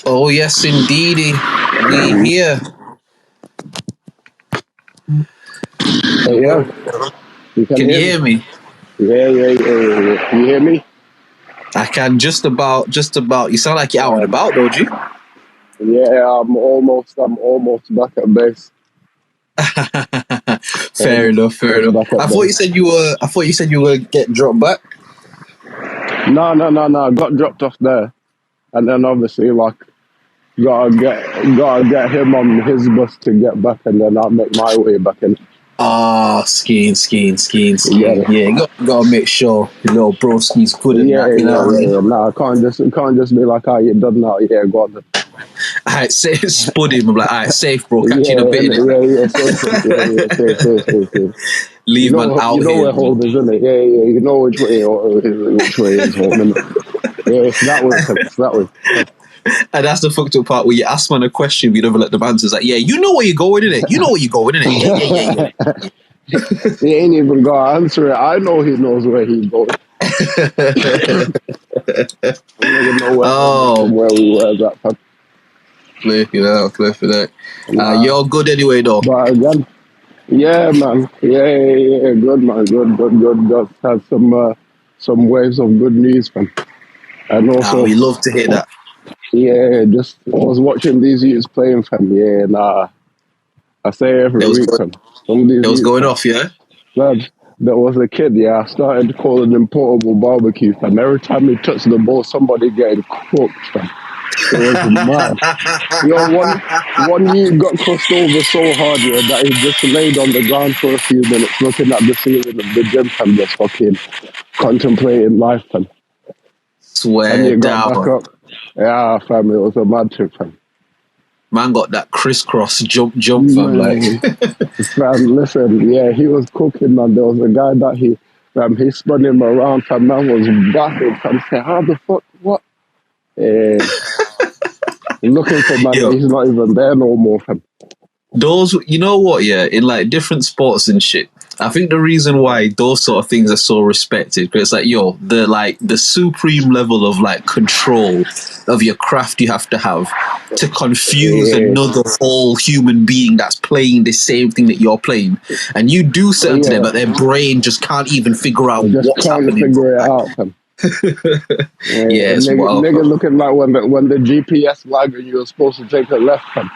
Oh yes, indeedy. We here. Yeah. You Can you hear me? Yeah. You hear me? I can just about. You sound like you're out and about, don't you? Yeah, I'm almost back at base. Fair enough. I thought you said you were get dropped back. No. I got dropped off there, and then obviously like gotta get him on his bus to get back, and then I'll make my way back in. Skiing. Yeah, you gotta make sure your little broski's good and that. You know what I mean? Nah, I can't just be like, you done now? Yeah, go on then. Alright, spud him. I'm like, alright, safe, bro. Catch you in a bit. Safe. Leave man out here. You know here. where home is, isn't it? Yeah. You know which way is home, isn't it? Yeah, it's that way. And that's the fucked up part where you ask man a question, you never let them answer. It's like, yeah, you know where you're going, innit? Yeah. He ain't even gonna answer it. I know he knows where he's going. I don't even know where we were at that. Clear for that. You're good anyway, though. But again, yeah, man. Yeah. Good, man. Good. Just had some waves of good news, man. And also, we love to hear that. Yeah, just I was watching these youths playing, fam. Yeah, nah. I say every week, fam. It was going off, yeah? Lad, there was a kid, yeah, I started calling him portable barbecue, fam. Every time he touched the ball, somebody getting cooked, fam. It was mad. One youth got crossed over so hard, yeah, that he just laid on the ground for a few minutes, looking at the ceiling of the gym, fam, just fucking contemplating life, fam. Swear and he got down. back up. Yeah, fam, it was a mad trip, fam. Man got that crisscross jump, fam. Like, fam, listen, yeah, he was cooking, man. There was a guy that he spun him around, fam. Man was baffled, fam. Said, how the fuck, what? Looking for man, he's not even there no more, fam. Those, you know what, yeah, in like different sports and shit, I think the reason why those sort of things are so respected, because it's like, the supreme level of like control of your craft you have to confuse another whole human being that's playing the same thing that you're playing, and you do something to them, but their brain just can't even figure out what's happening. Figure it out, fam. It's nigga looking like when the GPS flag and you were supposed to take a left, fam.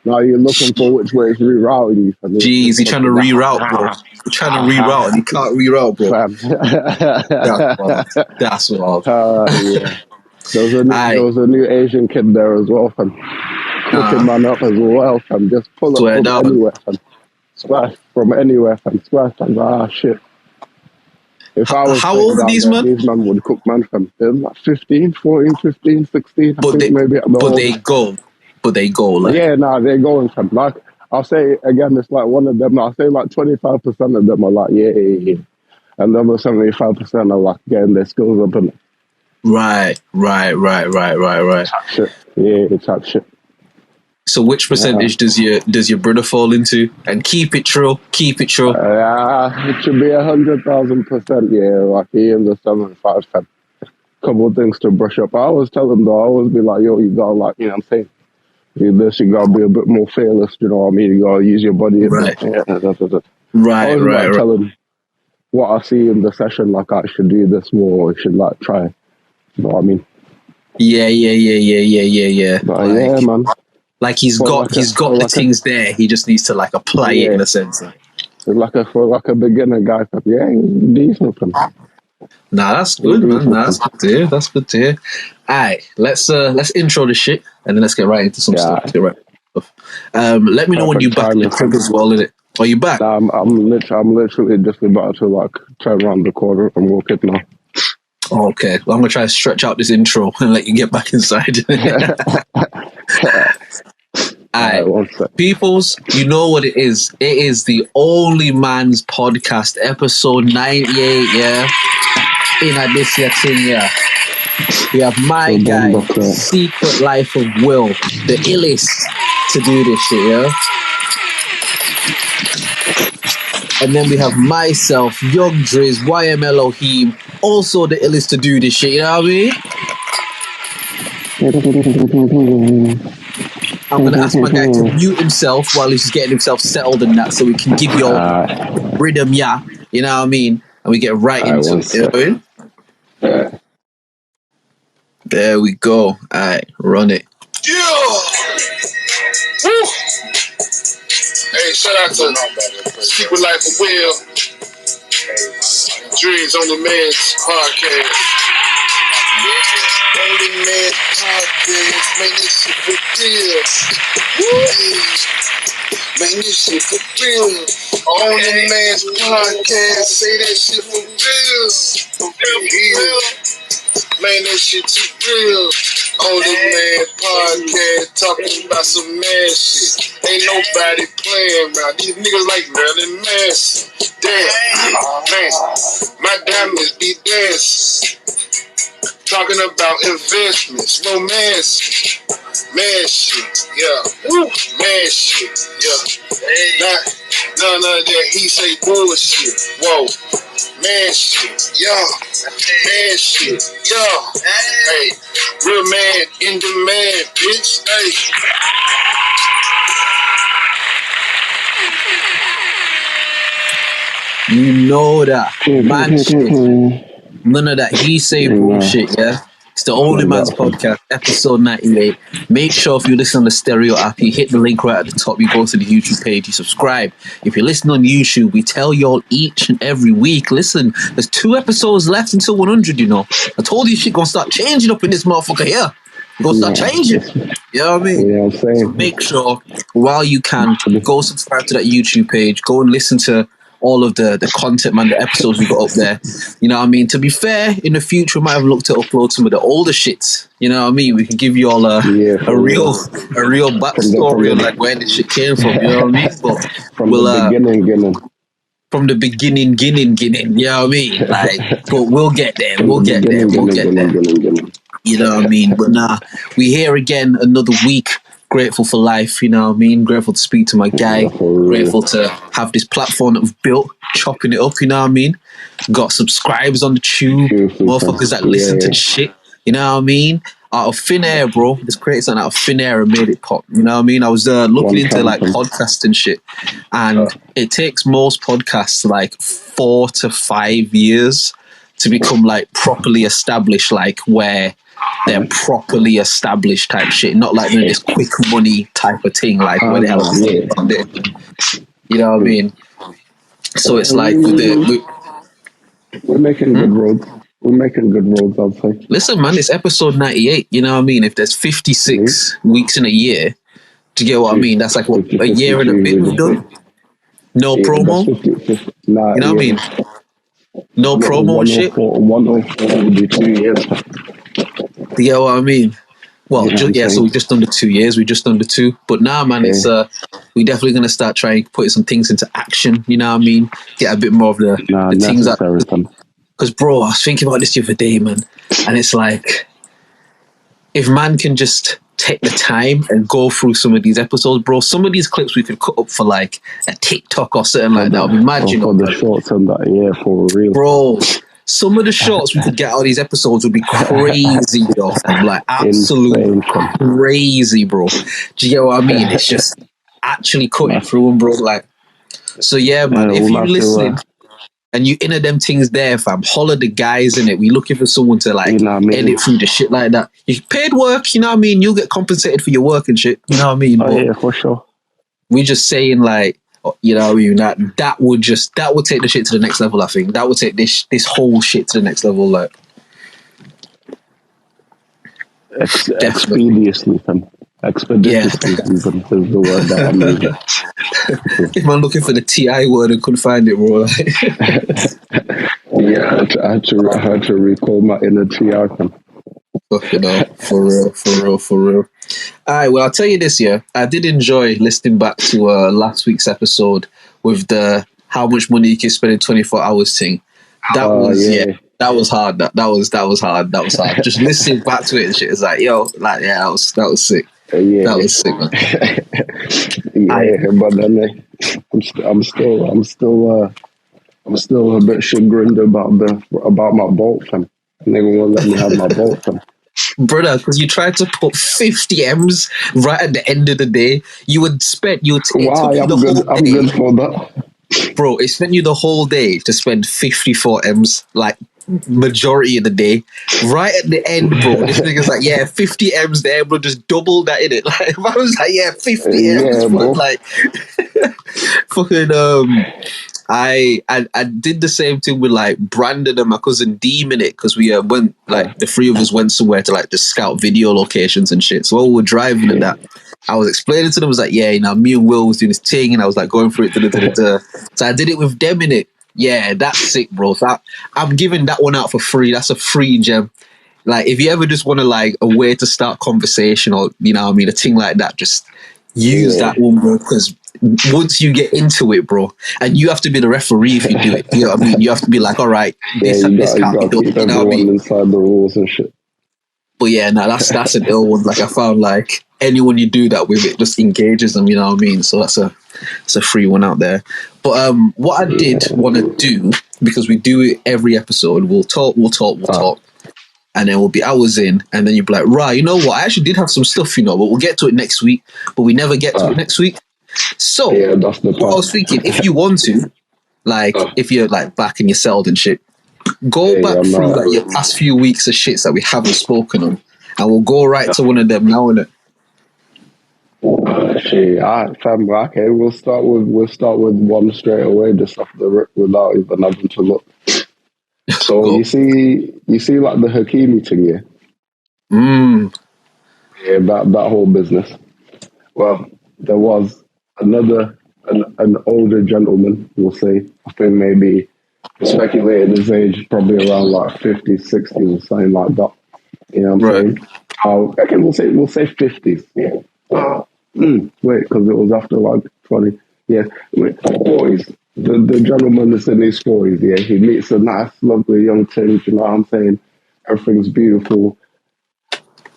Now you're looking for which way it's rerouting you. Jeez, he's trying to reroute, bro. He's trying to reroute and he can't reroute, bro. That's wild. Yeah. There was a new Asian kid there as well, fam. Looking man up as well, fam. Just pull up from anywhere, fam. Splash from anywhere, fam. Splash, fam. Shit. If I was how old are these men? These men would cook, man, fam. They're like 15, 14, 15, 16. But they go, like... Yeah, they're going, fam. Like, I'll say, again, it's like one of them, I'll say like 25% of them are like, yeah. And the other 75% are like getting their skills up. And Right. Shit. Yeah, type shit. So which percentage does your brother fall into? And keep it true. It should be 100,000%, yeah. Like, he in the 75, fam. Couple of things to brush up. I always tell them, though, I always be like, yo, you gotta, like, you know what I'm saying? You gotta be a bit more fearless, you know what I mean? You gotta use your body. Right. Right. Tell them what I see in the session, like I should do this more, I should like try. You know what I mean? Yeah. But, yeah, man. Like he's got the things there. He just needs to like apply it in a sense. For a beginner guy, yeah, he's decent. Nah, that's good, man. That's good to hear. Alright, let's intro the shit and then let's get right into some stuff. Let me know when you're back in the crib as well, innit? Are you back? Nah, I'm literally just about to like turn around the corner and walk it now. Okay, well, I'm gonna try to stretch out this intro and let you get back inside. Alright, peoples, you know what it is. It is the OnlyMans podcast, episode 98, yeah. In this year thing, yeah. We have my guy, Secret Life of Will, the illest to do this shit, yeah. And then we have myself, Young Drizz, YM Elohim, also the illest to do this shit, you know what I mean? I'm gonna ask my guy to mute himself while he's getting himself settled and that, so we can give you all rhythm, yeah. You know what I mean? And we get right into it. You know what I mean? There we go. All right, run it. Yeah. Woo. Hey, shout out to Secret Life of Will, Drizz OnlyMans podcast. OnlyMans podcast, man, this shit for real. Man, this shit for real. OnlyMans podcast, say that shit for real. For real. Man, that shit too real. OnlyMans podcast, talking about some man shit. Ain't nobody playing around. These niggas like Marilyn Manson. Damn, man, my diamonds be dancing. Talking about investments, romance, man shit, yeah. Man shit, yeah. None of that he say bullshit. Whoa, man shit, yeah. Man shit, yeah. Hey, real man in demand, bitch. Hey. You know that man shit. None of that he say bullshit, yeah? It's the OnlyMans podcast, episode 98. Make sure if you listen on the stereo app, you hit the link right at the top, you go to the YouTube page, you subscribe. If you listen on YouTube, we tell you all each and every week, listen, there's 2 episodes left until 100, you know. I told you shit gonna start changing up in this motherfucker here. You're gonna start changing. You know what I mean? Yeah, I'm saying. So make sure, while you can, go subscribe to that YouTube page, go and listen to all of the content, man, the episodes we got up there. You know what I mean? To be fair, in the future, we might have looked to upload some of the older shits. You know what I mean? We can give you all a real backstory on like where this shit came from. You know what I mean? But from the beginning. From the beginning. You know what I mean? Like, but we'll get there. We'll get there. You know what I mean? But nah, we here again another week. Grateful for life, you know what I mean? Grateful to speak to my guy. Grateful to have this platform that we've built, chopping it up, you know what I mean? Got subscribers on the tube, motherfuckers that listen to the shit, you know what I mean? Out of thin air, bro. Just created something out of thin air and made it pop, you know what I mean? I was looking into like podcasts and shit, and it takes most podcasts like 4 to 5 years to become like properly established, like where they're properly established type shit, not like this quick money type of thing, like where they have you know what I mean? So it's like we're making good roads. We're making good roads, I'd say. Listen, man, it's episode 98. You know what I mean? If there's 56 weeks in a year, do you get what I mean? That's like what, a year and a bit we've done. No promo. You know what I mean? No promo and shit. 104 would be 2 years. Do you get what I mean? Well, so we just under 2 years. We just under 2. But now, man, it's we definitely gonna start trying putting some things into action. You know what I mean? Get a bit more of the things that. Because, bro, I was thinking about this the other day, man, and it's like, if man can just take the time and go through some of these episodes, bro, some of these clips we could cut up for like a TikTok or something like that. I'd imagine for the shorts and that, yeah, for real, bro. Some of the shots we could get out of these episodes would be crazy, though. Like, absolutely crazy, bro. Do you get what I mean? It's just actually cutting through them, bro. Like, so yeah, man, if you're listening and you inner them things there, fam, holler the guys in it. We looking for someone to like edit through the shit like that. You paid work, you know what I mean? You'll get compensated for your work and shit, you know what I mean? Oh, yeah, for sure. We just saying like, you know, that would take the shit to the next level. I think that would take this whole shit to the next level. Like, expeditiously, expeditiously is the word that I'm using. If I'm looking for the TI word and couldn't find it, bro. Yeah, I had to recall my inner TI. Fucking hell, for real. All right, well, I'll tell you this, yeah. I did enjoy listening back to last week's episode with the how much money you can spend in 24 hours thing. That was that was hard. That was hard. Just listening back to it and shit is like, yo, like, yeah, that was sick. That was sick, man. But then I'm still a bit chagrined about my boat, fam. And they won't let me have my boat, fam. brother, because you tried to put 50 M's right at the end of the day. It Why? took you the whole I'm day. good for that. Bro, it spent you the whole day to spend 54 M's, like majority of the day. Right at the end, bro, this nigga's like, yeah, 50 M's there, bro, just double that in it. Like, I was like, yeah, 50 M's, Yeah, but bro. like, fucking, I did the same thing with like Brandon and my cousin Deem in it, because we went, like, the three of us went somewhere to like just scout video locations and shit. So while we were driving and that, I was explaining to them, I was like, yeah, you know, me and Will was doing this thing, and I was like going through it. So I did it with them in it. Yeah, that's sick, bro. So I'm giving that one out for free. That's a free gem. Like, if you ever just want to, like, a way to start conversation, or, you know what I mean, a thing like that, just use that one, bro, because once you get into it, bro, and you have to be the referee if you do it. You know what I mean? You have to be like, all right, this and this can't be done. Keep You know what I everyone mean? inside the rules and shit. But yeah, no, that's an ill one. Like, I found, like, anyone you do that with, it just engages them. You know what I mean? So that's a free one out there. But what I did want to do, because we do it every episode, we'll talk, and then we'll be hours in, and then you'll be like, right, you know what? I actually did have some stuff, you know, but we'll get to it next week. But we never get to it next week. So that's the what I was thinking, if you want to, like, if you're like back and you're settled and shit, go back through like your past few weeks of shits that we haven't spoken on, and we'll go right to one of them now, innit? Shit, alright, fam. Okay, we'll start with one straight away, just off the rip, without even having to look. So Go. you see like the Hakimi thing, yeah. Yeah, that whole business. Well, there was an older gentleman, we'll say, I think maybe speculated his age, probably around like 50s, 60s or something like that. You know what I'm saying? Okay, we'll say 50s. Yeah. Wait, because it was after like 20. Yeah, wait, 40s. The gentleman is in his 40s. Yeah, he meets a nice, lovely young thing. You know what I'm saying? Everything's beautiful.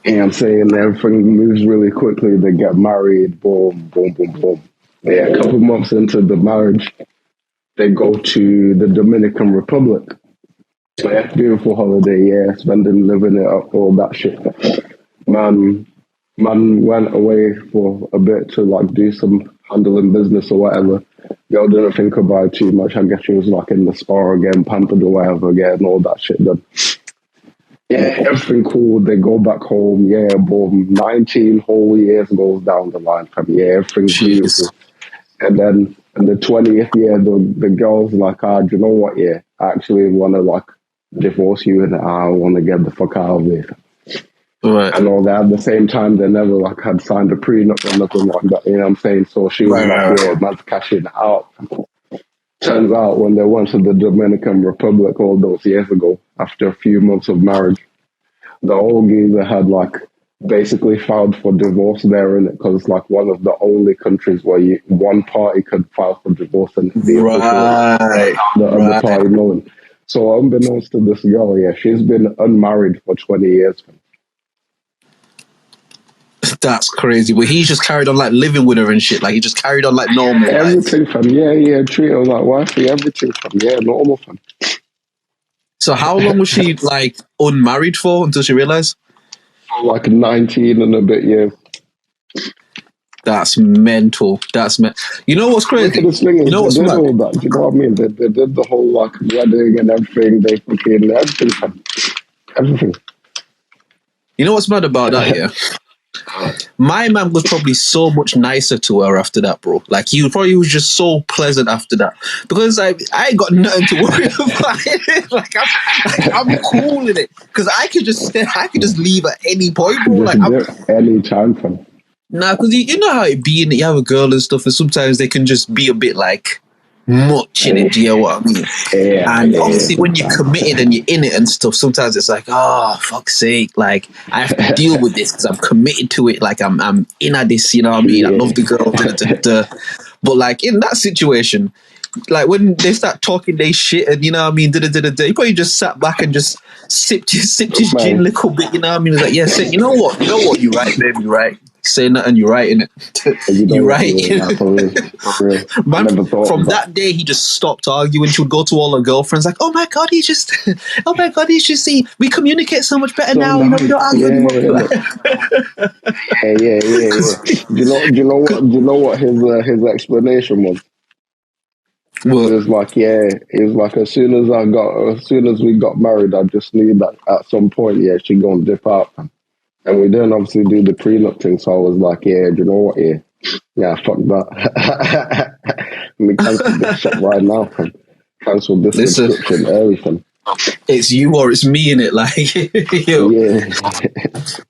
You know what I'm saying? Everything moves really quickly. They get married. Boom, boom, boom, boom. Yeah, a couple months into the marriage, they go to the Dominican Republic. Yeah, beautiful holiday. Yeah, living it up, all that shit. Man went away for a bit to like do some handling business or whatever. Yo didn't think about it too much. I guess she was like in the spa again, pampered or whatever, getting all that shit done. Yeah, everything cool. They go back home. Yeah, boom. 19 whole years goes down the line from everything's beautiful. And then in the 20th year, the girl's like, do you know what? Yeah, I actually want to like divorce you, and I want to get the fuck out of here. Right. And all that. At the same time, they never like had signed a prenup or nothing like that. You know what I'm saying? So she was yo, man's cashing out. Turns out when they went to the Dominican Republic all those years ago, after a few months of marriage, the old geezer had like basically filed for divorce there, in it, because it's like one of the only countries where one party could file for divorce and the other party Nolan. So unbeknownst to this girl, yeah, she's been unmarried for 20 years. That's crazy. But he's just carried on like living with her and shit. Like he just carried on like normal. Everything from treat her like wifey, everything from normal from. So how long was she like unmarried for until she realized? Like 19 and a bit years. That's mental. You know what's crazy? You know what's mad? All that. Do you know what I mean? They did the whole like wedding and everything. They fucking everything. You know what's mad about that? Yeah. My man was probably so much nicer to her after that, bro. Like he was just so pleasant after that, because I ain't got nothing to worry about. Like I'm cool in it, because I could just leave at any point, bro. Like any time from. Nah, because you know how it be in it. You have a girl and stuff, and sometimes they can just be a bit like much in it. Do you know what I mean? And obviously, when you're committed and you're in it and stuff, sometimes it's like, oh, fuck's sake! Like I have to deal with this because I'm committed to it. Like I'm in at this. You know what I mean? I love the girl. But like in that situation, like when they start talking they shit and you know what I mean, he probably just sat back and just sipped his gin a little bit. You know what I mean? It's like, yeah, you know what, you're right, baby, right. Say nothing, you're right in it. You You're know, right. yeah, for real, for real. I Man, never thought from of that day, he just stopped arguing. She would go to all her girlfriends like, "Oh my god, he's just, oh my god, he's just see, we communicate so much better So now. You know, we don't nice. argue anymore." Yeah. Do you know what his explanation was? It Well, was like, as soon as we got married, I just knew that at some point, she gonna dip out. And we didn't obviously do the prenup thing, so I was like, do you know what? Yeah, fuck that. Let me cancel this shit right now, fam. Cancel this listen, subscription, everything. it's you or it's me in it, like, yo. Yeah.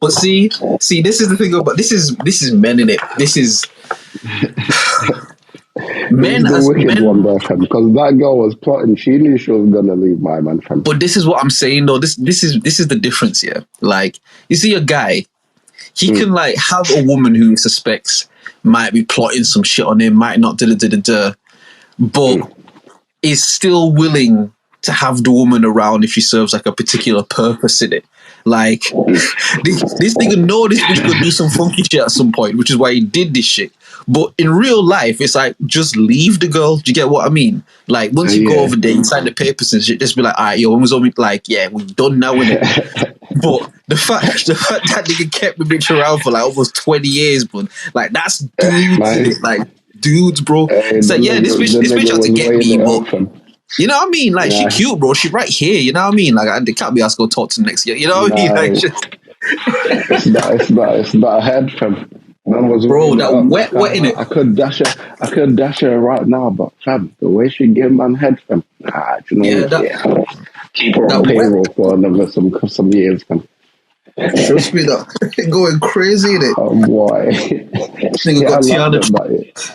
But see, this is the thing about this is men in it. This is men This is the as wicked men. one there, fam. Because that girl was plotting. She knew she was gonna leave my man, fam. But this is what I'm saying, though. This is the difference here. Like, you see, a guy, he can like have a woman who he suspects might be plotting some shit on him, might not but is still willing to have the woman around if she serves like a particular purpose in it. Like, this nigga know this bitch could do some funky shit at some point, which is why he did this shit. But in real life, it's like, just leave the girl. Do you get what I mean? Like, once you go over there, you sign the papers and shit, just be like, all right, yo, when was on me? Like, yeah, we're done now, innit? But the fact that nigga kept the bitch around for like almost 20 years, bro, like, that's dudes, innit? Like, dudes, bro. It's like, yeah, this bitch had to get me, but you know what I mean? Like, she cute, bro. She right here, you know what I mean? Like, they can't be asked to go talk to the next year. You know what I mean? Like, it's not a head, fam. Man was bro, that wet in it. I could dash her right now, but fam, the way she give man head, fam. Keep her on payroll for another some years, fam. Trust me, that going crazy in it. Oh boy, This nigga got Tiana.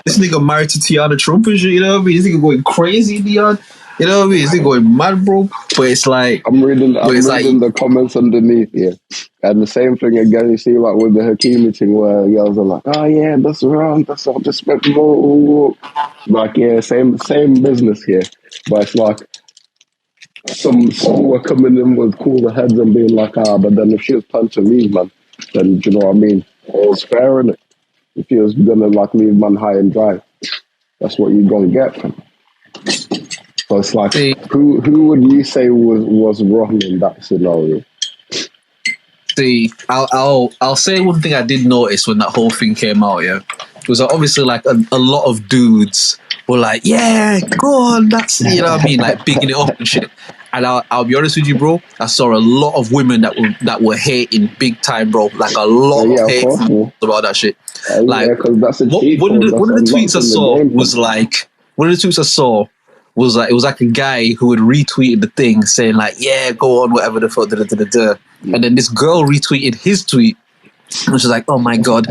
This nigga married to Tiana Trump and shit. You know what I mean? This nigga going crazy, Dion. You know what I mean? This nigga going mad, bro. But it's like I'm reading the comments underneath here, and the same thing again. You see, like with the Hakimi thing, where girls are like, "Oh yeah, that's wrong. That's all disrespectful." Like, same business here, but it's like some were coming in with cooler heads and being like, but then if she was planning to leave, man, then do you know what I mean? All's fair in it. If he was gonna like leave man high and dry, that's what you're gonna get from. So it's like, who would you say was wrong in that scenario? See, I'll say one thing I did notice when that whole thing came out. Yeah, it was obviously like a lot of dudes were like, "Yeah, go on, that's," you know what I mean, like bigging it up and shit. And I'll be honest with you, bro. I saw a lot of women that were hating big time, bro. Like a lot of hate about that shit. Like, that's a one of the tweets I saw was like, it was like a guy who had retweeted the thing saying like, "Yeah, go on, whatever the fuck," and then this girl retweeted his tweet. And she's like, "Oh my god,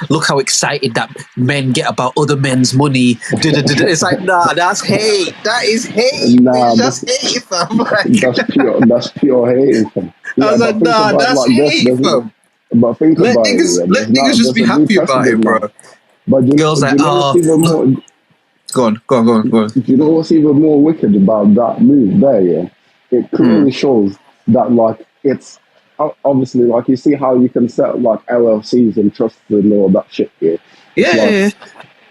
look how excited that men get about other men's money." It's like, nah, that's hate. That is hate. Nah, that's hate, fam. Like, that's pure hate, fam. Yeah, I was like, nah, that's hate, fam. But think let about niggas just be happy about it, bro. But girls like, Go on. Do you know what's even more wicked about that move there? Yeah, it clearly shows that like it's. Obviously, like you see how you can set up like LLCs and trusts and all that shit. Yeah.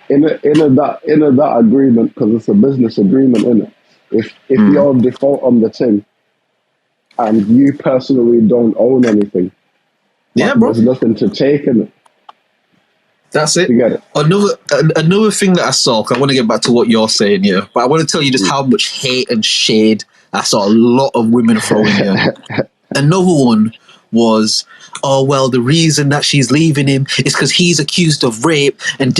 In that agreement, because it's a business agreement, innit? If you're default on the thing and you personally don't own anything, bro, there's nothing to take in it. That's it. You get it. Another thing that I saw. I want to get back to what you're saying here, but I want to tell you just how much hate and shade I saw a lot of women throwing here. Another one was, "Oh well, the reason that she's leaving him is because he's accused of rape and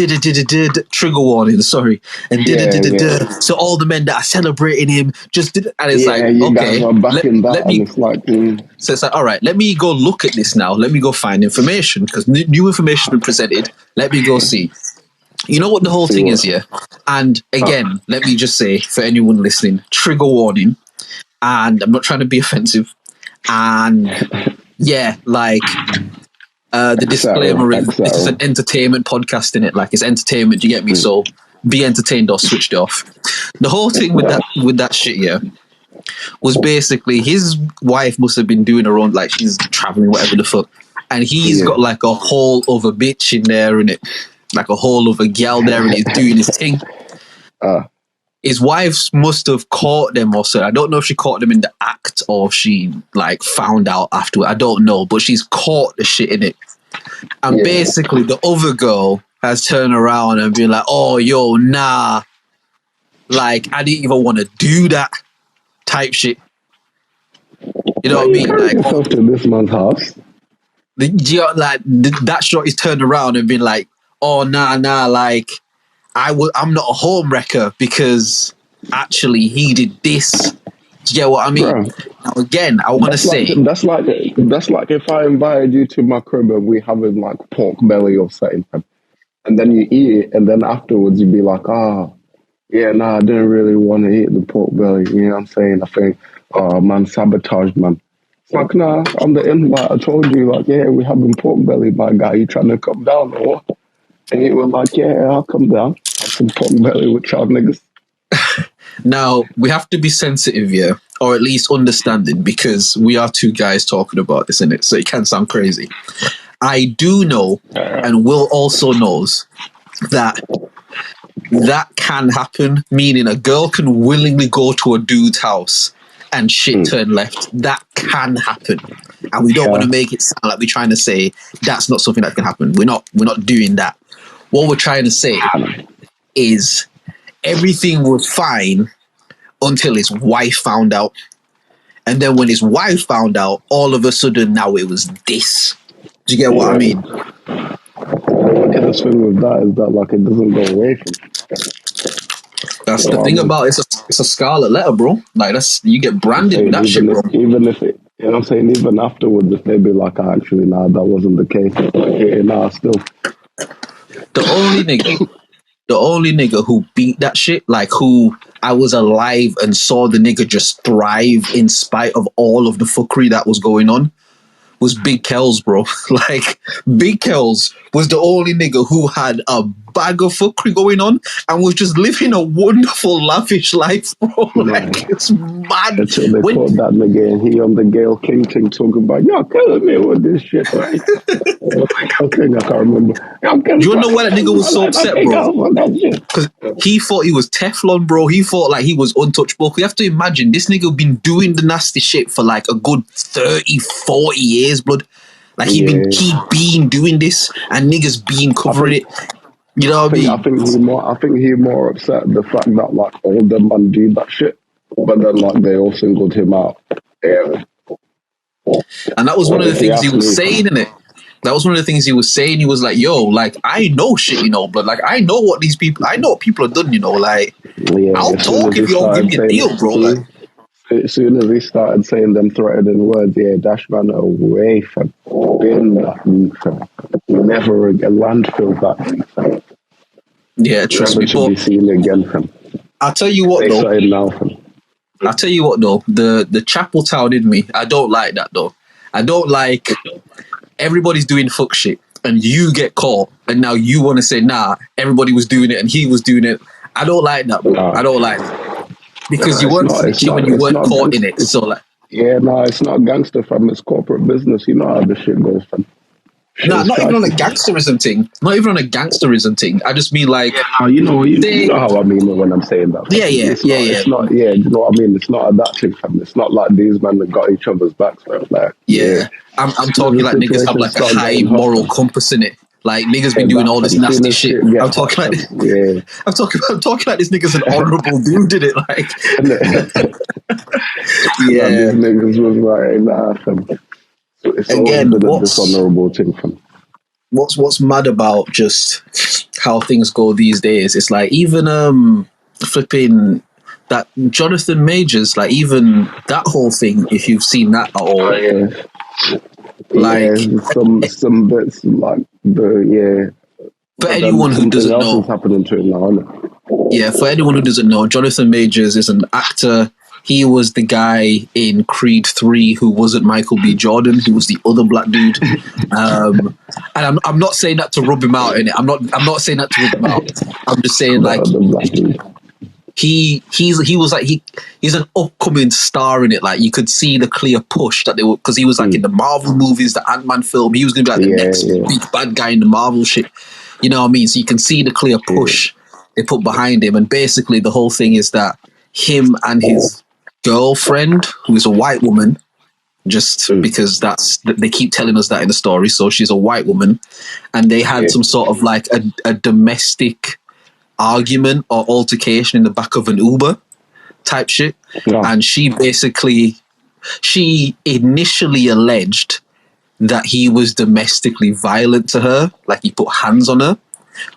trigger warning, sorry, and so all the men that are celebrating him just did," and it's like, okay, so it's like, all right, let me go look at this now. Let me go find information because new information has been presented. Let me go see. You know what the whole thing is, yeah. And again, let me just say for anyone listening, trigger warning, and I'm not trying to be offensive. And yeah, like the disclaimer is this is an entertainment podcast, in it. Like, it's entertainment. You get me? So be entertained or switched off. The whole thing with that shit, yeah, was basically his wife must have been doing her own, like she's traveling, whatever the fuck, and he's got like a whole other bitch in there, and it like a whole other gal there, and he's doing his thing. His wife must have caught them or so. I don't know if she caught them in the act or if she like found out afterward. I don't know, but she's caught the shit in it. And basically the other girl has turned around and been like, oh, yo, nah. Like, I didn't even want to do that type shit. You know what I mean? Like, to this man's house. That shot is turned around and been like, oh, nah, like, I'm not a home wrecker because actually he did this. Do you get what I mean? Bro, now again, I want to say that's like if I invited you to my crib and we having like pork belly or something, and then you eat it, and then afterwards you'd be like, I didn't really want to eat the pork belly. You know what I'm saying? I think, oh man, sabotage, man. It's like, nah, I'm the invite. I told you, like, yeah, we having pork belly, my guy. You trying to come down or what? And he was like, yeah, I'll come down. Have some pork belly with y'all niggas. Now, we have to be sensitive here, or at least understanding, because we are two guys talking about this, innit? So it can sound crazy. I do know, and Will also knows, that can happen, meaning a girl can willingly go to a dude's house and shit turn left. That can happen. And we don't want to make it sound like we're trying to say that's not something that can happen. We're not doing that. What we're trying to say is everything was fine until his wife found out. And then when his wife found out, all of a sudden now it was this. Do you get what I mean? The thing with that is that like it doesn't go away from you. That's the thing about it. It's a scarlet letter, bro. Like you get branded with that shit, bro. Even if it, you know what I'm saying, even afterwards, if they be like, actually, nah, that wasn't the case. Still. The only nigga who beat that shit, like who I was alive and saw the nigga just thrive in spite of all of the fuckery that was going on, was Big Kells, bro. Like, Big Kells was the only nigga who had a bag of fuckery going on and was just living a wonderful, lavish life, bro. Like, it's mad. Until they caught that nigga and he on the Gail King thing talking about, y'all killing me with this shit, right? Gail King, I can't remember. Do you know why that nigga was so upset, bro? Because he thought he was Teflon, bro. He thought like he was untouchable. You have to imagine, this nigga been doing the nasty shit for like a good 30, 40 years, blood. Like he been doing this and niggas been covering it. You know what I mean? I think he more upset the fact that like all them man do that shit, but then like they all singled him out. Yeah. And that was one of the things he was saying, innit? That was one of the things he was saying. He was like, yo, like, I know shit, you know, but like, I know what people have done, you know, like, I'll talk if you don't give me a deal, bro. Like, as soon as he started saying them threatening words, dash man away from being that fam. Never again, landfill that fam. Yeah, trust me. Never to be seen again, fam. I'll tell you what, though. I'll tell you what, though. The Chapel Town in me, I don't like that, though. I don't like everybody's doing fuck shit and you get caught and now you want to say, nah, everybody was doing it and he was doing it. I don't like that, bro. I don't like it. Because you weren't snitching when you weren't caught in it. So like, it's not gangster, fam. It's corporate business. You know how the shit goes, fam. Nah, not even on a gangsterism thing. Not even on a gangsterism thing. I just mean like, you know how I mean when I'm saying that. Yeah. It's not. Yeah, you know what I mean. It's not that thing, fam. It's not like these men that got each other's backs, fam. Like, I'm talking like niggas have like a high moral compass in it. Like niggas been doing all this nasty shit. I'm talking like I'm talking like this nigga's an honourable dude, did it? Like, these niggas was like, nah, fam. It's again, a dishonourable thing, fam. What's mad about just how things go these days? It's like even flipping that Jonathon Majors, like even that whole thing. If you've seen that at all, like some bits like For anyone who doesn't know, happening to it now, isn't it? For anyone who doesn't know, Jonathon Majors is an actor. He was the guy in Creed 3 who wasn't Michael B. Jordan. He was the other black dude. And I'm not saying that to rub him out, innit? I'm not saying that to rub him out. I'm just saying like he was like he's an upcoming star in it. Like you could see the clear push that they were, because he was like in the Marvel movies, the Ant-Man film. He was gonna be like the next big bad guy in the Marvel shit. You know what I mean? So you can see the clear push they put behind him, and basically the whole thing is that him and his girlfriend, who is a white woman, just because they keep telling us that in the story. So she's a white woman, and they had some sort of like a domestic argument or altercation in the back of an Uber type shit. And she initially alleged that he was domestically violent to her, like he put hands on her.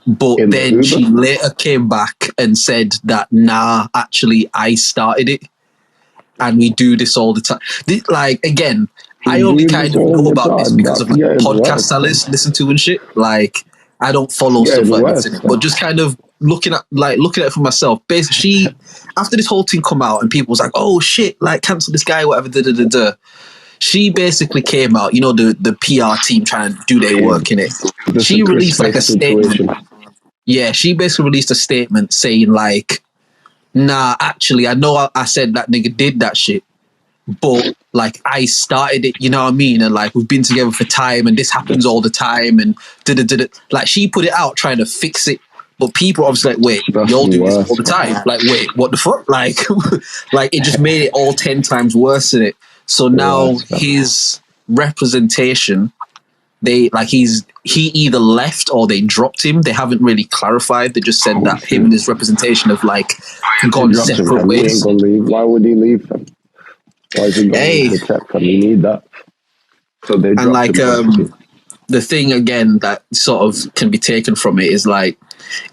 But then she later came back and said that, nah, actually I started it. And we do this all the time. Like, again, I only kind of know about this because of like podcasts I listen to and shit. Like, I don't follow stuff like this in it. But just kind of looking at it for myself. Basically, after this whole thing come out and people was like, oh shit, like cancel this guy, whatever, she basically came out, you know, the PR team trying to do their work in it. She released like a statement. Yeah, she basically released a statement saying like, nah, actually, I know I said that nigga did that shit, but like I started it, you know what I mean? And like we've been together for time and this happens all the time and like she put it out trying to fix it. But people are obviously like, wait, y'all do this all the time. Like, wait, what the fuck? Like, like it just made it all 10 times worse in it. So now his representation, he either left or they dropped him. They haven't really clarified. They just said that him and his representation have like gone separate ways. Why would he leave him? Why is he going to protect him? You need that. So they dropped like him. The thing again that sort of can be taken from it is like,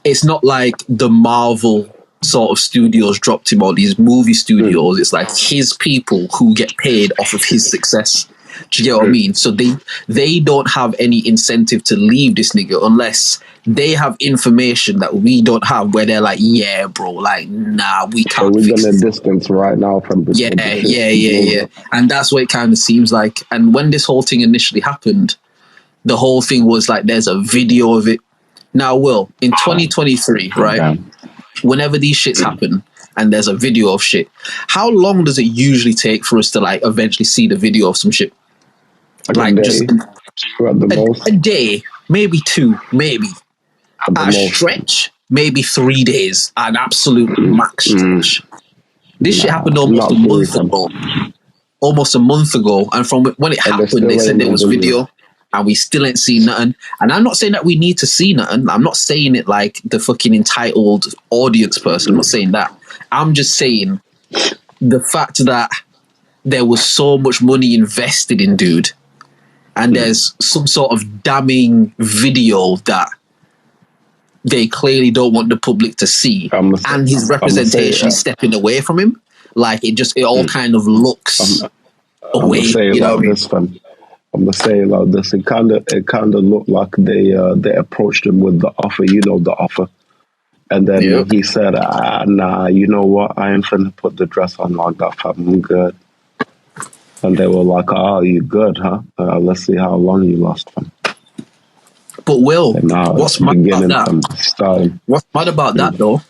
it's not like the Marvel sort of studios dropped him or these movie studios. It's like his people who get paid off of his success. Do you get what I mean? So they don't have any incentive to leave this nigga unless they have information that we don't have, where they're like, yeah, bro, like, nah, we can't. So we're gonna distance right now from this. Yeah. And that's what it kind of seems like. And when this whole thing initially happened, the whole thing was like, there's a video of it. Now, Will, in 2023, right? Whenever these shits happen and there's a video of shit, how long does it usually take for us to like eventually see the video of some shit? Like just a day, maybe two, maybe at a stretch, maybe 3 days, an absolute max stretch. This shit happened almost a month ago, and from when it happened, they said there was video. And we still ain't seen nothing. And I'm not saying that we need to see nothing. I'm not saying it like the fucking entitled audience person. I'm not saying that. I'm just saying the fact that there was so much money invested in dude, and there's some sort of damning video that they clearly don't want the public to see, and his representation stepping away from him. Like it all kind of looks away. You know what I mean? I'm gonna say like this. It kind of looked like they approached him with the offer, you know, the offer, and then he said, "Nah, you know what? I ain't finna put the dress on like that, fam. I'm good." And they were like, "Oh, you good, huh? Let's see how long you last, fam." But Will, what's mad about that? What's mad about that though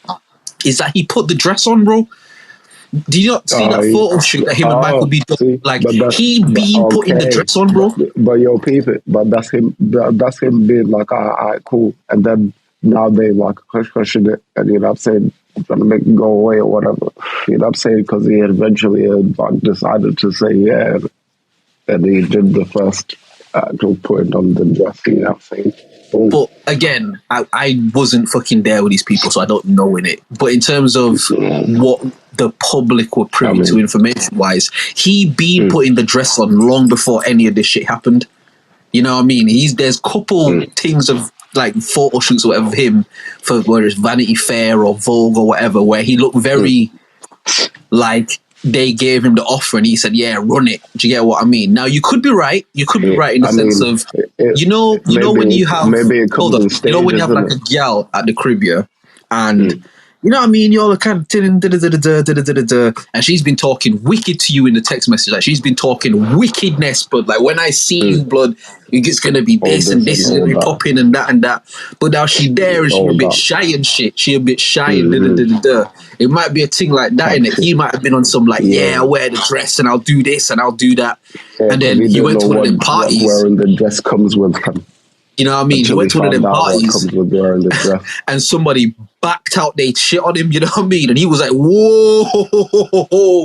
is that he put the dress on, bro. Did you not see that photo shoot that him and Michael B done? Like he been putting the dress on, bro. But yo, people, but that's him. That's him being like, all right, cool. And then now they like question it, and you know what I'm saying, trying to make it go away or whatever. You know what I'm saying? Because he eventually like decided to say yeah, and he did the first actual putting on the dress. You know what I'm saying? But again, I wasn't fucking there with these people, so I don't know in it. But in terms of what the public were privy to information-wise, he been putting the dress on long before any of this shit happened. You know what I mean? There's couple things of like photo shoots or whatever of him for whether it's Vanity Fair or Vogue or whatever, where he looked very like they gave him the offer and he said, yeah, run it. Do you get what I mean? Now, you could be right. You could be right in the sense of, you know when you have, you know when you have like a gal at the crib, yeah, and You know what I mean? You're kind of and she's been talking wicked to you in the text message. Like she's been talking wickedness, but like when I see you, blood, it's gonna be All this and this is all gonna be that. popping and that and that. But now she there and she All a bit that. shy and shit. She a bit shy and It might be a thing like that in it. He might have been on some like, I wear the dress and I'll do this and I'll do that. And then he went to one of them parties. What wearing the dress comes with him. You know what I mean? He went to one of them parties comes with wearing the dress. and somebody backed out they shit on him, you know what I mean? And he was like, whoa,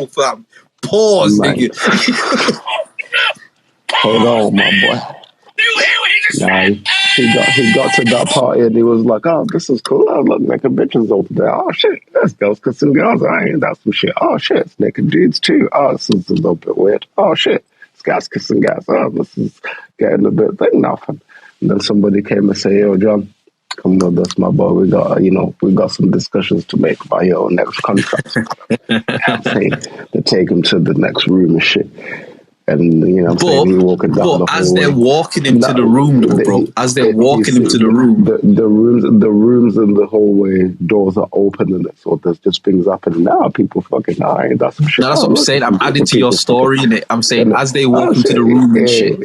fam. Pause, nigga. Hold on, my boy. Nah, he got to that party and he was like, oh, this is cool. I look naked bitches over there. Oh, shit. That's girls kissing girls. I ain't that some shit. Oh, shit. It's naked dudes, too. Oh, this is a little bit weird. Oh, shit. It's guys kissing guys. Oh, this is getting a bit thing now, fam. And then somebody came and said, yo, John, come with us, my boy. We got some discussions to make about your next contract. I'm saying to take him to the next room and shit. And you know, he's walking down the hallway. As they're walking into the room, though, bro. As they're walking into the room, the rooms in the hallway doors are open and so there's just things happening now. People fucking dying. That's some shit. No, that's what I'm saying. I'm adding to your story, innit? I'm saying as they walk into the room and shit,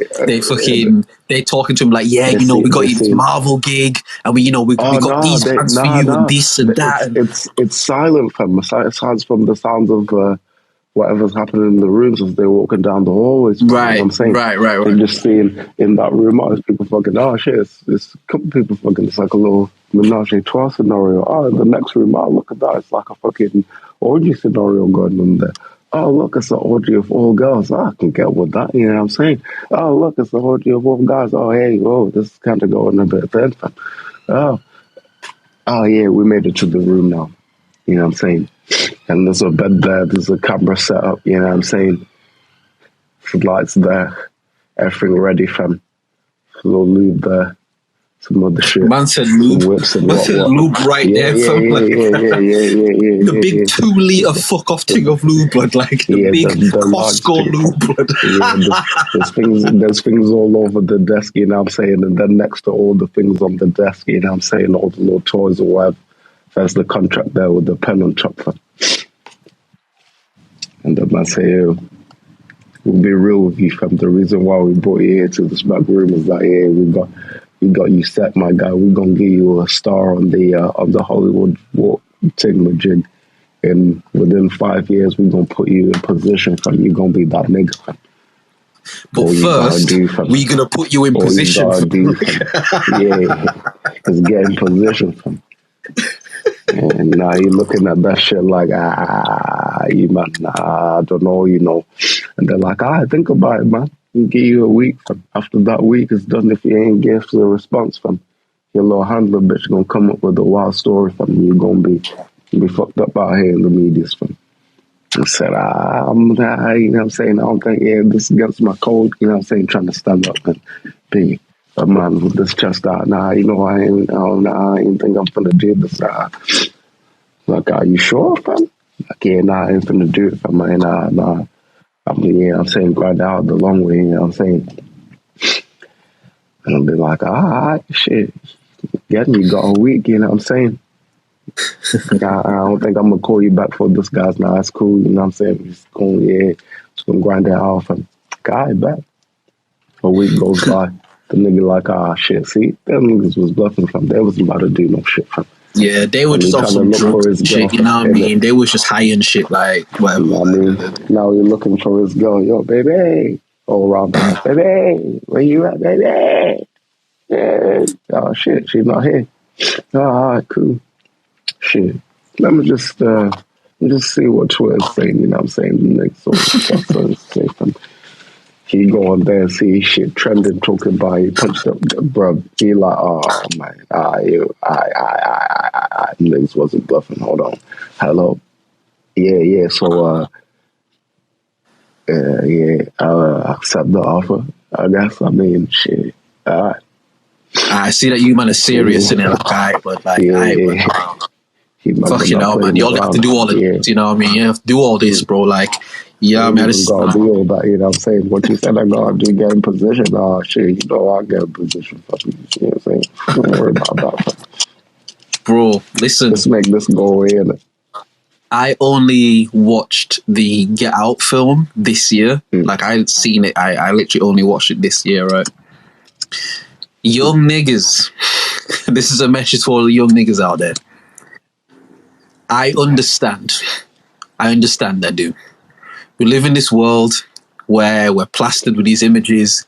they're talking to him like, yeah, you know, we got you this Marvel gig, and we got these plans for you and this and that. It's silent from the sounds of. Whatever's happening in the rooms as they're walking down the hallways. Right, you know what I'm saying? Right. They're just seeing in that room, there's people fucking, oh shit, it's a couple people fucking, it's like a little menage a trois scenario. Oh, in the next room, oh, look at that, it's like a fucking orgy scenario going on there. Oh, look, it's an orgy of all girls. Oh, I can get with that, you know what I'm saying? Oh, look, it's an orgy of all guys. Oh, hey, whoa, this is kind of going a bit thin. Oh, yeah, we made it to the room now. You know what I'm saying? And there's a bed there, there's a camera set up, you know what I'm saying? Some lights there, everything ready, fam. A little lube there, some other shit. Man said lube. Whips and Man said lube right there, fam. The big 2 liter fuck off thing of lube, blood, like the big Costco lube, blood. There's things all over the desk, you know what I'm saying? And then next to all the things on the desk, you know what I'm saying? All the little toys or whatever. There's the contract there with the pen on top. And then I say, we'll be real with you, fam. The reason why we brought you here to this back room is that, we got you set, my guy. We're gonna give you a star on the Hollywood Walk thingamajig. And within 5 years, we're gonna put you in position, fam. You're gonna be that nigga, fam. But first, we're gonna put you in position. Just get in position, fam. And now you're looking at that shit like, you man, I don't know, you know. And they're like, think about it, man. We'll give you a week, fam. After that week is done, if you ain't give the response, fam, your little handler bitch gonna come up with a wild story, fam. You're gonna be fucked up out here in the media, fam. I said, you know what I'm saying? I don't think, this is against my code, you know what I'm saying? Trying to stand up and be a man with this chest out. You know, I ain't think I'm finna do this. Like, are you sure, fam? Like, I ain't finna do it, fam. I'm saying, grind out the long way, you know what I'm saying? And I'll be like, shit. Again, you got a week, you know what I'm saying? I don't think I'm gonna call you back for this, guys. Now, that's cool, you know what I'm saying? Just gonna grind it out, fam. Guy back. A week goes by. The nigga like, shit, see, them niggas was bluffing, fam. They wasn't about to do no shit, fam. Yeah, they were just off some drugs shit, you know what I mean? They was just high and shit, like, whatever. You know what I mean? Now you're looking for his girl. Yo, baby. All around the house. Baby, where you at, baby? Yeah. Oh, shit, she's not here. All right, cool. Shit. Let me just see what Twitter's saying, you know what I'm saying? The next song. So, he go on there and see shit trending, talking about he punched up, bro. He like, oh man, niggas wasn't bluffing. Hold on, hello, yeah. So, I accept the offer. I guess. I mean, shit. All right. I see that you man are serious in it, like, alright, but like, fuck you know, man. You all have to do all of this, you know what I mean? You have to do all this, bro. Like, yeah, man. I gotta do all that, you know what I'm saying? What you said I gotta do, get in position. Oh, shit, you know, I'll get in position. You know what I'm saying? Don't worry about that. Bro, listen. Let's make this go away, innit? I only watched the Get Out film this year. Like, I hadn't seen it. I literally only watched it this year, right? Young niggas. This is a message for all the young niggas out there. I understand. I do. We live in this world where we're plastered with these images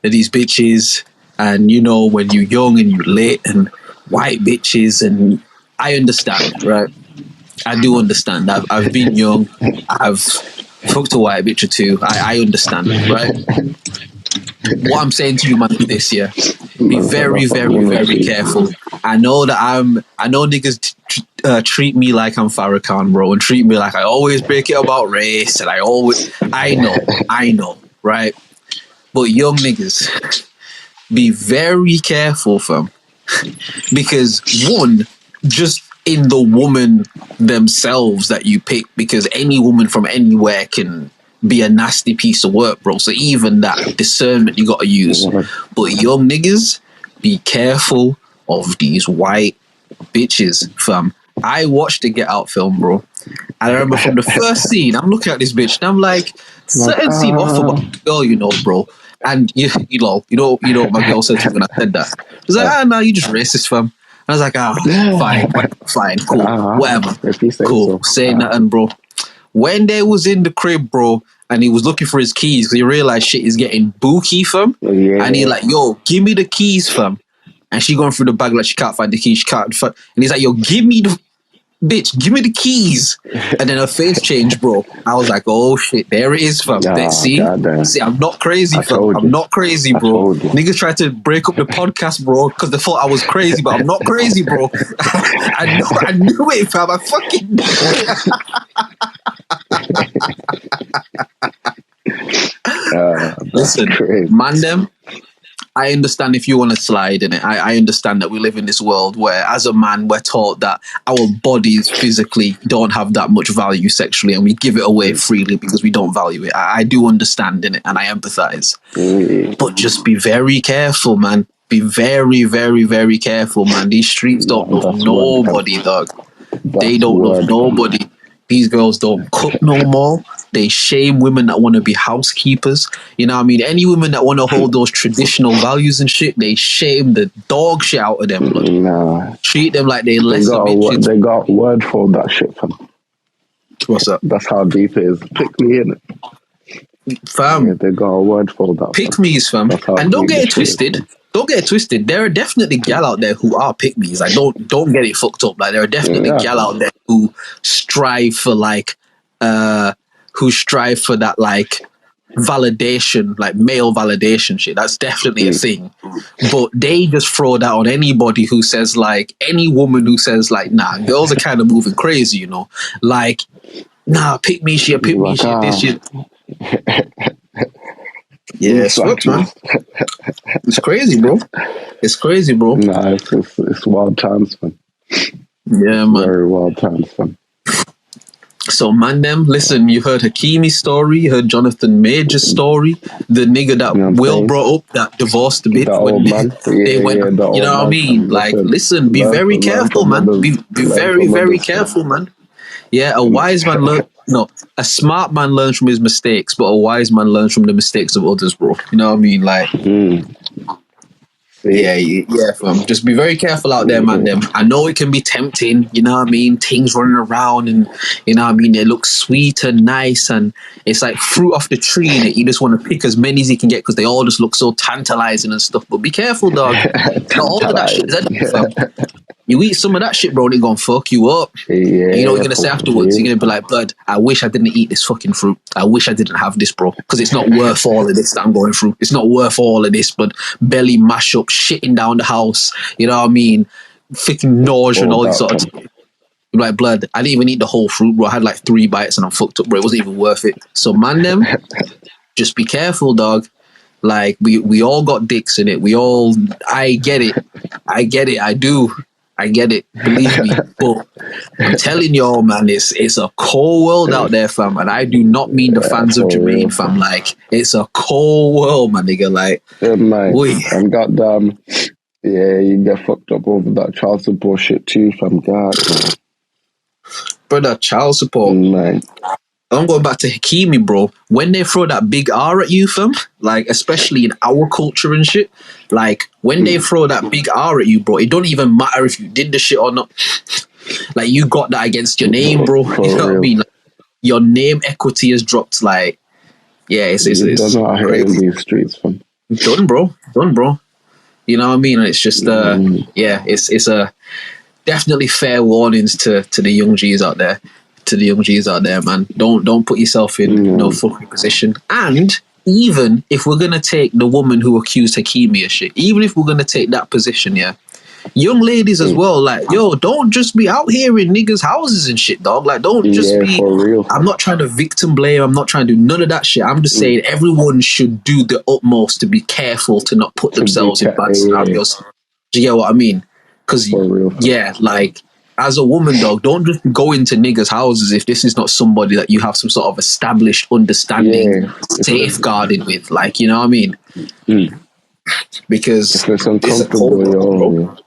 of these bitches, and you know, when you're young and you're lit and white bitches, and I understand, right? I do understand. I've been young. I've fucked a white bitch or two. I understand, right? What I'm saying to you, man, this year, be very, very, very careful. I know niggas treat me like I'm Farrakhan, bro, and treat me like I always break it about race, and I know, right? But young niggas, be very careful, fam. Because one, just in the woman themselves that you pick, because any woman from anywhere can be a nasty piece of work, bro. So even that discernment you gotta use. But young niggas, be careful of these white bitches, fam. I watched the Get Out film, bro. I remember from the first scene, I'm looking at this bitch and I'm like, certain scene off about the girl, you know, bro. And you know what my girl said to me when I said that. She's like, nah, you just racist, fam. I was like, fine, cool, whatever, cool. Saying nothing, bro. When they was in the crib, bro, and he was looking for his keys because he realized shit is getting booky, fam. Yeah. And he like, yo, give me the keys, fam. And she going through the bag like she can't find the keys. And he's like, yo, give me the keys. And then her face changed, bro. I was like, oh shit, there it is, fam. See, I'm not crazy, fam. I'm not crazy, bro. Niggas tried to break up the podcast, bro, because they thought I was crazy, but I'm not crazy, bro. I knew it, fam. I fucking knew it. Listen, man, them. I understand if you want to slide in it. I understand that we live in this world where, as a man, we're taught that our bodies physically don't have that much value sexually, and we give it away freely because we don't value it. I do understand in it, and I empathize. But just be very careful, man. Be very, very, very careful, man. These streets don't love nobody, dog. They don't love nobody. These girls don't cook no more. They shame women that want to be housekeepers. You know what I mean? Any women that want to hold those traditional values and shit, they shame the dog shit out of them. Nah. Treat them like they lesser bitches. They got word for that shit, fam. What's up? That's how deep it is. Pick me, innit? Fam. Yeah, they got a word for that. Pick me's, fam. And don't get it twisted. Don't get it twisted. There are definitely gal out there who are pick me's. Like, don't get it fucked up. Like, there are definitely gal out there who strive for that like validation, like male validation shit. That's definitely a thing. But they just throw that on anybody who says, like, any woman who says, like, nah, girls are kind of moving crazy, you know? Like, nah, pick me shit, this shit. Yeah, it's fucked, man. It's crazy, bro. Nah, it's wild times, man. Yeah, man. Very wild times, man. So, man, them, listen, you heard Hakimi's story, you heard Jonathon Majors' story, the nigga that Will brought up that divorced the bitch when they went, you know what I mean? Like, listen, be very careful, man. Be very, very careful, man. Yeah, a smart man learns from his mistakes, but a wise man learns from the mistakes of others, bro. You know what I mean? Like, yeah, fam. Just be very careful out there, man. Them. I know it can be tempting, you know what I mean? Things running around and, you know what I mean? They look sweet and nice and it's like fruit off the tree in it. You just want to pick as many as you can get because they all just look so tantalizing and stuff. But be careful, dog. All of that shit is edible, fam. You eat some of that shit, bro, and it's gonna fuck you up. Yeah, and you know what you're gonna say afterwards? You're gonna be like, blood, I wish I didn't eat this fucking fruit. I wish I didn't have this, bro. Because it's not worth all of this that I'm going through. It's not worth all of this, but belly mash up, shitting down the house. You know what I mean? Freaking nausea and all this sort of stuff. Like, blood, I didn't even eat the whole fruit, bro. I had like 3 bites and I'm fucked up, bro. It wasn't even worth it. So, man, them, just be careful, dog. Like, we all got dicks in it. I get it. I do. I get it, believe me. But I'm telling y'all, man, it's a cold world out there, fam. And I do not mean the fans of Jermaine, fam. Like, it's a cold world, my nigga. Like, man. And goddamn, Yeah, you get fucked up over that child support shit too, fam. God, Brother, child support. man. I'm going back to Hakimi, bro. When they throw that big R at you, fam, like, especially in our culture and shit, like, when they throw that big R at you, bro, it don't even matter if you did the shit or not. Like, you got that against your name, bro. For You know what I real. mean? Like, your name equity has dropped, like, yeah, it's You don't know how to in crazy. these streets, fam. Done, bro. Done, bro. You know what I mean? And it's just, yeah, it's a definitely fair warnings to the young G's out there. To the young G's out there, man. Don't put yourself in no fucking position. And even if we're gonna take the woman who accused Hakimi of shit, even if we're gonna take that position, yeah, young ladies as well, like, yo, don't just be out here in niggas' houses and shit, dog. Like, don't just be. For real. I'm not trying to victim blame. I'm not trying to do none of that shit. I'm just saying everyone should do the utmost to be careful to not put themselves in bad scenarios. Do you get what I mean? Because, yeah, like, as a woman, dog, don't just go into niggas' houses if this is not somebody that you have some sort of established understanding, safeguarding with. Like, you know what I mean? Because it's uncomfortable,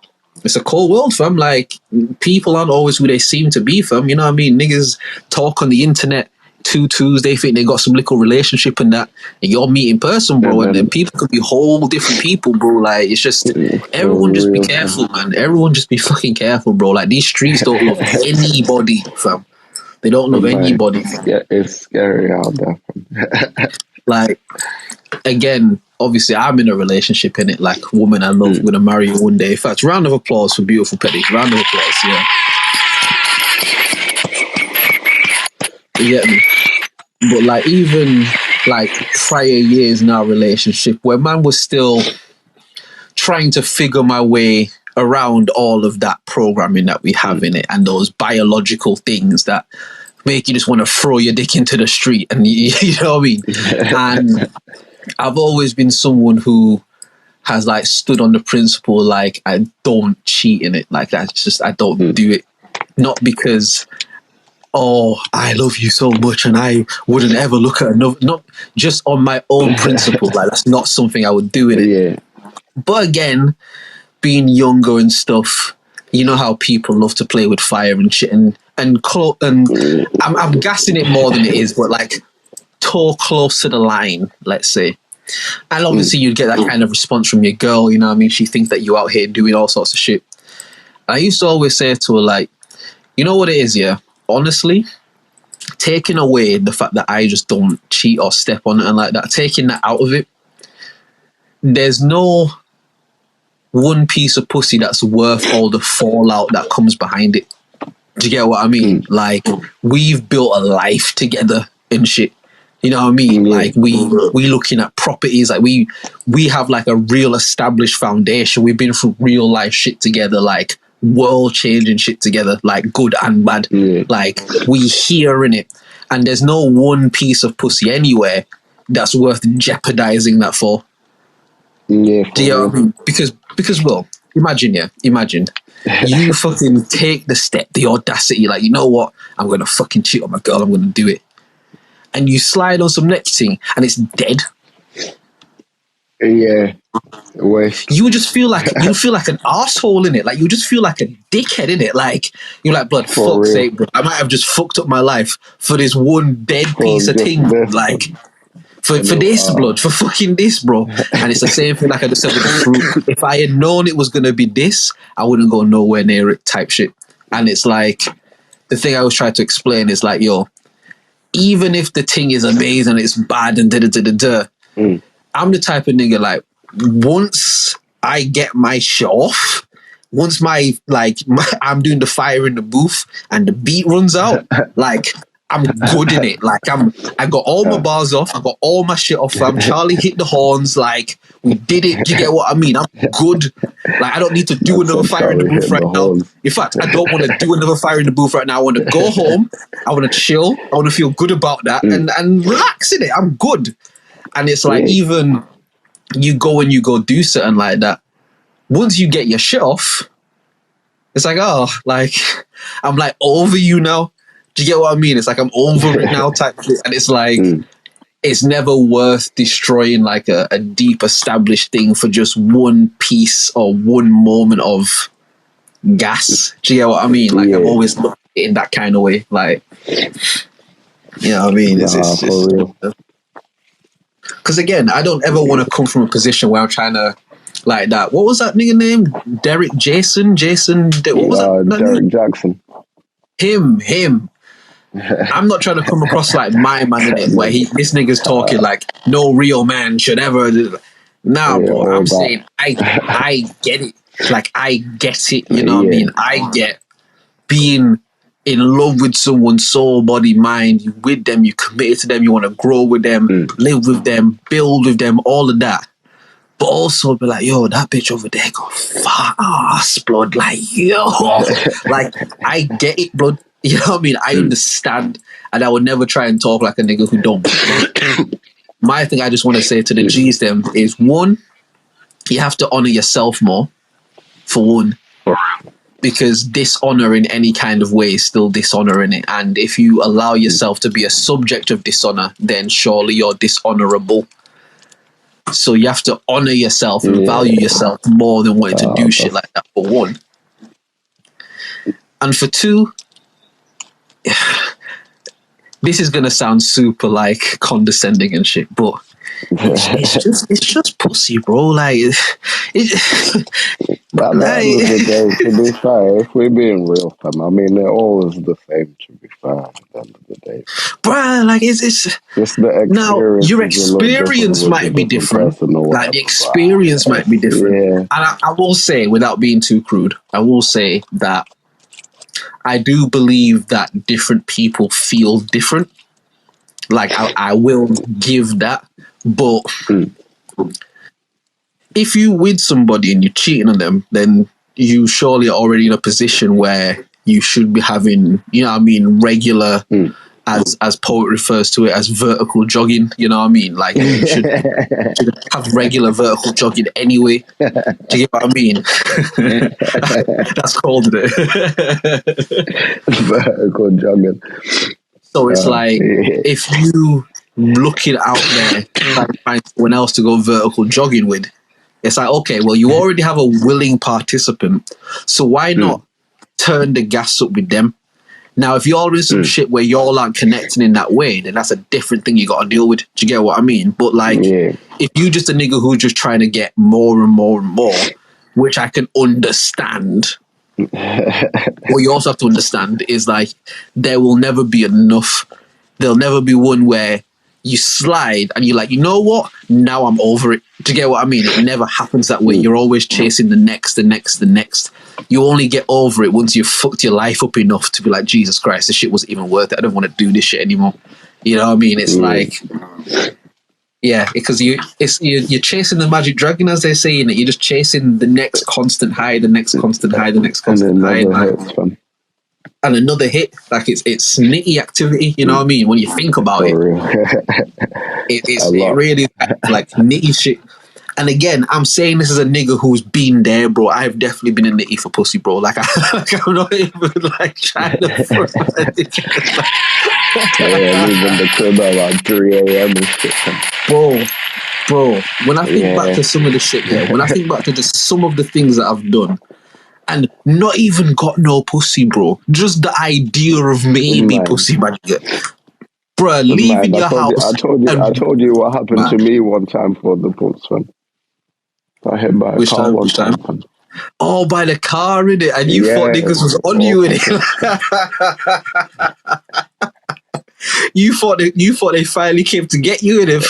it's a cold world, fam. Like, people aren't always who they seem to be, fam. You know what I mean? Niggas talk on the internet, twos, they think they got some little relationship and that, and you're meeting person, bro, and then people could be whole different people, bro. Like, it's just, everyone just be careful, man. Everyone just be fucking careful, bro. Like, these streets don't love anybody, fam. They don't love anybody. Yeah, it's scary out there, fam. Like, again, obviously, I'm in a relationship, in it. Like, woman I love, I'm gonna marry you one day. In fact, round of applause for beautiful Petty. Round of applause, yeah. You get me? But, like, even like prior years in our relationship, where man was still trying to figure my way around all of that programming that we have in it, and those biological things that make you just want to throw your dick into the street, and you know what I mean? And I've always been someone who has, like, stood on the principle, like, I don't cheat in it. Like, that's just, I don't do it. Not because, oh, I love you so much and I wouldn't ever look at another, not just on my own principle. Like, that's not something I would do in it. Yeah. But again, being younger and stuff, you know how people love to play with fire and shit, and I'm gassing it more than it is, but, like, toe close to the line, let's say. And obviously you'd get that kind of response from your girl, you know what I mean? She thinks that you out here doing all sorts of shit. And I used to always say to her, like, you know what it is, yeah? Honestly, taking away the fact that I just don't cheat or step on it and like that, taking that out of it, there's no one piece of pussy that's worth all the fallout that comes behind it. Do you get what I mean? Like, we've built a life together and shit. You know what I mean? Like, we looking at properties, like, we have, like, a real established foundation. We've been through real life shit together, like, world changing shit together, like, good and bad. Like, we here in it, and there's no one piece of pussy anywhere that's worth jeopardizing that for. Yeah. Do you know what I mean? Because, well, imagine you fucking take the step, the audacity, like, you know what? I'm gonna fucking cheat on my girl. I'm gonna do it. And you slide on some next thing and it's dead. Yeah. You just feel like an asshole in it. Like, you just feel like a dickhead in it. Like, you're like, blood, fuck's sake, bro. I might have just fucked up my life for this one dead piece of thing. Like, for this, blood, for fucking this, bro. And it's the same thing, like I just said with the fruit. If I had known it was going to be this, I wouldn't go nowhere near it type shit. And it's like, the thing I was trying to explain is like, yo, even if the thing is amazing, it's bad and da-da-da-da-da, I'm the type of nigga, like, once I get my shit off, once I'm doing the fire in the booth and the beat runs out, like, I'm good in it. Like, I got all my bars off, I got all my shit off, fam. Charlie hit the horns, like, we did it. Do you get what I mean? I'm good. Like, I don't need to do another fire in the booth right now. In fact, I don't want to do another fire in the booth right now. I want to go home. I want to chill. I want to feel good about that and relax in it. I'm good. And it's like, even you go do something like that, once you get your shit off, it's like, oh, like, I'm like over you now. Do you get what I mean? It's like, I'm over it now type shit. And it's like, it's never worth destroying like a deep established thing for just one piece or one moment of gas. Do you get what I mean? Like I've always looked at it in that kind of way. Like, you know what I mean? It's for real. Because again, I don't ever want to come from a position where I'm trying to like that. What was that nigga name? Derek Jason? What was that Derek name? Jackson. Him. I'm not trying to come across like my man in it, where this nigga's talking like no real man should ever. Nah, bro. I'm saying I get it. Like I get it. You know what I mean? I get being in love with someone, soul, body, mind. You with them. You committed to them. You want to grow with them, live with them, build with them. All of that. But also be like, yo, that bitch over there got fat ass, blood. Like, yo, like I get it, blood. You know what I mean? I understand, and I would never try and talk like a nigga who don't. My thing I just want to say to the G's them is, one, you have to honor yourself more, for one, because dishonor in any kind of way is still dishonor in it. And if you allow yourself to be a subject of dishonor, then surely you're dishonorable. So you have to honor yourself and value yourself more than wanting to do shit like that, for one. And for two, this is gonna sound super like condescending and shit, but it's just pussy, bro. Like, At the end of the day, to be fair, if we're being real, fam, I mean, they're always the same. To be fair, at the end of the day, bruh, like it's just the experience. Now your experience might be different. Like the experience might be different. Yeah. And I will say, without being too crude, I will say that I do believe that different people feel different. Like I will give that, but if you with somebody and you're cheating on them, then you surely are already in a position where you should be having, you know what I mean, regular, as poet refers to it, as vertical jogging. You know what I mean? Like you should have regular vertical jogging anyway. Do you get what I mean? That's called it. Vertical jogging. So it's like, if you looking out there trying to find someone else to go vertical jogging with, it's like, okay, well, you already have a willing participant, so why not turn the gas up with them? Now, if you're in some shit where y'all aren't connecting in that way, then that's a different thing you got to deal with. Do you get what I mean? But like, if you just a nigga who's just trying to get more and more and more, which I can understand, what you also have to understand is like, there will never be enough. There'll never be one where you slide and you're like, you know what? Now I'm over it. Do you get what I mean? It never happens that way. You're always chasing the next. You only get over it once you've fucked your life up enough to be like, Jesus Christ, this shit wasn't even worth it. I don't want to do this shit anymore. You know what I mean? It's like, yeah, because you're chasing the magic dragon, as they say, and you're just chasing the next constant high, the next constant high, the next constant high. And another hit, like it's nitty activity, you know what I mean? When you think about it, it really like nitty shit. And again, I'm saying this as a nigga who's been there, bro. I've definitely been in nitty for pussy, bro. Like, I'm not even like trying to front leaving the crib at like 3 a.m. and shit. Bro, when I think back to some of the shit, when I think back to just some of the things that I've done, and not even got no pussy, bro. Just the idea of maybe pussy, man. Bro, leaving your house. I told you what happened to me one time for the puss, man. I hit by a car one time. Oh, by the car, innit? And you thought niggas was on you, innit? You thought they finally came to get you, innit?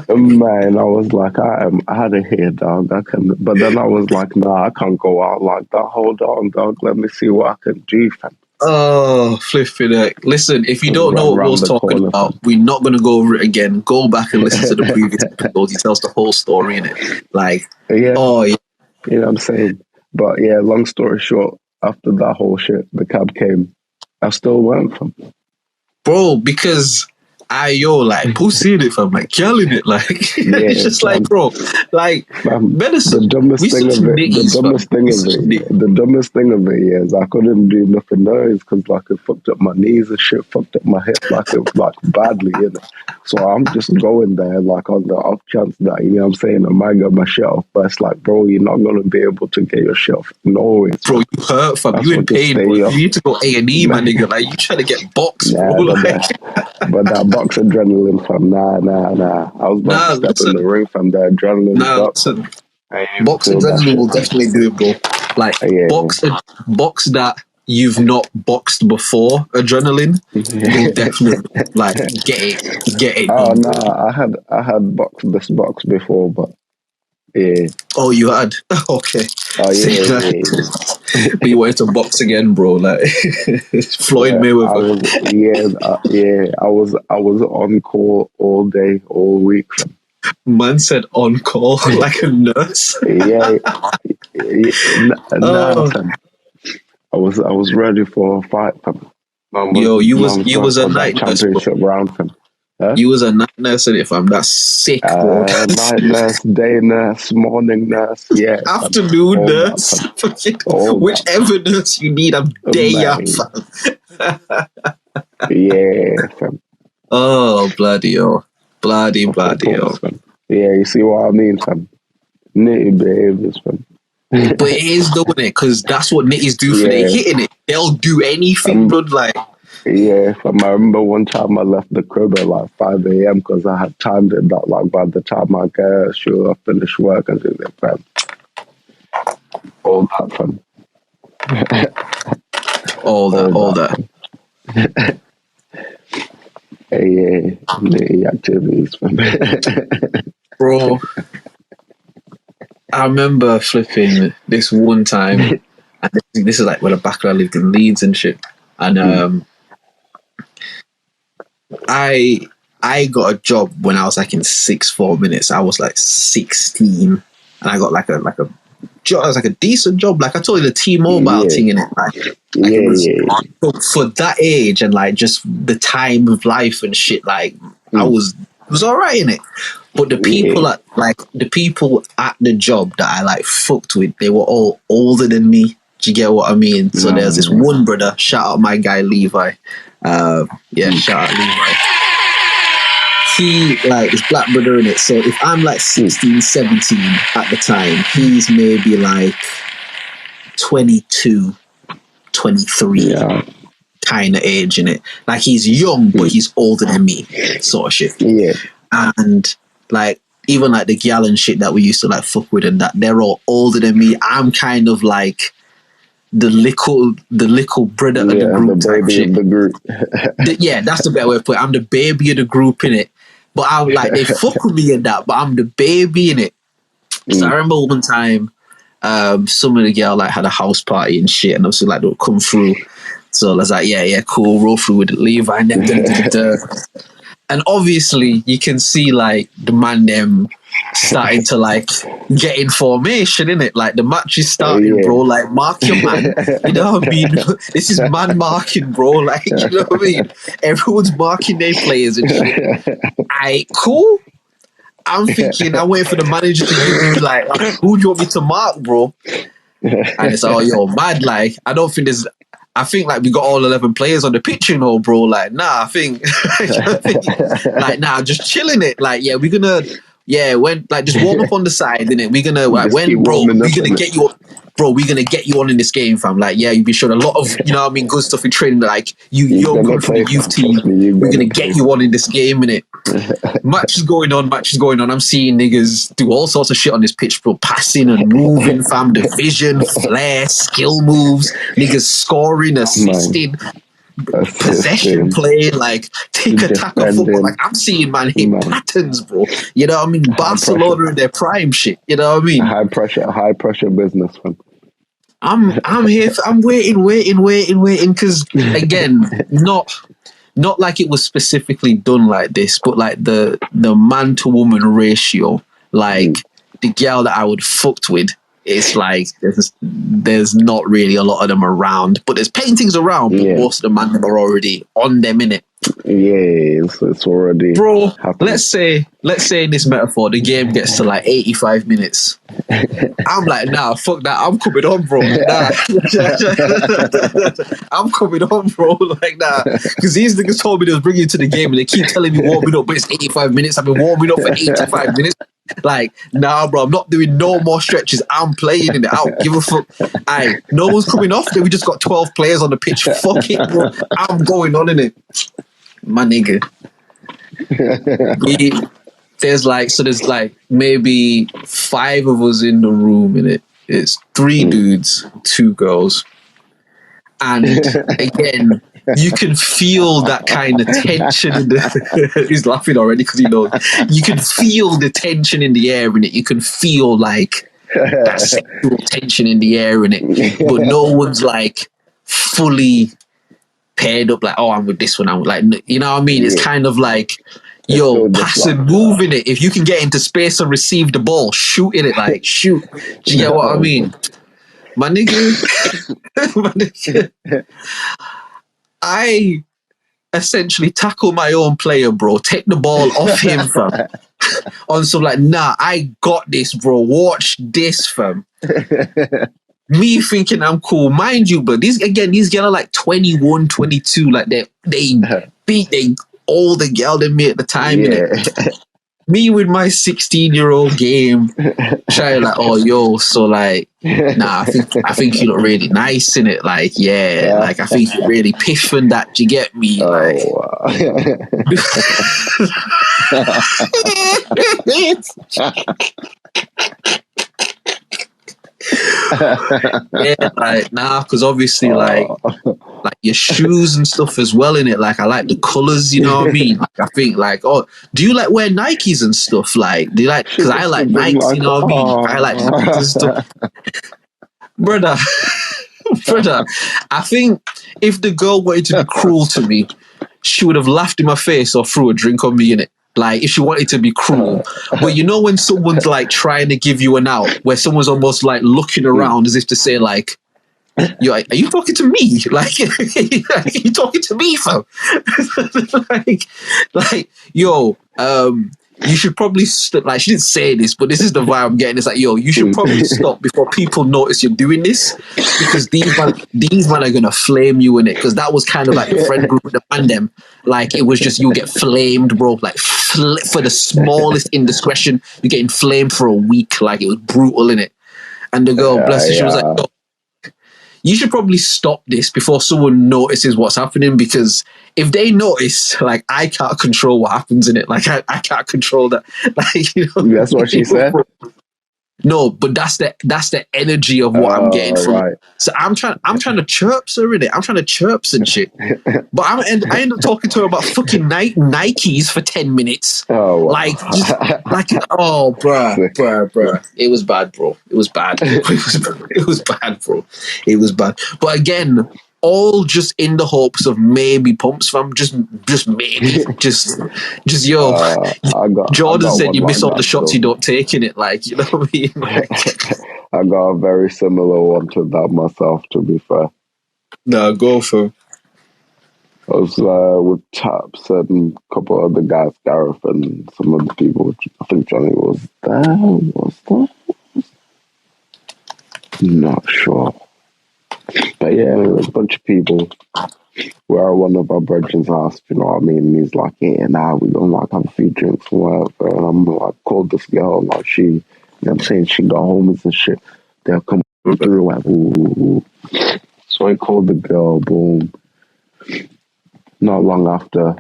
Man, I was like, I'm out of here, dog. But then I was like, nah, I can't go out like that. Hold on, dog. Let me see what I can do, fam. Oh, flipping it. Listen, if you don't know what we was talking about, we're not going to go over it again. Go back and listen to the previous episode. He tells the whole story in it. Like, you know what I'm saying? But yeah, long story short, after that whole shit, the cab came. I still went from. Bro, because like pussy in it, fam, like girl in it, like it's just like, bro, like medicine. The dumbest thing of it, the dumbest thing of it is I couldn't do nothing nice because like it fucked up my knees and shit, fucked up my hip like badly, you know. So I'm just going there like on the off chance that, you know what I'm saying, I might get my shit off, but it's like, bro, you're not gonna be able to get your shit off. No, bro, you hurt, fam. You in pain, bro. You need to go A&E, my nigga. Like, you trying to get boxed, bro. But that box adrenaline, fam, nah. I was about to step in the ring, fam. The adrenaline. Box adrenaline will definitely do it, bro. Like, box that you've not boxed before, adrenaline will definitely, like, get it. Oh, no, I had boxed this box before, but yeah. Oh, you had? Okay. Oh, yeah. But you wanted to box again, bro. Like Floyd Mayweather. I was on call all day, all week. Man said on call like a nurse. I was ready for a fight. Yo, you was a night nurse, championship round. Huh? You was a night nurse in it, fam. That's sick, bro. Night nurse, day nurse, morning nurse, yeah. Afternoon nurse. Whichever nurse you need, I'm day up, fam. Yeah, fam. Oh, bloody hell. Bloody hell. Yeah, you see what I mean, fam? Nitty behaviors, fam. But it is doing it, because that's what nitties do for they hitting it. They'll do anything, bro, like... Yeah, fam. I remember one time I left the crib at like 5 a.m. because I had timed it that like by the time I get sure I finish work and do that, fam. All that, fam. all that. Hey, the activities, fam. Bro, I remember flipping this one time, and this is like when back when I lived in Leeds and shit, and I got a job when I was like in 6-4 minutes. I was like 16, and I got like a job. It was like a decent job. Like I told you, the T-Mobile thing in it. It was, for that age and like just the time of life and shit. Like I was alright in it. But the people at the job that I like fucked with, they were all older than me. Do you get what I mean? So there's this one brother. Shout out my guy Levi. Shout out Levi. He like is black brother in it. So if I'm like 16, 17 at the time, he's maybe like 22, 23 kind of age in it. Like he's young, but he's older than me, sort of shit. Yeah. And like even like the gal and shit that we used to like fuck with and that, they're all older than me. I'm kind of like the little brother of the group, the baby of the group. That's the better way to put it. I'm the baby of the group in it. But I'm like, they fuck with me in that, but I'm the baby in it. So I remember one time, some of the girl like had a house party and shit, and obviously like they'll come through. So I was like, yeah, cool, roll through with Levi and them. And obviously you can see like the man them starting to like get in formation, innit? Like the match is starting, bro. Like mark your man. You know what I mean? This is man marking, bro. Like, you know what I mean? Everyone's marking their players and shit. Aight, cool. I'm thinking, I'm waiting for the manager to give me like, who do you want me to mark, bro? And it's yo, mad. Like, I think like we got all 11 players on the pitch, you know, bro. Like, nah, I think like, nah, just chilling it. Like, yeah, we're gonna, when like just warm up on the side, innit? We're gonna like when, bro, we're gonna get you. Bro, we're gonna get you on in this game, fam. Like, yeah, you'll be showing a lot of, you know what I mean, good stuff in training. Like, you're coming from the youth team. We're gonna get you on in this game, innit? Match is going on. I'm seeing niggas do all sorts of shit on this pitch, bro. Passing and moving, fam. Division, flair, skill moves, niggas scoring, assisting, possession play, like take a tackle football. Like, I'm seeing man hit patterns, bro. You know what I mean? Barcelona in their prime shit. You know what I mean? High pressure business, fam. I'm here. I'm waiting. Because again, not like it was specifically done like this, but like the man to woman ratio, like the girl that I would fucked with, it's like there's not really a lot of them around, but there's paintings around, but most of the man are already on them, innit? Yeah, it's already bro. happening. Let's say in this metaphor, the game gets to like 85 minutes. I'm like, nah, fuck that. I'm coming on, bro. Nah, I'm coming on, bro. Like, nah, because these niggas told me they was bringing you to the game, and they keep telling me warming up, but it's 85 minutes. I've been warming up for 85 minutes. Like, nah, bro, I'm not doing no more stretches. I'm playing in it. I don't give a fuck. Aye, no one's coming off. Then we just got 12 players on the pitch. Fuck it, bro. I'm going on in it. My nigga. There's like maybe 5 of us in the room in it. It's 3 dudes, 2 girls. And again, you can feel that kind of tension in the he's laughing already because he knows. You can feel the tension in the air in it. You can feel like that sexual tension in the air in it. But no one's like fully paired up like, oh, I'm with this one. I'm like, you know what I mean? It's kind of like, yo, pass and move in it. If you can get into space and receive the ball, shoot in it, like, shoot. Do you get what I mean? My nigga, I essentially tackle my own player, bro. Take the ball off him, fam. On some like, nah, I got this, bro. Watch this, fam. Me thinking I'm cool. Mind you, but these guys are like 21, 22. Like, they beat all the girl than me at the time, innit? Me with my 16-year-old game, trying like, oh, yo, so like, nah, I think you look really nice in it. Like, yeah, like I think you're really piffing that. You get me? Like, yeah, like, nah, because obviously, like your shoes and stuff as well in it. Like, I like the colors, you know what I mean? Like, I think, like, oh, do you like wear Nikes and stuff? Like, do you like? Because I like Nikes, you know what I mean? I like Nikes and stuff, brother. Brother, I think if the girl wanted to be cruel to me, she would have laughed in my face or threw a drink on me in it. Like, if she wanted to be cruel. But you know when someone's like trying to give you an out, where someone's almost like looking around as if to say like, yo, are you talking to me? Like, are you talking to me, fam? like, yo, you should probably like, she didn't say this, but this is the vibe I'm getting. It's like, yo, you should probably stop before people notice you're doing this, because these man are gonna flame you in it. Because that was kind of like the friend group, the fandom. Like, it was just, you get flamed, bro. Like, for the smallest indiscretion, you're getting flamed for a week. Like, it was brutal in it. And the girl, bless her, she was like, yo, you should probably stop this before someone notices what's happening, because if they notice, like, I can't control what happens in it. Like, I can't control that. Like, you know, that's what she said. No, but that's the energy of what I'm getting from it. So I'm trying to chirp her in it. I'm trying to chirp and shit. But I end up talking to her about fucking Nikes for 10 minutes. Oh, wow. Like, oh, bruh. It was bad, bro. It was bad. It was bad, bro. It was bad. But again, all just in the hopes of maybe pumps, fam. Just maybe. Just yo. Jordan said you miss all the shots you don't take in it. Like, you know what I mean? Like, I got a very similar one to that myself, to be fair. No, go for. I was with Taps and a couple of other guys, Gareth and some other people. I think Johnny was there. Was there? Not sure. But yeah, there was a bunch of people. We're at one of our brethren's house, you know what I mean? And he's like, yeah, nah, we gonna like have a few drinks and whatever. And I'm like, called this girl, like she, you know what I'm saying, she got homies and shit. They'll come through like, ooh. So I called the girl, boom. Not long after,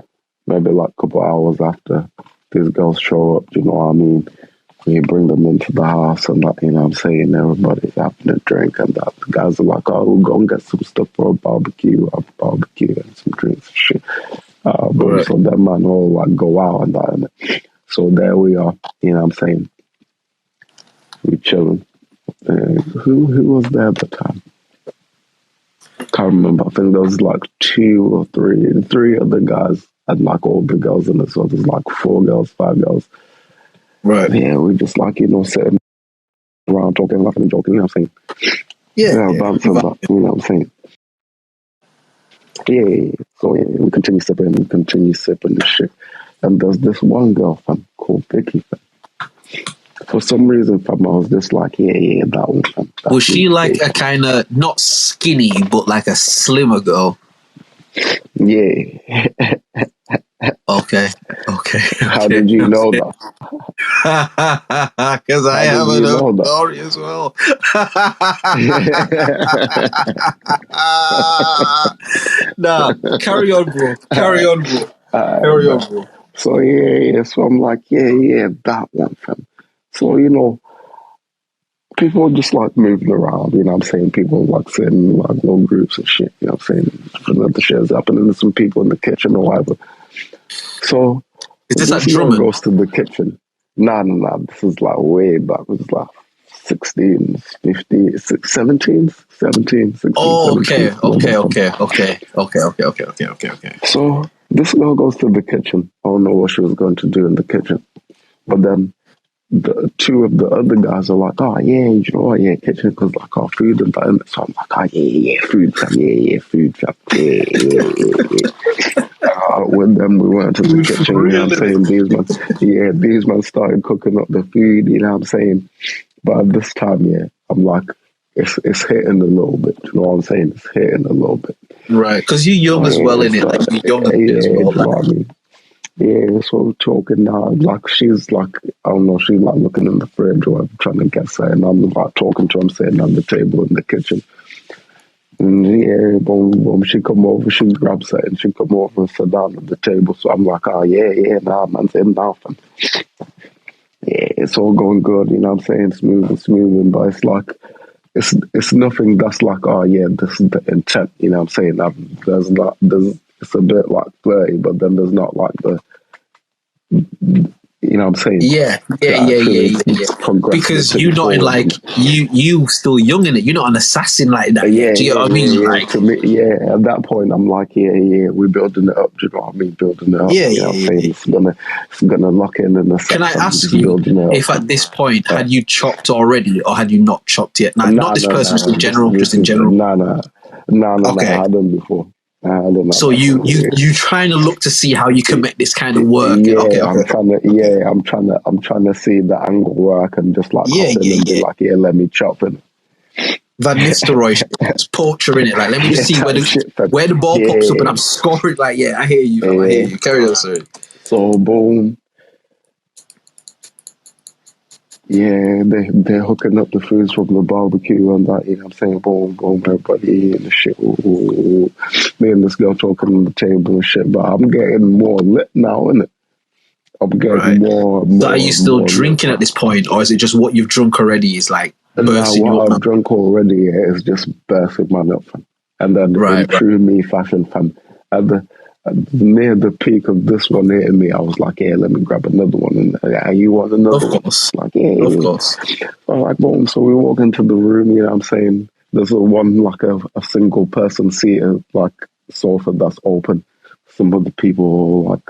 maybe like a couple hours after, these girls show up, you know what I mean? We bring them into the house and that, you know what I'm saying, everybody's having a drink and that. The guys are like, oh, we'll go and get some stuff for a barbecue, have a barbecue and some drinks and shit. Right. So that man all like go out and that. And so there we are, you know what I'm saying? We chilling. Who was there at the time? Can't remember. I think there was like 2 or 3 other guys and like all the girls in it. So there's like 4 girls, 5 girls. Right. Yeah, we just like, you know, sitting around talking, laughing and joking, you know what I'm saying? Yeah. Dancing, that, you know what I'm saying? Yeah. So yeah, we continue sipping and shit. And there's this one girl, fam, called Vicky, fam. For some reason, fam, I was just like, yeah, that one, fam. Was she like a kind of not skinny, but like a slimmer girl? Yeah. Okay. How did you know that? Because I have you know a that? story as well. Nah, carry on, bro. Carry on, bro. So yeah. So I'm like, yeah, that one, fam. So people just like moving around. You know what I'm saying? People like sitting in like little groups and shit. You know what I'm saying? Putting the shares up, and then there's some people in the kitchen or whatever. So Is this this at girl Drummond? goes to the kitchen. Nah. This is like way back. It was like 16s, 15s, 17s, 17, 16, Oh, 17. okay. So this girl goes to the kitchen. I don't know what she was going to do in the kitchen. But then the two of the other guys are like, oh, yeah, you know what, yeah, kitchen, because like our food and that. So I'm like, oh, yeah, food, fam, yeah, food, fam, yeah. With them, we went to the kitchen, you know what I'm saying? These men started cooking up the food, you know what I'm saying? But at this time, yeah, I'm like, it's hitting a little bit, you know what I'm saying? It's hitting a little bit. Right, because you're young as well, innit? Like, you're young as well. You know what I mean? Yeah, so we're talking now. Like, she's like, I don't know, she's like looking in the fridge or trying to get something. I'm like talking to him, sitting on the table in the kitchen. And yeah, boom, she come over, she grabs it, and she come over and sit down at the table. So I'm like, oh, yeah, nah, man, sitting down, fam. Yeah, it's all going good, you know what I'm saying? Smoothing, but it's like, it's nothing that's like, oh, yeah, this is the intent, you know what I'm saying? It's a bit like flirty, but then there's not like the, you know what I'm saying? Yeah. Because you're not in like you still young in it. You're not an assassin like that. Yeah, do you know what I mean? Yeah. Like, to me, at that point, I'm like, yeah, we're building it up. Do you know what I mean? Building it up. Yeah, you know what I'm saying? It's gonna lock in a second. Can I ask you if at this point had you chopped already or had you not chopped yet? Not this person, just in general. Just in general. No. Okay. I hadn't before. So you trying to look to see how you can make this kind of work. Yeah, Okay. I'm trying to see the angle where I can just like be like, yeah, let me chop it. Van Nistelrooy, it's poacher in it. Like, let me just see where the ball pops up and I'm scoring. Like, yeah, I hear you, fam. I hear you. Carry on, sorry. So boom. Yeah, they're hooking up the foods from the barbecue and that, you know what I'm saying? Boom, everybody eating the shit. Ooh. Me and this girl talking on the table and shit, but I'm getting more lit now, innit? I'm getting more. So are you still drinking at this point, or is it just what you've drunk already is like bursting you up? What I've drunk already is just bursting my up, fam. And then in true me fashion, fam, near the peak of this one hitting me, I was like, yeah, let me grab another one. And you want another one? Like, yeah. Of course. I'm like, boom. So we walk into the room, you know what I'm saying? There's like a single person seat, like sofa that's open. Some of the people were like,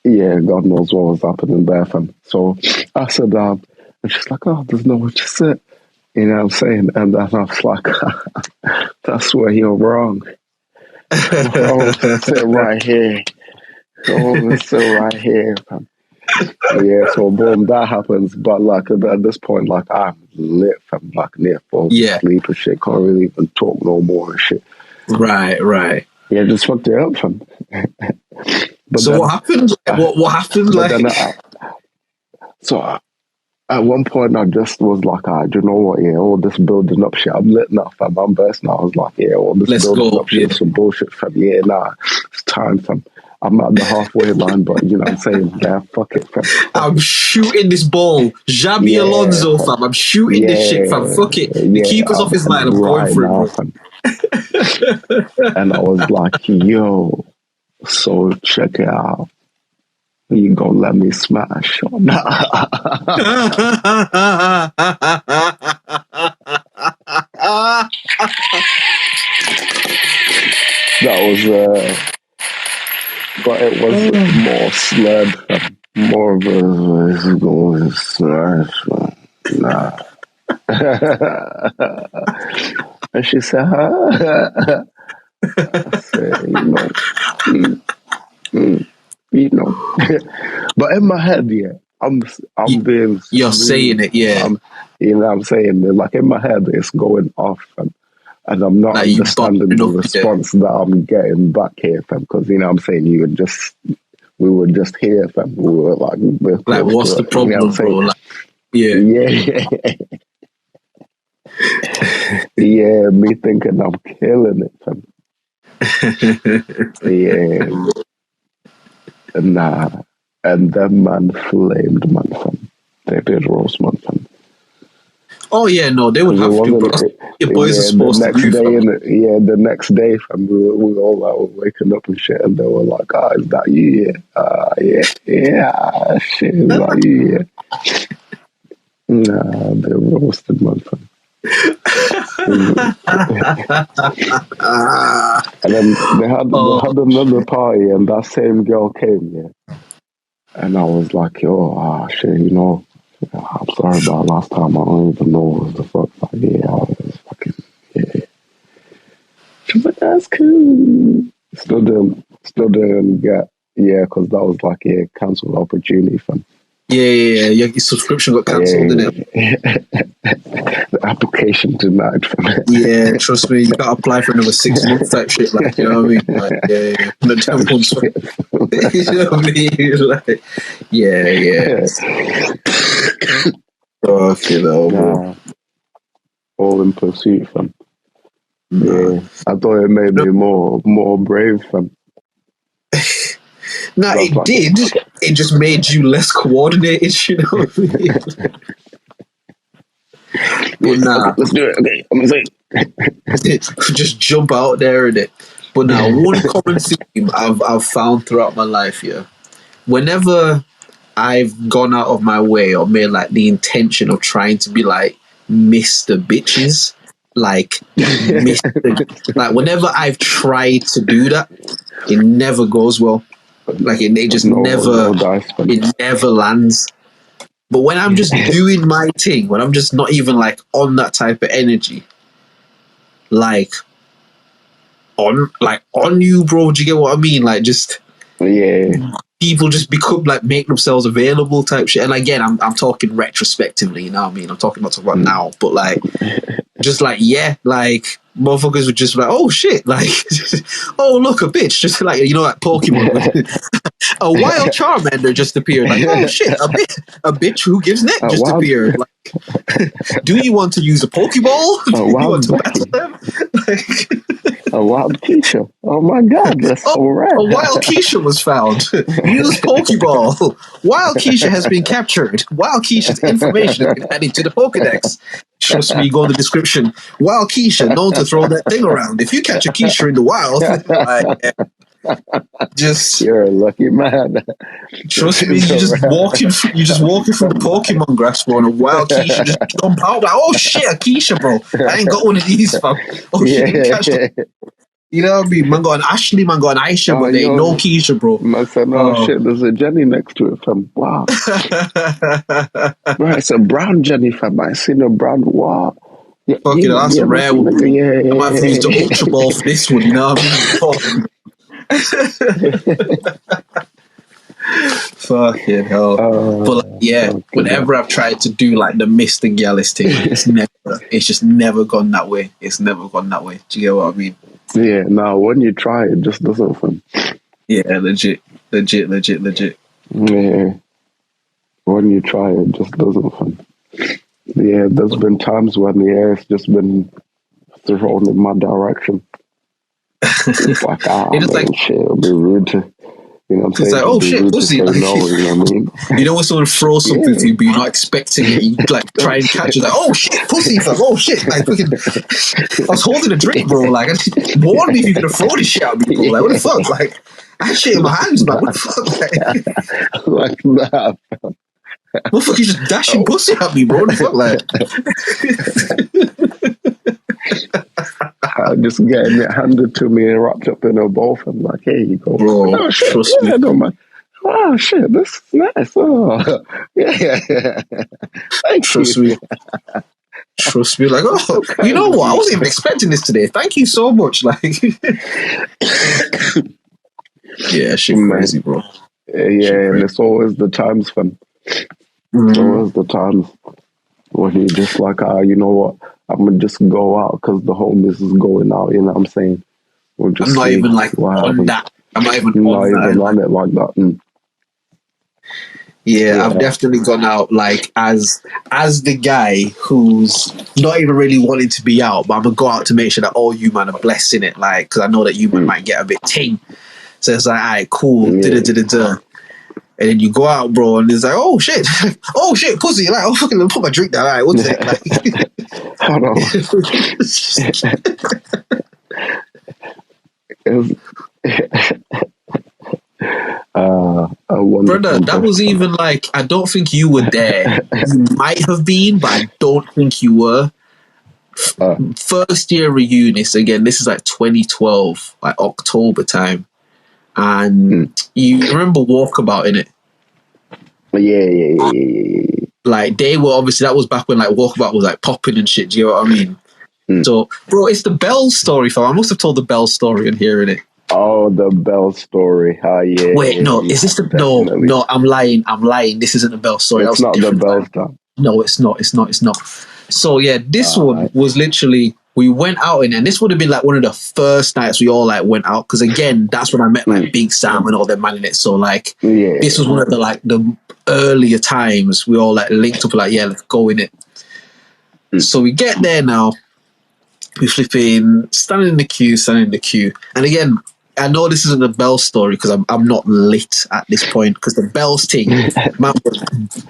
yeah, God knows what was happening there, fam. So I sat down, and she's like, oh, there's nowhere to sit. You know what I'm saying? And then I was like, that's where you're wrong. Sit right here. Sit right here, fam. Yeah, so boom, that happens. But like at this point, like I'm lit, fam. Like near falling asleep and shit. Can't really even talk no more and shit. Right. Yeah, just fucked it up, fam. So what happened? What happened? At one point, I just was like, do you know what? Yeah, all this building up shit. I'm lit now, fam. I'm burst now. I was like, yeah, all this building up shit is some bullshit, fam. Yeah, nah, it's time, fam. I'm at the halfway line, but you know what I'm saying? Yeah, fuck it, fam. I'm shooting this ball. Xabi Alonso, fam. I'm shooting this shit, fam. Fuck it. The keeper's off his line. I'm going for it, bro. Fam. And I was like, yo, so check it out. You gonna let me smash or not? That was but it was more sled, more of a going smash. Nah. And she said, huh? I said, you know. But in my head, yeah, I'm being You're smooth. saying it, yeah. I'm saying it, like in my head, it's going off, and I'm not Like you understanding the bumping up, response that I'm getting back here, fam. Because I'm saying we were just here, fam. We were like, like what's the problem, bro? Like, yeah. Yeah, me thinking I'm killing it, fam. Yeah. Nah. And them man flamed, man, fam. They did roast, man, fam. Oh yeah, no, they would have to, bro. Your boys are supposed to do, fam. The next day, fam, we were all like waking up and shit, and they were like, is that you? Yeah, shit, is that you? Yeah. Nah, they roasted, man, fam. And then they had another party, and that same girl came, yeah. And I was like, yo, shit, I'm sorry about last time. I don't even know what the fuck. Like, yeah, I was fucking, yeah. She was like, that's cool. Still didn't get, yeah, because that was like a cancelled opportunity, fam. Yeah. Your subscription got cancelled, didn't it? The application denied, fam. Yeah, trust me, you gotta apply for another 6 months type shit, like, you know what I mean? Like, yeah. The 10 months, you know what I mean? Like, yeah. Okay, bro. All in pursuit, fam. Yeah, I thought it made me more brave, fam. No, it did. It just made you less coordinated, you know what I mean? But nah. Okay, let's do it. Okay, I'm gonna say just jump out there in it. But now, one common theme I've found throughout my life, yeah. Whenever I've gone out of my way or made like the intention of trying to be like Mr. Bitches, like like whenever I've tried to do that, it never goes well. Like it just it never lands. But when I'm just doing my thing, when I'm just not even like on that type of energy, like on you, bro, do you get what I mean? Like just people just become like make themselves available type shit. And again, I'm talking retrospectively, you know what I mean? I'm talking about now, but like just like like motherfuckers were just like, oh shit, like oh look, a bitch, just like, you know, like Pokemon. A wild Charmander just appeared. Like, oh shit, a bitch who gives neck just appeared. Like, do you want to use a Pokeball? Do you want to battle them? A wild Keisha. Oh my god, that's so rare. A wild Keisha was found. Use Pokeball. Wild Keisha has been captured. Wild Keisha's information has been added to the Pokedex. Trust me, go in the description. Wild Keisha, known to throw that thing around. If you catch a Keisha in the wild, just you're a lucky man. Trust me, you're just walking through the Pokemon grass, bro, and a wild Keisha just jump out. Like, oh shit, a Keisha, bro. I ain't got one of these, fam. Oh shit, catch them. You know what I mean? Man got an Ashley, man got an Aisha, but they ain't no Keisha, bro. Man said, shit, there's a Jenny next to it, fam. Wow. Bro, it's a brown Jenny, fam. I seen a brown, wow. Yeah, fucking that's a rare one. I might have used the Ultra Ball for this one, you know what I mean? Fucking hell. But like, whenever I've tried to do like the Mr. Gallus thing, it's just never gone that way. It's never gone that way. Do you get what I mean? Yeah, no, when you try, it just doesn't, fun. Yeah, legit. Yeah. When you try, it just doesn't, fun. Yeah, there's been times when the air's just been thrown in my direction. It's like, it's like, shit, it'll be rude to, you know what I'm saying? It's like, oh shit, pussy. Like, no, you know what I mean? You know when someone throws something to you, but you're not expecting it, you like try and catch it, like, oh shit, pussy, fam, oh shit. Like, fucking, I was holding a drink, bro. Like, warn me if you're gonna throw this shit at me, bro. Like, what the fuck? Like, I had shit in my hands, man. What the fuck? Like that. Motherfucker, you just dashing pussy at me, bro. What the fuck? Like, just getting it handed to me and wrapped up in a bowl. I'm like, here you go, bro. Oh shit, trust me. Oh shit, this is nice. Oh yeah. Trust me. trust me. Like, oh, you know what? I wasn't even expecting this today. Thank you so much. Like, yeah, shit crazy, bro. Yeah, and it's always the times, fam. It's always the times when you're just like, you know what? I'm gonna just go out because the homies is going out. You know what I'm saying? We'll just I'm not even like on that. I'm not even on it like that. Yeah, I've definitely gone out like as the guy who's not even really wanting to be out, but I'm gonna go out to make sure that all you man are blessing it, like, because I know that you man might get a bit ting. So it's like, all right, cool, and then you go out, bro, and it's like, oh shit, pussy, like, oh fucking, put my drink down, all right, what's it? Like, hold on. Brother, that was even like, I don't think you were there. You might have been, but I don't think you were. First year reunion, again, this is like 2012, like October time. And you remember Walkabout, innit? Yeah. Like, they were obviously, that was back when like Walkabout was like popping and shit, do you know what I mean? So, bro, it's the Bell story, fam. I must have told the Bell story in here, innit? Oh, the Bell story. Yeah. Wait, no, is this the... Definitely. No, I'm lying. This isn't the Bell story. It's not the Bell stuff. No, it's not. So, yeah, this one was literally... We went out and this would have been like one of the first nights we all like went out, because again, that's when I met like Big Sam and all them man in it. So like, this was one of the like the earlier times we all like linked up, like, yeah, let's go in it. So we get there now, we flipping standing in the queue, and again, I know this isn't the Bell story because I'm not lit at this point, because the Bells thing, man, was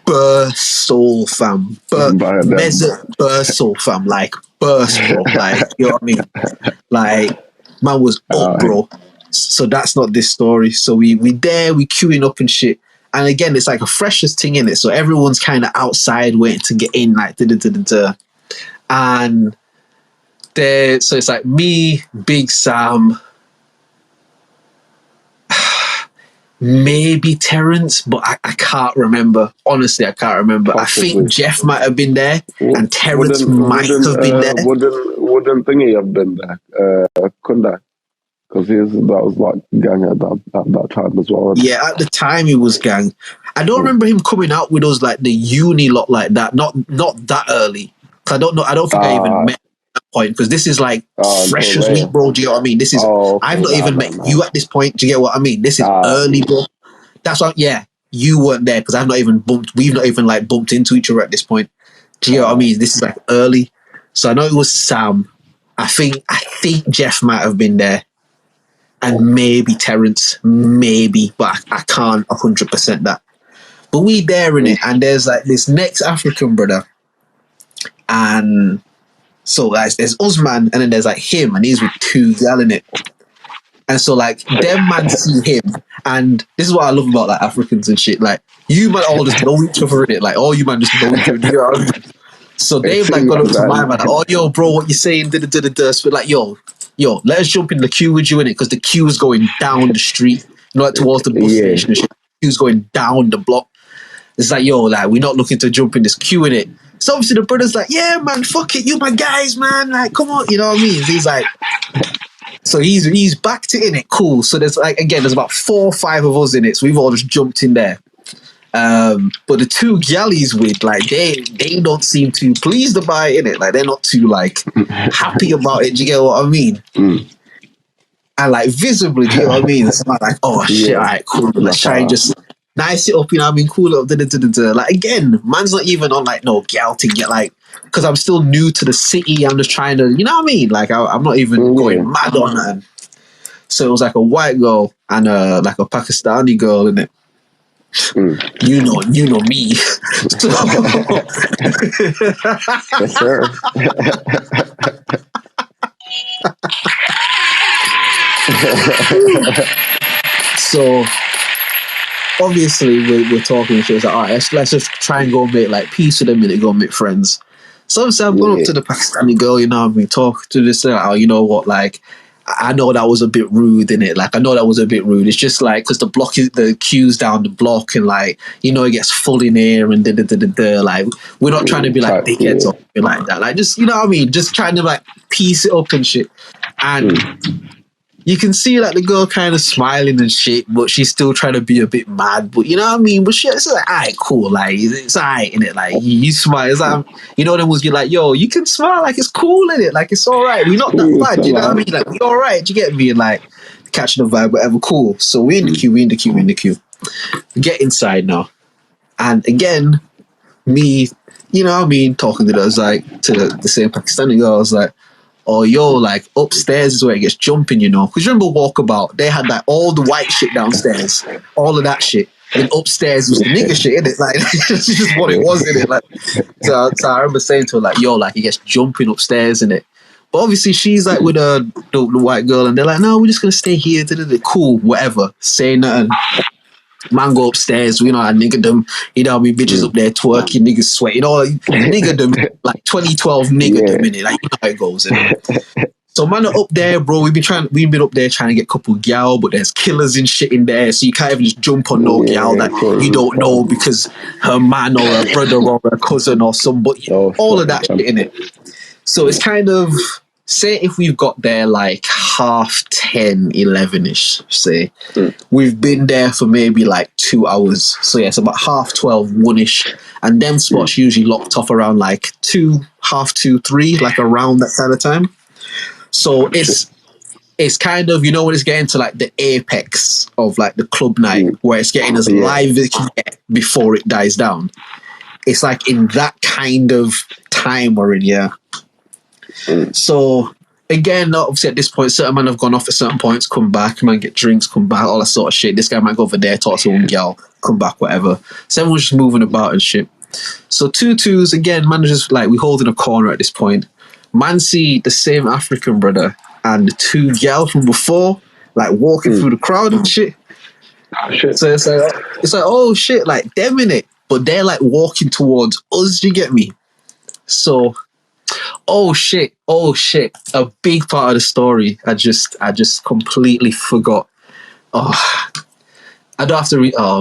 burst soul, fam, burst soul, fam, like burst, bro, like, you know what I mean? Like, man was up, bro. So that's not this story. So we queuing up and shit, and again, it's like a freshest thing in it. So everyone's kind of outside waiting to get in, like and there. So it's like me, Big Sam. Maybe Terrence, but I can't remember. Honestly, I can't remember. Possibly. I think Jeff might have been there, and Terrence might have been there. Wouldn't Thingy have been there? Couldn't I? Because that was like gang at that time as well. Yeah, at the time he was gang. I don't remember him coming out with us like the uni lot like that. Not that early. Cause I don't know. I don't think I even met. Point, because this is like fresh as week, bro. Do you know what I mean? This is I've not even met you at this point. Do you get what I mean? This is early, bro. That's why, yeah, you weren't there because we've not even like bumped into each other at this point. Do you know what I mean? This is like early. So I know it was Sam. I think Jeff might have been there, and maybe Terrence, maybe, but I can't 100% that. But we there in it, and there's like this next African brother, and so like there's Usman, and then there's like him, and he's with two gal in it. And so like them man see him, and this is what I love about like Africans and shit. Like you man all just know each other in it. Like all you man just know each other. You know what I mean? So they've like gone up to my man, like, oh yo bro, what you saying? But like yo, let us jump in the queue with you in it, because the queue is going down the street, you know, like towards the bus station and shit. The queue's going down the block. It's like, yo, like we're not looking to jump in this queue in it. So obviously the brother's like, yeah, man, fuck it, you my guys, man. Like, come on, you know what I mean? He's like, so he's backed it in it, cool. So there's like, again, there's about 4 or 5 of us in it, so we've all just jumped in there. But the two galleys with, like, they don't seem too pleased about it, in it. Like, they're not too like happy about it. Do you get what I mean? And like visibly, do you know what I mean? It's not like, oh shit, all right, cool. Let's try and just nice it up, you know what I mean? Cool up, Like again, man's not even on like no gal thing yet, like, because I'm still new to the city. I'm just trying to, you know what I mean? Like I'm not even going mad on that. So it was like a white girl and like a Pakistani girl in it. You know me. So, yes, sir. So obviously we're talking and shit. It's like, all right, let's just try and go make like peace with them and go make friends. So obviously I've gone up to the Pakistani girl, you know, and we talk to this, oh, you know what, like, I know that was a bit rude, innit? Like, I know that was a bit rude. It's just like, because the queue's down the block and like, you know, it gets full in here and da. Like, we're not trying to be like dickheads or something like that. Like, just, you know what I mean? Just trying to like piece it up and shit. And you can see like the girl kind of smiling and shit, but she's still trying to be a bit mad. But you know what I mean? But it's like, alright, cool. Like, it's alright, innit? Like, you smile. It's like, you know, them was you're like, yo, you can smile. Like, it's cool, innit? Like, it's alright. We're not that bad. You know what I mean? Like, we alright. Do you get me? And like, catching the vibe, whatever. Cool. So we're in the queue. We get inside now. And again, me, you know what I mean? Talking to those, like, to the same Pakistani girl, I was like, oh, yo, like, upstairs is where it gets jumping, you know? Because remember Walkabout, they had, like, all the white shit downstairs, all of that shit. And upstairs was the nigger shit, innit? Like, that's just what it was, innit? Like, so I remember saying to her, like, yo, like, it gets jumping upstairs, innit? But obviously, she's, like, with the white girl, and they're like, no, we're just going to stay here. Cool, whatever. Say nothing. Man go upstairs, you know, I nigger them, you know, me bitches up there twerking, niggas sweat, you know, nigger them, like 2012 nigger them, innit? Like, you know how it goes, innit? So man are up there, bro, we've been up there trying to get a couple gal, but there's killers and shit in there, so you can't even just jump on no gal that you don't know because her man or her brother or her cousin or somebody, all of that shit, innit? So it's kind of, say if we've got there like 10:30, 11ish, say. We've been there for maybe like 2 hours. So yeah, it's about 12:30, 1ish. And them spots usually locked off around like 2, 2:30, 3, like around that kind of time. So it's kind of, you know, when it's getting to like the apex of like the club night, where it's getting as live as it can get before it dies down. It's like in that kind of time we're in, yeah. So again, obviously at this point, certain men have gone off at certain points, come back, man get drinks, come back, all that sort of shit. This guy might go over there, talk to one girl, come back, whatever. So everyone's just moving about and shit. So 2-2s, again, man just like, we hold in a corner at this point. Man see the same African brother and the two gal from before, like walking through the crowd and shit. Oh, shit. So it's like, oh shit, like them in it. But they're like walking towards us, do you get me? So oh shit, a big part of the story I just completely forgot. Oh, I don't have to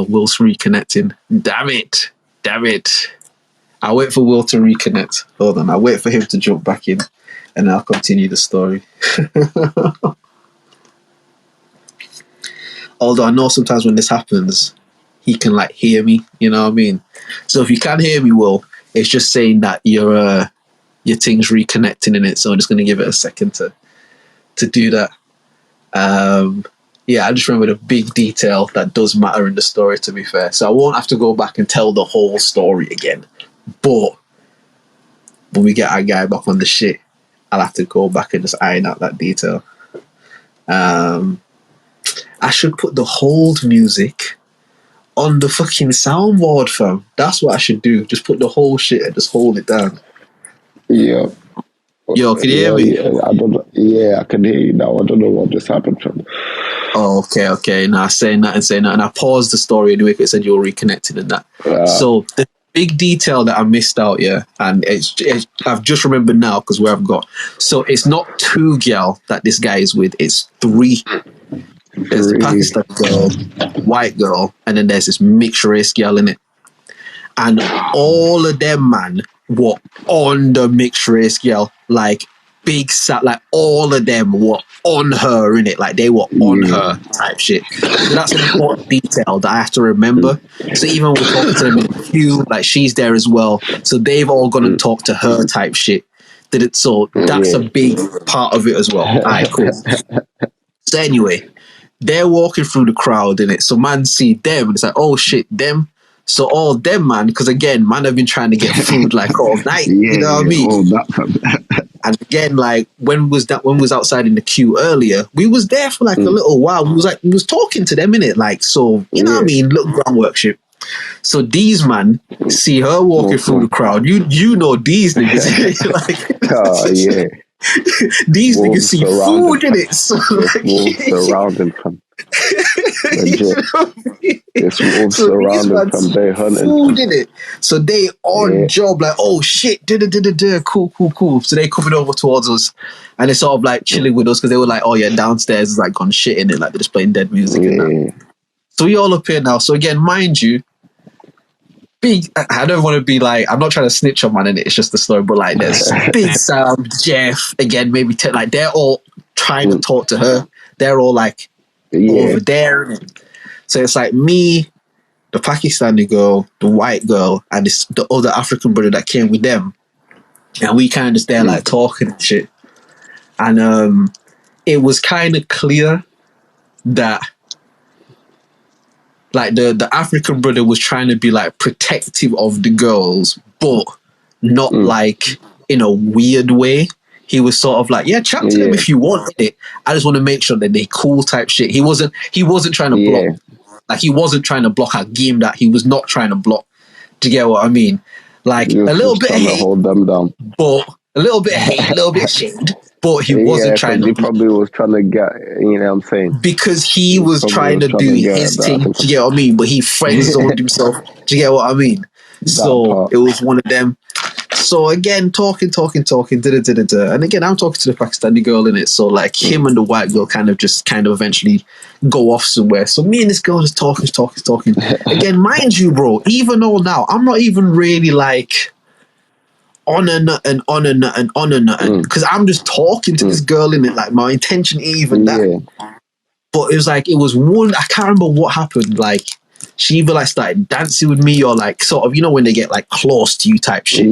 Will's reconnecting. Damn it. I'll wait for Will to reconnect. Hold on, I'll wait for him to jump back in and I'll continue the story. Although I know sometimes when this happens, he can like hear me, you know what I mean? So if you can hear me, Will, it's just saying that your thing's reconnecting in it, so I'm just going to give it a second to do that. Yeah, I just remember the big detail that does matter in the story, to be fair. So I won't have to go back and tell the whole story again. But when we get our guy back on the shit, I'll have to go back and just iron out that detail. I should put the hold music on the fucking soundboard, fam. That's what I should do. Just put the whole shit and just hold it down. Yeah. Yo, can you hear me? Yeah, I don't know. Yeah, I can hear you now. I don't know what just happened from. Oh, okay. Nah, say nothing. I paused the story anyway because it said you were reconnected and that. So the big detail that I missed out, yeah, and I've just remembered now because where I've got. So it's not 2 gal that this guy is with, it's 3. There's the Pakistani girl, white girl, and then there's this mixed race girl in it. And all of them, man, were on the mixed race girl, like big sat, like all of them were on her in it, like they were on her type shit. So that's an important detail that I have to remember. So even when we're talking to them in the queue, like she's there as well, so they've all gone and talked to her type shit. So that's a big part of it as well. Alright, cool. So anyway, they're walking through the crowd in it, so man see them and it's like, oh shit, them. So all them, man, because again, man have been trying to get food like all night. You know what I mean? And again, like when we was outside in the queue earlier, we was there for like a little while. We was talking to them in it, like, so you know what I mean, little groundwork shit. So these man see her walking through the crowd. You know these niggas like, these niggas see food in it. So like, surrounding them. Legit. It's wolves So these surrounded ones from day hunting. food in it. So they on Yeah. job like, oh shit, cool. So they coming over towards us, and they're sort of like chilling with us because they were like, oh yeah, downstairs is like gone shit in it, like they're just playing dead music and that. Yeah. So we all up here now. So again, mind you, I don't want to be like, I'm not trying to snitch on man in it. It's just the story, but like there's Big Sam, Jeff, again maybe like they're all trying to talk to her. They're all like over there. So it's like me, the Pakistani girl, the white girl, and the other African brother that came with them. And we kind of just there like talking and shit. And it was kind of clear that like the African brother was trying to be like protective of the girls, but not like in a weird way. He was sort of like, yeah, chat to them if you want it. I just want to make sure that they cool type shit. He wasn't trying to block. Like he wasn't trying to block our game that he was not trying to block. Do you get what I mean? Like a little bit of hate, hold them down. But a little bit of hate, a little bit of shade. But he wasn't trying to. He probably was trying to get, you know what I'm saying? Because he was trying to do his thing. Do you get what I mean? But he friend zoned himself. Do you get what I mean? So it was one of them. So again, talking, and again, I'm talking to the Pakistani girl in it. So like him and the white girl kind of eventually go off somewhere. So me and this girl just talking. Again, mind you, bro, even though now I'm not even really like on a nothing, because I'm just talking to this girl in it. Like my intention ain't even that. But it was like, it was one, I can't remember what happened. Like she either like started dancing with me or like sort of, you know, when they get like close to you type shit.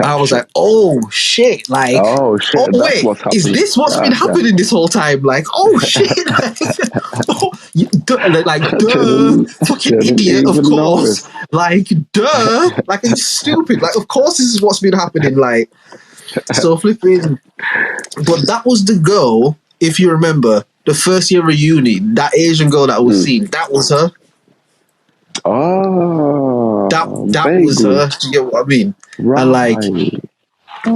I was like, oh shit, like, oh wait, is this what's been happening this whole time? Like, oh shit, fucking idiot, of course. Like, duh, like, it's stupid. Like, of course this is what's been happening. Like, so flipping. But that was the girl, if you remember, the first year of uni, that Asian girl that was seen, that was her. Oh, that was her. Do you get what I mean? Right. And like,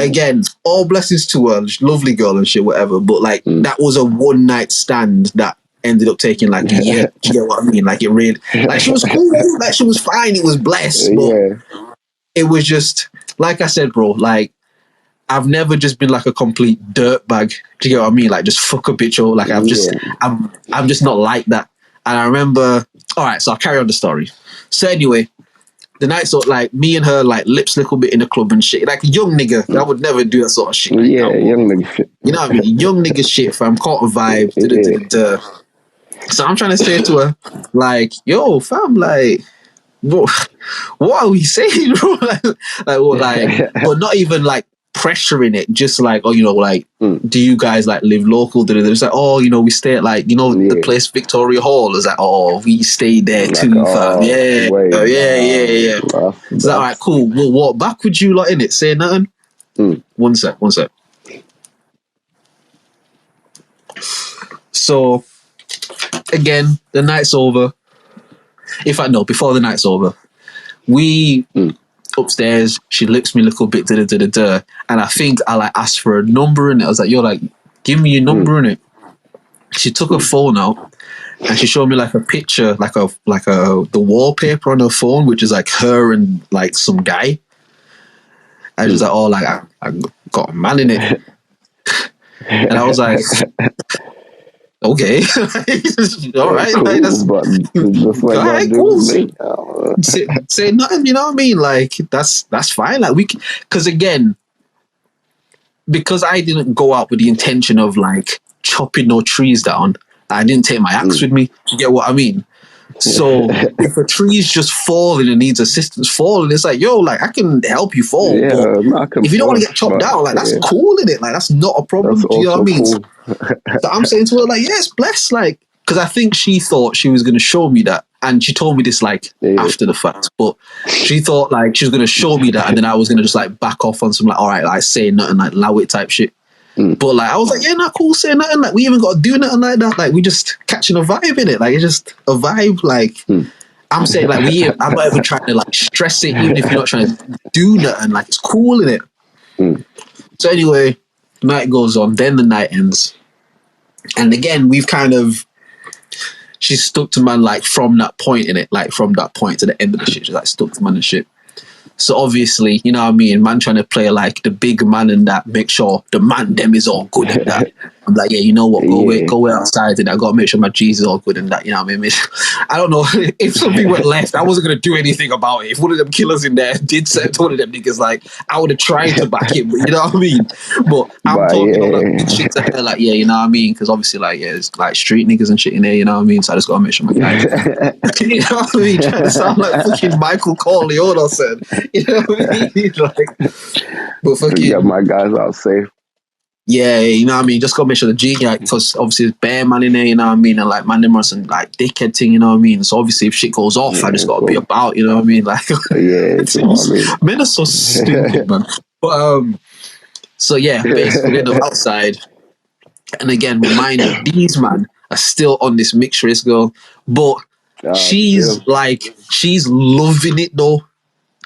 again, all blessings to her, lovely girl and shit, whatever. But like, that was a one night stand that ended up taking like a year. Do you get what I mean? Like, it really, like, she was cool, like, she was fine. It was blessed, but it was just like I said, bro. Like, I've never just been like a complete dirtbag. Do you get what I mean? Like, just fuck a bitch or like I'm just not like that. And I remember, all right, so I'll carry on the story. So anyway, the night sort of like me and her like lips little bit in the club and shit. Like a young nigga, I would never do that sort of shit. Like, young nigga shit. You know what I mean? Young nigga shit, fam. Caught a vibe. So I'm trying to say to her, like, yo, fam, like, what are we saying, bro? like, what, like, but not even like pressuring it, just like, oh, you know, like, do you guys like live local? It's like, oh, you know, we stay at like, you know, the place Victoria Hall. Is like, oh, we stay there like, too, fam. Yeah. It's like, all right, cool. We'll walk back with you lot in it. Say nothing. One sec. So again, the night's over. In fact, no, before the night's over, we upstairs, she lips me a little bit, and I think I like asked for a number in it. I was like, yo, like, give me your number in it. She took her phone out and she showed me like a picture, like the wallpaper on her phone, which is like her and like some guy. And she was like, oh, like I got a man in it. And I was like, okay, all right, cool, like, that's all right, cool. Say nothing, you know what I mean? Like, that's fine. Like, because again, because I didn't go out with the intention of like chopping no trees down, I didn't take my axe with me. You get what I mean? So if a tree's just falling and needs assistance falling, it's like, yo, like, I can help you fall. But if you don't want to get chopped down, like, that's cool in it. Like, that's not a problem. Do you know what I mean? Cool. So I'm saying to her, like, yes, bless, like, because I think she thought she was going to show me that. And she told me this, like, after the fact. But she thought, like, she was going to show me that. And then I was going to just, like, back off on some, like, all right, like, say nothing, like, allow it type shit. But, like, I was like, yeah, not cool, say nothing. Like, we even got to do nothing like that. Like, we just catching a vibe in it. Like, it's just a vibe. Like, I'm saying, like, I'm not even trying to, like, stress it, even if you're not trying to do nothing. Like, it's cool in it. So anyway, night goes on. Then the night ends. And again, we've kind of she's stuck to man like from that point in it, like from that point to the end of the shit. She's like stuck to man and shit. So obviously, you know what I mean, man trying to play like the big man and that, make sure the man them is all good and that. I'm like, yeah, you know what, go away outside and I gotta make sure my G's is all good and that, you know what I mean? I don't know, if something went left, I wasn't gonna do anything about it. If one of them killers in there did say to one of them niggas, like, I would have tried to back him, but you know what I mean? But I'm talking all that shit to her, like, yeah, you know what I mean? Because obviously, like, yeah, it's like street niggas and shit in there, you know what I mean? So I just gotta make sure my guys, you know what I mean? Trying to sound like fucking Michael Corleone or something. You know what I mean? Like, but fucking get my guys out safe. Yeah, you know what I mean? Just gotta make sure the G, like, because obviously there's bare man in there, you know what I mean? And like, man, them are some like dickhead thing, you know what I mean? So obviously if shit goes off, I just gotta be about, you know what I mean? Like, men are so stupid, man. But, so yeah, basically the outside. And again, reminder, these man are still on this mixed race girl, but she's loving it though.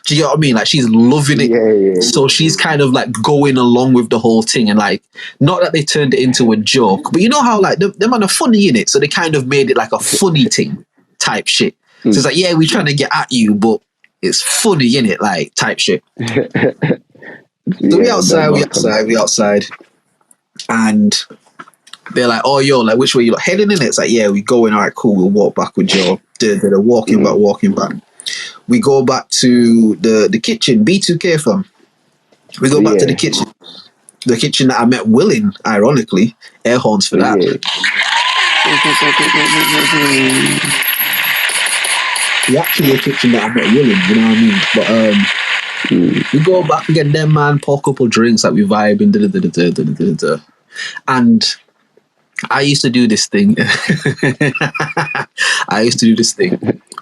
Do you know what I mean? Like, she's loving it. Yeah. So she's kind of like going along with the whole thing. And like, not that they turned it into a joke, but you know how like them man are funny in it. So they kind of made it like a funny thing type shit. So it's like, yeah, we're trying to get at you, but it's funny in it, like type shit. So we outside. And they're like, oh, yo, like, which way you heading in it? It's like, yeah, we going. All right, cool. We'll walk back with Joe. They're walking back. We go back to the kitchen, B2K fam. We go back to the kitchen. The kitchen that I met Will in, ironically. Air horns for that. Yeah. Actually the kitchen that I met Will in, you know what I mean? But we go back again, them man, pour a couple drinks, like we vibing, and I used to do this thing.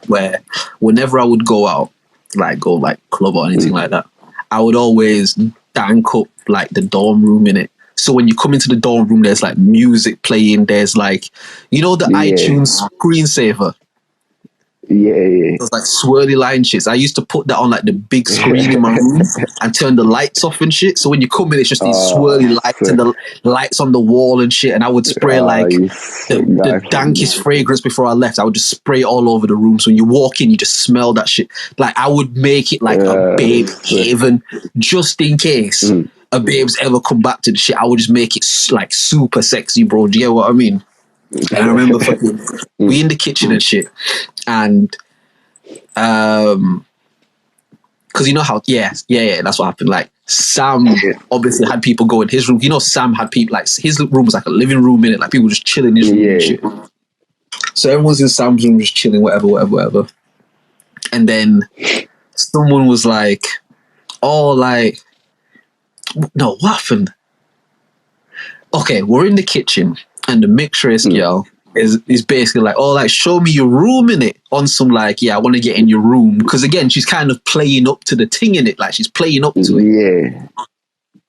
Where whenever I would go out, like go like club or anything like that, I would always dank up like the dorm room in it. So when you come into the dorm room, there's like music playing. There's like, you know, the iTunes screensaver. Yeah. Those like swirly line shits. I used to put that on like the big screen in my room and turn the lights off and shit. So when you come in, it's just these swirly lights and the lights on the wall and shit. And I would spray like the dankest fragrance before I left. I would just spray it all over the room. So when you walk in, you just smell that shit. Like I would make it like a babe haven just in case a babe's ever come back to the shit. I would just make it like super sexy, bro. Do you get what I mean? And I remember fucking we in the kitchen and shit, and because you know how that's what happened. Like Sam obviously had people go in his room. You know, Sam had people like his room was like a living room in it, like people just chilling in his room and shit. So everyone's in Sam's room just chilling, whatever. And then someone was like, "Oh, like, no, what happened?" Okay, we're in the kitchen. And the mixed race girl is basically like, oh, like, show me your room in it. On some like, yeah, I want to get in your room. Because again, she's kind of playing up to the thing in it. Like, she's playing up to it. Yeah.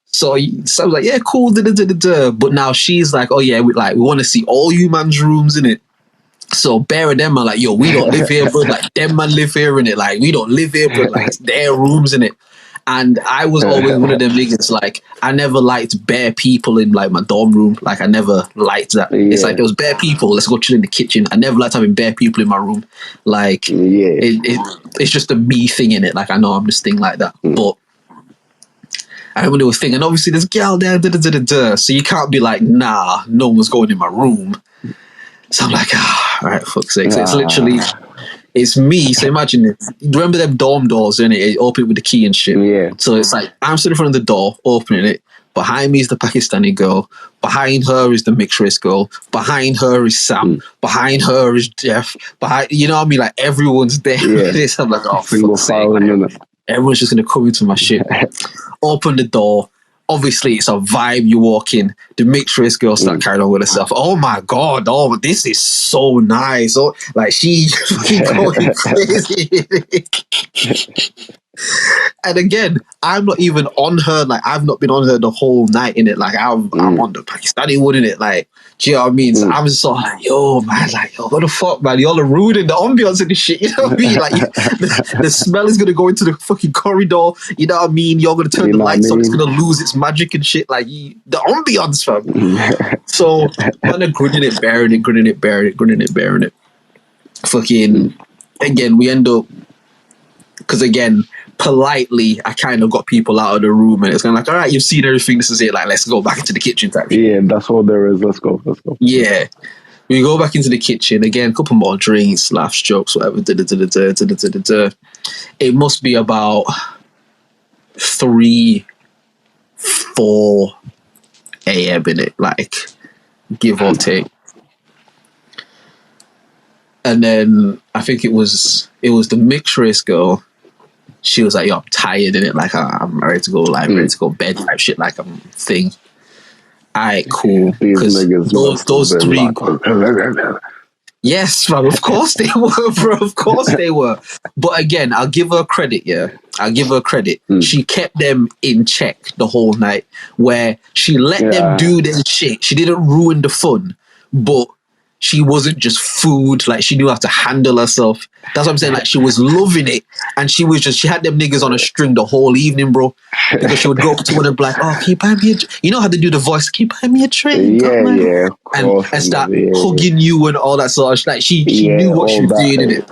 So I was like, yeah, cool. But now she's like, oh, yeah, we want to see all you man's rooms in it. So bare of them are like, yo, we don't live here, bro. Like, them man live here in it. Like, we don't live here, bro. Like, it's their rooms in it. And I was always one of them niggas, like, I never liked bare people in, like, my dorm room. Like, I never liked that. Yeah. It's like, there was bare people, let's go chill in the kitchen. I never liked having bare people in my room. Like, it's just a me thing in it. Like, I know I'm this thing like that. But I remember there was a thing, and obviously there's a girl there, so you can't be like, nah, no one's going in my room. So I'm like, all right, fuck's sake. So it's literally... It's me. So imagine it. Remember them dorm doors, innit? You open it with the key and shit. Yeah. So it's like I'm sitting in front of the door, opening it. Behind me is the Pakistani girl. Behind her is the mixed race girl. Behind her is Sam. Behind her is Jeff. You know what I mean? Like everyone's there. Yeah. I'm like, oh, fuck's sake. Like, everyone's just gonna come into my shit. Open the door. Obviously, it's a vibe. You walk in, the mixed race girl start carrying on with herself. Oh my god! Oh, this is so nice. Oh, like she fucking going crazy. And again, I'm not even on her. Like I've not been on her the whole night in it. Like I'm on the Pakistani one in it. Like, do you know what I mean? So I'm just sort of like, yo, man, like, yo, what the fuck, man? Y'all are ruining the ambience and the shit. You know what I mean? Like, the smell is gonna go into the fucking corridor. You know what I mean? You're gonna turn the lights on. It's gonna lose its magic and shit. Like the ambience, fam. So, man, are grinning it, bearing it. fucking, again, we end up, because again, politely, I kind of got people out of the room, and it's kind of like, all right, you've seen everything, this is it, like, let's go back into the kitchen type shit. Yeah, that's all there is. Let's go. Yeah. We go back into the kitchen, again, a couple more drinks, laughs, jokes, whatever, It must be about 3, 4 a.m. in it, like, give or take. And then I think it was the mixed race girl. She was like, yo, I'm tired in it, like I'm ready to go, like ready to go bed type shit, like I'm thing. Alright, cool. These niggas those 3 Yes, bro, of course they were, bro. Of course they were. But again, I'll give her credit, yeah. I'll give her credit. She kept them in check the whole night, where she let them do their shit. She didn't ruin the fun, but she wasn't just food. Like, she knew how to handle herself. That's what I'm saying. Like, she was loving it. And she had them niggas on a string the whole evening, bro. Because she would go up to one and be like, oh, can you buy me a drink? You know how they do the voice, can you buy me a drink? Yeah. And start hugging you and all that sort of shit. Like, she knew what she was doing in it.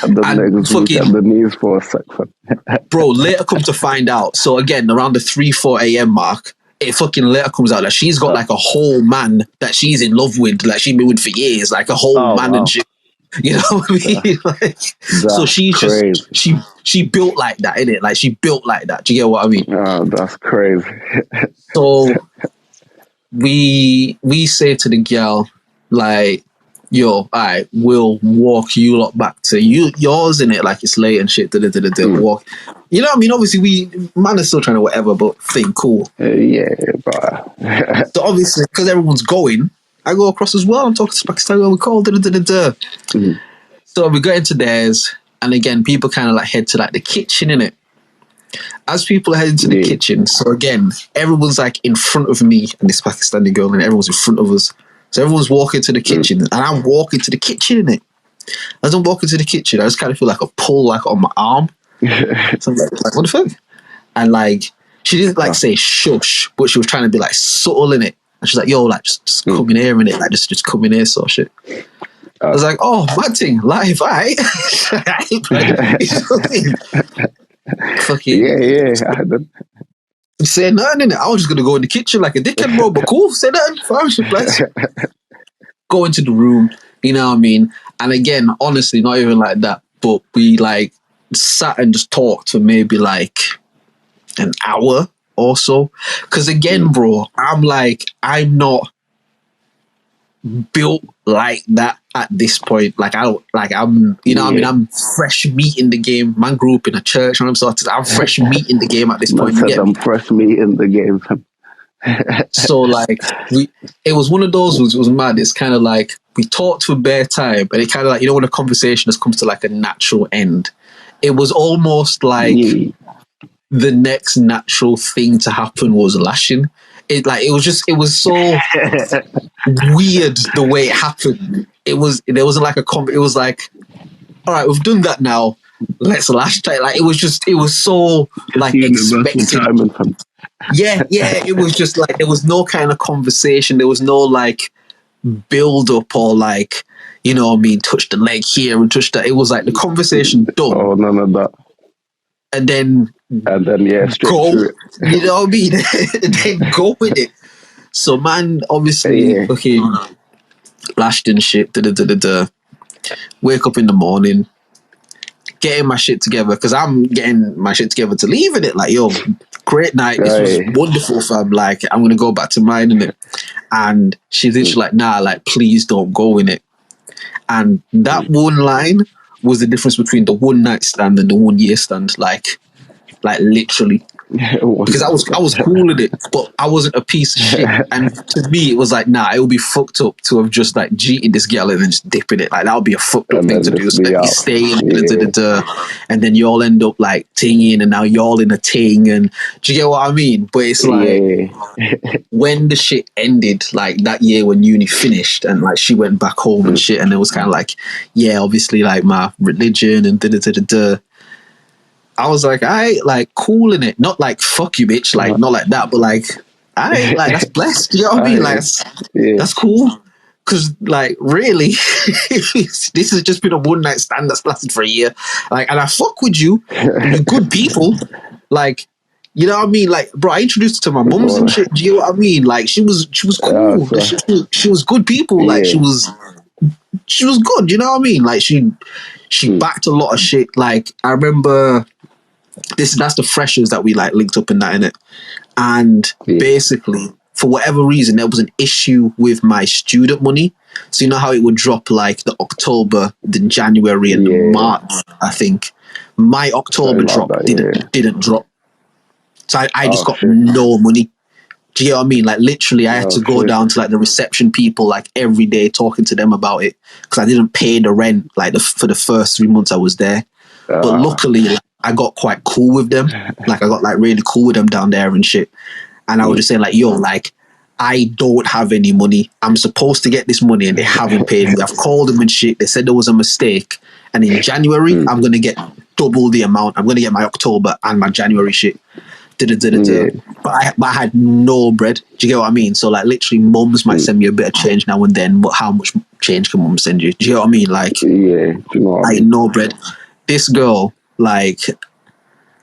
And the niggas fucking the knees for a second. Bro, later come to find out. So again, around the 3, 4 a.m. mark, it fucking later comes out that she's got like a whole man that she's in love with, like she's been with for years, like a whole man and shit. You know what I mean? Like, so she's crazy. She built like that, innit? Like, she built like that. Do you get what I mean? Oh, that's crazy. So we say to the girl, like, yo, all right, we'll walk you lot back to yours, in it, like it's late and shit. Walk. You know what I mean? Obviously, man is still trying to whatever, but think cool. Yeah, bro. So obviously, because everyone's going, I go across as well. I'm talking to Pakistani, we call. So we go into theirs, and again, people kind of like head to like the kitchen, innit? As people head into the kitchen, so again, everyone's like in front of me and this Pakistani girl, and everyone's in front of us. So everyone's walking to the kitchen, and I'm walking to the kitchen, innit? As I'm walking to the kitchen, I just kind of feel like a pull, like on my arm. So I'm like, what the fuck? And like, she didn't like say shush, but she was trying to be like subtle in it. And she's like, yo, like just come in here, innit? Like just come in here, sort of shit. I was like, oh, mad thing, live, alright. Fucking yeah. say nothing, innit? I was just gonna go in the kitchen like a dickhead, bro, but cool, say nothing, fine. Go into the room, you know what I mean? And again, honestly, not even like that, but we like sat and just talked for maybe like an hour or so. Because again, bro, I'm not built like that at this point. Like I'm you know what I mean? I'm fresh meat in the game. Man grew up in a church, and I'm fresh meat in the game at this point. I'm fresh meat in the game. So like it was one of those, it was mad. It's kind of like we talked for bare time, but it kind of like, you know, when a conversation just comes to like a natural end, it was almost like the next natural thing to happen was lashing. It was so weird the way it happened. There wasn't like it was like, all right, we've done that now, let's lash. Like it was so like expected. Yeah, it was just like there was no kind of conversation. There was no like build up or like, you know what I mean, touch the leg here and touch that. It was like the conversation done. Oh, none of that. And then straight go, through it. you know what I mean? And then go with it. So man, obviously, fucking lashed and shit. Wake up in the morning, getting my shit together, because I'm getting my shit together to leave in it. Like, yo, great night. This was wonderful, fam. Like, I'm gonna go back to mine in it. And she's literally like, nah, like, please don't go in it. And that one line was the difference between the one night stand and the 1 year stand. Like literally. Because I was cool with it, but I wasn't a piece of shit. And to me, it was like, nah, it would be fucked up to have just like cheated this girl and then just dipping it. Like, that would be a fucked up thing to do. So like, you stay in, and then you all end up like tinging, and now you're all in a ting. And do you get what I mean? But it's like when the shit ended, like that year when uni finished, and like she went back home and shit, and it was kind of like, yeah, obviously like my religion and I was like, I like cool in it, not like fuck you, bitch, like not like that, but like I like that's blessed. You know what I mean? Like that's cool. Because, like, really, this has just been a one night stand that's lasted for a year. Like, and I fuck with you, and you're good people. Like, you know what I mean? Like, bro, I introduced her to my mums and shit. Do you know what I mean? Like, she was cool. She was good people. Yeah. Like, she was good. You know what I mean? Like, she backed a lot of shit. Like, I remember that's the freshers that we like linked up in that, innit? And basically, for whatever reason, there was an issue with my student money. So you know how it would drop like the October, the January, and the March, I think. My October drop didn't drop. So I just got no money. Do you know what I mean? Like, literally, I had to go down to like the reception people like every day talking to them about it because I didn't pay the rent like for the first 3 months I was there. But luckily, like, I got quite cool with them. Like, I got like really cool with them down there and shit. And I was just saying like, yo, like, I don't have any money. I'm supposed to get this money and they haven't paid me. I've called them and shit. They said there was a mistake. And in January, I'm going to get double the amount. I'm going to get my October and my January shit. But I had no bread. Do you get what I mean? So like, literally, mums might send me a bit of change now and then, but how much change can mum send you? Do you get what I mean? Like, do you know what I mean? no bread. This girl, like,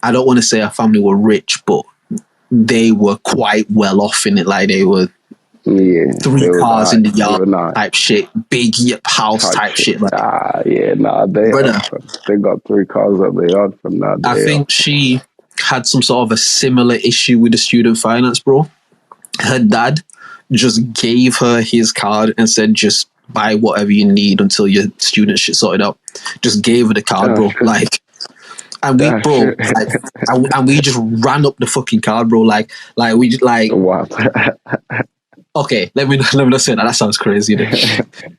I don't want to say her family were rich, but they were quite well off in it. Like, they were 3 cars in the yard type shit, big house type shit. Like, they got 3 cars at the yard from that. I think she had some sort of a similar issue with the student finance, bro. Her dad just gave her his card and said, just buy whatever you need until your student shit sorted out. Just gave her the card, bro. Like, and we, bro, like, and we just ran up the fucking card, bro. Like we just like. Wow. Okay, let me not say that. That sounds crazy.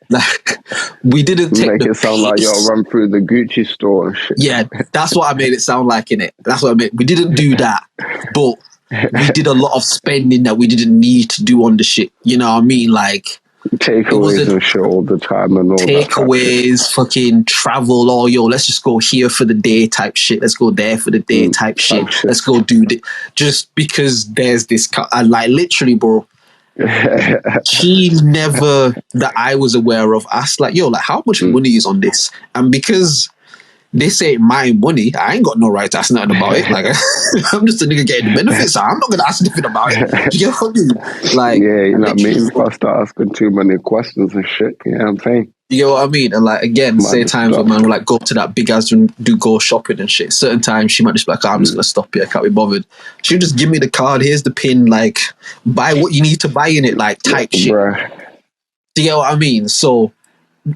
Like, we didn't take make it sound like y'all run through the Gucci store and shit. Yeah, that's what I made it sound like, innit? That's what I meant. We didn't do that, but we did a lot of spending that we didn't need to do on the shit. You know what I mean? Like, takeaways and shit all the time and all takeaways, fucking travel, or yo, let's just go here for the day type shit. Let's go there for the day type shit. Let's go do this. Just because there's this, and like, literally, bro, she never, that I was aware of, asked like, yo, like, how much money is on this? And because this ain't my money, I ain't got no right to ask nothing about it. Like, I'm just a nigga getting the benefits, so I'm not gonna ask anything about it. You know what I mean? Like, yeah, you know what I mean? If I start asking too many questions and shit, you know what I'm saying? You know what I mean? And like, again, say times when man will like go to that big house and go shopping and shit. Certain times she might just be like, oh, I'm just gonna stop here, I can't be bothered. She'll just give me the card, here's the pin, like, buy what you need to buy in it, like, type shit. Bruh. Do you know what I mean? So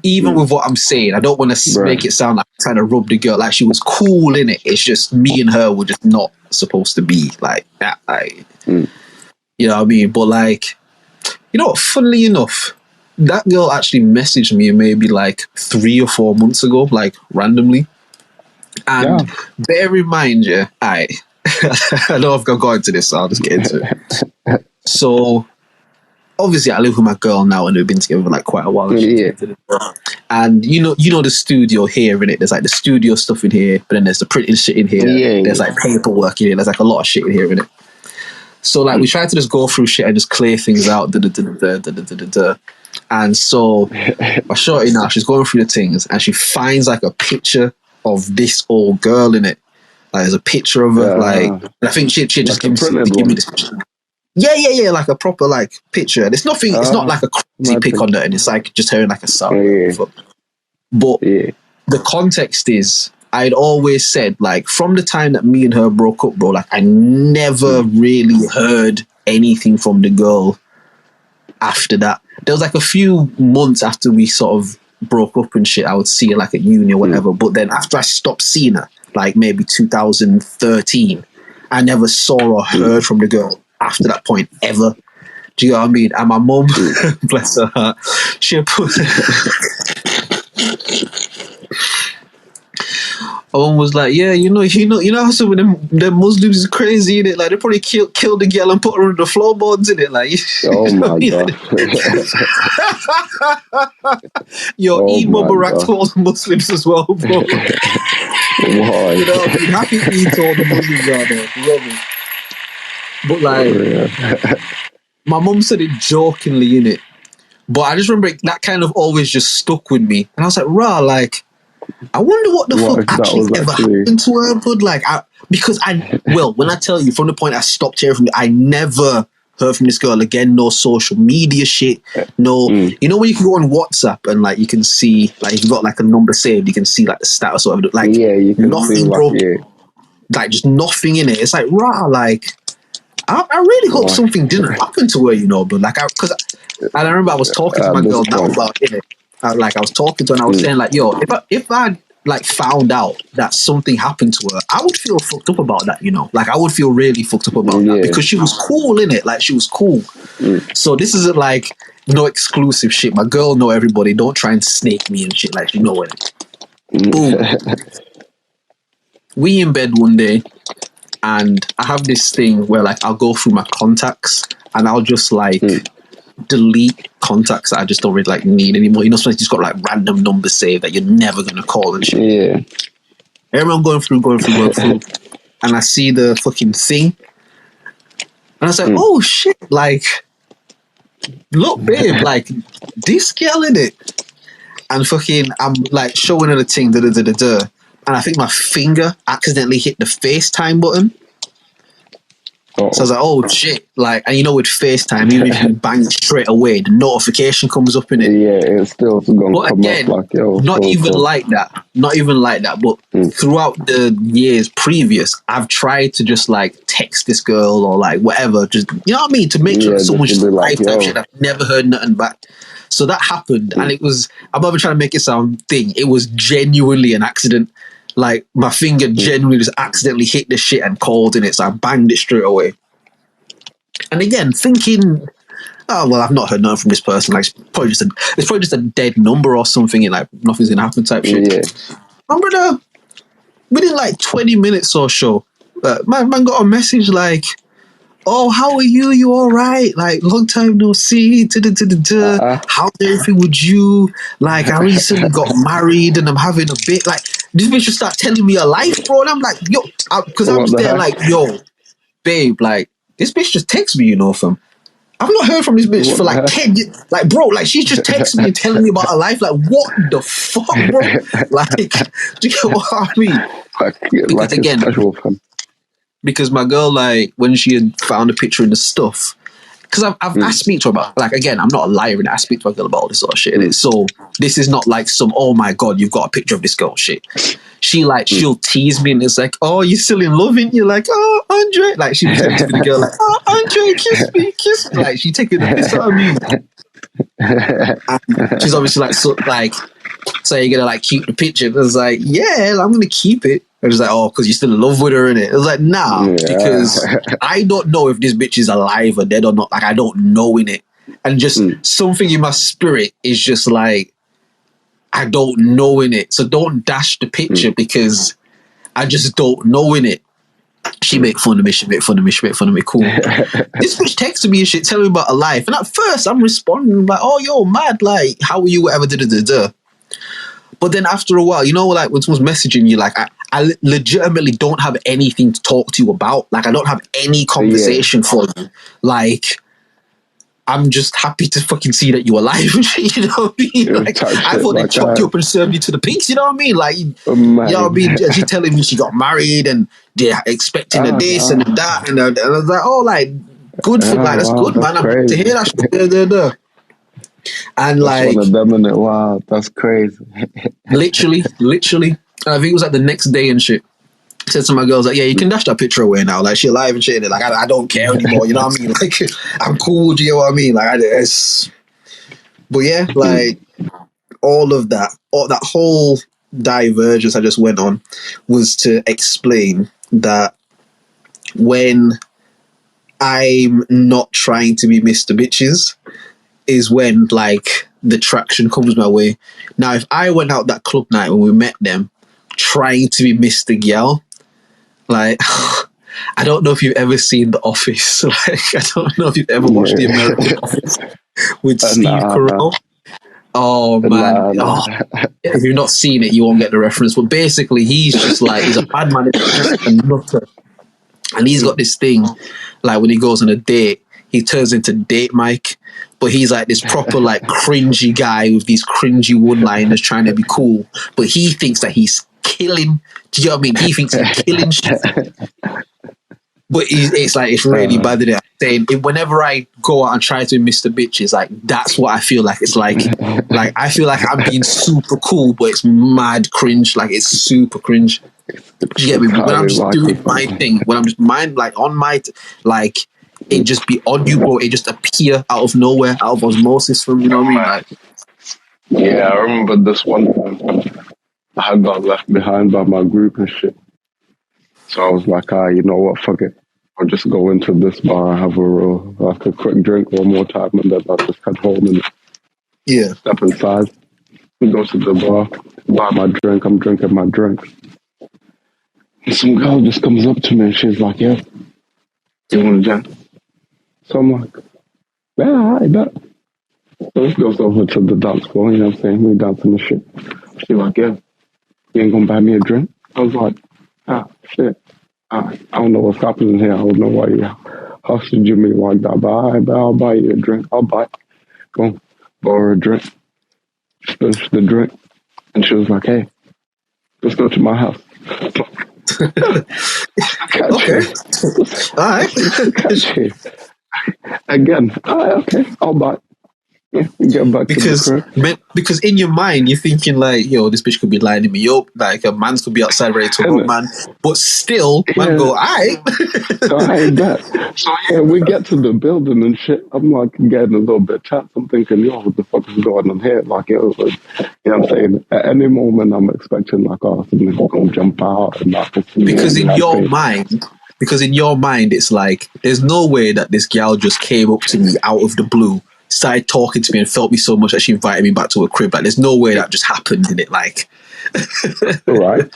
even with what I'm saying, I don't want to make it sound like I'm trying to rub the girl. Like, she was cool in it. It's just me and her were just not supposed to be like that. Like, you know what I mean? But like, you know what? Funnily enough, that girl actually messaged me maybe like 3 or 4 months ago, like randomly. And bear in mind, I know I've got into this, so I'll just get into it. So obviously, I live with my girl now, and we've been together for like quite a while. And you know the studio here, in it. There's like the studio stuff in here, but then there's the printing shit in here. There's like paperwork in here. There's like a lot of shit in here, in it. So like, we try to just go through shit and just clear things out. And so I shorty now, she's going through the things, and she finds like a picture of this old girl in it. Like, there's a picture of her. Like, I think she just give me this picture. Yeah, like a proper like picture. And it's nothing. It's not like a crazy pic on it, and it's like just her in like a sock. But the context is, I'd always said, like, from the time that me and her broke up, bro, like, I never really heard anything from the girl after that. There was like a few months after we sort of broke up and shit, I would see her like at uni or whatever. But then after I stopped seeing her, like maybe 2013, I never saw or heard from the girl after that point ever. Do you know what I mean? And my mum, bless her heart, she put Owen was like, yeah, you know how some of them Muslims is crazy in it. Like, they probably killed the girl and put her on the floorboards in it. Like, oh my god. Yo, Eid Mubarak to all the Muslims as well, bro. Why? You know what I mean? Happy Eid to all the Muslims out there. You know me? But like, my mum said it jokingly in it, But I just remember that kind of always just stuck with me. And I was like, rah, like, I wonder what the fuck actually ever happened to her, but like, when I tell you, from the point I stopped hearing from you, I never heard from this girl again. No social media shit. No, you know when you can go on WhatsApp and like you can see, like if you've got like a number saved, you can see like the status or whatever. Like, you can nothing, see, bro. like, Like just nothing in it. It's like, rah, like, I really hope something didn't happen to her, you know, but like, because I remember I was talking to my girl now about it. I was talking to her and I was saying like, yo, if I like found out that something happened to her, I would feel fucked up about that, you know. Like I would feel really fucked up about that because she was cool in it. Like she was cool. So this isn't like no exclusive shit. My girl know everybody. Don't try and snake me and shit. Like you know it. Boom. We in bed one day, and I have this thing where like I'll go through my contacts and I'll just like delete contacts that I just don't really like need anymore. You know, sometimes you just got like random numbers saved that you're never gonna call and shit. Yeah. Everyone going through, and I see the fucking thing, and I was like, oh shit, like, look, babe, like this girl in it, and fucking, I'm like showing her the thing, and I think my finger accidentally hit the FaceTime button. So I was like, oh shit. Like, and you know, with FaceTime, even if you bang it straight away, the notification comes up in it. Yeah, it's still going to come again, up like, yo. Not even like that. But throughout the years previous, I've tried to just like text this girl or like whatever, just, you know what I mean? To make sure that someone just like, lifetime shit. I've never heard nothing back. So that happened. And it was, I'm not even trying to make it sound thing. It was genuinely an accident. Like my finger genuinely just accidentally hit the shit and called in it, so I banged it straight away. And again, thinking, oh well, I've not heard nothing from this person. Like it's probably just a dead number or something, and like nothing's gonna happen type shit. Yeah. My brother, within like 20 minutes or so, man got a message like, "Oh, how are you? You all right? Like long time no see. How's everything with you? Like I recently got married and I'm having a bit like." This bitch just start telling me her life, bro. And I'm like, yo, because I'm just there like, yo, babe, like, this bitch just texts me, you know, fam. I've not heard from this bitch for like 10 years. Like, bro, like, she's just texting me and telling me about her life. Like, what the fuck, bro? Like, do you get what I mean? Because again, because my girl, like, when she had found a picture in the stuff, because I speak to her about, like, again, I'm not a liar and I speak to my girl about all this sort of shit. And so this is not like some, oh my God, you've got a picture of this girl shit. She like, she'll tease me and it's like, oh, you're still in love, ain't you? Like, oh, Andre. Like, she'll be saying to the girl, like, oh, Andre, kiss me. Like, she taking the piss out of me. And she's obviously like, so you're gonna like keep the picture? And I was like, yeah, I'm gonna keep it. I was like, oh, because you're still in love with her, innit? It was like, nah, because I don't know if this bitch is alive or dead or not. Like, I don't know, innit? And just something in my spirit is just like, I don't know, innit? So don't dash the picture because I just don't know, innit? She make fun of me, cool. This bitch texted me and shit, telling me about her life. And at first, I'm responding like, oh, yo, mad, like, how are you, whatever, But then after a while, you know, like when someone's messaging you, like I legitimately don't have anything to talk to you about. Like I don't have any conversation for you. Like I'm just happy to fucking see that you're alive. You know what I mean? Like I thought they chopped you up and served you to the piece. You know what I mean? Like you know what I mean? She's telling me she got married and they're expecting a this and a that, and I was like, oh, like good for like that's good, man. I'm happy to hear that. And that's like one of them, innit? Wow, that's crazy. literally. I think it was like the next day and shit. I said to my girls like, yeah, you can dash that picture away now. Like she alive and shit. Like I don't care anymore. You know what I mean? Like I'm cool. Do you know what I mean? Like but yeah, like all of that, that whole divergence I just went on was to explain that when I'm not trying to be Mr. Bitches is when like the traction comes my way. Now, if I went out that club night when we met them trying to be Mr. Gyal, like I don't know if you've ever seen The Office. Like I don't know if you've ever watched The American Office with Steve Carell. Oh man. If you've not seen it, you won't get the reference. But basically he's just like he's a bad man, just a nutter. And he's got this thing, like when he goes on a date, he turns into Date Mike, but he's like this proper like cringy guy with these cringy one-liners trying to be cool. But he thinks that he's killing. Do you know what I mean? He thinks he's killing shit. But it's like, it's really bad, isn't it? Saying, whenever I go out and try to miss the bitches, like, that's what I feel like. It's like I feel like I'm being super cool, but it's mad cringe. Like, it's super cringe. Do you get me? When I'm just doing my thing, when I'm just on my, like, it just be on you, bro. It just appear out of nowhere, out of osmosis from, you know what I mean? Like, yeah, I remember this one time I had got left behind by my group and shit. So I was like, you know what, fuck it. I'll just go into this bar and have a quick drink one more time, and then I'll just head home and step inside. We go to the bar, buy my drink, I'm drinking my drink. And some girl just comes up to me and she's like, yeah, you want a drink? So I'm like, yeah, I bet. So this goes over to the dance floor, you know what I'm saying? We dancing and shit. She's like, yeah, you ain't gonna buy me a drink? I was like, shit. I don't know what's happening here. I don't know why you hostage me like that, but I'll buy you a drink. I'll buy it. Go borrow a drink. Finish the drink. And she was like, hey, let's go to my house. okay. All right. Again, okay, I'll buy it. Yeah, get back to the crib. Because in your mind, you're thinking like, yo, this bitch could be lining me up. Like, a man could be outside ready to go, man. But still, man go, all right. So I bet. So yeah, we get to the building and shit. I'm like getting a little bit tense. I'm thinking, yo, what the fuck is going on here? Like, you know what I'm saying? At any moment, I'm expecting like, something's going to jump out. And because in your mind, it's like, there's no way that this gal just came up to me out of the blue, started talking to me and felt me so much that she invited me back to her crib. Like, there's no way that just happened, in it. Like, right.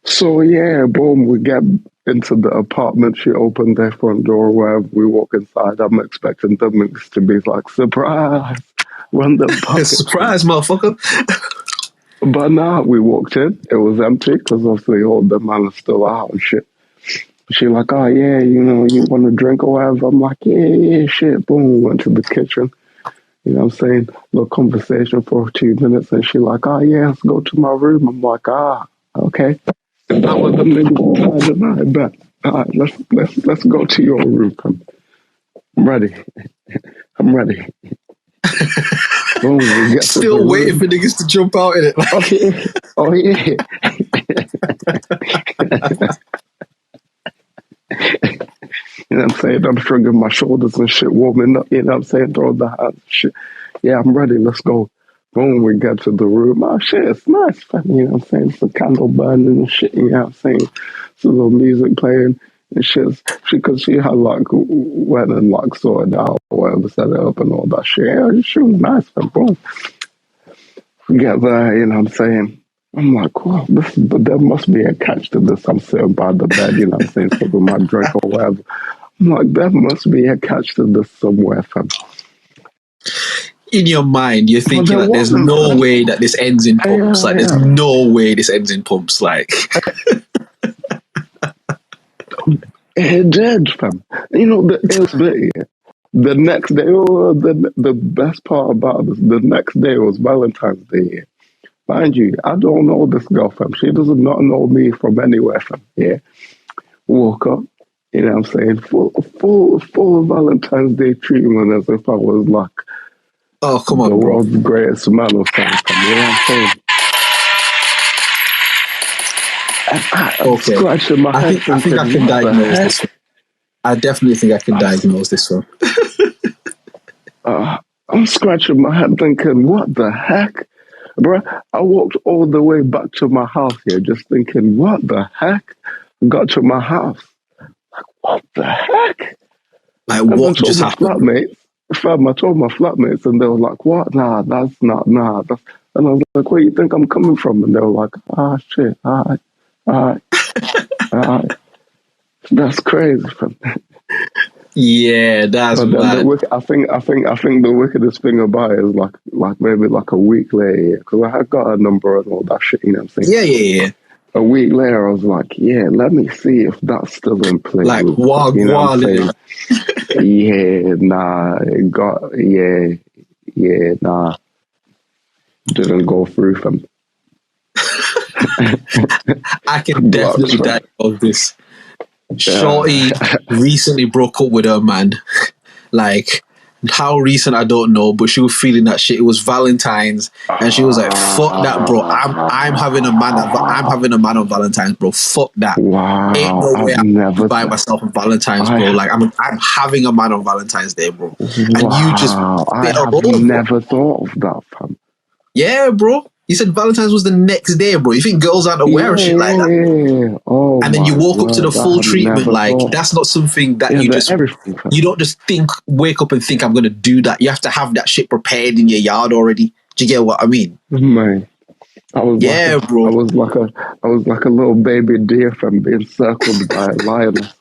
So yeah, boom, we get into the apartment. She opened their front door. Wherever we walk inside, I'm expecting them to be like, surprise, run the bucket. Surprise, motherfucker. But nah, we walked in. It was empty because obviously all the man is still out and shit. She like, oh yeah, you know, you want a drink or whatever? I'm like, yeah, shit. Boom, we went to the kitchen. You know what I'm saying? Little conversation for 2 minutes, and she like, oh yeah, let's go to my room. I'm like, okay. And that was the nigga. I bet. All right, let's go to your room. I'm ready. I'm ready. Boom, we get still waiting for niggas to jump out in it. Oh yeah. You know what I'm saying? I'm shrugging my shoulders and shit, warming up, you know what I'm saying? Throw the hands and shit. Yeah, I'm ready, let's go. Boom, we get to the room. Oh shit, it's nice, fam. You know what I'm saying? It's a candle burning and shit, you know what I'm saying? It's a little music playing and shit. Because she had like, went and like sorted out or whatever, set it up and all that shit. Yeah, she was nice, fam. Boom. We get there, you know what I'm saying? I'm like, wow, but there must be a catch to this. I'm sitting by the bed, you know what I'm saying, sipping my drink or whatever. I'm like, there must be a catch to this somewhere, fam. In your mind, you're thinking that there's no way that this ends in pumps. Like, there's no way this ends in pumps. Like, it did, fam. You know, the next day, the best part about this, the next day was Valentine's Day. Mind you, I don't know this girl, fam. She does not know me from anywhere, fam. Yeah. Woke up, you know what I'm saying? Full Valentine's Day treatment as if I was like, oh, come on, the world's greatest man or something. You know what I'm saying? Okay. Scratching my head. I think I can diagnose this one. I definitely think I can diagnose this one. I'm scratching my head thinking, what the heck? Bro, I walked all the way back to my house here just thinking, what the heck? Got to my house. Like, what the heck? Like, what just happened? Fam, I told my flatmates and they were like, what? Nah, that's not, nah. And I was like, where you think I'm coming from? And they were like, shit, all right. That's crazy, fam. Yeah, that's mad. I think the wickedest thing about it is like maybe like a week later, because I had got a number and all that shit, you know what I'm saying? Yeah. A week later, I was like, yeah, let me see if that's still in play. Like, you know what I'm saying? Yeah, nah, it got, nah, didn't go through from I can definitely diagnose this. Shorty recently broke up with her man. Like, how recent I don't know, but she was feeling that shit. It was Valentine's, and she was like, "Fuck that, bro. I'm having a man. I'm having a man on Valentine's, bro. Fuck that. Wow, Ain't no way I've I'm never buy myself on Valentine's, bro. Like, I'm having a man on Valentine's Day, bro. And you just I bit a have roll, bro. never thought of that, fam. Yeah, bro. You said Valentine's was the next day, bro. You think girls aren't aware of shit like that? Yeah. Oh, And then you walk up to the full treatment, like thought. that's not something that you just everything, fam. you don't just wake up and think I'm gonna do that. You have to have that shit prepared in your yard already. Do you get what I mean? Man, I was bro. I was like a little baby deer from being circled by a lioness.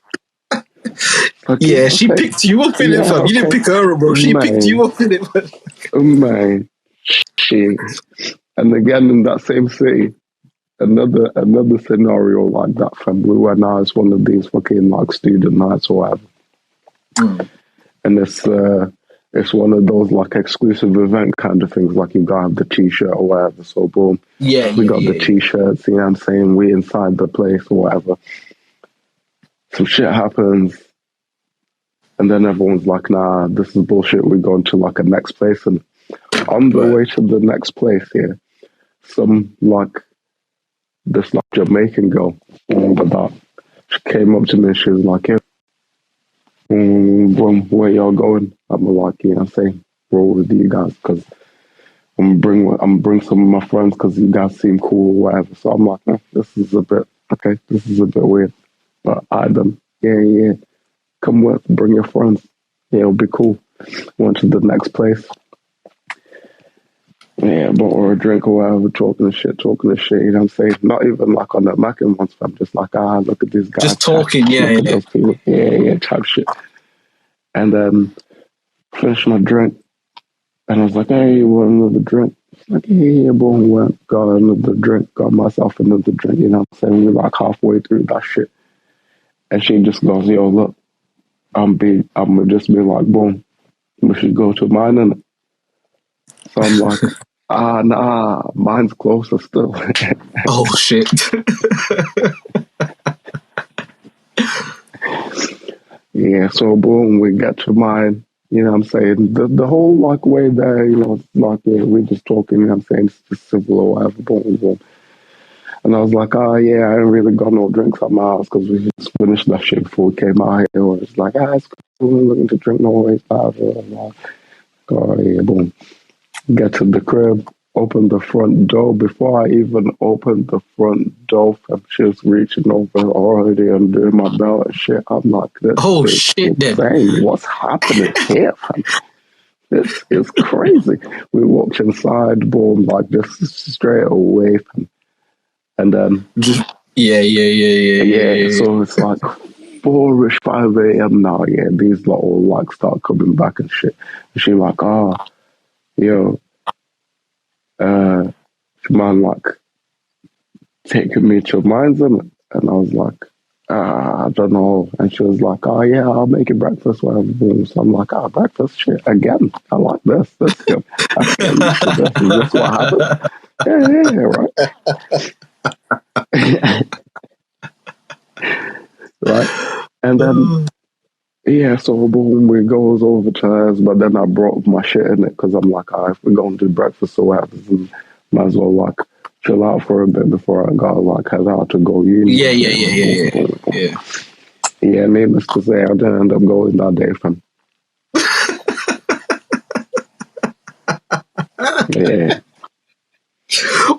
Like, she picked you up in it, fam. You didn't pick her up, bro. She picked you up in it, man. And again in that same city, another scenario like that, fam. We went out as one of these fucking like student nights or whatever. And it's one of those like exclusive event kind of things, like you gotta have the t-shirt or whatever. So boom, we got the t-shirts, you know what I'm saying? We inside the place or whatever. Some shit happens, and then everyone's like, nah, this is bullshit. We're going to like a next place, and on the way to the next place, some like this like Jamaican girl, she came up to me and she was like, where y'all going? I'm like, you know what I'm saying, roll with you guys, because I'm bring some of my friends because you guys seem cool or whatever. So I'm like, this is a bit weird, but I them, yeah, come with, bring your friends, it'll be cool. Went to the next place, bought her a drink or whatever, talking shit, you know what I'm saying? Not even like on the Mackin ones, I'm just like, look at these guys. Just talking, look at those people. Type shit. And then finished my drink, and I was like, hey, you want another drink? She's like, yeah, boom, went, got another drink, got myself another drink, you know what I'm saying? We're like halfway through that shit. And she just goes, yo, look, I'm gonna just be like, boom, we should go to mine, innit? So I'm like, nah, mine's closer still. Oh, shit. So boom, we get to mine, you know what I'm saying? The whole like way there, you know, it's like, we're just talking, you know what I'm saying? It's just civil or whatever, boom, boom. And I was like, I ain't really got no drinks at my house because we just finished that shit before we came out here. It's like, it's cool, I'm looking to drink no way, blah, blah, blah. Boom. Get to the crib, open the front door. Before I even opened the front door, she was reaching over already and doing my belt and shit. I'm like, this is insane. What's happening here, fam? This is crazy. We walked inside, boom, like just straight away, fam. And then just so it's like 4ish, 5 a.m. now. These lot all like start coming back and shit. And she like, yo, man, like taking me to mines, and I was like, I don't know. And she was like, I'll make you breakfast, whatever. So I'm like, breakfast, shit, again. I like this. I get used to this. Is this what happened? Right. Right. And then so boom, we goes over to hers, but then I brought my shit in it because I'm like, if we're going to do breakfast or whatever, might as well like chill out for a bit before I got like head out to go uni. Yeah, needless to say, I didn't end up going that day, fam.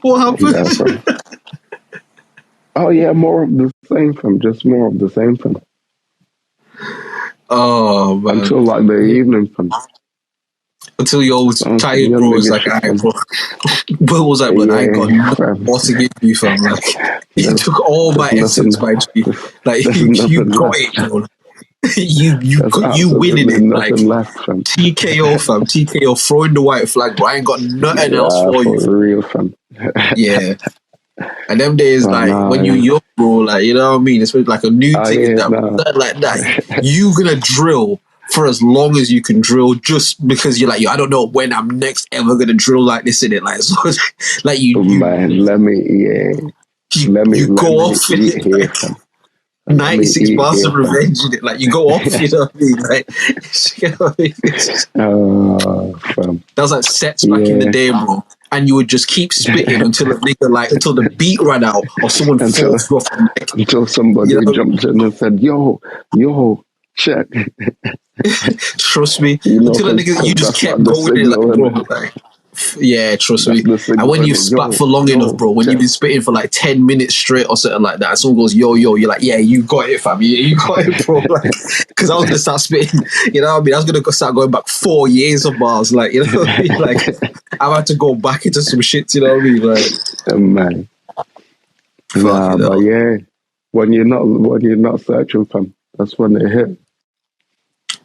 What happened? More of the same, fam. Just more of the same, fam. Oh, man. Until like the evening, fam. Until you're always tired, bro. It's like, bro. Bro was like, but I ain't got nothing more to give you, fam. Like, you took all my essence, by G. Like, you got it, bro. you winning it, like left, fam. TKO, fam. TKO, throwing the white flag, bro. I ain't got nothing else for you. For real, fam. And them days, when you young, bro, like, you know what I mean? It's like a new thing like that. You gonna drill for as long as you can drill, just because you're like, yo, I don't know when I'm next ever gonna drill like this in it. Like, so like Man, let me go off in eat it, here, like fam. Let me 96 eat bars here, of fam. revenge in it. Like, you go off, you know what I mean? Like, you know what I mean? Fam. That was like sets back in the day, bro. And you would just keep spitting until the nigga, like, until the beat ran out or someone Until forced you off the neck. until somebody You know? jumped in and said, yo, check. Trust me. You know, Until the nigga, you because just that's kept like the going, like, signal, bro. innit? Like, yeah, trust That's me. the And signal, when you've innit? spat for long enough, bro, when check. you've been spitting for like 10 minutes straight or something like that, and someone goes, yo, you're like, yeah, you got it, fam. Yeah, you got it, bro. Like, because I was going to start spitting, you know what I mean? I was going to start going back 4 years of bars, like, you know what I mean? Like, I've had to go back into some shit, you know what I mean? Like, Man. Nah, fucking but hell. yeah, when you're not searching, fam, that's when it hit.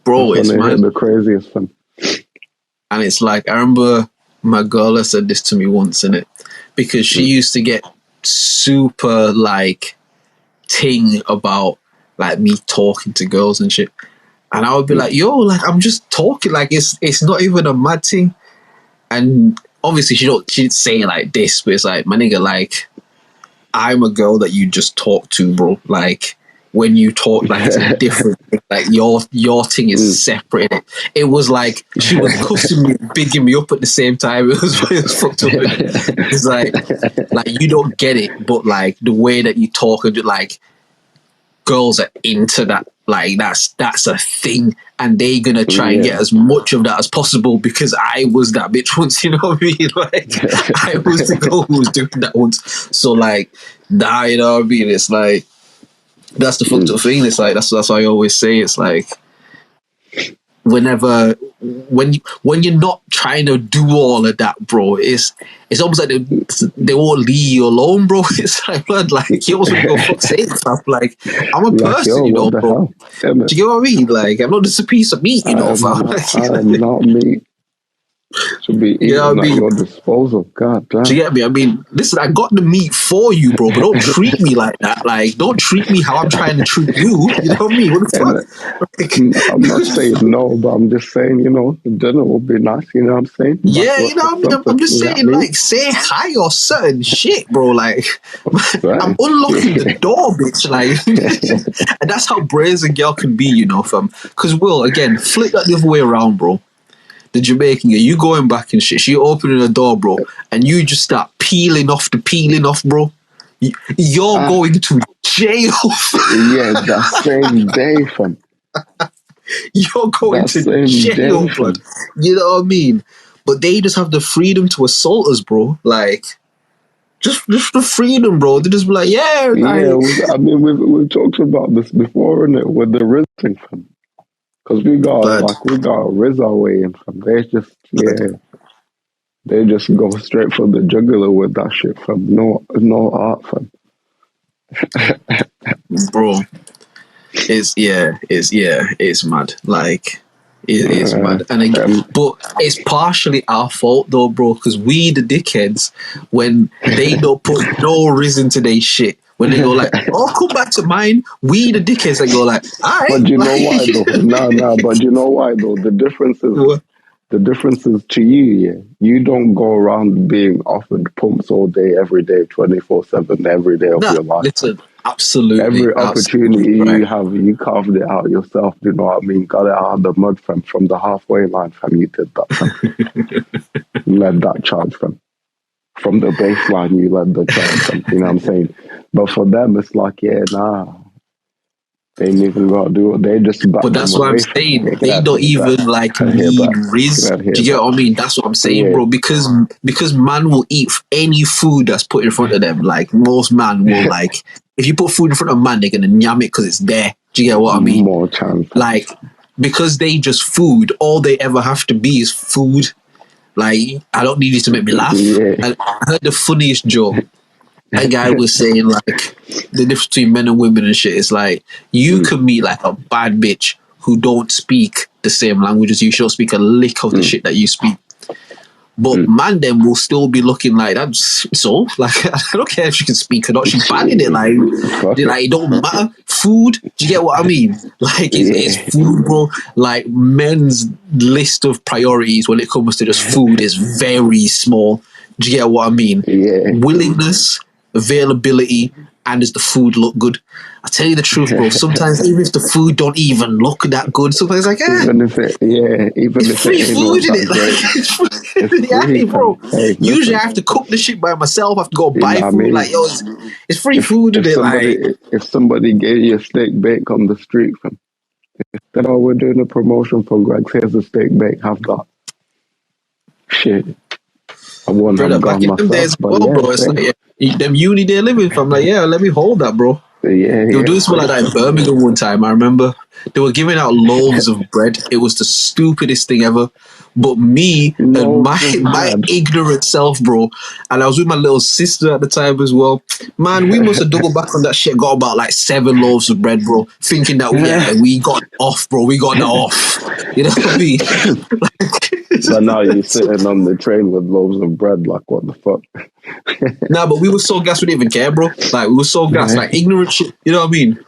Bro, That's it's when it hit mad. the craziest, fam. And it's like, I remember my girl had said this to me once, innit? Because she used to get super, like, ting about, like, me talking to girls and shit. And I would be like, yo, like, I'm just talking. Like, it's not even a mad thing. And obviously, she didn't say it like this, but it's like, my nigga, like, I'm a girl that you just talk to, bro. Like, when you talk, like, it's a different thing. Like, your thing is separate. It was like she was cussing me, bigging me up at the same time. It was fucked up. It's like you don't get it, but like the way that you talk and like girls are into that. Like that's a thing, and they're gonna try and get as much of that as possible because I was that bitch once. You know what I mean? Like I was the girl who was doing that once. So like, nah, you know what I mean? It's like that's the fucked up thing. It's like that's what I always say. It's like when you're not trying to do all of that, bro, it's almost like they won't leave you alone, bro. It's like, blood, like you also go fuck sake, fam. Like I'm a Like, person, yo, you know, what the bro. hell? Damn it. Do you get what I mean? Like I'm not just a piece of meat, you know, fam. I'm not me. Should be You know eaten what I at mean? your disposal. God damn. Do you get me? I mean, listen, I got the meat for you, bro, but don't treat me like that. Like, don't treat me how I'm trying to treat you. You know what I mean? What the And fuck? Like, I'm not saying no, but I'm just saying, dinner would be nice. You know what I'm saying? yeah, you know what I mean? I'm just You know what I saying, mean? like, say hi or certain shit, bro. Like, I'm Right. unlocking the door, bitch. Like, and that's how brazen girl can be, you know, fam. Because, Will, again, flip that the other way around, bro. The Jamaican girl, you going back and shit, she opening the door, bro, and you just start peeling off, bro. You're going to jail. Yeah, that same day, fam. You're going That to same jail, day, blood. fam. You know what I mean? But they just have the freedom to assault us, bro. Like, just the freedom, bro. They just be like, yeah, Yeah, like, I mean, we've talked about this before, innit? With the Riz thing, fam. Because we got blood. Riz our way in, fam. They just go straight for the jugular with that shit, fam. No art, fam. Bro. It's mad. Like, it's mad. And again, but it's partially our fault though, bro, because we the dickheads, when they don't put no reason to their shit, when they go like, oh, come back to mine, we the dickheads that go like, all right. But you know why though? Nah. But you know why though? The difference is to you, yeah. You don't go around being offered pumps all day, every day, 24/7, every day of your life. Listen, absolutely. Every opportunity right. you have, you carved it out yourself. You know what I mean? Got it out of the mud, from the halfway line, fam. You did that, fam. You led that charge, fam. From the baseline, you led the charge, fam. You know what I'm saying? But for them, it's like, yeah, nah. They ain't even got to do it. They just back But that's them what away I'm from saying. it. They don't even like need Riz. Do you get what I mean? That's what I'm saying, bro. Because man will eat any food that's put in front of them. Like most man will like, if you put food in front of man, they're gonna nyam it because it's there. Do you get what I mean? More chance. Like because they just food. All they ever have to be is food. Like I don't need you to make me laugh. Yeah. I heard the funniest joke. A guy was saying like the difference between men and women and shit is like you can meet like a bad bitch who don't speak the same language as you. She'll speak a lick of the shit that you speak. But man, then will still be looking like that. So, like, I don't care if she can speak or not. She's bad in it. Like, it don't matter. Food. Do you get what I mean? Like, it's food, bro. Like, men's list of priorities when it comes to just food is very small. Do you get what I mean? Yeah. Willingness, availability, and does the food look good? I tell you the truth, bro. Sometimes even if the food don't even look that good, sometimes like, even if it it's free food, isn't it? Like, free, bro. hey, Usually I have to cook the shit by myself. I have to go buy food. I mean? Like, yo, it's free food, isn't it? Like, if somebody gave you a steak bake on the street, fam, then we're doing a promotion for Greg's. Here's a steak bake. Have that. Shit. I won't have back gone in them myself, days, but well, bro, it's like, them uni day living. I'm like, yeah, let me hold that, bro. Yeah, They were doing something like that in Birmingham one time. I remember they were giving out loaves of bread. It was the stupidest thing ever. But me and my ignorant self, bro, and I was with my little sister at the time as well. Man, we must have doubled back on that shit. Got about like 7 loaves of bread, bro, thinking that we got off, bro. We got that off. You know what I mean? So now you're sitting on the train with loaves of bread. Like, what the fuck? Nah, but we were so gassed we didn't even care, bro. Like, we were so gassed, like ignorant shit. You know what I mean?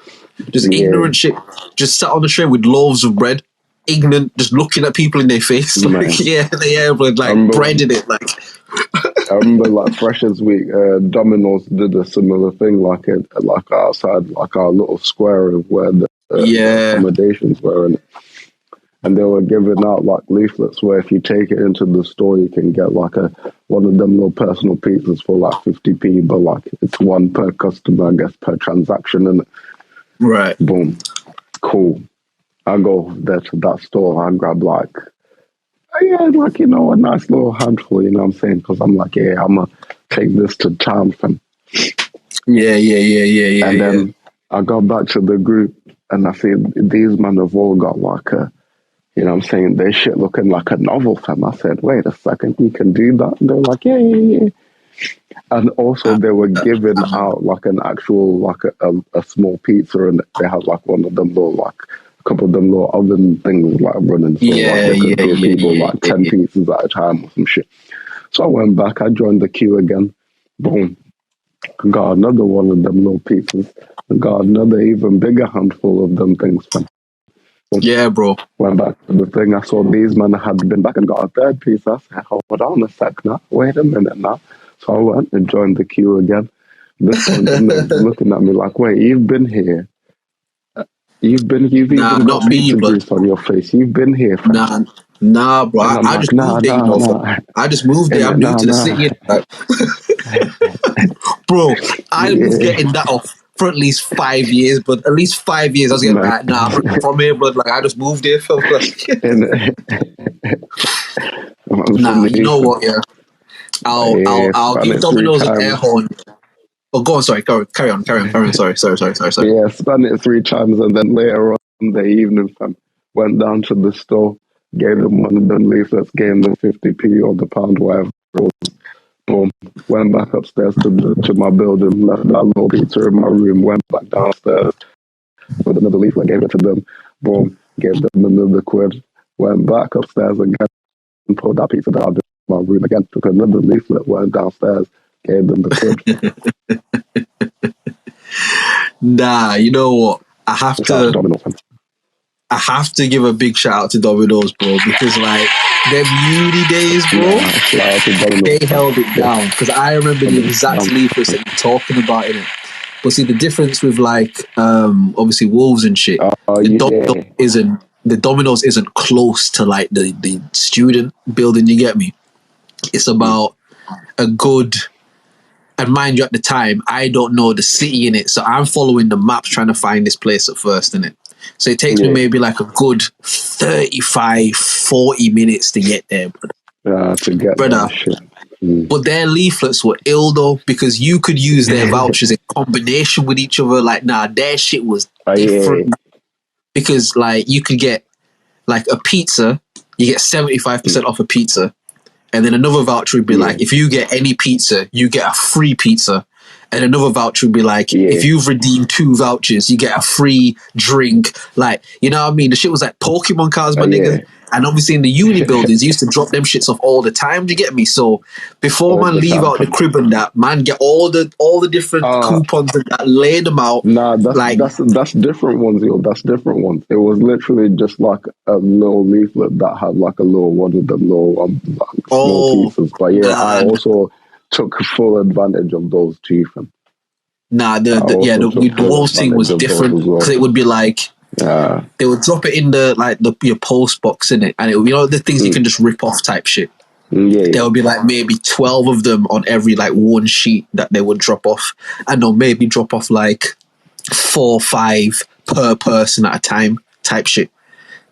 Just ignorant shit. Just sat on the train with loaves of bread, ignorant, just looking at people in their face. Like, but like bread in it. Like, I remember, like, Freshers Week, Domino's did a similar thing, like outside, like our little square of where the accommodations were, and they were giving out like leaflets where if you take it into the store, you can get like one of them little personal pizzas for like 50p, but like it's one per customer, I guess, per transaction, and right, boom, cool. I go there to that store, I grab like, like, you know, a nice little handful, you know what I'm saying? Because I'm like, I'm gonna take this to town, fam. Yeah. And then I go back to the group, and I see these men have all got like you know what I'm saying, their shit looking like a novel, fam. I said, wait a second, you can do that? And they're like, yeah. And also they were giving out like an actual, like a small pizza, and they had like one of them little, like a couple of them little oven things like running. So they could give people like 10 pizzas at a time or some shit. So I went back, I joined the queue again. Boom. Got another one of them little pizzas. Got another even bigger handful of them things, fam. Yeah, bro. Went back to the thing. I saw these men had been back and got a third piece. I said, hold on a sec now. Wait a minute now. So I went and joined the queue again. This one was looking at me like, wait, you've been here. You've even got pizza grease on your face. You've been here. Fam. Nah, bro. I just moved there. I just moved there. I'm new to the city. Bro, I was getting that off for at least 5 years, but at least 5 years I was getting like, nah, from here, but like I just moved here. Nah, you know what? Yeah, I'll give Domino's an air horn. Oh, go on. Sorry, carry on. Sorry. Yeah, spun it 3 times, and then later on in the evening, went down to the store, gave them one of them leaflets, gave them 50p or the pound, whatever. Boom. Went back upstairs to my building, left that little pizza in my room, went back downstairs with another leaflet, gave it to them. Boom. Gave them another quid. Went back upstairs again and pulled that pizza down to my room again. Took another leaflet, went downstairs, gave them the quid. Nah, you know what? I have to give a big shout out to Domino's, bro, because like them uni days, bro, they held it down. Because I remember the exact leaflets that you're talking about in it. But see, the difference with like obviously Wolves and shit, the Domino's isn't close to like the student building. You get me? It's about a good. And mind you, at the time, I don't know the city in it, so I'm following the maps trying to find this place at first, innit? So it takes me maybe like a good 35, 40 minutes to get there, brother. But their leaflets were ill though, because you could use their vouchers in combination with each other. Like, nah, their shit was different. Because like you could get like a pizza, you get 75% off a pizza. And then another voucher would be like, if you get any pizza, you get a free pizza. And another voucher would be like, if you've redeemed 2 vouchers, you get a free drink. Like, you know what I mean? The shit was like Pokemon cards, my nigga. And obviously in the uni buildings, you used to drop them shits off all the time. Do you get me? So before All man the leave time, out the fam. crib and that, man get all the different Uh, coupons and that, lay them out. nah, Like, that's different ones, yo. That's different ones. It was literally just like a little leaflet that had like a little one of them little like small oh pieces. But yeah, I man. also took full advantage of those too, fam. Nah, I also the took full Wolves thing was advantage of those different as well. because it would be like Yeah. they would drop it in your post box in it, and it would, the things you can just rip off type shit. Yeah, There would be like maybe 12 of them on every like one sheet that they would drop off, and they'll maybe drop off like 4 or 5 per person at a time type shit.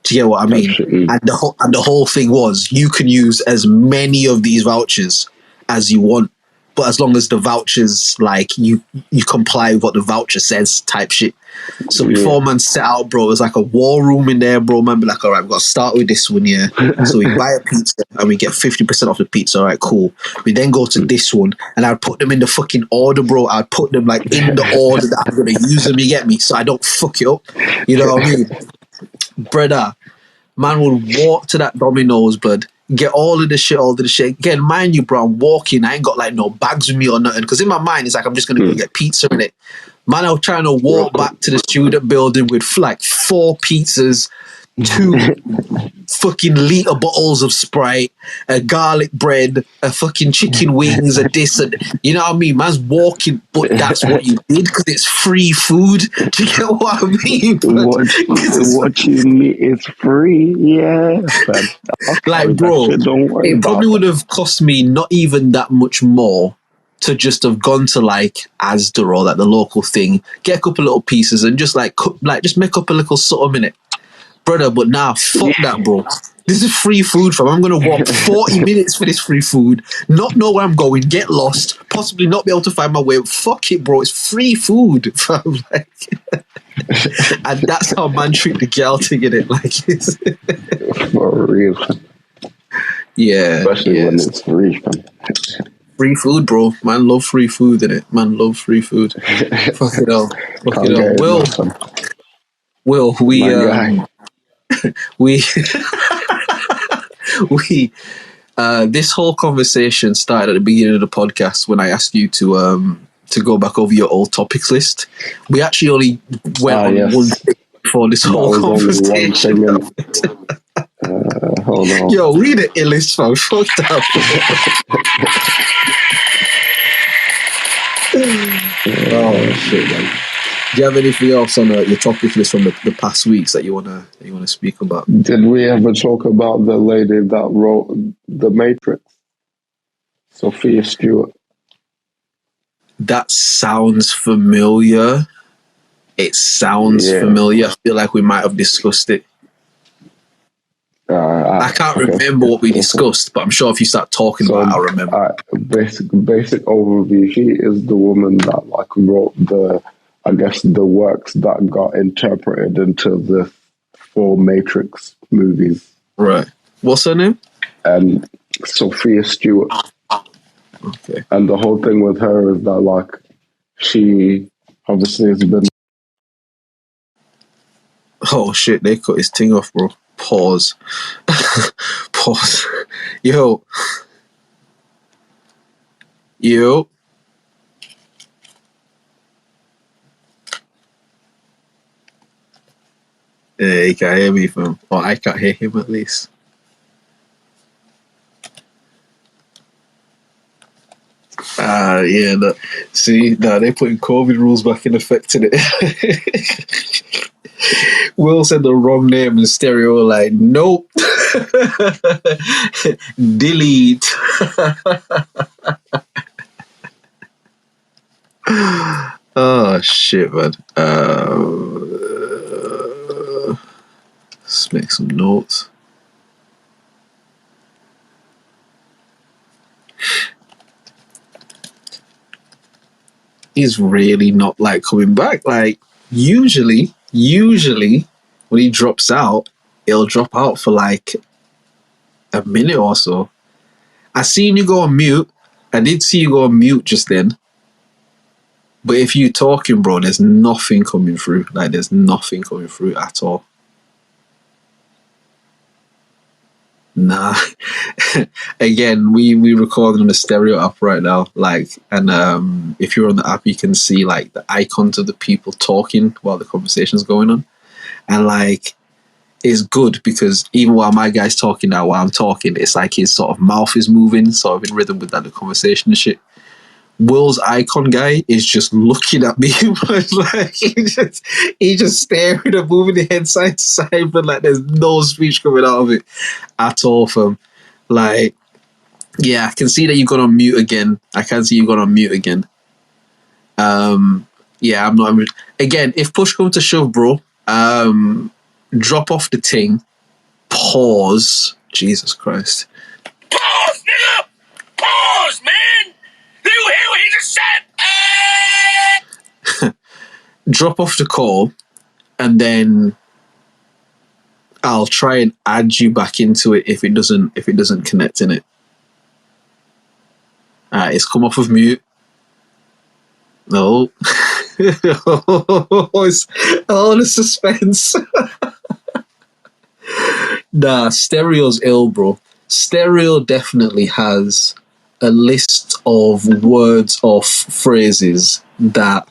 Do you get what I mean? shit. And the whole thing was you can use as many of these vouchers as you want, but as long as the vouchers like you comply with what the voucher says type shit. So before man set out, bro, it was like a war room in there, bro. Man be like, all right, we've got to start with this one, yeah. So we buy a pizza and we get 50% off the pizza. All right, cool. We then go to this one and I'd put them in the fucking order, bro. I'd put them like in the order that I'm gonna use them. You get me? So I don't fuck it up. You know what I mean, brother? Man would walk to that Domino's, bud. Get all of the shit. Again, mind you, bro, I'm walking. I ain't got like no bags with me or nothing. Because in my mind, it's like I'm just going to go get pizza in it. Man, I was trying to walk back to the student building with like 4 pizzas, 2 fucking liter bottles of Sprite, a garlic bread, a fucking chicken wings, a this and you know what I mean? Man's walking, but that's what you did because it's free food. Do you get what I mean? What you mean? It's free, yeah. Fam. Like, bro, Don't worry it about probably it. would have cost me not even that much more to just have gone to like Asda or like the local thing, get a couple little pieces and just just make up a little something in it, brother. But now, fuck that, bro. This is free food, fam. I'm gonna walk 40 minutes for this free food, not know where I'm going, get lost, possibly not be able to find my way. Fuck it, bro. It's free food, fam. Like, and that's how man treat the girl to get it. Like, it's For real. yeah, Especially when it's free, fam. free food, bro. Man love free food, innit? Man love free food. Fuck it all. Fuck Can't it all. get Will, enough, fam. we My guy. we we this whole conversation started at the beginning of the podcast when I asked you to go back over your old topics list. We actually only went on Yes. one thing for this whole was only one conversation. thing. Hold on. Yo, we the illest, fam. Fuck that. Oh shit, man. Do you have anything else on your topic list from the past weeks that you wanna speak about? Did we ever talk about the lady that wrote The Matrix? Sophia Stuart. That sounds familiar. It sounds familiar. I feel like we might have discussed it. I can't remember what we discussed, but I'm sure if you start talking about it, I'll remember. Basic overview. She is the woman that like wrote the works that got interpreted into the 4 Matrix movies. Right. What's her name? Sophia Stuart. Okay. And the whole thing with her is that like she obviously has been. Oh shit! They cut his thing off, bro. Pause. Pause. Yo. He can't hear me, fam. Or I can't hear him at least. Yeah. They're putting COVID rules back in effect in it. Will said the wrong name and Stereo like, nope. Delete. Oh shit, man. Let's make some notes. He's really not like coming back. Like usually when he drops out, he'll drop out for like a minute or so. I seen you go on mute. I did see you go on mute just then. But if you talking, bro, there's nothing coming through. Like there's nothing coming through at all. Nah. Again, we recording on the stereo app right now. Like, and if you're on the app, you can see like the icons of the people talking while the conversation's going on, and like it's good because even while my guy's talking now, while I'm talking, it's like his sort of mouth is moving, sort of in rhythm with like the conversation and shit. Will's icon guy is just looking at me, but like he just staring and moving the head side to side, but like there's no speech coming out of it at all from like. Yeah, I can see that you've gone on mute again. I can see you've gone on mute again. Yeah, I'm not. Again, if push comes to shove, bro, drop off the ting. Pause. Jesus Christ. Pause, nigga! Pause, man! Did you hear what he just said? Drop off the call, and then I'll try and add you back into it if it doesn't connect in it. It's come off of mute. No. Oh, the suspense. Nah, Stereo's ill, bro. Stereo definitely has a list of words or phrases that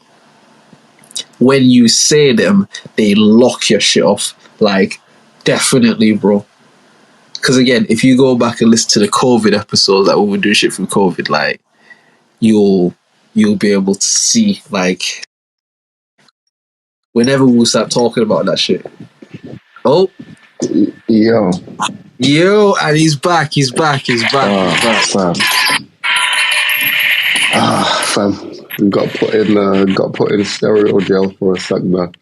when you say them, they lock your shit off. Like, definitely, bro. Because again, if you go back and listen to the COVID episodes that we were doing shit from COVID, like, you'll be able to see, like, whenever we'll start talking about that shit. Oh, Yo, and he's back. fam. Fam. Got put in stereo jail for a sec, man.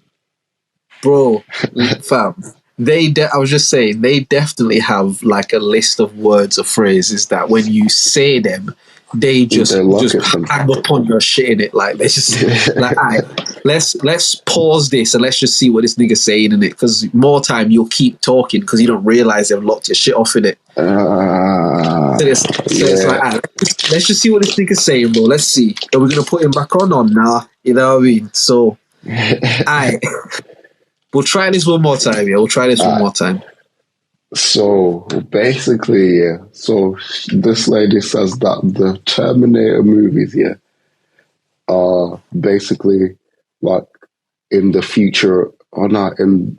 Bro, fam. I was just saying, they definitely have like a list of words or phrases that when you say them, they just hang up on your shit in it. Like, they just like, all right, let's pause this and let's just see what this nigga's saying in it. Because more time you'll keep talking because you don't realize they've locked your shit off in it. So it's like, all right, let's just see what this nigga's saying, bro. Let's see. Are we gonna put him back on or nah? You know what I mean? So, alright. We'll try this one more time, yeah. We'll try this one more time. So basically, yeah. So this lady says that the Terminator movies, yeah, are basically like in the future, or not in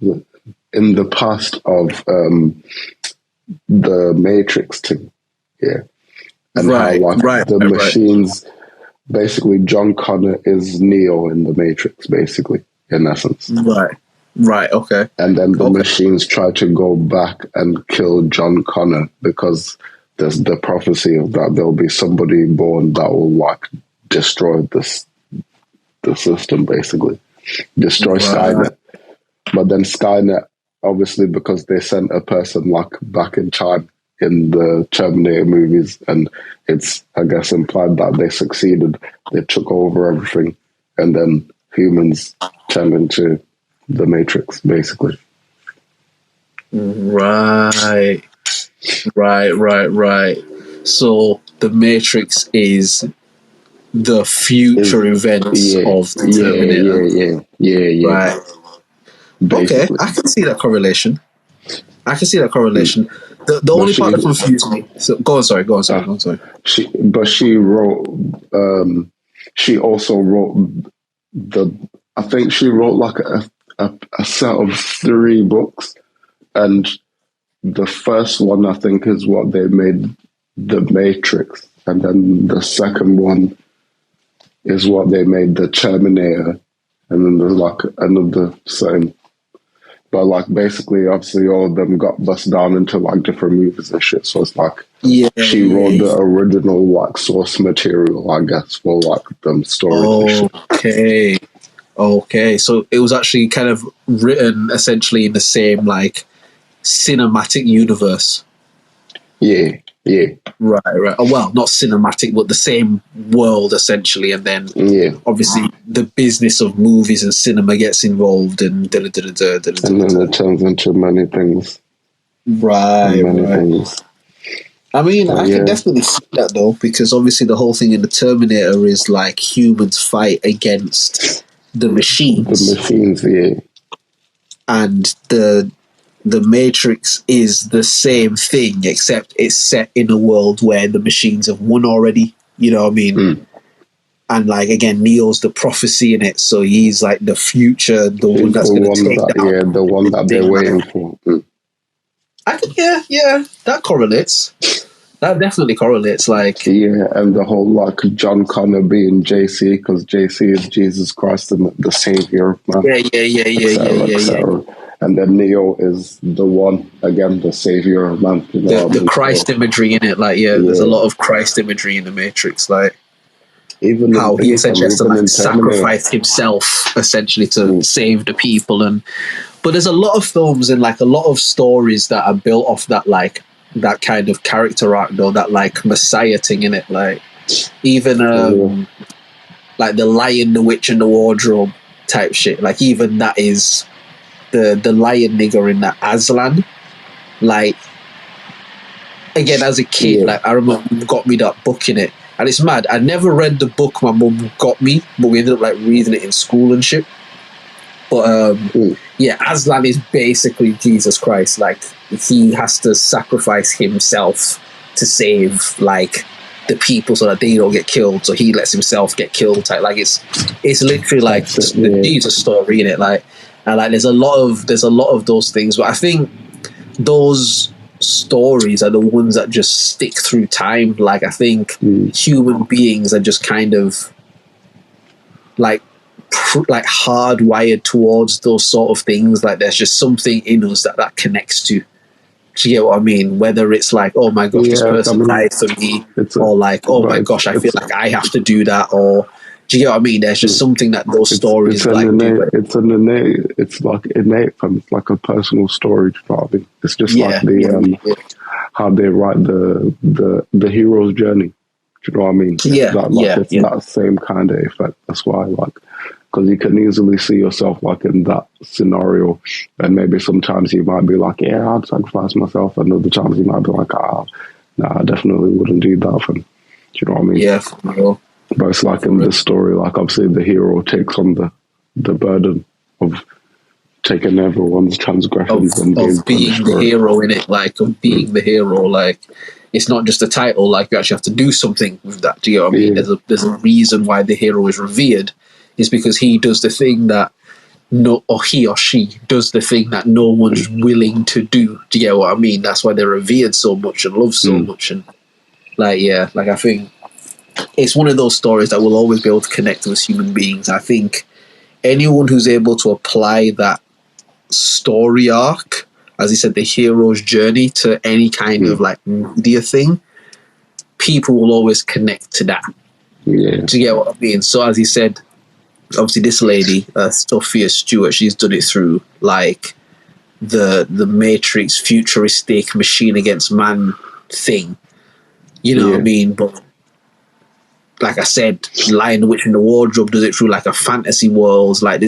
the past of the Matrix thing, yeah, and the machines. Basically, John Connor is Neo in the Matrix, basically, in essence. Right, okay. And then the machines try to go back and kill John Connor because there's the prophecy of that there'll be somebody born that will like destroy the system, basically. Destroy Skynet. But then Skynet, obviously, because they sent a person like back in time in the Terminator movies, and it's, I guess, implied that they succeeded. They took over everything, and then humans turned into the Matrix, basically. Right. So the Matrix is the future events of the Terminator. Yeah. Right. Basically. Okay, I can see that correlation. The only part that confused me. So go on, sorry. She also wrote I think she wrote like a set of 3 books, and the first one I think is what they made the Matrix, and then the second one is what they made the Terminator, and then there's like another same. But like basically, obviously, all of them got bust down into like different movies and shit. So it's like she wrote the original like source material, I guess, for like them stories. Okay. So it was actually kind of written essentially in the same like cinematic universe. Yeah. Right. Well, not cinematic, but the same world essentially, and then obviously the business of movies and cinema gets involved, and then it turns into many things. Right. Things. I mean, I can definitely see that though, because obviously the whole thing in the Terminator is like humans fight against the machines. The machines, yeah. And the the Matrix is the same thing, except it's set in a world where the machines have won already. You know what I mean? And like again, Neo's the prophecy in it, so he's like the future, the one that's going to take down. The one that they're waiting for. Yeah, that correlates. That definitely correlates. Like, yeah, and the whole like John Connor being JC, because JC is Jesus Christ and the Savior, man. Yeah. And then Neo is the one, again, the Savior, man. You know the Christ imagery in it, like, there's a lot of Christ imagery in the Matrix, like even how he essentially has to like sacrifice Terminator himself essentially to save the people. But there's a lot of films and like a lot of stories that are built off that, like that kind of character arc, though, that like Messiah thing in it, like even like the Lion, the Witch, and the Wardrobe type shit. Like even that is the lion nigger in that Aslan. Like again, as a kid, like I remember you got me that book in it, and it's mad. I never read the book my mum got me, but we ended up like reading it in school and shit. But Aslan is basically Jesus Christ. Like he has to sacrifice himself to save like the people so that they don't get killed. So he lets himself get killed. Like it's literally like the Jesus story in it. Like, and like there's a lot of those things. But I think those stories are the ones that just stick through time. Like I think human beings are just kind of like hardwired towards those sort of things. Like there's just something in us that connects to. Do you get what I mean? Whether it's like, oh my gosh, this person died for me, or like, oh my gosh, I feel like I have to do that, or do you get what I mean? There's just something that those stories like innate, it's an innate, it's like innate from, it's like a personal story. Probably it's just like how they write the hero's journey. Do you know what I mean? It's that same kind of effect. That's why, like, because you can easily see yourself like in that scenario, and maybe sometimes you might be like, yeah, I'd sacrifice myself, and other times you might be like, nah, I definitely wouldn't do that. Do you know what I mean? Yeah, for real. But it's like in this story, like obviously the hero takes on the burden of taking everyone's transgressions and being the hero in it, like of being the hero, like it's not just a title, like you actually have to do something with that. Do you know what I mean? There's a reason why the hero is revered. It's because he does the thing that he or she does the thing that no one's willing to do. Do you get what I mean? That's why they're revered so much and loved so much. And like I think it's one of those stories that we'll always be able to connect to as human beings. I think anyone who's able to apply that story arc, as he said, the hero's journey, to any kind of like media thing, people will always connect to that. Yeah. Do you get what I mean? So as he said, obviously this lady, Sophia Stuart, she's done it through like the Matrix futuristic machine against man thing. You know what I mean? But like I said, Lion, the Witch, and the Wardrobe does it through like a fantasy world. Like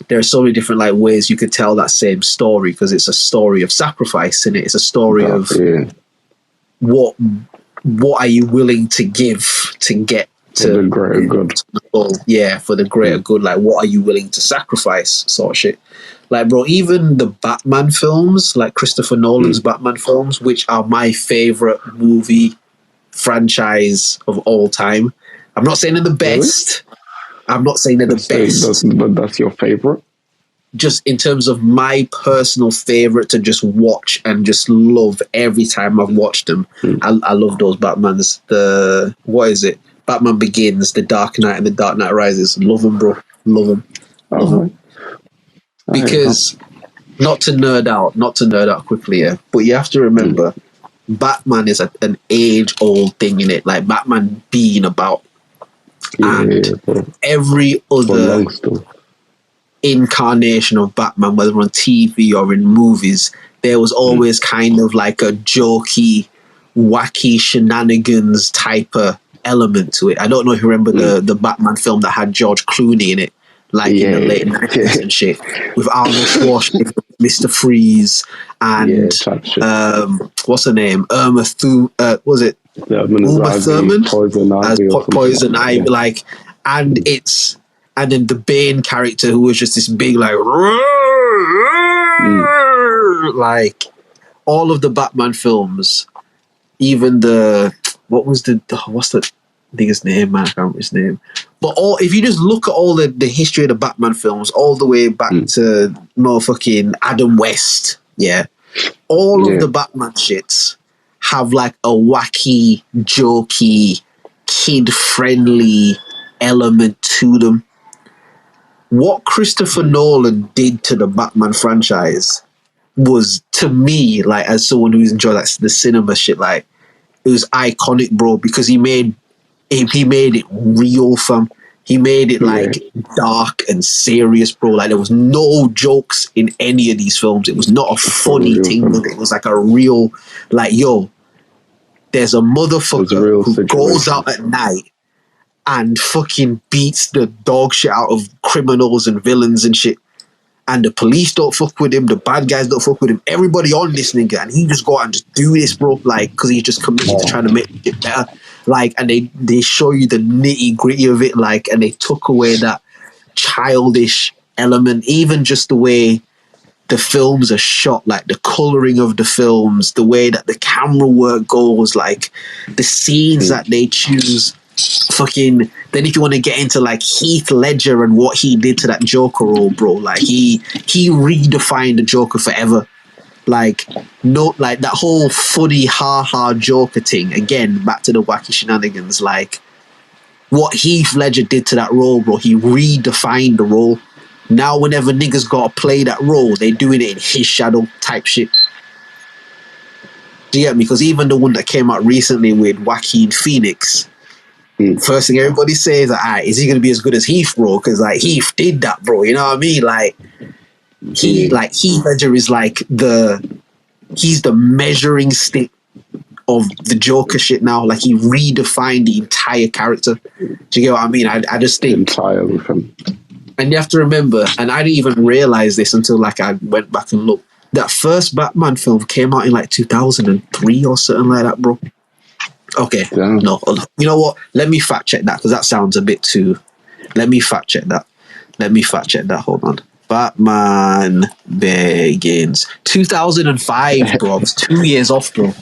there are so many different like ways you could tell that same story, because it's a story of sacrifice, and it's a story of what are you willing to give to get to the greater good. For the greater good. Like what are you willing to sacrifice, sort of shit. Like bro, even the Batman films, like Christopher Nolan's Batman films, which are my favorite movie franchise of all time. I'm not saying they're the best. Really? I'm not saying they're the best. But that's your favorite? Just in terms of my personal favorite to just watch and just love every time I've watched them. I love those Batmans. What is it? Batman Begins, The Dark Knight, and The Dark Knight Rises. Love them, bro. Love them. Love them. Because, not to nerd out quickly, but you have to remember, Batman is an age-old thing in it. Like Batman being about, and every other incarnation of Batman, whether on TV or in movies, there was always kind of like a jokey, wacky shenanigans type of element to it. I don't know if you remember the Batman film that had George Clooney in it, like in the late 90s and shit, with Arnold Schwarzenegger, Mr. Freeze, and what's her name? Uma Thurman? Poison Ivy, like, and then the Bane character, who was just this big like like all of the Batman films, even what's the nigga's name, man? I can't remember his name. But if you just look at all the history of the Batman films, all the way back to motherfucking Adam West, all of the Batman shits have like a wacky, jokey, kid-friendly element to them. What Christopher Nolan did to the Batman franchise was, to me, like, as someone who's enjoyed like the cinema shit, like, it was iconic, bro, because he made it real, fam. He made it like dark and serious, bro. Like, there was no jokes in any of these films. It was not a funny thing with it. It was like a real, like, yo, there's a motherfucker who goes out at night and fucking beats the dog shit out of criminals and villains and shit. And the police don't fuck with him. The bad guys don't fuck with him. Everybody on this nigga, and he just go out and just do this, bro. Like, because he's just committed to trying to make it better. Like, and they show you the nitty gritty of it. Like, and they took away that childish element. Even just the way the films are shot, like the coloring of the films, the way that the camera work goes, like the scenes that they choose. Fucking, then if you want to get into like Heath Ledger and what he did to that Joker role, bro, like he redefined the Joker forever. Like, no, like that whole funny ha Joker thing, again, back to the wacky shenanigans. Like, what Heath Ledger did to that role, bro, he redefined the role. Now whenever niggas gotta play that role, they doing it in his shadow type shit. Do you get me? Because even the one that came out recently with Joaquin Phoenix, first thing everybody says, is he going to be as good as Heath, bro? Because like Heath did that, bro. You know what I mean? Like Heath Ledger is like he's the measuring stick of the Joker shit now. Like, he redefined the entire character. Do you get what I mean? I just think entirely. And you have to remember, and I didn't even realize this until like I went back and looked. That first Batman film came out in like 2003 or something like that, bro. Okay, no, you know what? Let me fact check that, because that sounds a bit too. Let me fact check that. Hold on. Batman Begins, 2005, bro. It's 2 years off, bro.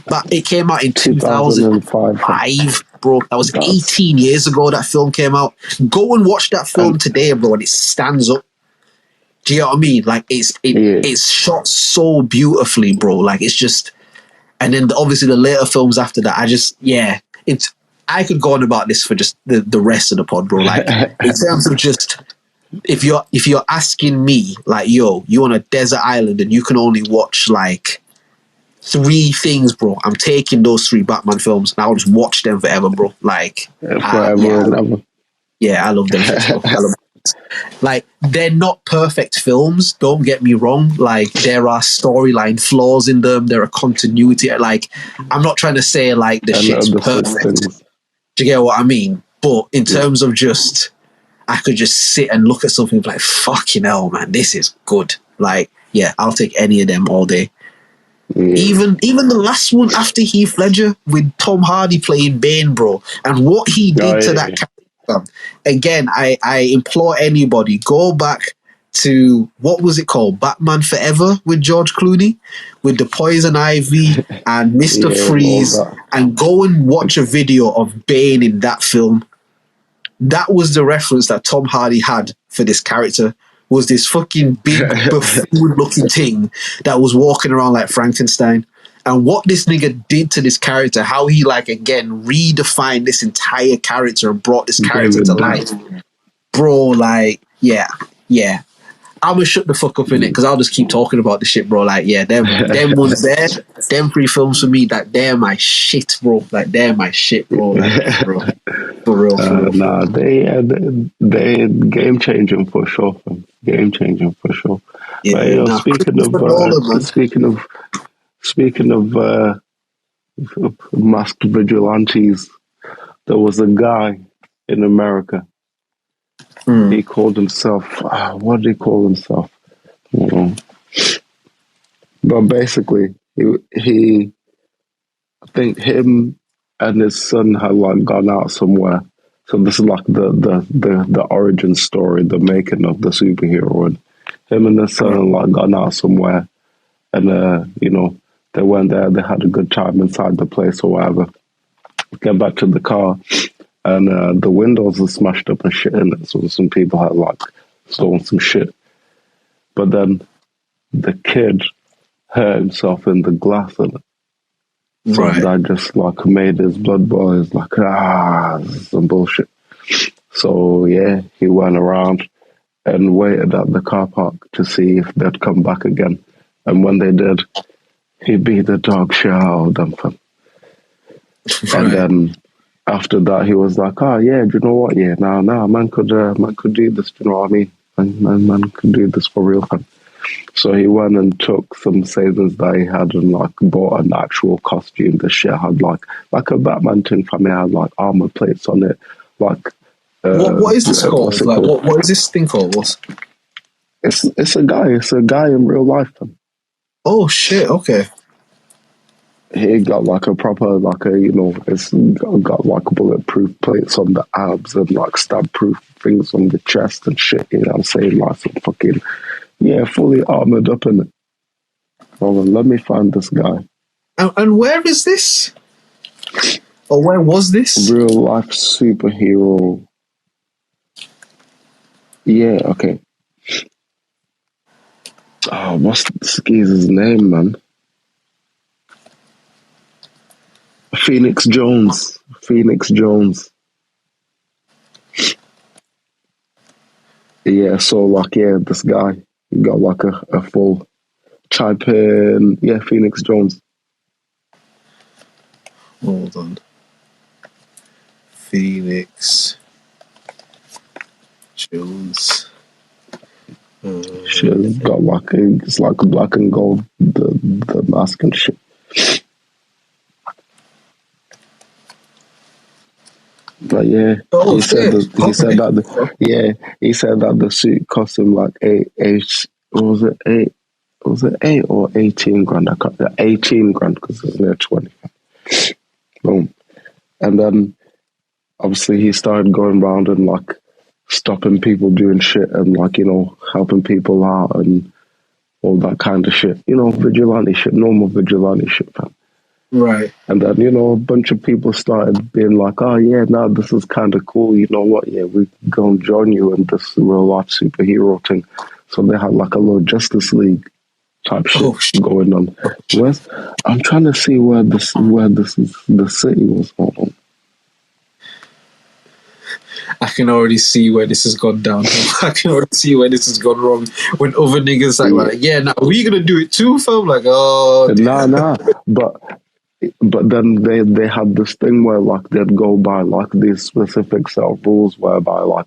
But it came out in 2005, bro. That was 18 years ago that film came out. Go and watch that film today, bro, and it stands up. Do you know what I mean? Like, it's shot so beautifully, bro. Like, it's just. And then obviously the later films after that, I could go on about this for just the rest of the pod, bro. Like, in terms of just, if you're asking me, like, yo, you on a desert island and you can only watch like 3 things, bro, I'm taking those 3 Batman films and I'll just watch them forever, bro. Like, forever and ever. Yeah, I love them shits, bro. I love them. Like, they're not perfect films, don't get me wrong. Like, there are storyline flaws in them, there are continuity. Like, I'm not trying to say like the shit's perfect. Do you get what I mean? But in terms of just, I could just sit and look at something like, fucking hell, man, this is good. Like, yeah, I'll take any of them all day. Even the last one after Heath Ledger with Tom Hardy playing Bane, bro, and what he did to that character. Again, I implore anybody, go back to, what was it called? Batman Forever with George Clooney, with the Poison Ivy and Mr. Freeze, and go and watch a video of Bane in that film. That was the reference that Tom Hardy had for this character, was this fucking big buffoon-looking thing that was walking around like Frankenstein. And what this nigga did to this character, how he, like, again, redefined this entire character and brought this character to life. Bro, like, yeah. I'm gonna shut the fuck up in it, because I'll just keep talking about this shit, bro. Like, yeah, them ones there, them 3 films for me, that they're my shit, bro. Like, they're my shit, bro. Like, bro. For real. Nah, they game changing for sure. Game changing for sure. Yeah, but, you know, speaking of masked vigilantes, there was a guy in America. He called himself, what did he call himself? But basically, he, I think him and his son had like gone out somewhere. So this is like the origin story, the making of the superhero, him and his son like gone out somewhere, and you know, they went there. They had a good time inside the place or whatever. Get back to the car, and the windows are smashed up and shit in it. So some people had like stolen some shit. But then the kid hurt himself in the glass in it. So that just like made his blood boil. It's like, some bullshit. So yeah, he went around and waited at the car park to see if they'd come back again. And when they did, he beat the dog shit out of them. And then after that, he was like, "Oh yeah, do you know what? Yeah, man could do this. Do you know what I mean? Man could do this for real, fam." So he went and took some savings that he had and like bought an actual costume. The shit had like a Batman thing, fam. It had like armor plates on it. Like, what is this called? Like, what is this thing called? It's a guy. It's a guy in real life, fam. Oh shit! Okay. He got like a proper, like a, you know, it's got like bulletproof plates on the abs and like stab-proof things on the chest and shit, you know what I'm saying? Like some fucking, yeah, fully armored up in it. Hold on, let me find this guy. And where is this? Or where was this? Real life superhero. Yeah, okay. Oh, what's this geezer's name, man? Phoenix Jones. Yeah, so like, yeah, this guy, he got like a full type in, yeah, Phoenix Jones. Hold on. Phoenix Jones. She's got like it's like black and gold, the mask and shit. But yeah, he said that the suit cost him like was it 8 or 18 grand? I can't 18 grand because it's near 20. Boom. And then obviously he started going around and like stopping people doing shit and like, you know, helping people out and all that kind of shit. You know, vigilante shit, normal vigilante shit, fam. Right. And then, you know, a bunch of people started being like, "Oh yeah, no, this is kind of cool. You know what? Yeah, we gonna join you in this real life superhero thing." So they had like a little Justice League type shit going on. I'm trying to see where this is. The city was. Hold on. I can already see where this has gone down. I can already see where this has gone wrong. When other niggas like, yeah, now we gonna do it too, fam. Like, oh, nah. But then they had this thing where like they'd go by like these specific set of rules whereby like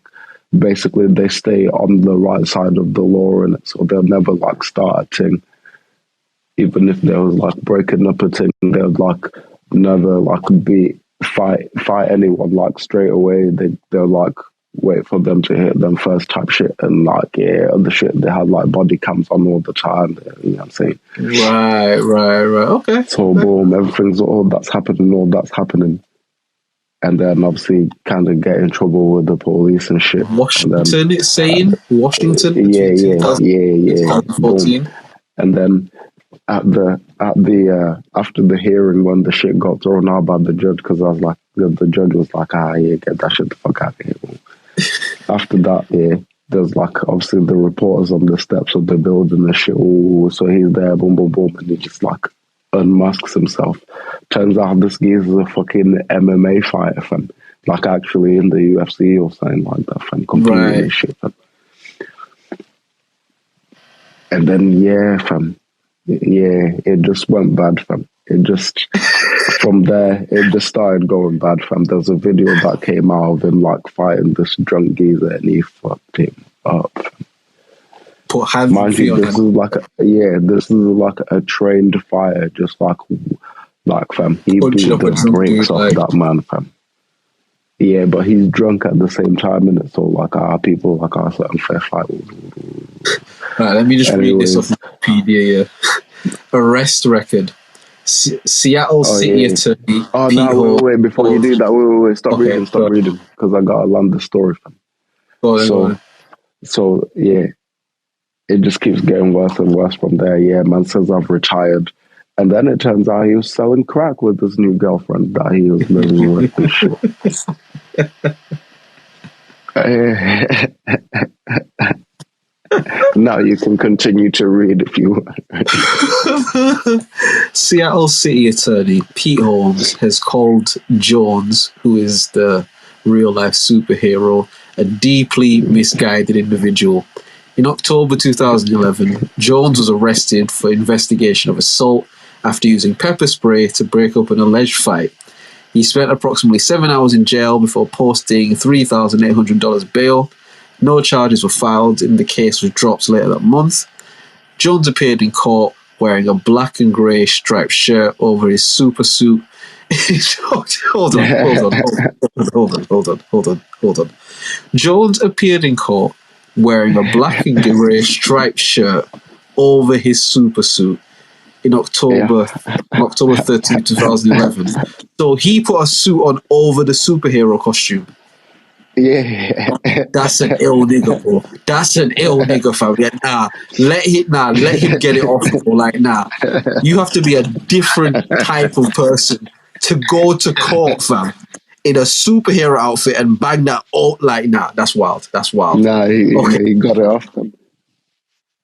basically they stay on the right side of the law in it, so they'll never like start a thing. Even if there was like breaking up a thing, they'd like never like fight anyone like straight away. They'll like wait for them to hit them first type shit, and like other shit they had like body cams on all the time, you know what I'm saying? Right, okay. So boom, all that's happening, and then obviously kind of get in trouble with the police and shit. Washington, it's saying Washington. Yeah. Boom. And then at the after the hearing when the shit got thrown out by the judge, because I was like, the judge was like, yeah, get that shit the fuck out of here. After that, yeah, there's like obviously the reporters on the steps of the building and shit. Ooh, so he's there, boom, and he just like unmasks himself. Turns out this geezer's a fucking MMA fighter, fam. Like actually in the UFC or something like that, fam. Completely shit, fam. And then fam. Yeah, it just went bad, fam. It just, from there, it just started going bad, fam. There was a video that came out of him, like, fighting this drunk geezer, and he fucked him up. Put hands Mind you, this is like a trained fighter, just like fam, he beat the brakes off that man, fam. Yeah, but he's drunk at the same time, innit? So, like, people, like, our certain fair fight. Right, let me just read this off Wikipedia. Arrest record. Seattle City Attorney. Oh, no, wait, before you do that, wait, stop reading, because I got to land the story, fam. Go on. So, yeah. it just keeps getting worse and worse from there. Yeah, man says I've retired. And then it turns out he was selling crack with his new girlfriend that he was living with and shit. Now you can continue to read if you want. Seattle City Attorney Pete Holmes has called Jones, who is the real-life superhero, a deeply misguided individual. In October 2011, Jones was arrested for investigation of assault after using pepper spray to break up an alleged fight. He spent approximately 7 hours in jail before posting $3,800 bail. No charges were filed, and the case was dropped later that month. Jones appeared in court wearing a black and grey striped shirt over his super suit. Hold on. Jones appeared in court wearing a black and grey striped shirt over his super suit in October 13th, 2011. So he put a suit on over the superhero costume. Yeah. That's an ill nigga, bro. That's an ill nigga, fam. Yeah, let him get it off, bro. Like, you have to be a different type of person to go to court, fam, in a superhero outfit and bang that out. Like, that's wild. That's wild. He got it off them.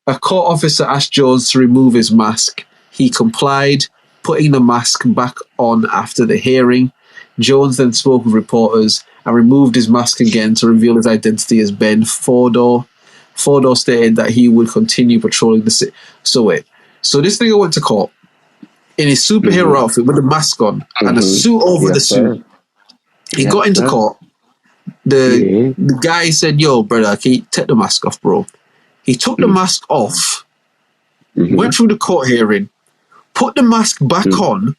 A court officer asked Jones to remove his mask. He complied, putting the mask back on after the hearing. Jones then spoke with reporters and removed his mask again to reveal his identity as Ben Fodor. Fodor stated that he would continue patrolling the city. So this nigga went to court in his superhero outfit with a mask on and a suit over the suit. He got into court. The guy said, "Yo, brother, can you take the mask off, bro?" He took the mask off, went through the court hearing, put the mask back on,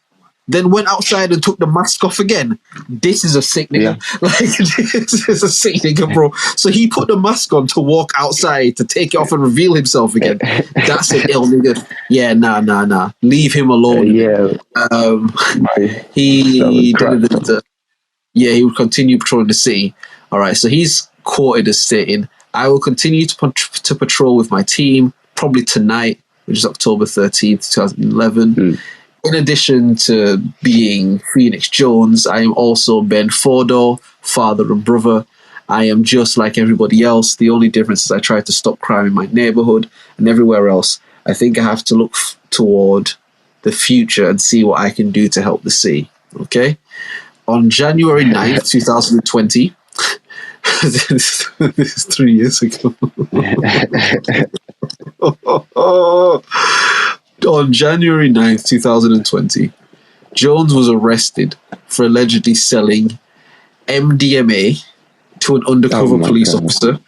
then went outside and took the mask off again. This is a sick nigga. This is a sick nigga, bro. So he put the mask on to walk outside, to take it off and reveal himself again. That's an ill nigga. Yeah, nah. Leave him alone. He would continue patrolling the city. All right, so he's quoted as stating, "I will continue to patrol with my team, probably tonight," which is October 13th, 2011. In addition to being Phoenix Jones, I am also Ben Fodor, father and brother. I am just like everybody else. The only difference is I try to stop crime in my neighborhood and everywhere else. I think I have to look toward the future and see what I can do to help the city. Okay? On January 9th, 2020, this is 3 years ago. On January 9th, 2020, Jones was arrested for allegedly selling MDMA to an undercover police officer.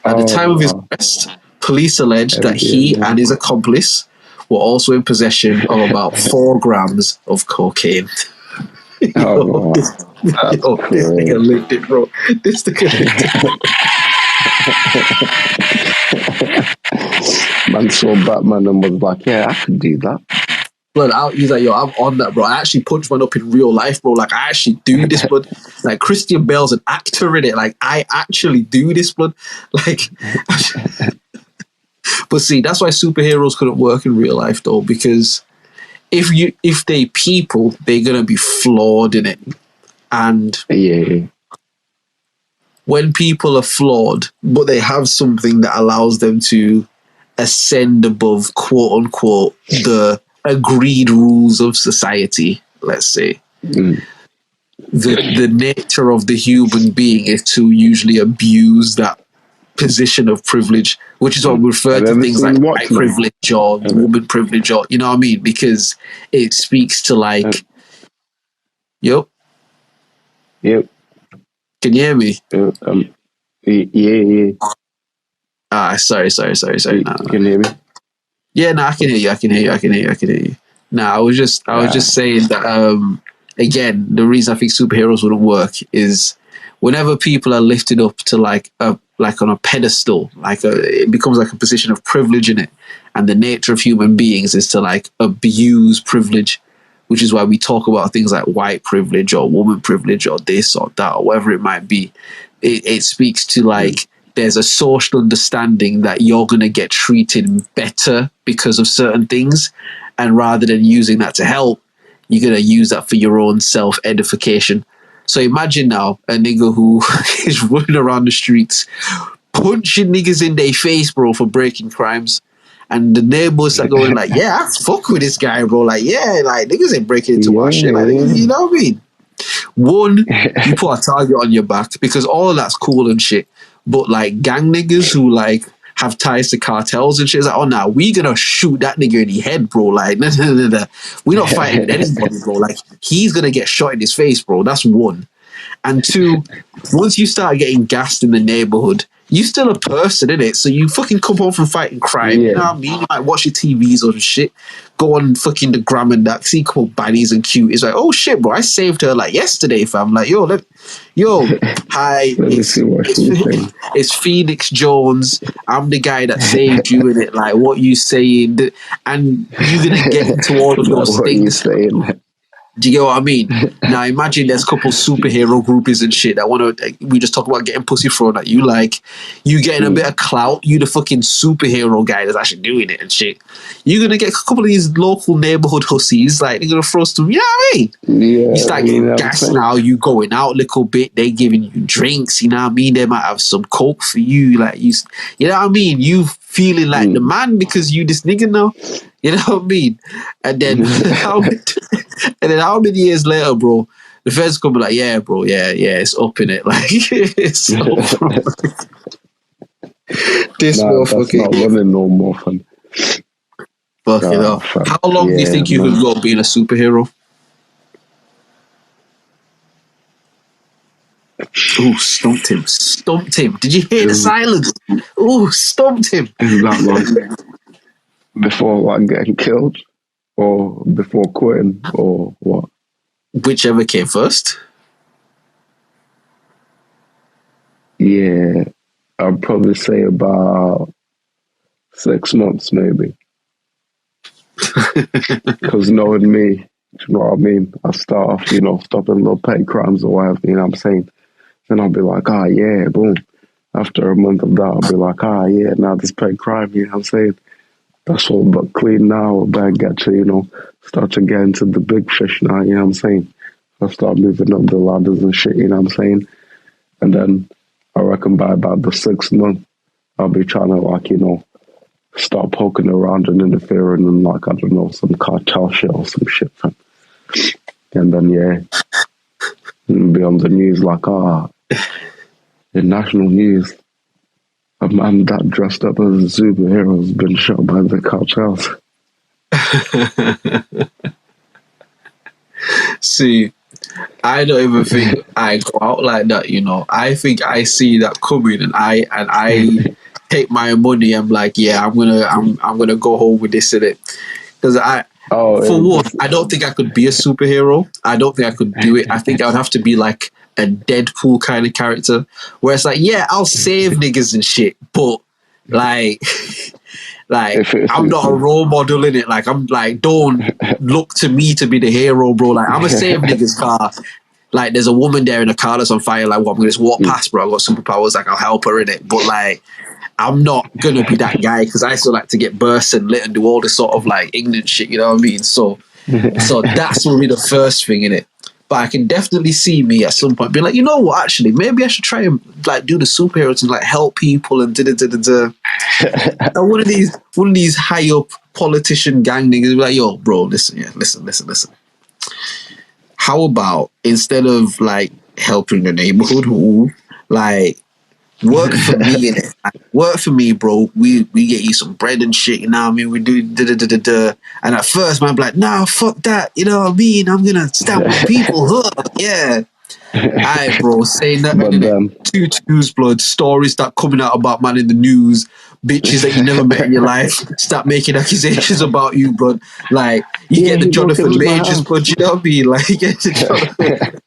At the time of his arrest, police alleged that he and his accomplice were also in possession of about 4 grams of cocaine. This nigga licked it, bro. This nigga licked it. Man saw Batman and was like, yeah, I could do that. Blood, he's like, yo, I'm on that, bro. I actually punch man up in real life, bro. Like, I actually do this, blood. Like, Christian Bale's an actor in it. Like, I actually do this, blood. Like, but see, that's why superheroes couldn't work in real life, though, because if they people, they're gonna be flawed in it. And when people are flawed, but they have something that allows them to ascend above, quote unquote, the agreed rules of society, let's say. The nature of the human being is to usually abuse that position of privilege, which is what we refer to things like white privilege or woman privilege, or, you know what I mean? Because it speaks to like, Yep. Can you hear me? Yeah. Sorry. Can you hear me? Yeah, no, I can hear you. I can hear you. No, I was just saying that, again, the reason I think superheroes wouldn't work is whenever people are lifted up to like on a pedestal, it becomes like a position of privilege in it. And the nature of human beings is to like abuse privilege, which is why we talk about things like white privilege or woman privilege or this or that or whatever it might be. It speaks to like there's a social understanding that you're going to get treated better because of certain things. And rather than using that to help, you're going to use that for your own self-edification. So imagine now a nigga who is running around the streets, punching niggas in their face, bro, for breaking crimes. And the neighbors are going like, yeah, I fuck with this guy, bro. Like, yeah, like, niggas ain't breaking into my shit. Like, you know what I mean? One, you put a target on your back because all of that's cool and shit. But like gang niggas who like have ties to cartels and shit, it's like, oh nah, we gonna shoot that nigga in the head, bro. Like, nah. We're not fighting with anybody, bro. Like, he's gonna get shot in his face, bro. That's one. And two, once you start getting gassed in the neighborhood, you still a person, innit? So you fucking come home from fighting crime, you know what I mean? You might watch your TVs or shit, go on fucking the gram and that, see a couple baddies and cute. It's like, oh shit, bro, I saved her like yesterday, fam. Like, hi, it's Phoenix Jones. I'm the guy that saved you in it. Like, what you saying? And you're gonna get into all of those things. Do you get what I mean? Now imagine there's a couple superhero groupies and shit that want to. We just talk about getting pussy thrown at you. Like, you getting a bit of clout. You the fucking superhero guy that's actually doing it and shit. You're gonna get a couple of these local neighborhood hussies. Like, they're gonna throw some. You know what I mean? Yeah, you start getting gas now. You going out a little bit. They giving you drinks. You know what I mean? They might have some coke for you. Like, you know what I mean? You feeling like the man because you this nigga now. You know what I mean? And then how many years later, bro, the feds come be like, yeah, bro, yeah, it's up in it. Like, it's up, bro. This motherfucker. That's not running no more, fun. Fucking hell. How long do you think you could go being a superhero? Ooh, stumped him. Did you hear the silence? Ooh, stumped him. Is that like before like getting killed or before quitting or what? Whichever came first. Yeah, I'd probably say about 6 months maybe. Because knowing me, do you know what I mean? I start off, stopping little petty crimes or whatever, you know what I'm saying? Then I'll be like, yeah, boom. After a month of that, I'll be like, yeah, now this petty crime, you know what I'm saying? That's all but clean now. But I get to, start to get into the big fish now, you know what I'm saying? I start moving up the ladders and shit, you know what I'm saying? And then I reckon by about the 6th month, I'll be trying to, start poking around and interfering in, like, I don't know, some cartel shit or some shit. And then, be on the news like, in national news, a man that dressed up as a superhero has been shot by the cartels. See, I don't even think I go out like that, I think I see that coming and I take my money. I'm like, yeah, I'm gonna go home with this in it. Because for one, I don't think I could be a superhero. I don't think I could do it. I think I would have to be like a Deadpool kind of character where it's like, yeah, I'll save niggas and shit, but like I'm not a role model in it. Like, I'm like, don't look to me to be the hero, bro. Like, I'm gonna save niggas' car. Like, there's a woman there in a car that's on fire. Like, well, I'm gonna just walk past, bro. I've got superpowers. Like, I'll help her in it. But like, I'm not gonna be that guy because I still like to get burst and lit and do all this sort of like ignorant shit. You know what I mean? So that's gonna be the first thing in it. But I can definitely see me at some point being like, you know what? Actually, maybe I should try and like do the superheroes and like help people and da. And one of these high up politician gang niggas be like, yo, bro, listen. How about instead of like helping the neighborhood, like work for me in it. Work for me, bro. We get you some bread and shit, you know what I mean? We do da. And at first, man, be like, nah, fuck that, you know what I mean? I'm gonna stab my people, huh? Yeah. Alright, bro, say nothing. Tutu's blood, stories start coming out about man in the news, bitches that you never met in your life start making accusations about you, blood. Like, you get the Jonathon Majors, blood, you know what I mean? Like, you get the Jonathon.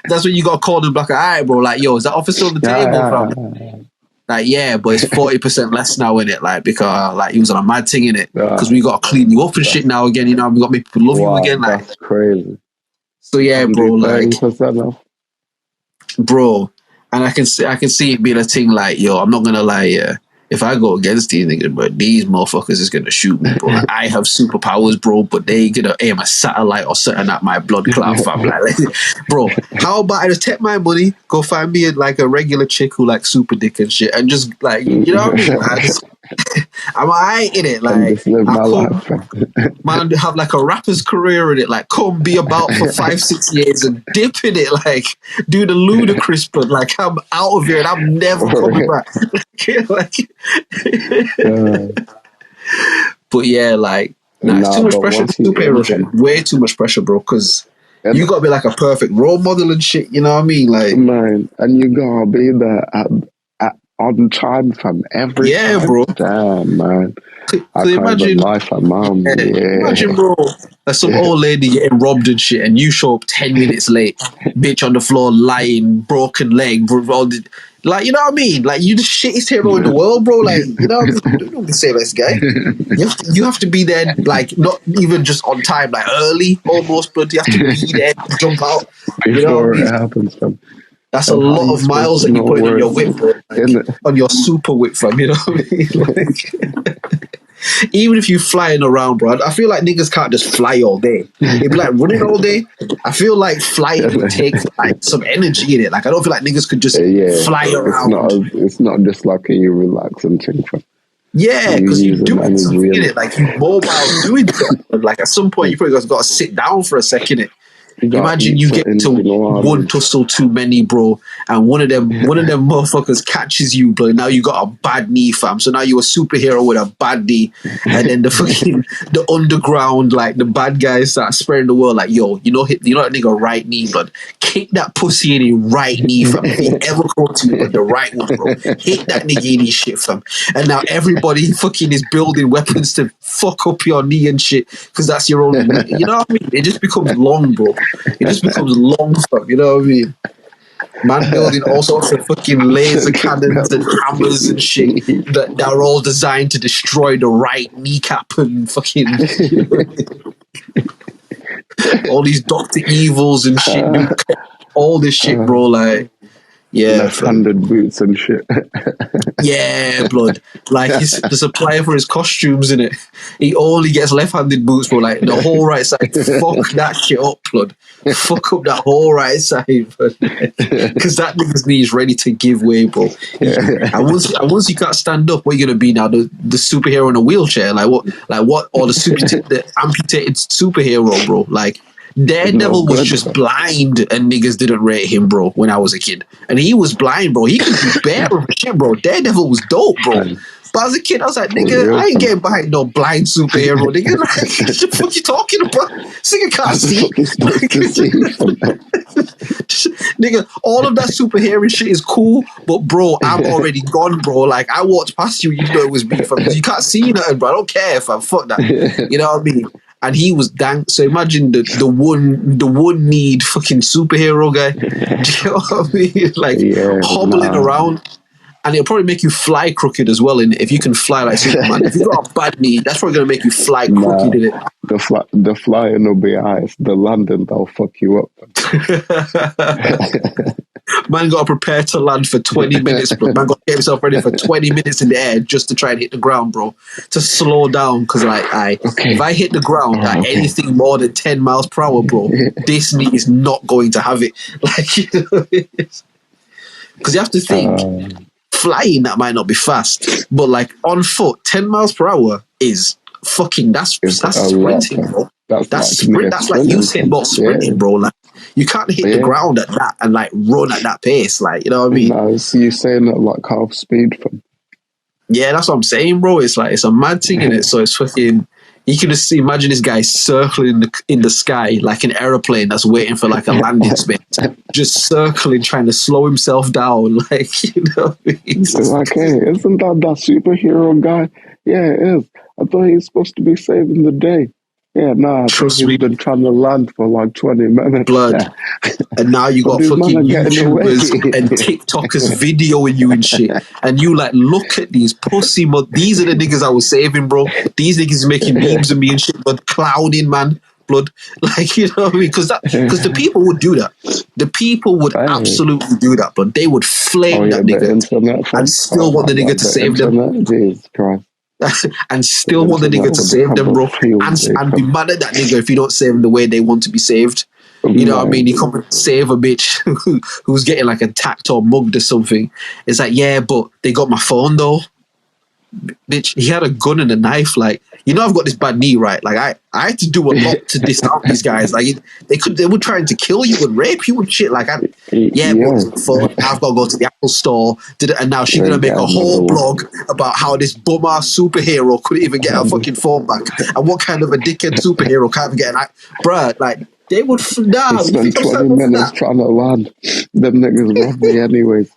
That's when you got called and be like, all right, bro, like, yo, is that officer on the table, fam? Like, yeah, but it's 40% less now, in it, like, because like he was on a mad thing in it, because we got to clean you up and shit now again, you know, we got to make people love you again, like, that's crazy. So yeah, bro, like, bro, And I can see it being a thing like, yo, I'm not gonna lie, yeah. If I go against these niggas, bro, these motherfuckers is gonna shoot me, bro. Like, I have superpowers, bro, but they gonna aim a satellite or something at my blood clot, fam. Like, bro, how about I just take my money, go find me like a regular chick who like super dick and shit, and just like, you know what I mean? Like, I'm alright in it. Like, just live my life, man, have like a rapper's career in it. Like, come be about for 5-6 years and dip in it. Like, do the ludicrous, but like, I'm out of here and I'm never coming back. But yeah, like, it's too much pressure to superhero shit. Way too much pressure, bro. Because you gotta be like a perfect role model and shit. You know what I mean? Like, man, and you gotta be there on time from every time. Bro. Damn, man. I can't imagine life for mom. Imagine, bro, there's some old lady getting robbed and shit, and you show up 10 minutes late, bitch on the floor lying, broken leg, bro. Like, you know what I mean? Like, you the shittest hero in the world, bro. Like, you know what I mean? Don't be say this guy. You have to be there, like, not even just on time, like early almost, but you have to be there, jump out. You know what I mean? It happens, fam. That's a lot of miles that you put on your whip, bro. Like, on your super whip, fam. You know what I mean? Like, even if you're flying around, bro, I feel like niggas can't just fly all day. They'd be like running all day. I feel like flying would take like some energy in it. Like, I don't feel like niggas could just fly around. It's not just like you relax and think, fam. Yeah, because you're doing something in it. Like, you're mobile doing something. Like, at some point, you probably got to sit down for a second. Imagine you get to one tussle too many, bro, and one of them motherfuckers catches you, bro. Now you got a bad knee, fam. So now you're a superhero with a bad knee, and then the underground, like the bad guys start spreading the world, like, yo, you know that nigga right knee, blood. Kick that pussy in his right knee, fam. If he ever come to you, but the right one, bro. Hit that nigga in his shit, fam. And now everybody fucking is building weapons to fuck up your knee and shit, because that's your own. You know what I mean? It just becomes long, bro. It just becomes long stuff, you know what I mean? Man building all sorts of fucking laser cannons and hammers and shit that are all designed to destroy the right kneecap and fucking all these Dr. Evils and shit, all this shit, bro. Like, yeah, left-handed boots and shit. Yeah, blood. Like, the supplier for his costumes, in it, he only gets left-handed boots, bro. Like, the whole right side. Fuck that shit up, blood. Fuck up that whole right side, because that nigga's knee is ready to give way, bro. And once you can't stand up, what are you gonna be now? The superhero in a wheelchair? Like what? Or the amputated superhero, bro? Like, Daredevil was just blind and niggas didn't rate him, bro, when I was a kid. And he was blind, bro. He could be bare of shit, bro. Daredevil was dope, bro. But as a kid, I was like, nigga, I ain't getting behind no blind superhero, nigga. Like, what the fuck you talking about? This nigga can't see. Nigga, all of that superhero shit is cool, but bro, I'm already gone, bro. Like, I walked past you, you know it was me, fam. You can't see nothing, bro. I don't care, fam. Fuck that. You know what I mean? And he was dank. So imagine the one need fucking superhero guy. Do you know what I mean? Like, hobbling around. And it'll probably make you fly crooked as well. And if you can fly like Superman, if you got a bad knee, that's probably gonna make you fly crooked in it. The flying will be ice. The landing, they'll fuck you up. Man got to prepare to land for 20 minutes, bro. Man got to get himself ready for 20 minutes in the air just to try and hit the ground, bro. To slow down, because if I hit the ground at anything more than 10 miles per hour, bro, this knee is not going to have it. Like, you know, because you have to think, flying, that might not be fast, but like on foot, 10 miles per hour is fucking, that's sprinting, bro. That's like Usain Bolt sprinting, bro. Like, you can't hit the ground at that and like run at that pace, like, you know what I mean? No, so you're saying that like half speed from. Yeah, that's what I'm saying, bro. It's like, it's a mad thing in it. So it's fucking, you can just imagine this guy circling in the sky like an aeroplane that's waiting for like a landing space, just circling, trying to slow himself down, like, you know. It's like, hey, isn't that superhero guy? Yeah, it is. I thought he was supposed to be saving the day. Yeah, nah, he's been trying to land for like 20 minutes. Blood. And now you got fucking YouTubers and TikTokers videoing you and shit. And you like, look at these pussy these are the niggas I was saving, bro. These niggas making memes of me and shit, but clowning, man. blood. Like, you know what I mean? Because the people would do that. The people would absolutely do that, but they would flame that nigga and still want the nigga to save them. Jesus Christ. And still want the nigga to save them, bro. And be mad at that nigga if you don't save them the way they want to be saved. You know what I mean? You come and save a bitch who's getting like attacked or mugged or something. It's like, yeah, but they got my phone though. Bitch, he had a gun and a knife. Like, you know, I've got this bad knee, right? Like, I had to do a lot to disarm these guys. Like, they were trying to kill you and rape you and shit. Like, but phone, I've got to go to the Apple store. And now she's gonna make a whole blog about how this bum-ass superhero couldn't even get her fucking phone back, and what kind of a dickhead superhero can't even get an bruh, like, they would spend 20 minutes trying to land. Them niggas robbed me anyways.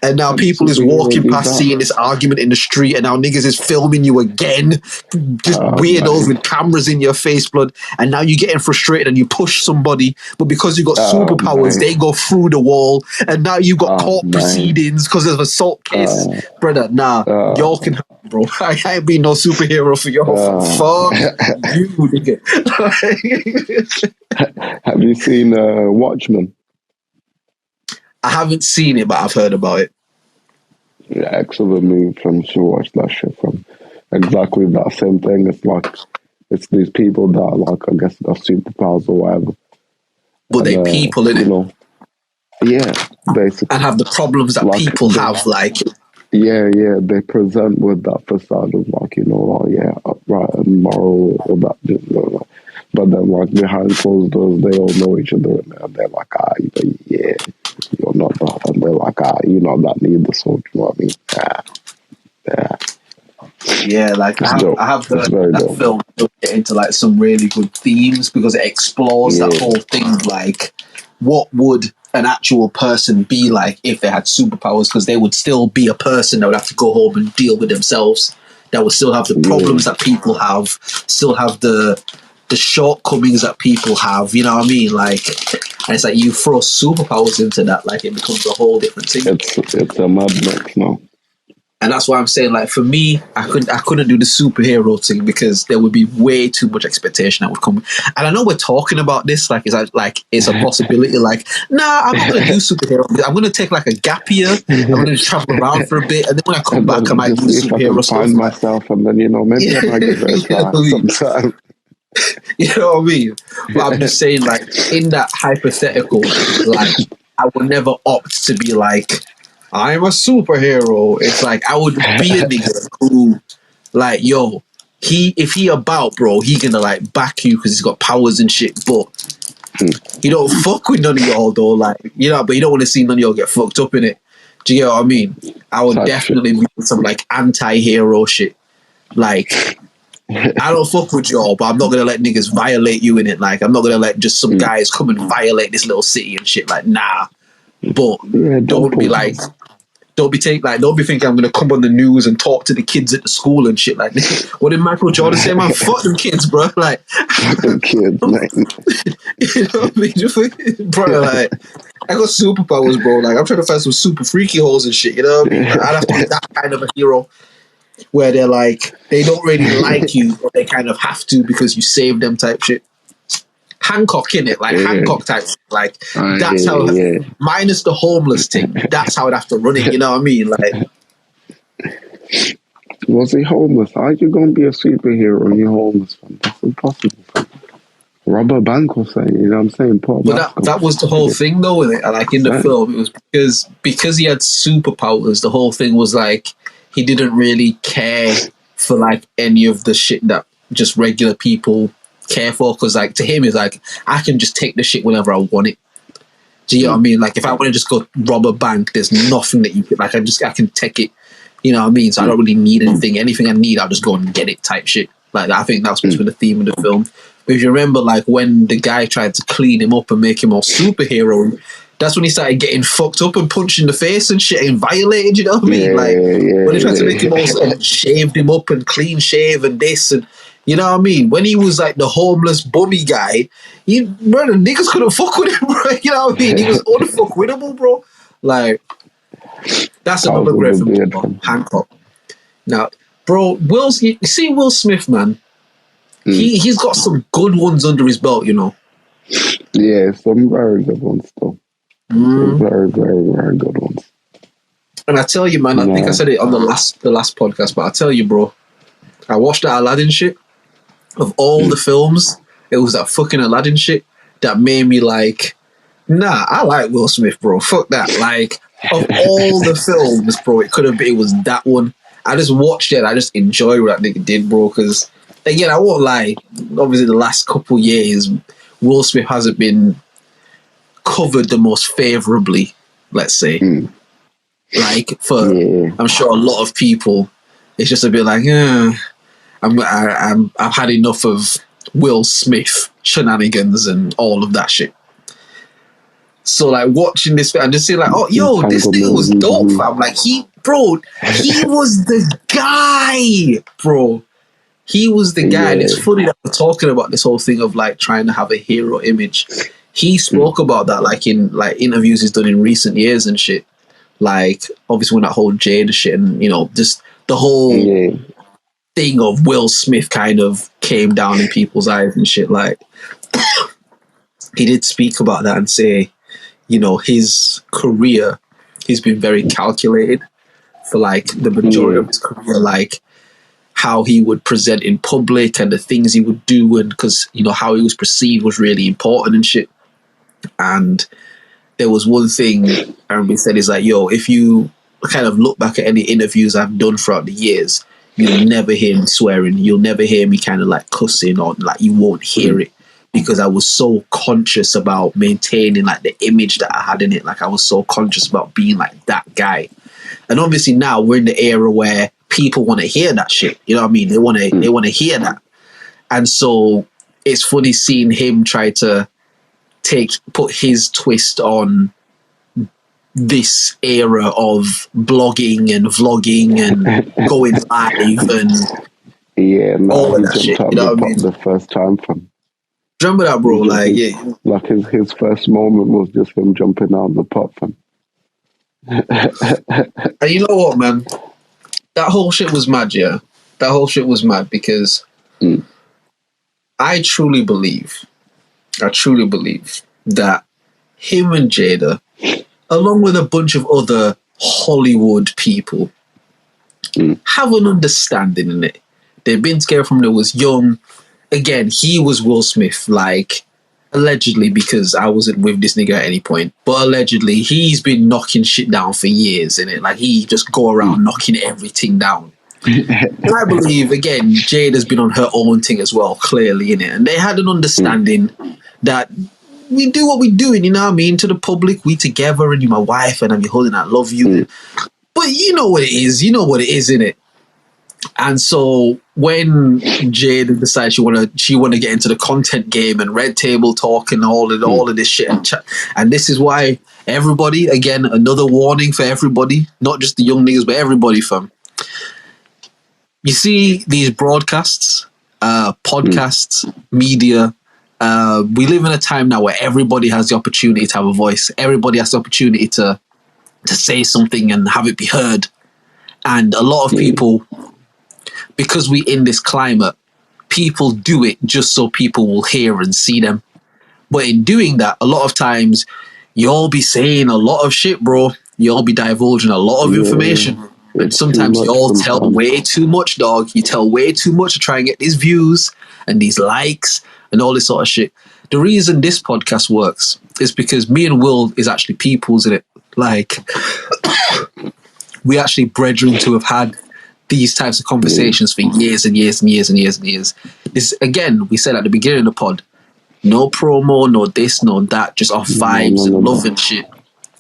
And now people is walking past seeing this argument in the street, and now niggas is filming you again. Just weirdos with cameras in your face, blood. And now you're getting frustrated and you push somebody, but because you got superpowers, they go through the wall, and now you got court proceedings because of assault cases. Brother, y'all can have it, bro. I ain't been no superhero for y'all. Fuck you, nigga. Have you seen Watchmen? I haven't seen it, but I've heard about it. Yeah, excellent move. You should watch that shit from exactly that same thing. It's like, it's these people that are like, I guess, got superpowers or whatever. But they people in it. Know, yeah, basically. And have the problems that like, people have, like. Yeah, they present with that facade of like, you know, upright and moral, all that. But then, like, behind closed doors, they all know each other, and they're like, you're not that. And they're like, you're not that neither, so you know what I mean? Yeah, like, I have heard that film get into, like, some really good themes, because it explores that whole thing, like, what would an actual person be like if they had superpowers? Because they would still be a person that would have to go home and deal with themselves, that would still have the problems that people have, still have the shortcomings that people have, you know what I mean? Like, and it's like you throw superpowers into that, like it becomes a whole different thing. It's a Mad Max now. And that's why I'm saying, like, for me, I couldn't do the superhero thing, because there would be way too much expectation that would come. And I know we're talking about this like it's a possibility. Like, nah, I'm not gonna do superhero. I'm gonna take like a gap year. I'm gonna travel around for a bit, and then when I come back, I might do superhero stuff. Find myself, and then maybe I might give it a try sometime. You know what I mean? But I'm just saying, like, in that hypothetical, like, I would never opt to be like, I'm a superhero. It's like, I would be a nigga who, like, if he about, bro, he gonna, like, back you because he's got powers and shit, but you don't fuck with none of y'all, though, like, you know, but you don't want to see none of y'all get fucked up in it. Do you get what I mean? I would definitely be some, like, anti-hero shit. Like, I don't fuck with y'all, but I'm not gonna let niggas violate you in it. Like, I'm not gonna let just some guys come and violate this little city and shit. Like, nah. But don't be thinking I'm gonna come on the news and talk to the kids at the school and shit. Like, what did Michael Jordan say, man? Fuck them kids, bro. Like, them kids, man. You know what I mean? Bro, like, I got superpowers, bro. Like, I'm trying to find some super freaky holes and shit. You know what I mean? Like, I'd have to be that kind of a hero, where they're like, they don't really like you, but they kind of have to because you saved them type shit. Hancock, in it, like Hancock type shit. Like, that's how, minus the homeless thing, that's how I'd have to run it, you know what I mean? Like, was he homeless? How are you going to be a superhero and you're homeless, fam? That's impossible, fam. Rob a bank or something, you know what I'm saying? But that was the whole thing, though, in it. Like, in the film, it was because he had superpowers, the whole thing was like, he didn't really care for, like, any of the shit that just regular people care for, because, like, to him, it's like, I can just take the shit whenever I want it. Do you know what I mean? Like, if I want to just go rob a bank, there's nothing that you can, like, I can take it, you know what I mean? So I don't really need anything. Anything I need, I'll just go and get it type shit. Like, I think that's supposed to be the theme of the film. But if you remember, like, when the guy tried to clean him up and make him all superhero, that's when he started getting fucked up and punched in the face and shit and violated, you know what I mean? When he tried to make him all and shaved him up and clean shave and this, and you know what I mean? When he was like the homeless bummy guy, the niggas couldn't fuck with him, bro. You know what I mean? He was unfuckwittable, bro. Like, that's another great film, Hancock. Now, bro, you see Will Smith, man, He's got some good ones under his belt, you know. Yeah, some very good ones though. Some very, very, very good ones. And I tell you, man, I think I said it on the last podcast, but I tell you, bro, I watched that Aladdin shit. Of all the films, it was that fucking Aladdin shit that made me like, nah, I like Will Smith, bro. Fuck that. Like, of all the films, bro, it was that one. I just watched it. I just enjoyed what that nigga did, bro. Because again, I won't lie. Obviously, the last couple years, Will Smith hasn't been covered the most favorably. Let's say, like I'm sure a lot of people, it's just a bit like, I've had enough of Will Smith shenanigans and all of that shit. So like watching this, and just saying like, oh, yo, this nigga was dope, fam. Like he was the guy, bro. He was the guy. And it's funny that we're talking about this whole thing of like trying to have a hero image. He spoke about that like in like interviews he's done in recent years and shit. Like obviously when that whole Jada shit and, you know, just the whole thing of Will Smith kind of came down in people's eyes and shit. Like he did speak about that and say, you know, his career, he's been very calculated for like the majority of his career, like how he would present in public and the things he would do, and because, you know, how he was perceived was really important and shit. And there was one thing Aaron said is like, yo, if you kind of look back at any interviews I've done throughout the years, you'll never hear me swearing. You'll never hear me kind of like cussing, or like you won't hear it, because I was so conscious about maintaining like the image that I had in it. Like I was so conscious about being like that guy. And obviously now we're in the era where people want to hear that shit. You know what I mean? They want to hear that. And so it's funny seeing him try to put his twist on this era of blogging and vlogging and going live and all of that shit. You know what I mean? The first time from. Remember that, bro? Like, like his first moment was just him jumping out of the pot, fam. And you know what, man? That whole shit was mad, yeah. That whole shit was mad because I truly believe that him and Jada, along with a bunch of other Hollywood people, have an understanding in it. They've been together from when they was young. Again, he was Will Smith, like, allegedly, because I wasn't with this nigga at any point, but allegedly, he's been knocking shit down for years, innit? Like, he just go around knocking everything down. And I believe, again, Jada's been on her own thing as well, clearly, innit? And they had an understanding that we do what we doing, you know what I mean? To the public, we together, and you're my wife, and I'm your husband, I love you. But you know what it is, innit? And so when Jada decides she wanna get into the content game and red table talk and all of this shit and this is why everybody, again, another warning for everybody, not just the young niggas but everybody, fam. You see these broadcasts, podcasts, media. We live in a time now where everybody has the opportunity to have a voice. Everybody has the opportunity to say something and have it be heard. And a lot of people, because we in this climate, people do it just so people will hear and see them. But in doing that, a lot of times, you'll be saying a lot of shit, bro. You'll be divulging a lot of information. And sometimes you'll tell way too much, dog. You tell way too much to try and get these views and these likes and all this sort of shit. The reason this podcast works is because me and Will is actually people's in it. Like, we actually brethren to have had these types of conversations for years and years and years and years and years. This, again, we said at the beginning of the pod, no promo, no this, no that, just our vibes and love and shit.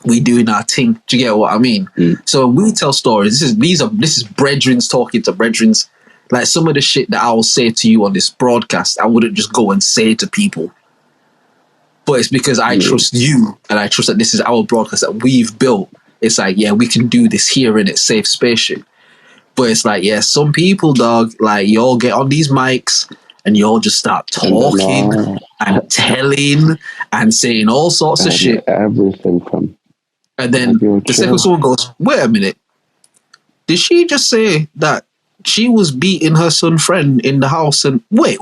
We doing our thing. Do you get what I mean? So when we tell stories, this is brethrens talking to brethrens. Like some of the shit that I will say to you on this broadcast, I wouldn't just go and say to people. But it's because I trust you and I trust that this is our broadcast that we've built. It's like, yeah, we can do this here in its safe space shit. But it's like, yeah, some people, dog, like, y'all get on these mics and y'all just start talking and telling and saying all sorts of shit. Everything from. And then the second someone goes, wait a minute. Did she just say that she was beating her son friend in the house, and wait.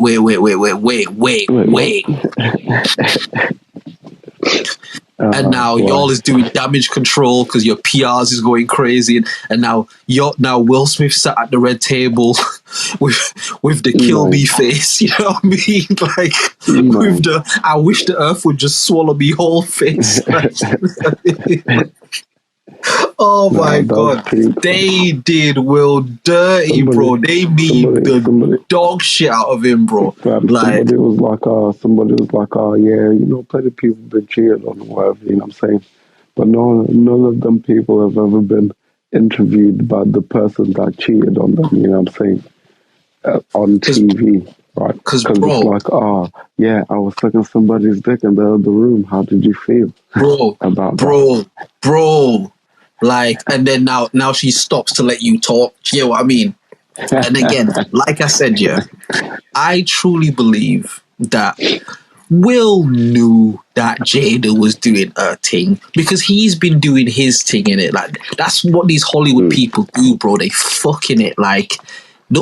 And now y'all is doing damage control because your PRs is going crazy, and now Will Smith sat at the red table with the kill me face. You know what I mean? Like with the I wish the earth would just swallow me whole face. Oh my God. They did Will dirty, bro. They beat the dog shit out of him, bro. Somebody was like, yeah, you know, plenty of people been cheated on or whatever, you know what I'm saying? But none of them people have ever been interviewed by the person that cheated on them, you know what I'm saying? On TV, right? Because it's like, yeah, I was sucking somebody's dick in the other room. How did you feel about that? Bro. Like, and then now she stops to let you talk. Do you know what I mean? And again, like I said, yeah, I truly believe that Will knew that Jada was doing her thing because he's been doing his thing in it. Like, that's what these Hollywood people do, bro. They fucking it. Like,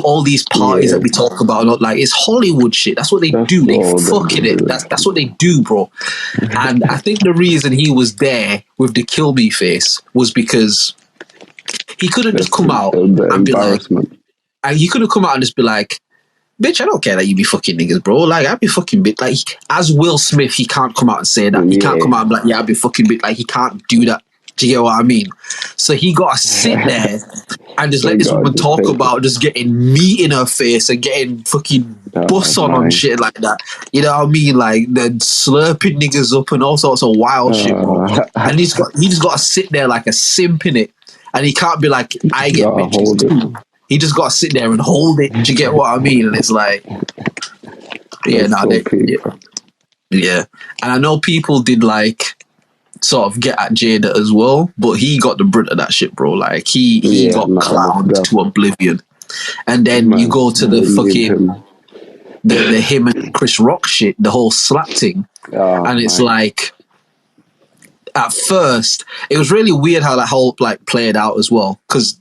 all these parties that we talk about, like, it's Hollywood shit. That's what they do. They fucking it. That's what they do, bro. And I think the reason he was there with the kill me face was because he couldn't just come out and be like, and he couldn't come out and just be like, bitch, I don't care that you be fucking niggas, bro. Like, I be fucking bitch. Like, as Will Smith, he can't come out and say that. He can't come out and be like, yeah, I be fucking bitch. Like, he can't do that. Do you get what I mean? So he got to sit there and just let this woman talk about just getting meat in her face and getting fucking bus on shit like that. You know what I mean? Like, the slurping niggas up and all sorts of wild shit, bro. And he just got to sit there like a simp in it. And he can't be like, I get bitches. He just got to sit there and hold it. Do you get what I mean? And it's like, And I know people did like sort of get at Jada as well, but he got the brunt of that shit, bro. Like he got clowned to oblivion. And then you go to the fucking the him and Chris Rock shit, the whole slap thing, and it's like, at first it was really weird how that whole like played out as well, because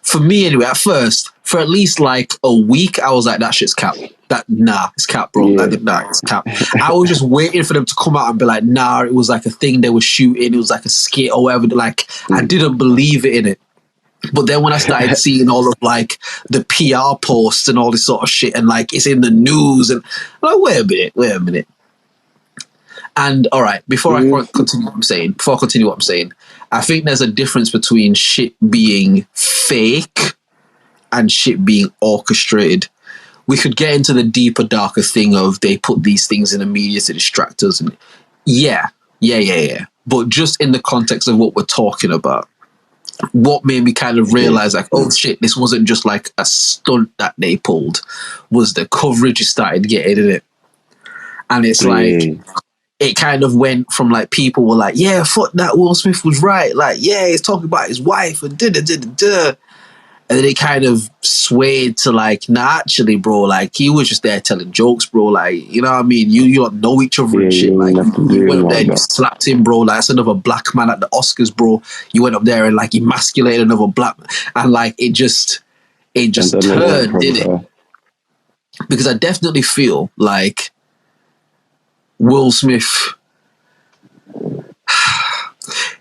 for me anyway, at first, for at least like a week, I was like, that shit's cap. It's cap, bro. It's cap. I was just waiting for them to come out and be like, nah, it was like a thing they were shooting. It was like a skit or whatever. Like, I didn't believe it in it. But then when I started seeing all of like the PR posts and all this sort of shit, and like it's in the news, and I'm like, wait a minute. And all right, before I continue what I'm saying, I think there's a difference between shit being fake and shit being orchestrated. We could get into the deeper, darker thing of they put these things in the media to distract us. And yeah. But just in the context of what we're talking about, what made me kind of realize like, oh shit, this wasn't just like a stunt that they pulled, was the coverage you started getting in it. And it's like, it kind of went from like, people were like, yeah, fuck that, Will Smith was right. Like, yeah, he's talking about his wife and da-da-da-da-da. And then it kind of swayed to like, nah, actually, bro, like, he was just there telling jokes, bro. Like, you know what I mean? You don't know each other and shit. Like, you went up there and you slapped him, bro. Like, that's another black man at the Oscars, bro. You went up there and like, emasculated another black man. And like, it just turned, didn't it? Because I definitely feel like Will Smith,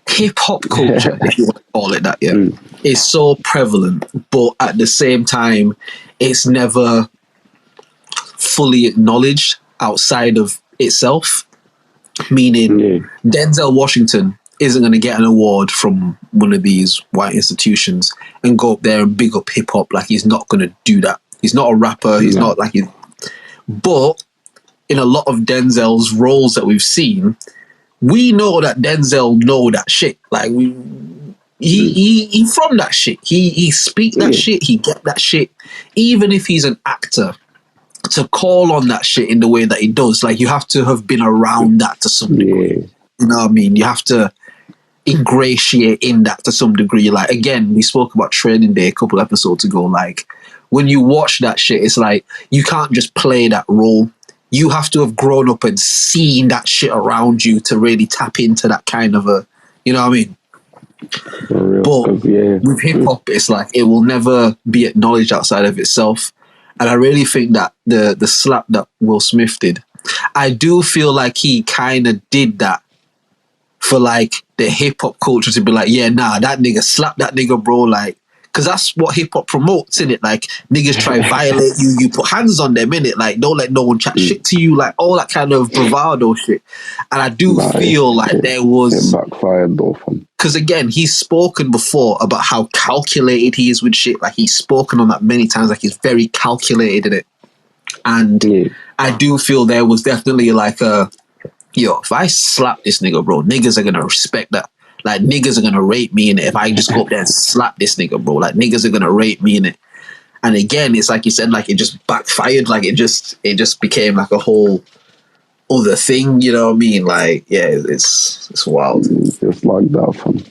hip-hop culture, if you want to call it that, is so prevalent, but at the same time, it's never fully acknowledged outside of itself. Meaning, Denzel Washington isn't going to get an award from one of these white institutions and go up there and big up hip-hop. Like, he's not going to do that. He's not a rapper. He's not like... But in a lot of Denzel's roles that we've seen, we know that Denzel know that shit. Like, he from that shit. He speak that shit. He get that shit. Even if he's an actor, to call on that shit in the way that he does, like, you have to have been around that to some degree. You know what I mean? You have to ingratiate in that to some degree. Like, again, we spoke about Training Day a couple episodes ago. Like, when you watch that shit, it's like, you can't just play that role. You have to have grown up and seen that shit around you to really tap into that kind of a, you know what I mean? For real. But 'Cause, yeah, with hip hop, it's like it will never be acknowledged outside of itself. And I really think that the slap that Will Smith did, I do feel like he kind of did that for like the hip hop culture to be like, yeah, nah, that nigga slap that nigga, bro, like, because that's what hip hop promotes, innit? Like niggas try violate you, you put hands on them, innit? Like don't let no one chat shit to you, like all that kind of bravado shit. And I do feel like there was it backfired though, fam. because again, he's spoken before about how calculated he is with shit. Like he's spoken on that many times. Like he's very calculated in it. And I do feel there was definitely like a, yo, if I slap this nigga, bro, niggas are gonna respect that. Like niggas are gonna rate me in it if I just go up there and slap this nigga, bro. Like niggas are gonna rate me in it. And again, it's like you said, like it just backfired. Like it just became like a whole other thing. You know what I mean? Like yeah, it's wild. Just like that, fam.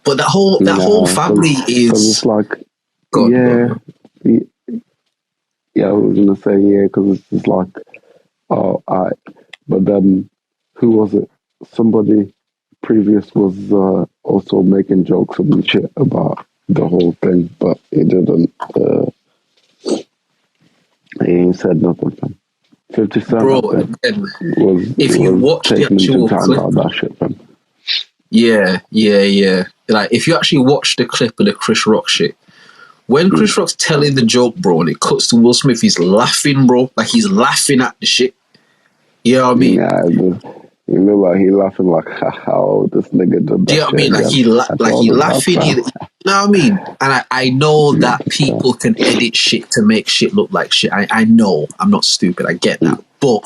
But that whole family is. It's like, I was gonna say because it's just like, but then who was it? Somebody previous was also making jokes and shit about the whole thing, but he didn't. He ain't said nothing. 50 Cent, bro, if you watch the actual clip, that shit, man. Yeah. Like if you actually watch the clip of the Chris Rock shit, when Chris Rock's telling the joke, bro, and it cuts to Will Smith, he's laughing, bro. Like he's laughing at the shit. You know what I mean? Yeah, you know, like he laughing like, how this nigga did that. Do you know what I mean? Like he laughing. You know what I mean? And I know that people can edit shit to make shit look like shit. I know. I'm not stupid. I get that. But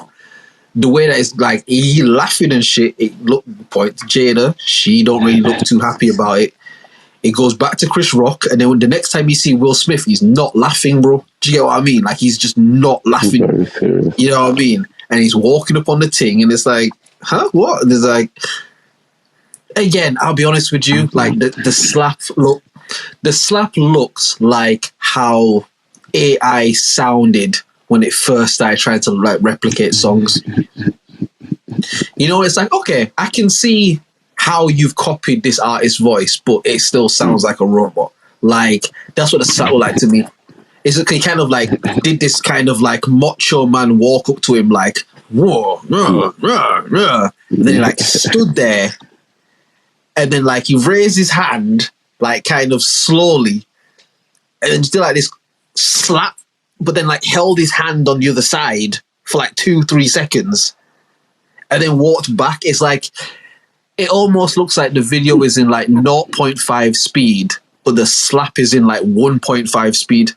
the way that it's like he laughing and shit, it look point to Jada. She don't really look too happy about it. It goes back to Chris Rock, and then when the next time you see Will Smith, he's not laughing, bro. Do you get what I mean? Like he's just not laughing. Very serious. You know what I mean? And he's walking up on the thing, and it's like, huh? What? And it's like, again, I'll be honest with you, like the slap looks like how AI sounded when it first started trying to like replicate songs. You know, it's like, okay, I can see how you've copied this artist's voice, but it still sounds like a robot. Like that's what the slap looked like to me. It's like he kind of like did this kind of like macho man walk up to him like, whoa, rah, rah, rah. And then he like stood there, and then like he raised his hand like kind of slowly, and then did like this slap, but then like held his hand on the other side for like 2-3 seconds, and then walked back. It's like it almost looks like the video is in like 0.5 speed, but the slap is in like 1.5 speed.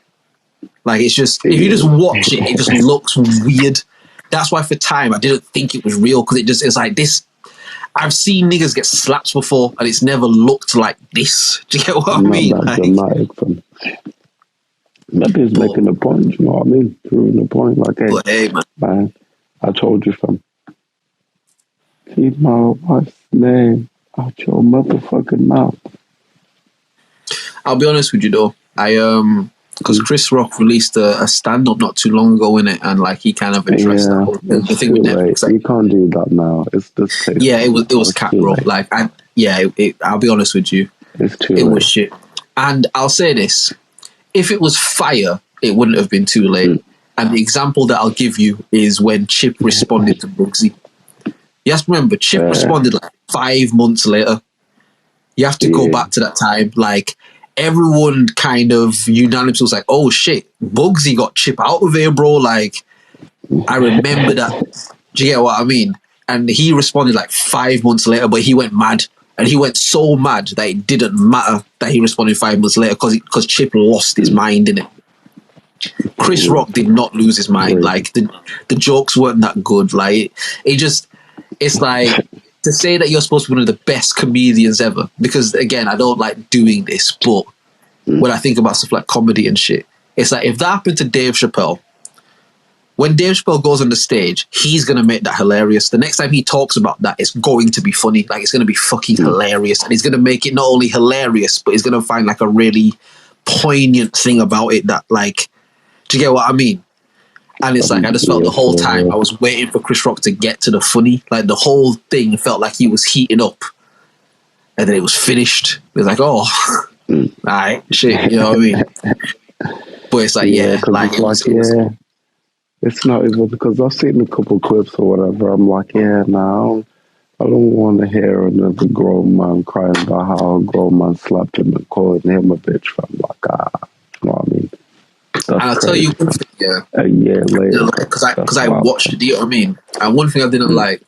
Like it's just, if you just watch it, it just looks weird. That's why for time I didn't think it was real, because it's like this. I've seen niggas get slapped before and it's never looked like this. Do you get what I mean? That dramatic, fam. Maybe he's making a point, you know what I mean? Proving a point, like, hey man, I told you, fam. Keep my wife's name out your motherfucking mouth. I'll be honest with you though, because Chris Rock released a stand-up not too long ago in it, and like he kind of addressed the thing with Netflix. Like, you can't do that now. It's just it was cat, bro. Like, I'll be honest with you, it's too it late. was shit. And I'll say this: if it was fire, it wouldn't have been too late. And the example that I'll give you is when Chip responded to Bugsy. You have to remember, Chip responded like 5 months later. You have to go back to that time, like. Everyone kind of unanimously was like, oh shit, Bugsy got Chip out of here, bro. Like, I remember that. Do you get what I mean? And he responded like 5 months later, but he went mad. And he went so mad that it didn't matter that he responded 5 months later because Chip lost his mind in it. Chris Rock did not lose his mind. Like, the jokes weren't that good. Like, it's like... to say that you're supposed to be one of the best comedians ever, because again, I don't like doing this, but when I think about stuff like comedy and shit, it's like if that happened to Dave Chappelle, when Dave Chappelle goes on the stage, he's going to make that hilarious. The next time he talks about that, it's going to be funny. Like it's going to be fucking hilarious, and he's going to make it not only hilarious, but he's going to find like a really poignant thing about it that like, do you get what I mean? And it's like, I just felt the whole time I was waiting for Chris Rock to get to the funny. Like the whole thing felt like he was heating up. and then it was finished. It was like, oh, all right, shit, you know what I mean? But it's like, yeah, like, it's not even, because I've seen a couple clips or whatever. I'm like, yeah, now I don't want to hear another grown man crying about how a grown man slapped him and calling him a bitch. I'm like, you know what I mean? That's and I'll crazy. tell you one thing, yeah. A year later, because I watched it, you know what I mean? And one thing I didn't like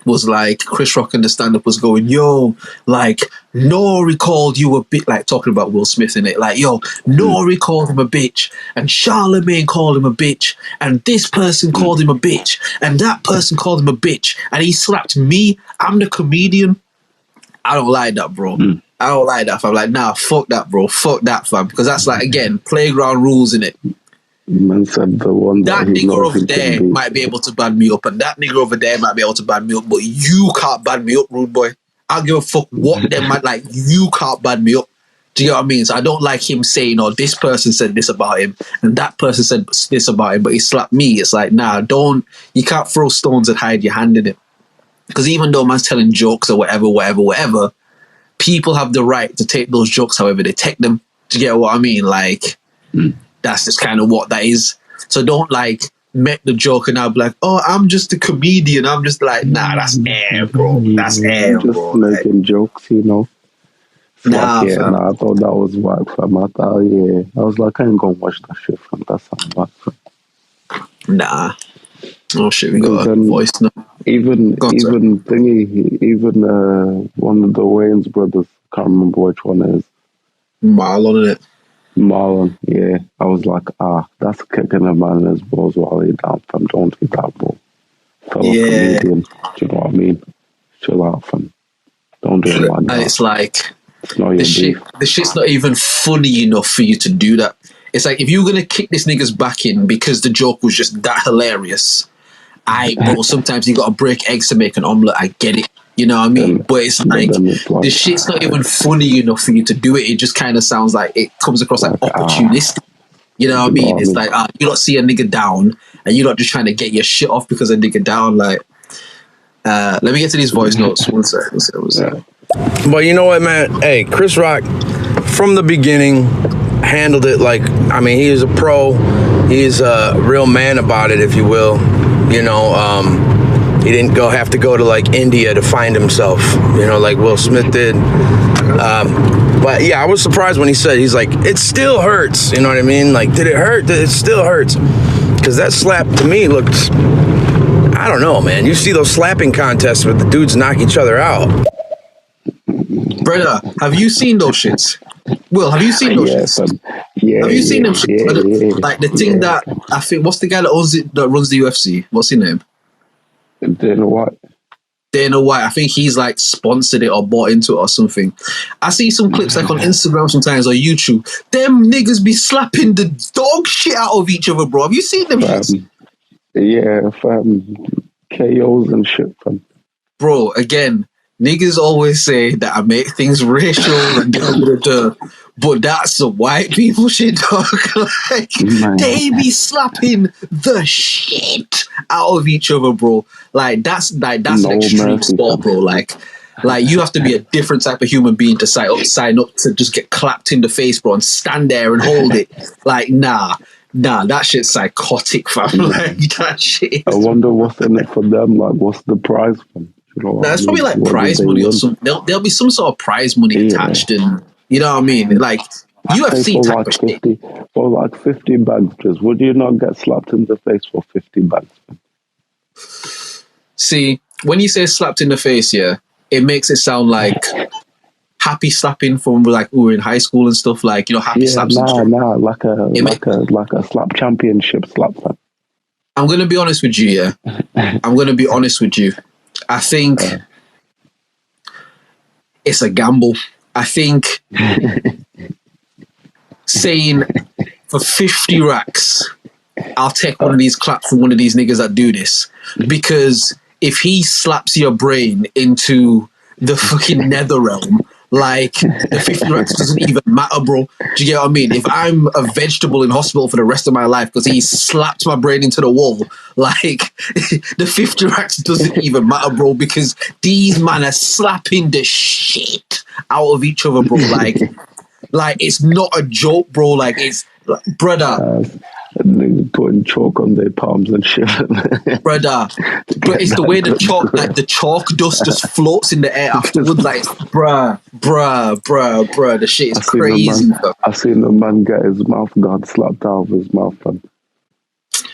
was like Chris Rock in the stand-up was going, yo, like Nori called you a bit, like talking about Will Smith in it, like, yo, Nori called him a bitch, and Charlemagne called him a bitch, and this person called him a bitch, and that person called him a bitch, and he slapped me. I'm the comedian. I don't like that, bro. I don't like that, fam. Like, nah, fuck that, bro. Fuck that, fam. Because that's like, again, playground rules, innit? Man said the one that nigga over there might be able to ban me up, and that nigga over there might be able to ban me up, but you can't ban me up, rude boy. I don't give a fuck what them might like. You can't ban me up. Do you know what I mean? So I don't like him saying, oh, this person said this about him, and that person said this about him, but he slapped me. It's like, nah, you can't throw stones and hide your hand in it. Because even though man's telling jokes or whatever, people have the right to take those jokes however they take them. Do you get what I mean? Like, that's just kind of what that is. So don't like make the joke and I'll be like, oh, I'm just a comedian. I'm just like, nah, that's air, bro. That's air, bro. Just making jokes, you know. Nah, I thought that was whack, fam. I was like, I ain't gonna watch that shit, fam. That's not whack, fam. Nah. Oh shit, we got a voice now. Even one of the Wayans brothers, can't remember which one it is. Marlon, in it. Marlon, yeah. I was like, that's kicking a man in his balls while he's down, fam. Don't do that, bro. Fellow comedian, do you know what I mean? Chill out, fam. Don't do it like that. And it's like, the shit's not even funny enough for you to do that. It's like, if you're going to kick this nigga's back in because the joke was just that hilarious, bro, sometimes you got to break eggs to make an omelette. I get it. You know what I mean? But it's like, the shit's not even funny enough for you to do it. It just kind of sounds like, it comes across like opportunistic. You know what I mean? It's like, you don't see a nigga down and you're not just trying to get your shit off because a nigga down. Like, let me get to these voice notes. One sec. But you know what, man? Hey, Chris Rock, from the beginning, handled it like, I mean, he is a pro. He's a real man about it, if you will. You know, he didn't have to go to like India to find himself, you know, like Will Smith did. But yeah, I was surprised when he's like, it still hurts. You know what I mean? Like, did it hurt? It still hurts. Because that slap to me looked, I don't know, man. You see those slapping contests where the dudes knock each other out. Brother, have you seen those shits? Will, have you seen those shits? Yeah. Have you seen them shits? Like the thing that, I think, what's the guy that owns it, that runs the UFC? What's his name? Dana White. I think he's like sponsored it or bought into it or something. I see some clips like on Instagram sometimes or YouTube. Them niggas be slapping the dog shit out of each other, bro. Have you seen them shits? Yeah, KOs and shit, fam. Bro, again, niggas always say that I make things racial and but that's some white people shit, dog. Like, they be slapping the shit out of each other, bro. Like, that's an extreme sport, bro. Like you have to be a different type of human being to sign up to just get clapped in the face, bro, and stand there and hold it. Like, nah, that shit's psychotic, fam. Like, that shit. I wonder what's in it for them. Like, what's the prize, fam? You know, it's probably like prize money or something. There'll be some sort of prize money attached, and you know what I mean? Like, UFC type of shit. For like 50 bags, just would you not get slapped in the face for 50 bags? See, when you say slapped in the face, yeah, it makes it sound like happy slapping from like we were in high school and stuff, like, you know, happy slaps. Like a slap championship slap. I'm gonna be honest with you, yeah. I'm gonna be honest with you. I think it's a gamble. I think saying for 50 racks, I'll take one of these claps from one of these niggas that do this. Because if he slaps your brain into the fucking nether realm, Like, the 50 racks doesn't even matter, bro. Do you get what I mean? If I'm a vegetable in hospital for the rest of my life because he slapped my brain into the wall, like, the 50 racks doesn't even matter, bro, because these men are slapping the shit out of each other, bro. Like it's not a joke, bro. Like, it's, brother. Niggas putting chalk on their palms and shit. Brother, but it's the way the chalk dust just floats in the air afterwards. Like, bruh, the shit is crazy. I seen the man get his mouth guard slapped out of his mouth, and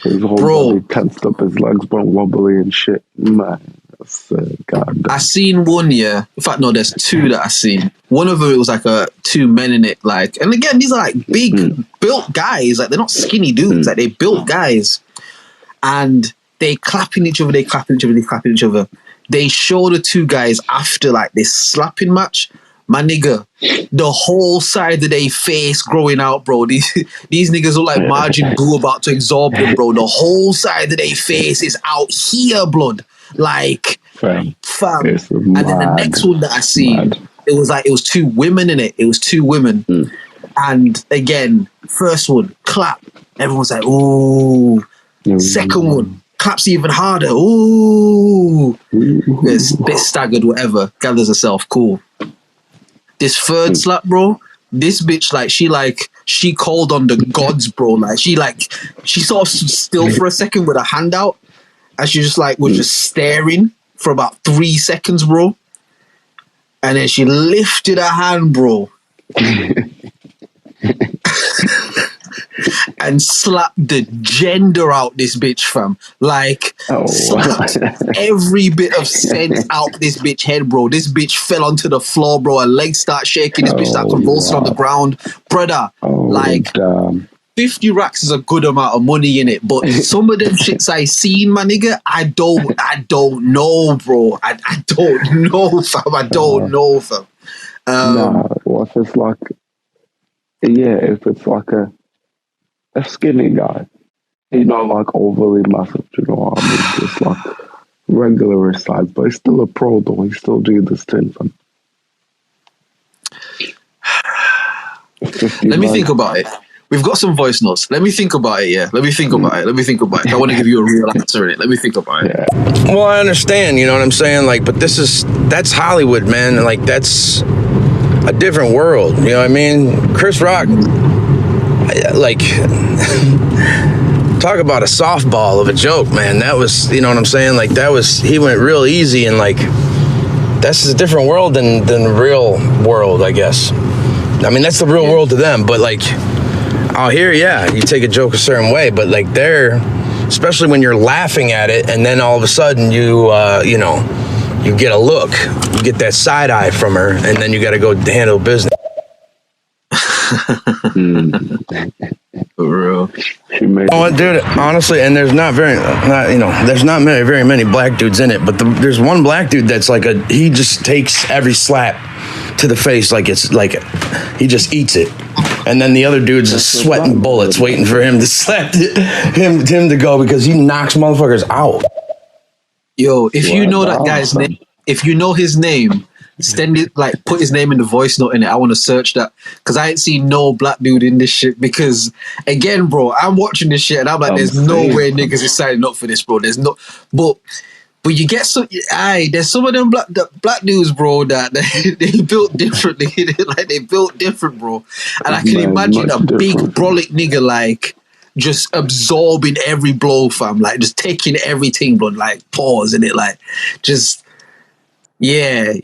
his whole body tensed up, his legs went wobbly and shit. Man, that's God. I seen one, yeah. In fact, no, there's two that I seen. One of them, it was like two men in it, like, and again, these are like big built guys, like they're not skinny dudes, like they built guys, and they clapping each other, they clapping each other. They show the two guys after like this slapping match. My nigga, the whole side of their face growing out, bro. These niggas look like margin glue about to absorb them, bro. The whole side of their face is out here, blood. Like, fam. And then the next one that I seen, it was two women in it. It was two women. And again, first one, clap. Everyone's like, ooh. Second one, claps even harder. Ooh. It's a bit staggered, whatever. Gathers herself, cool. This third slap, bro, this bitch, she called on the gods, bro. Like, she sort of stood still for a second with her hand out. And she just was just staring for about 3 seconds, bro. And then she lifted her hand, bro. And slapped the gender out this bitch, fam. Like, slapped every bit of sense out this bitch head, bro. This bitch fell onto the floor, bro. Her legs start shaking. This bitch start convulsing on the ground. Brother, damn. 50 racks is a good amount of money in it, but some of them shits I seen, my nigga, I don't know, bro. I don't know, fam. I don't know, fam. Well, if it's like, if it's like a skinny guy, he's not like overly massive, you know what I mean? Just like regular size, but he's still a pro, though. He still do this thing, fam. Let me think about it. We've got some voice notes. Let me think about it, yeah. Let me think about it. I want to give you a real answer in it. Let me think about it. Yeah. Well, I understand, you know what I'm saying? Like, but that's Hollywood, man. Like, that's a different world. You know what I mean? Chris Rock, like, talk about a softball of a joke, man. That was, you know what I'm saying? Like, he went real easy, and like, that's a different world than the real world, I guess. I mean, that's the real world to them, but like, out here, you take a joke a certain way, but like especially when you're laughing at it, and then all of a sudden you get a look, you get that side eye from her, and then you got to go handle business. For real. Oh, dude, honestly, and there's not very many black dudes in it, but there's one black dude that's like he just takes every slap to the face like it's like he just eats it. And then the other dude's just sweating bullets, waiting for him to slap him to go, because he knocks motherfuckers out. Yo, if you know that guy's name, if you know his name, send it, like, put his name in the voice note in it. I want to search that, because I ain't seen no black dude in this shit. Because again, bro, I'm watching this shit and I'm like, there's no way niggas is signing up for this, bro. There's no, but you get there's some of them black dudes, bro, that they built differently. Like, they built different, bro. And I can imagine a big brolic nigga, like, just absorbing every blow, fam. Like, just taking everything, bro. Like, pause in it, like, just, yeah.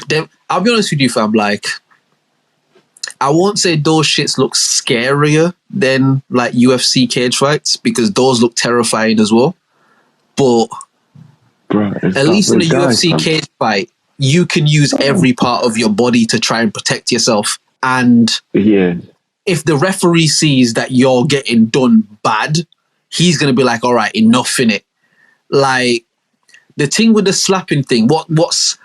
Then, I'll be honest with you, fam. Like, I won't say those shits look scarier than like UFC cage fights, because those look terrifying as well. But at least in a UFC cage fight, you can use every part of your body to try and protect yourself. And if the referee sees that you're getting done bad, he's going to be like, all right, enough in it. Like, the thing with the slapping thing, what's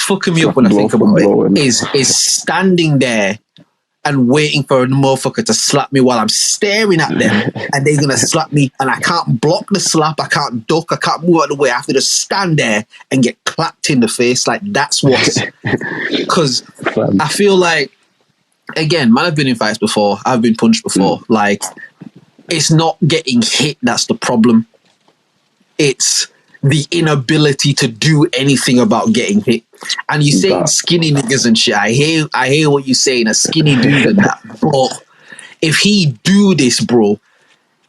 fucking me up when I think about it is standing there and waiting for a motherfucker to slap me while I'm staring at them, and they're gonna slap me, and I can't block the slap, I can't duck, I can't move out of the way. I have to just stand there and get clapped in the face. Like, that's what's... Because I feel like, again, man, I've been in fights before. I've been punched before. Like, it's not getting hit that's the problem. It's the inability to do anything about getting hit. And you saying skinny niggas and shit. I hear what you're saying, a skinny dude and that. But if he do this, bro,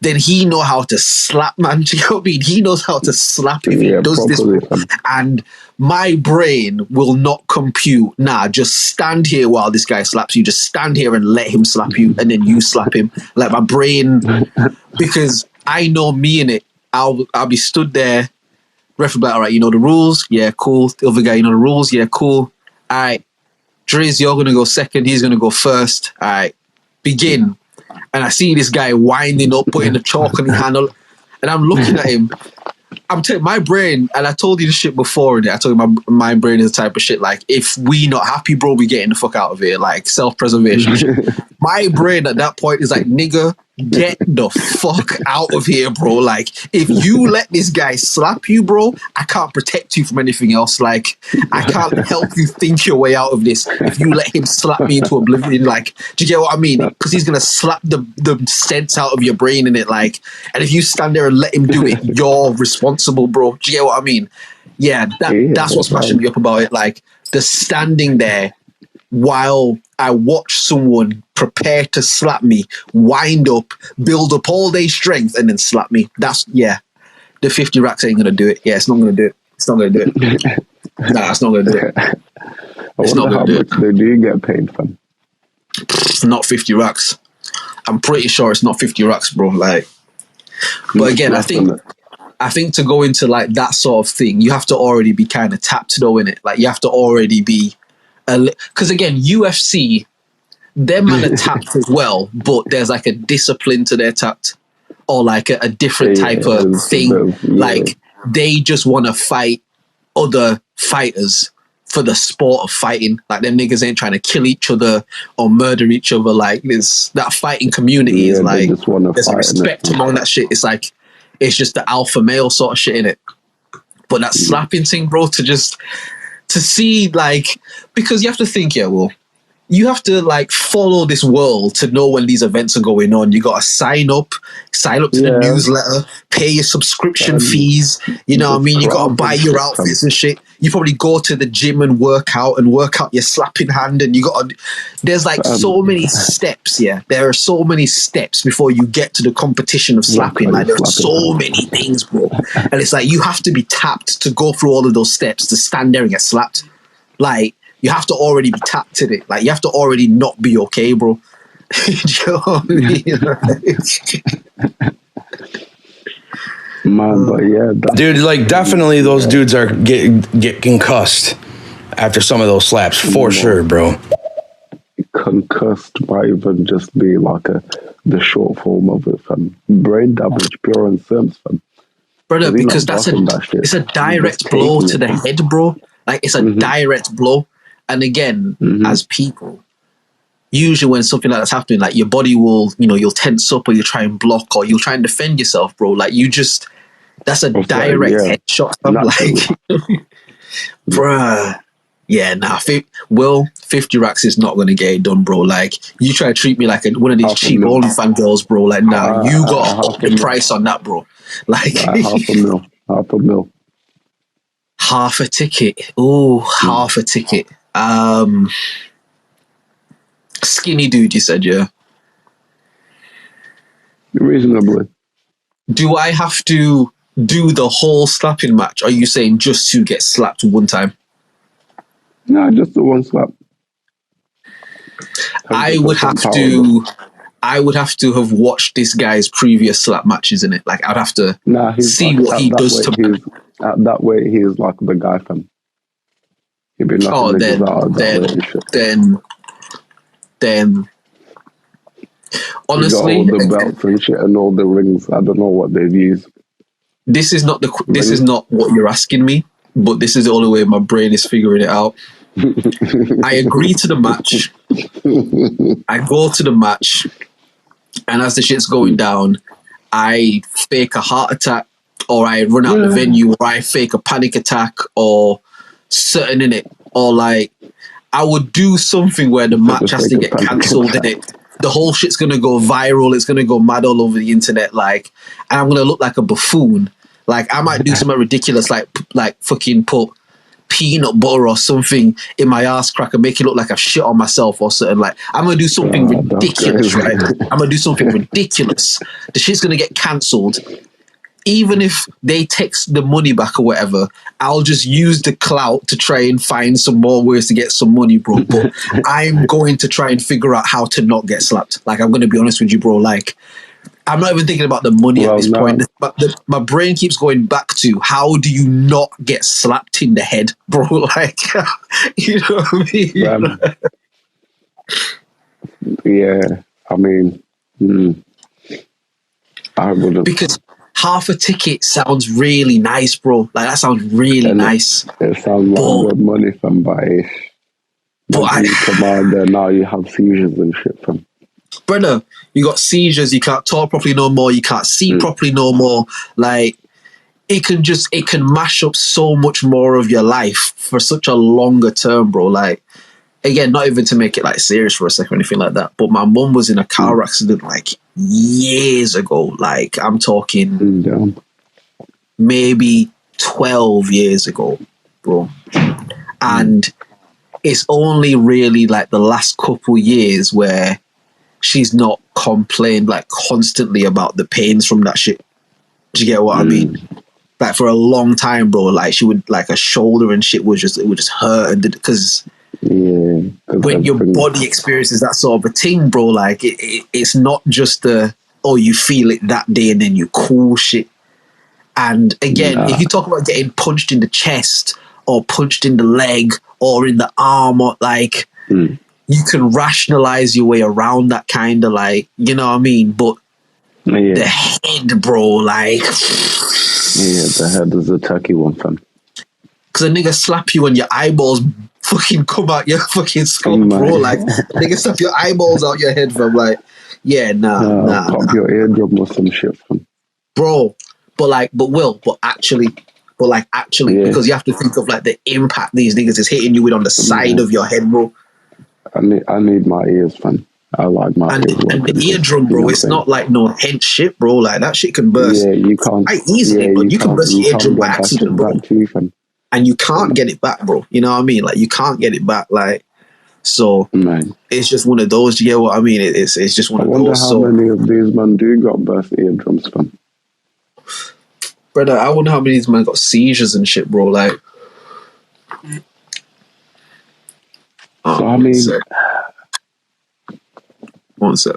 then he know how to slap, man. Do you know what I mean? He knows how to slap if he does this. And my brain will not compute, nah, just stand here while this guy slaps you. Just stand here and let him slap you, and then you slap him. Like, my brain, because I know me in it, I'll be stood there, ref will be like, all right, you know the rules? Yeah, cool. The other guy, you know the rules? Yeah, cool. All right, Drizz, you're going to go second. He's going to go first. All right, begin. And I see this guy winding up, putting the chalk on his handle, and I'm looking at him. I'm telling my brain, and I told you this shit before, and I told you my brain is the type of shit, like, if we not happy, bro, we getting the fuck out of here, like, self-preservation shit. My brain at that point is like, nigga, get the fuck out of here, bro. Like, if you let this guy slap you, bro, I can't protect you from anything else. Like, I can't help you think your way out of this if you let him slap me into oblivion. Like, do you get what I mean? Because he's gonna slap the sense out of your brain in it. Like, and if you stand there and let him do it, you're responsible, bro. Do you get what I mean? Yeah, that's what's mashing me up about it. Like, the standing there while I watch someone prepare to slap me, wind up, build up all day strength, and then slap me. That's, yeah, the 50 racks ain't gonna do it. Yeah, it's not gonna do it. It's not gonna do it. Nah, it's not gonna do it. It's not gonna do it. How much do you get paid from? Not 50 racks. I'm pretty sure it's not 50 racks, bro. Like, but again, I think to go into like that sort of thing, you have to already be kind of tapped though in it. Like, you have to already be, because again, UFC, their man are tapped as well, but there's like a discipline to their tapped, or like a different type of thing. Like, they just want to fight other fighters for the sport of fighting. Like, them niggas ain't trying to kill each other or murder each other. like that fighting community is like, there's a respect among that shit. It's like, it's just the alpha male sort of shit in it. But that slapping thing, bro, to see, like, because you have to think, you have to like follow this world to know when these events are going on. You got to sign up to the newsletter, pay your subscription fees. You know what I mean? You got to buy your outfits and shit. You probably go to the gym and work out your slapping hand, and you got to, there's like so many steps. Yeah, there are so many steps before you get to the competition of slapping. Like, there are so many things, bro. And it's like, you have to be tapped to go through all of those steps to stand there and get slapped. Like, you have to already be tapped to it. Like, you have to already not be okay, bro. Do you know what I mean? Man, but yeah. Dude, like, definitely those dudes are get concussed after some of those slaps, for sure, bro. Concussed might even just be like the short form of it, fam. Brain damage, pure and simple, fam. Brother, because it's a direct blow to the head, bro. Like, it's a direct blow. And again, as people, usually when something like that's happening, like, your body will, you'll tense up, or you'll try and block, or you'll try and defend yourself, bro. Like, that's a direct headshot. I'm like, bruh. Yeah, nah, 50 racks is not going to get it done, bro. Like, you try to treat me like one of these cheap OnlyFans girls, bro. Like, nah, you got to up the price on that, bro. Like, half a mil. Half a ticket. Oh, half a ticket. Skinny dude, you said, yeah? Reasonably. Do I have to do the whole slapping match? Are you saying just to get slapped one time? No, just the one slap. I would have to have watched this guy's previous slap matches in it. Like, I'd have to see like, what he does to me. At that way, he's like the guy from. He'd be then honestly, all the belts and shit and all the rings. I don't know what they've used. This is not what you're asking me, but this is the only way my brain is figuring it out. I agree to the match. I go to the match, and as the shit's going down, I fake a heart attack, or I run out the venue, or I fake a panic attack, or certain in it, or like I would do something where the match has to get cancelled in it. The whole shit's gonna go viral. It's gonna go mad all over the internet. Like, and I'm gonna look like a buffoon. Like, I might do something ridiculous, like fucking put peanut butter or something in my ass crack and make it look like I've shit on myself or something. Like, I'm gonna do something ridiculous, right? I'm gonna do something ridiculous. The shit's gonna get cancelled. Even if they text the money back or whatever, I'll just use the clout to try and find some more ways to get some money, bro. But I'm going to try and figure out how to not get slapped. Like, I'm going to be honest with you, bro. Like, I'm not even thinking about the money at this point. But my brain keeps going back to, how do you not get slapped in the head, bro? Like, you know what I mean? Yeah, I mean, I would have. Because half a ticket sounds really nice, bro. Like, that sounds really nice. It sounds like good money from buy. But you come out there now, you have seizures and shit from. Brother, you got seizures. You can't talk properly no more. You can't see properly no more. Like, it can mash up so much more of your life for such a longer term, bro. Like, again, not even to make it like serious for a second or anything like that, but my mum was in a car accident like years ago. Like, I'm talking maybe 12 years ago, bro. And it's only really like the last couple years where she's not complained like constantly about the pains from that shit. Do you get what I mean? Like, for a long time, bro, like, she would, like, her shoulder and shit would just hurt, and because when your body experiences that sort of a thing, bro, like, it's not just you feel it that day and then you cool shit. And again, if you talk about getting punched in the chest or punched in the leg or in the arm, or like, you can rationalize your way around that kind of, like, you know what I mean? But the head, bro, like, the head is a turkey one, fam. Because a nigga slap you and your eyeballs fucking come out your fucking skull, bro. Like, nigga slap your eyeballs out your head, fam. Like, nah. Pop your eardrum or some shit, fam. Bro, but actually, because you have to think of, like, the impact these niggas is hitting you with on the side of your head, bro. I need my ears, fam. I like my ears. And the eardrum, bro, it's not like no hench shit, bro. Like, that shit can burst. Yeah, you can't. Quite easily, but you can burst your eardrum by accident, bro. And you can't get it back, bro. You know what I mean? Like, you can't get it back. Like, so it's just one of those. You get what I mean? It's just one of those. I wonder how many of these men do got burst eardrums from. Brother, I wonder how many of these men got seizures and shit, bro. Like, so I mean. One sec.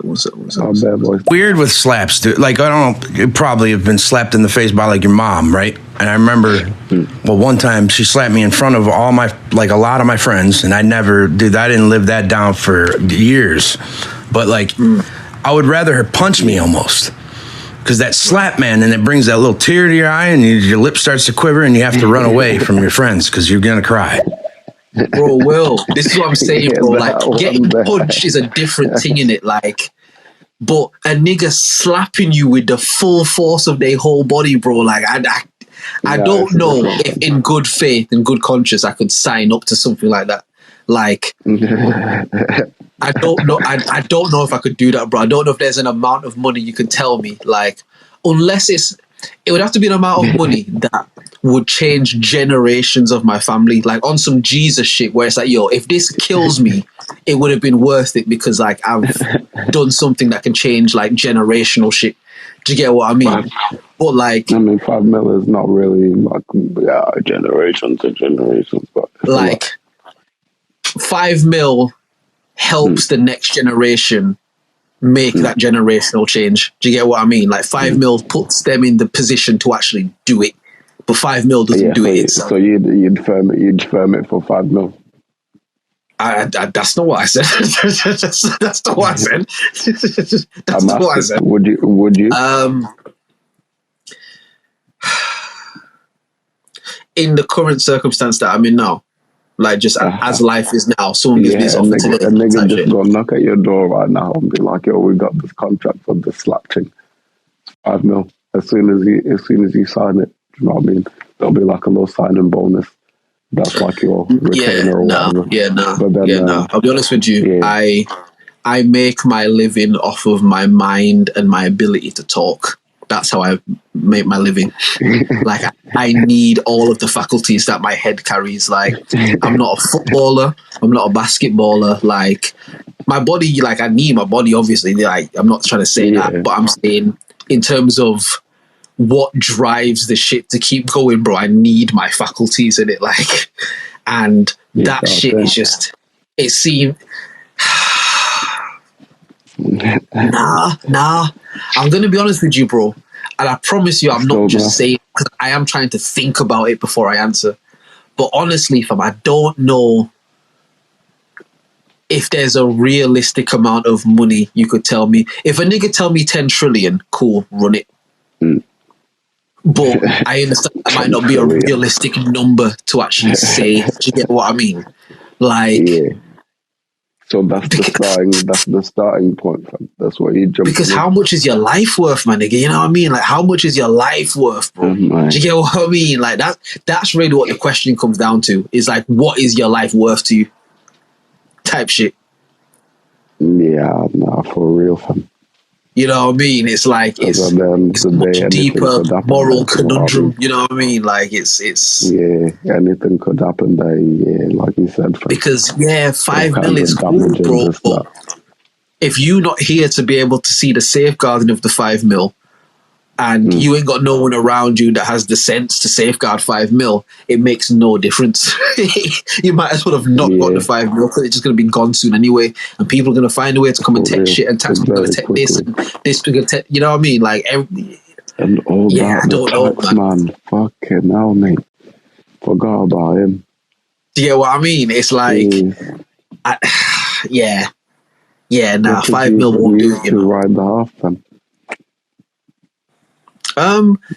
Weird with slaps, dude. Like, I don't know, you probably have been slapped in the face by, like, your mom, right? And I remember, well, one time she slapped me in front of a lot of my friends, and I didn't live that down for years. But, like, I would rather her punch me almost. Because that slap, man, and it brings that little tear to your eye, and your lip starts to quiver, and you have to run away from your friends because you're going to cry. Bro, Will, this is what I'm saying, bro. Like, getting punched is a different thing, innit? Like, but a nigga slapping you with the full force of their whole body, bro. Like, I don't know if in good faith and good conscience I could sign up to something like that. Like, I don't know. I don't know if I could do that, bro. I don't know if there's an amount of money you can tell me. Like, unless it would have to be an amount of money that would change generations of my family, like on some Jesus shit where it's like, yo, if this kills me, it would have been worth it because, like, I've done something that can change, like, generational shit. Do you get what I mean? But, like, I mean, 5 mil is not really like generations to generations, but like 5 mil helps the next generation make that generational change. Do you get what I mean? Like, 5 mil puts them in the position to actually do it. But 5 mil doesn't do it itself. So you'd firm it for 5 mil. That's not what I said. That's not what I said. That's not what I said. Would you? In the current circumstance that I'm in now, like, just as life is now, someone gives me this offer today. A nigga just go knock at your door right now and be like, "Yo, we got this contract for the slap thing. 5 mil. As soon as you sign it." Do you know what I mean? There'll be like a little signing bonus. That's like your retainer or whatever. But then, I'll be honest with you. yeah. I make my living off of my mind and my ability to talk. That's how I make my living. Like, I need all of the faculties that my head carries. Like, I'm not a footballer. I'm not a basketballer. Like, my body, like, I need my body, obviously. Like, I'm not trying to say that, but I'm saying in terms of what drives the shit to keep going, bro, I need my faculties in it. Like, and that shit is just, it seems... Nah. I'm gonna be honest with you, bro, and I promise you, I'm not just saying, because I am trying to think about it before I answer. But honestly, fam, I don't know if there's a realistic amount of money you could tell me. If a nigga tell me 10 trillion, cool, run it. But I understand that might not be a realistic number to actually say. Do you get what I mean? Like. So that's the starting point. That's what you jump. Because how much is your life worth, my nigga? You know what I mean? Like, how much is your life worth, bro? Do you get what I mean? Like, that's really what the question comes down to. Is like, what is your life worth to you? Type shit. Yeah, nah, for real, fam. You know what I mean? It's like it's a much deeper moral conundrum. You know what I mean? Like it's anything could happen there. Yeah, like you said. Because 5 million is cool, bro. But if you're not here to be able to see the safeguarding of the 5 mil, and you ain't got no one around you that has the sense to safeguard 5 mil, it makes no difference. You might as well have not got the 5 mil, because it's just going to be gone soon anyway, and people are going to find a way to come and take shit, and tax going to take this and this. You know what I mean? Like and all that. I don't know, man. Fucking hell, mate. Forgot about him. Do you get what I mean? It's like, 5 mil won't do it. You know, ride the half then.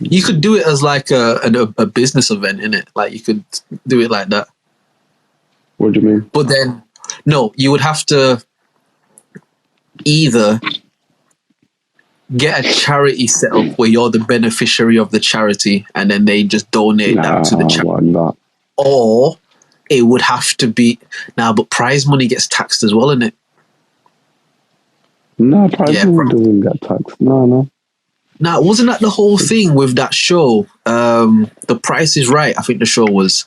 You could do it as like a business event, innit? Like, you could do it like that. What do you mean? But then, no, you would have to either get a charity set up where you're the beneficiary of the charity, and then they just donate that to the charity. Or it would have to be but prize money gets taxed as well, innit? No, prize money doesn't get taxed. No. Now, wasn't that the whole thing with that show? The Price is Right, I think the show was.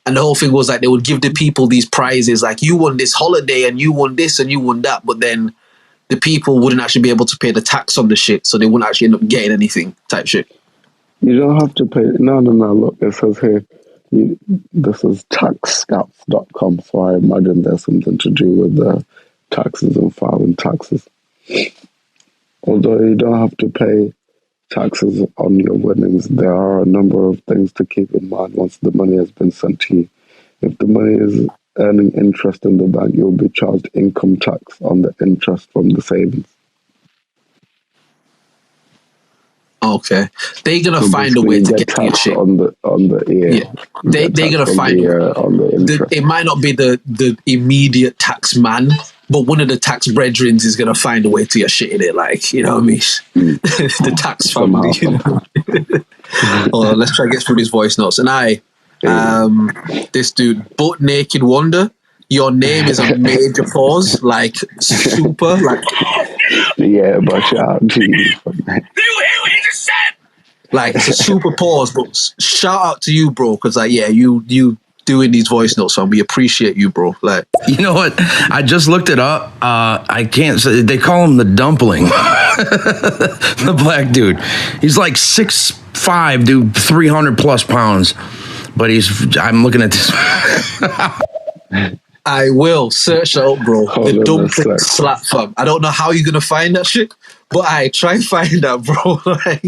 And the whole thing was like, they would give the people these prizes, like, you won this holiday and you won this and you won that, but then the people wouldn't actually be able to pay the tax on the shit, so they wouldn't actually end up getting anything, type shit. You don't have to pay. No. Look, it says here, this is taxscats.com, so I imagine there's something to do with the taxes and filing taxes. Although you don't have to pay taxes on your winnings, there are a number of things to keep in mind once the money has been sent to you. If the money is earning interest in the bank, you'll be charged income tax on the interest from the savings. Okay, they're gonna find a way to get your shit on the They're gonna find on the interest. It might not be the immediate tax man, but one of the tax brethren is gonna find a way to get shit in it. Like, you know what I mean? The tax family. You know? Hold on, let's try to get through these voice notes. And this dude, Butt Naked Wonder. Your name is a major pause, like super, like. Yeah, but shout out to you. You hear what he just said? Like, it's a super pause, but shout out to you, bro, because like, you doing these voice notes, so we appreciate you, bro. Like, you know what? I just looked it up. I can't say, they call him the dumpling. The black dude. He's like 6'5", dude, 300 plus pounds. But I'm looking at this. I will search that up, bro. The dumpling slap fam. I don't know how you're gonna find that shit, but I try and find that, bro.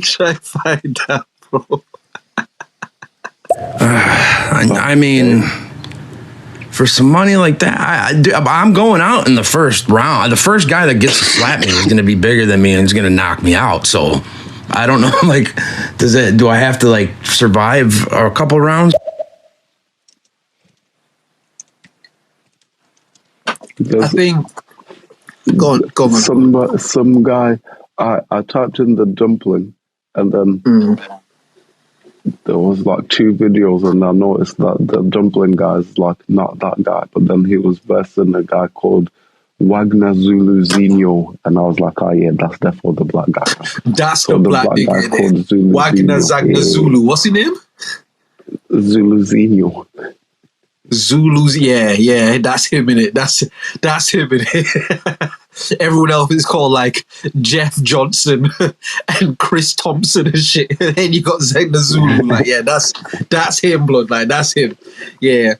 Try and find that, bro. I mean, for some money like that, I'm going out in the first round. The first guy that gets to slap me is gonna be bigger than me and is gonna knock me out. So I don't know. Like, do I have to like survive a couple rounds? I think. Go on. Some guy. I typed in the dumpling, and then there was like 2 videos, and I noticed that the dumpling guy's like not that guy, but then he was versing a guy called Wagner Zuluzinho, and I was like, oh yeah, that's definitely the black guy. That's So the the black black nigga guy in called it. Wagner Zagna Zuluzinho. Zulu. What's his name? Zuluzinho. Zulu's, yeah, that's him in it. That's him in it. Everyone else is called like Jeff Johnson and Chris Thompson and shit. And then you got Zagna Zulu. Like, yeah, that's him, blood. Like, that's him. Yeah.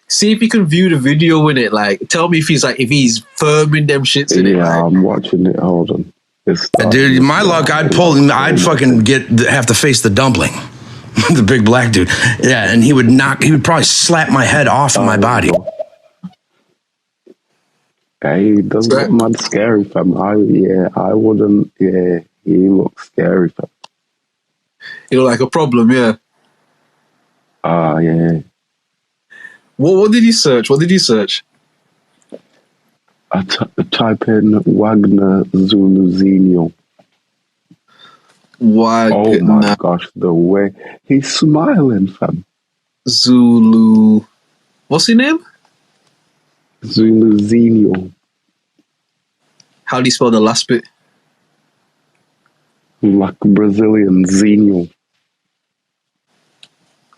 See if you can view the video in it. Like, tell me if he's firming them shits in it. Yeah, Like, I'm watching it. Hold on. Dude, my luck, I'd fucking have to face the dumpling. The big black dude. Yeah, and he would probably slap my head off of my body. Hey, he does look mad scary, fam. I wouldn't, he looks scary, fam. you know, like a problem, yeah. Yeah. What did you search? I type in Wagner Zuluzinho. Oh my gosh, the way he's smiling, fam. Zulu. What's his name? Zuluzinho. How do you spell the last bit? Like Brazilian Zinho.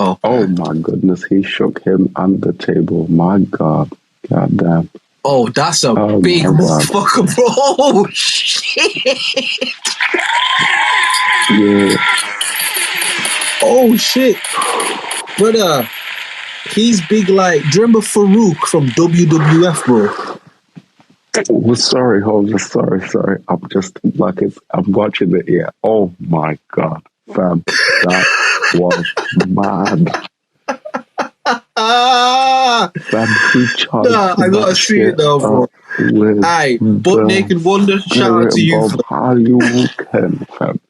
Oh my goodness, he shook him on the table. My God. God damn. Oh, that's a big motherfucker, bro. Oh, shit. Yeah. Oh, shit. Brother, he's big like, do you remember Farouk from WWF, bro? Oh, sorry. I'm just like, I'm watching it, yeah. Oh my God, fam. That was mad. Fam, I gotta see it now, bro. Aye, Butt Naked Wonder, shout out to you. How you can, fam.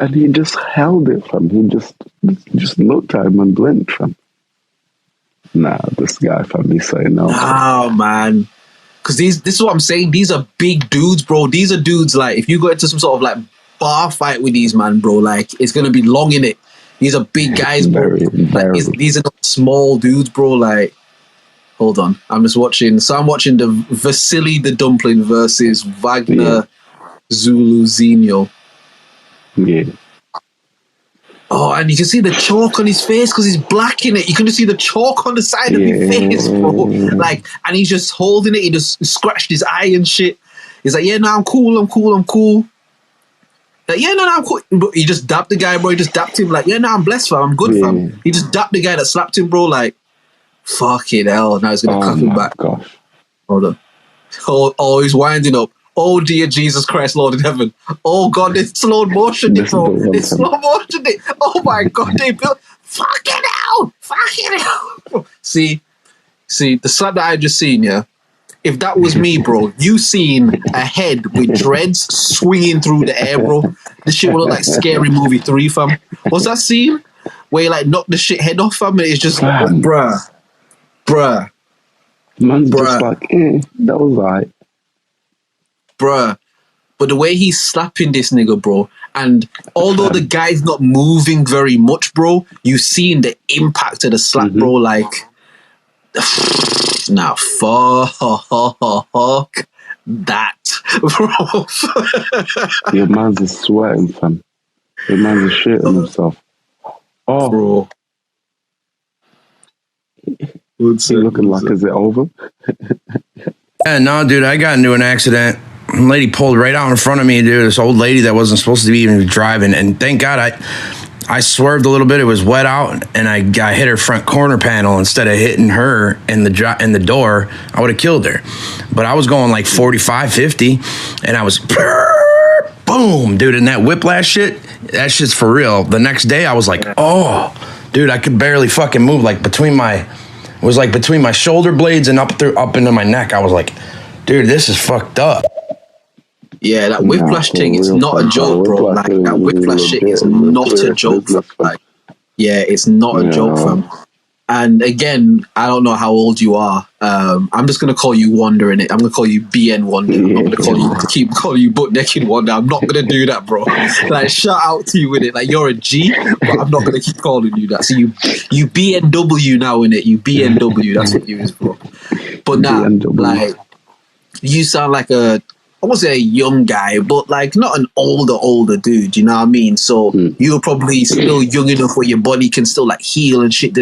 And he just held it, fam. He just looked at him and blinked, fam. Nah, this guy, fam, he's saying no. Oh, man. Because this is what I'm saying. These are big dudes, bro. These are dudes, like, if you go into some sort of, like, bar fight with these, man, bro, like, it's going to be long in it. These are big guys, bro. These are not small dudes, bro. Like, hold on. I'm just watching. So I'm watching the Vasily the Dumpling versus Wagner Zuluzinho. Yeah. Oh, and you can see the chalk on his face because he's black in it. You can just see the chalk on the side of his face, bro. Like, and he's just holding it. He just scratched his eye and shit. He's like, yeah, no, I'm cool. Like, yeah, no, I'm cool. But he just dapped the guy, bro. He just dapped him. Like, yeah, no, I'm blessed, fam. I'm good, fam. He just dapped the guy that slapped him, bro. Like, fucking hell. Now he's going to cuff him back. Gosh. Hold on. Oh, he's winding up. Oh, dear Jesus Christ, Lord in heaven. Oh, God, they slow motion it, bro. They slow motion it. Oh, my God, they built... Fucking hell. See, the slap that I just seen, yeah? If that was me, bro, you seen a head with dreads swinging through the air, bro. This shit would look like Scary Movie 3, fam. What's that scene? Where you, like, knock the shit head off, fam? It's just like, bruh. Man's just like, that was right. Bruh. But the way he's slapping this nigga, bro, and although the guy's not moving very much, bro, you seen the impact of the slap, bro, like... Now, fuck that, bro. Your man's is sweating, fam. Your man's is shitting himself. Oh, bro. He's looking like, is it over? Yeah, no, dude, I got into an accident. Lady pulled right out in front of me, dude. This old lady that wasn't supposed to be even driving, and thank God I swerved a little bit. It was wet out, and I hit her front corner panel instead of hitting her in the door. I would have killed her. But I was going like 45, 50, and I was boom, dude. And that whiplash shit, that shit's for real. The next day, I was like, oh, dude, I could barely fucking move. Like between my shoulder blades and up into my neck. I was like, dude, this is fucked up. Yeah, that whiplash thing is not a joke, bro. Like, that whiplash shit is not a joke, fam. Like, yeah, it's not a joke, fam. And again, I don't know how old you are. I'm just gonna call you Wonder in it. I'm gonna call you BN Wonder. I'm not gonna keep calling you butt naked Wonder. I'm not gonna do that, bro. Like, shout out to you with it. Like, you're a G, but I'm not gonna keep calling you that. So you BNW now in it. You BNW. That's what you is, bro. But now, like, you sound like I won't say a young guy, but like not an older dude, you know what I mean? So you're probably still young enough where your body can still like heal and shit.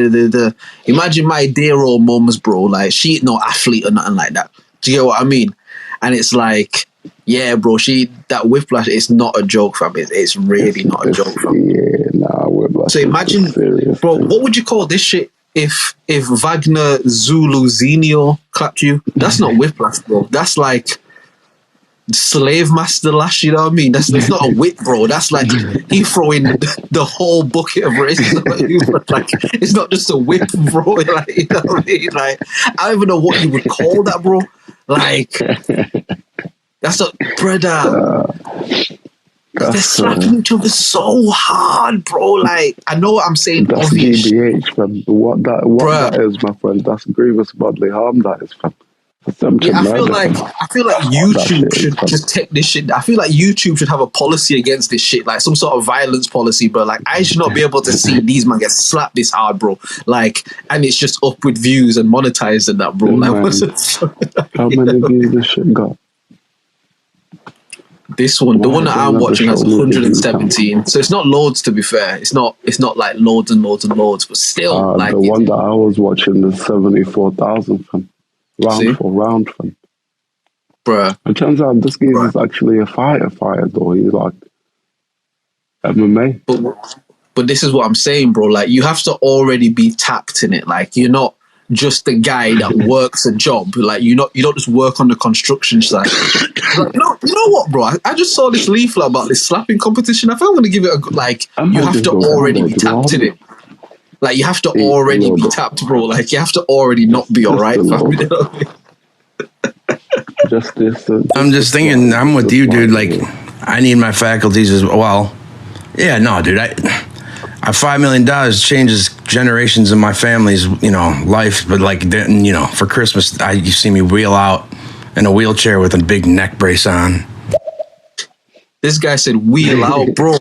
Imagine my dear old mums, bro, like she ain't no athlete or nothing like that. Do you get what I mean? And it's like, yeah, bro, that whiplash, it's not a joke, fam. It's really not a joke, fam. Yeah, nah, whiplash. So imagine, bro, what would you call this shit if Wagner Zuluzinho clapped you? That's not whiplash, bro. That's like slave master lash, you know what I mean? That's not a whip, bro. That's like he throwing the whole bucket of racism. Like, it's not just a whip, bro. Like, you know what I mean? Like, I don't even know what you would call that, bro. Like, that's a brother. They're slapping each other so hard, bro. Like, I know what I'm saying. That's obvious. GBH, fam. What that is, my friend. That's grievous bodily harm. That is, fam. Yeah, I feel like YouTube should just take this shit. I feel like YouTube should have a policy against this shit, like some sort of violence policy, bro. Like, I should not be able to see these man get slapped this hard, bro. Like, and it's just up with views and monetized and that, bro. Like, what's it? How many views this shit got? This one, the one that I'm watching has 117. So it's not loads, to be fair. It's not like loads and loads and loads, but still, like the one that I was watching is 74,000, fam. Round for round, fam. Bruh. It turns out this guy is actually a fighter though. He's like MMA. But this is what I'm saying, bro. Like, you have to already be tapped in it. Like, you're not just the guy that works a job. Like, you don't just work on the construction site. Like, you know what, bro? I just saw this leaflet about this slapping competition. I think I'm gonna give it you have to already be tapped in it. Like, you have to already be tapped, bro. Like, you have to already not be all right, fam. You know? I'm just thinking, I'm with you, dude. Like, I need my faculties as well. Yeah, no, dude. I $5 million changes generations of my family's, life. But like, then, for Christmas, you see me wheel out in a wheelchair with a big neck brace on. This guy said, wheel out, bro.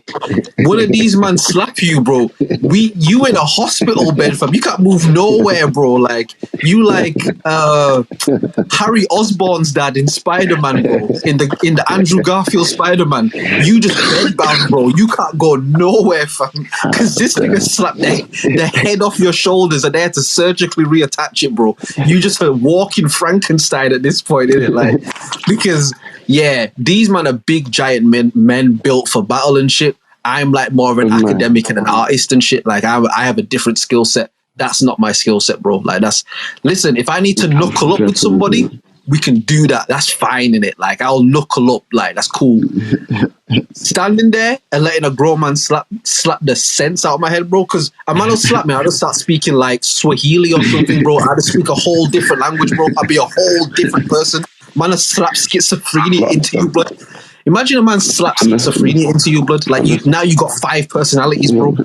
One of these man slap you, bro. You in a hospital bed, fam. You can't move nowhere, bro. Like, you like Harry Osborn's dad in Spider-Man, bro. In the Andrew Garfield Spider-Man. You just bedbound, bro. You can't go nowhere, fam. Because this nigga slapped the head off your shoulders and they had to surgically reattach it, bro. You just a walking Frankenstein at this point, innit? Like, because... yeah, these men are big giant men built for battle and shit. I'm like more of an academic and an artist and shit. Like, I have a different skill set. That's not my skill set, bro. Like, listen, if I need to knuckle up with somebody, we can do that. That's fine in it. Like, I'll knuckle up. Like, that's cool. Standing there and letting a grown man slap the sense out of my head, bro. Because a man will slap me, I'll just start speaking like Swahili or something, bro. I'll just speak a whole different language, bro. I'll be a whole different person. Man will slap schizophrenia into you, blood. Imagine a man slaps schizophrenia into you, blood. Like, now you got 5 personalities, bro.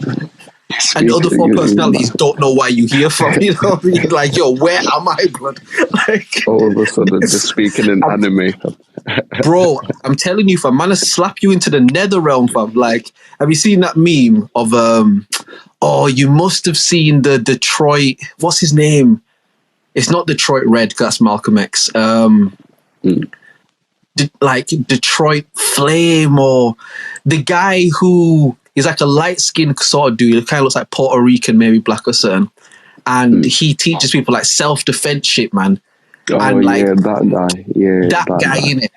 And the other 4 personalities don't know why you here from. You know what I mean? Like, yo, where am I, blood? Like, all of a sudden, just speaking in anime. Bro, I'm telling you, fam, man, will slap you into the nether realm, fam. Like, have you seen that meme of you must have seen the Detroit, what's his name? It's not Detroit Red, because that's Malcolm X. Like Detroit Flame, or the guy who is like a light-skinned sort of dude. It kind of looks like Puerto Rican, maybe black or certain. And he teaches people like self-defense shit, man. Oh, and like, yeah, that guy. Yeah, that guy in it.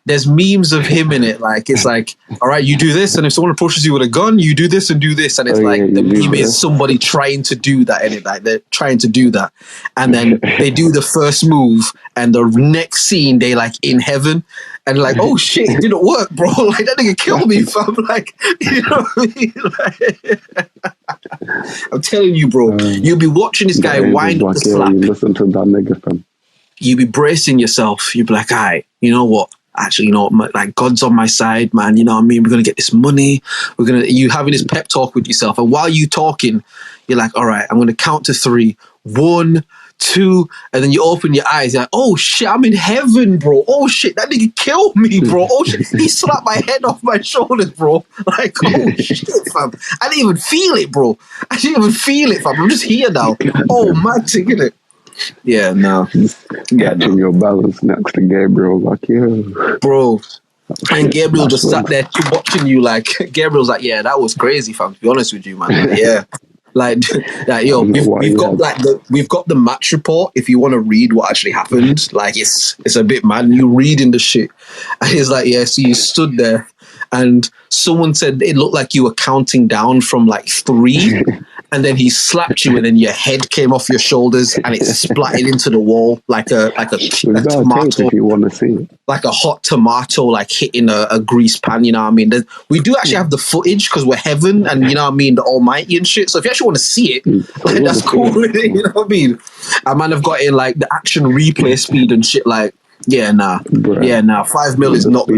There's memes of him in it. Like, it's like, all right, you do this, and if someone approaches you with a gun, you do this and do this. And it's the meme is somebody trying to do that in it. Like, they're trying to do that. And then they do the first move, and the next scene, they like in heaven. And like, oh shit, it didn't work, bro. Like, that nigga killed me, fam. Like, you know what I mean? Like, I'm telling you, bro, you'll be watching this guy wind up the slap. You listen to that nigga, fam. You'll be bracing yourself. You'll be like, all right, you know what? actually, you know, like God's on my side, man. You know what I mean? We're gonna get this money. You having this pep talk with yourself, and while you talking, you're like, all right, I'm gonna count to 3. 1, 2, and then you open your eyes. You're like, oh shit, I'm in heaven, bro. Oh shit, that nigga killed me, bro. Oh shit, he slapped my head off my shoulders, bro. Like, oh shit, fam. I didn't even feel it, bro. I didn't even feel it, fam. I'm just here now. Oh, mad thing, innit? Yeah, no. Catching your balance next to Gabriel, like, yeah. Bro. And Gabriel just sat there watching you like, Gabriel's like, yeah, that was crazy, fam, to be honest with you, man. Like, yeah. Like yo, we've got the match report if you want to read what actually happened. Like it's a bit mad. You reading the shit, and he's like, yeah. So you stood there, and someone said it looked like you were counting down from like 3, and then he slapped you, and then your head came off your shoulders, and it splattered into the wall like a tomato. If you want to see it. Like a hot tomato, like hitting a grease pan, you know what I mean? We do actually have the footage because we're heaven and, you know what I mean, the almighty and shit. So if you actually want to see it, that's cool with it, you know what I mean? I might have got in like the action replay speed and shit like, yeah, nah. Bruh. Yeah, nah. 5 mil is not...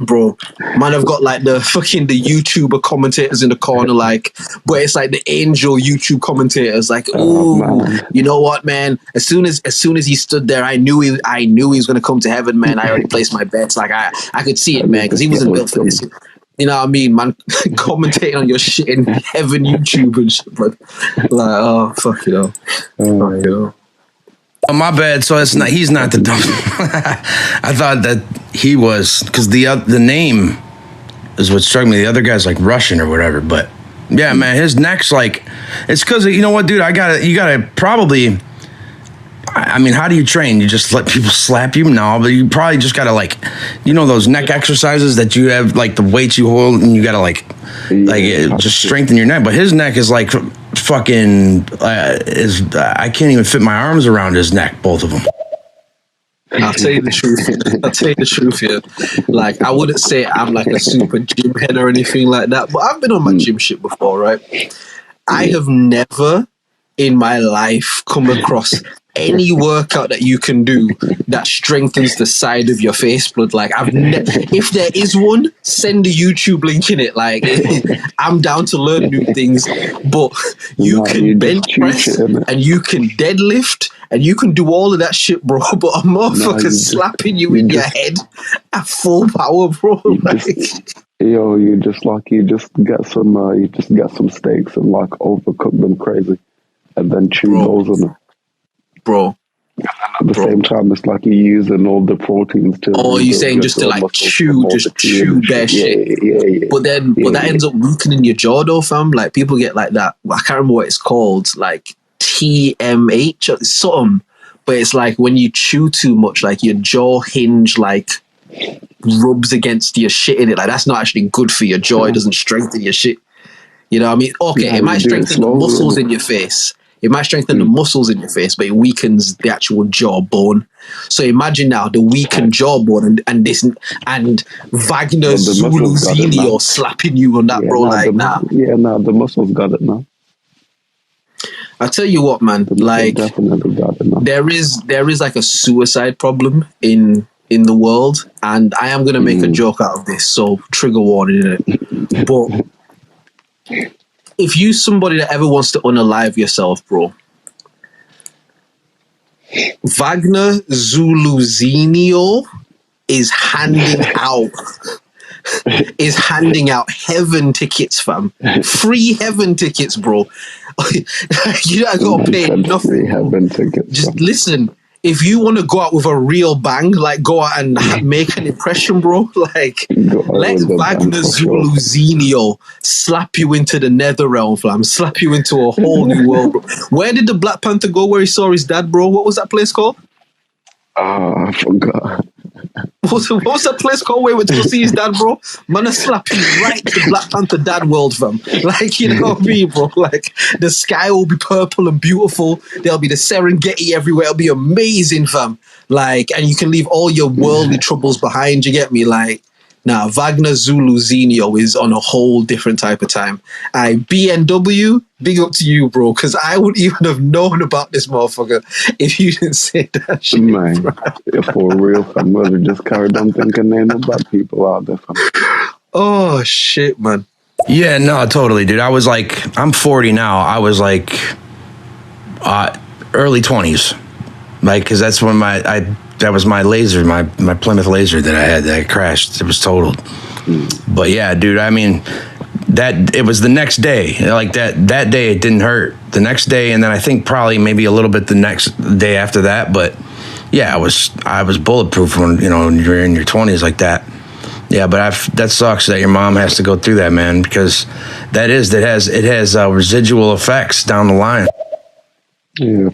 Bro, man, I've got like the YouTuber commentators in the corner, like, but it's like the angel YouTube commentators, like, oh, you know what, man? As soon as he stood there, I knew he was gonna come to heaven, man. I already placed my bets, like I could see it, man, because he wasn't built for this. You know what I mean, man? Commentating on your shit in heaven YouTube and shit, but like, oh, fuck you know, fuck you know. Oh, my bad. So it's not. He's not the dumb. I thought that he was, because the name is what struck me. The other guy's like Russian or whatever. But yeah, man, his neck's like. It's because, you know what, dude? You gotta probably. I mean, how do you train? You just let people slap you? No, but you probably just gotta, like, you know, those neck exercises that you have, like the weights you hold, and you gotta just strengthen your neck. But his neck is like fucking I can't even fit my arms around his neck, both of them. I'll tell you the truth here. Like, I wouldn't say I'm like a super gym head or anything like that, but I've been on my gym shit before, right? I have never in my life come across any workout that you can do that strengthens the side of your face blood. Like, if there is one, send a YouTube link in it. Like, I'm down to learn new things, but you can bench press and you can deadlift and you can do all of that shit, bro. But a motherfucker slapping you in your head at full power, bro. You just get some steaks and like overcook them crazy, and then chew those on them. Bro. At the same time, it's like you're using all the proteins to. Oh, you're saying just to like chew their shit. Yeah. But that ends up weakening your jaw, though, fam. Like, people get like that. I can't remember what it's called, like TMH or something. But it's like when you chew too much, like your jaw hinge like rubs against your shit in it. Like, that's not actually good for your jaw. It doesn't strengthen your shit. You know what I mean? Okay, it might strengthen the muscles in your face. It might strengthen the muscles in your face, but it weakens the actual jawbone. So imagine now the weakened jawbone and Wagner Zuluzinho slapping you on that, bro. The muscles got it now. I tell you what, man. Like, definitely got it now. There is like a suicide problem in the world, and I am gonna make a joke out of this. So trigger warning, innit? But if you somebody that ever wants to unalive yourself, bro, Wagner Zuluzinho is handing out heaven tickets, fam. Free heaven tickets, bro. You don't gotta pay nothing. Free heaven tickets. Just listen. If you want to go out with a real bang, like, go out and make an impression, bro. Like, let Wagner Zuluzinho slap you into the nether realm, fam. Slap you into a whole new world, bro. Where did the Black Panther go where he saw his dad, bro? What was that place called? I forgot. What was that place called where he went to go see his dad, bro? Man, I slap you right to Black Panther dad world, fam. Like, you know what I mean, bro? Like, the sky will be purple and beautiful. There'll be the Serengeti everywhere. It'll be amazing, fam. Like, and you can leave all your worldly troubles behind, you get me? Like, Now, Wagner Zuluzinho is on a whole different type of time. BNW, big up to you, bro, because I wouldn't even have known about this motherfucker if you didn't say that shit. Man, for real, fam. Brother, just carried on thinking ain't no bad people out there, fam. Oh, shit, man. Yeah, no, totally, dude. I was like, I'm 40 now. I was like early 20s. Like, because that's when that was my laser, my Plymouth Laser that I had that crashed. It was totaled. But yeah, dude, I mean, it was the next day. Like that day it didn't hurt. The next day, and then I think probably maybe a little bit the next day after that. But yeah, I was bulletproof when you're in your 20s like that. Yeah, but that sucks that your mom has to go through that, man, because it has residual effects down the line. Yeah,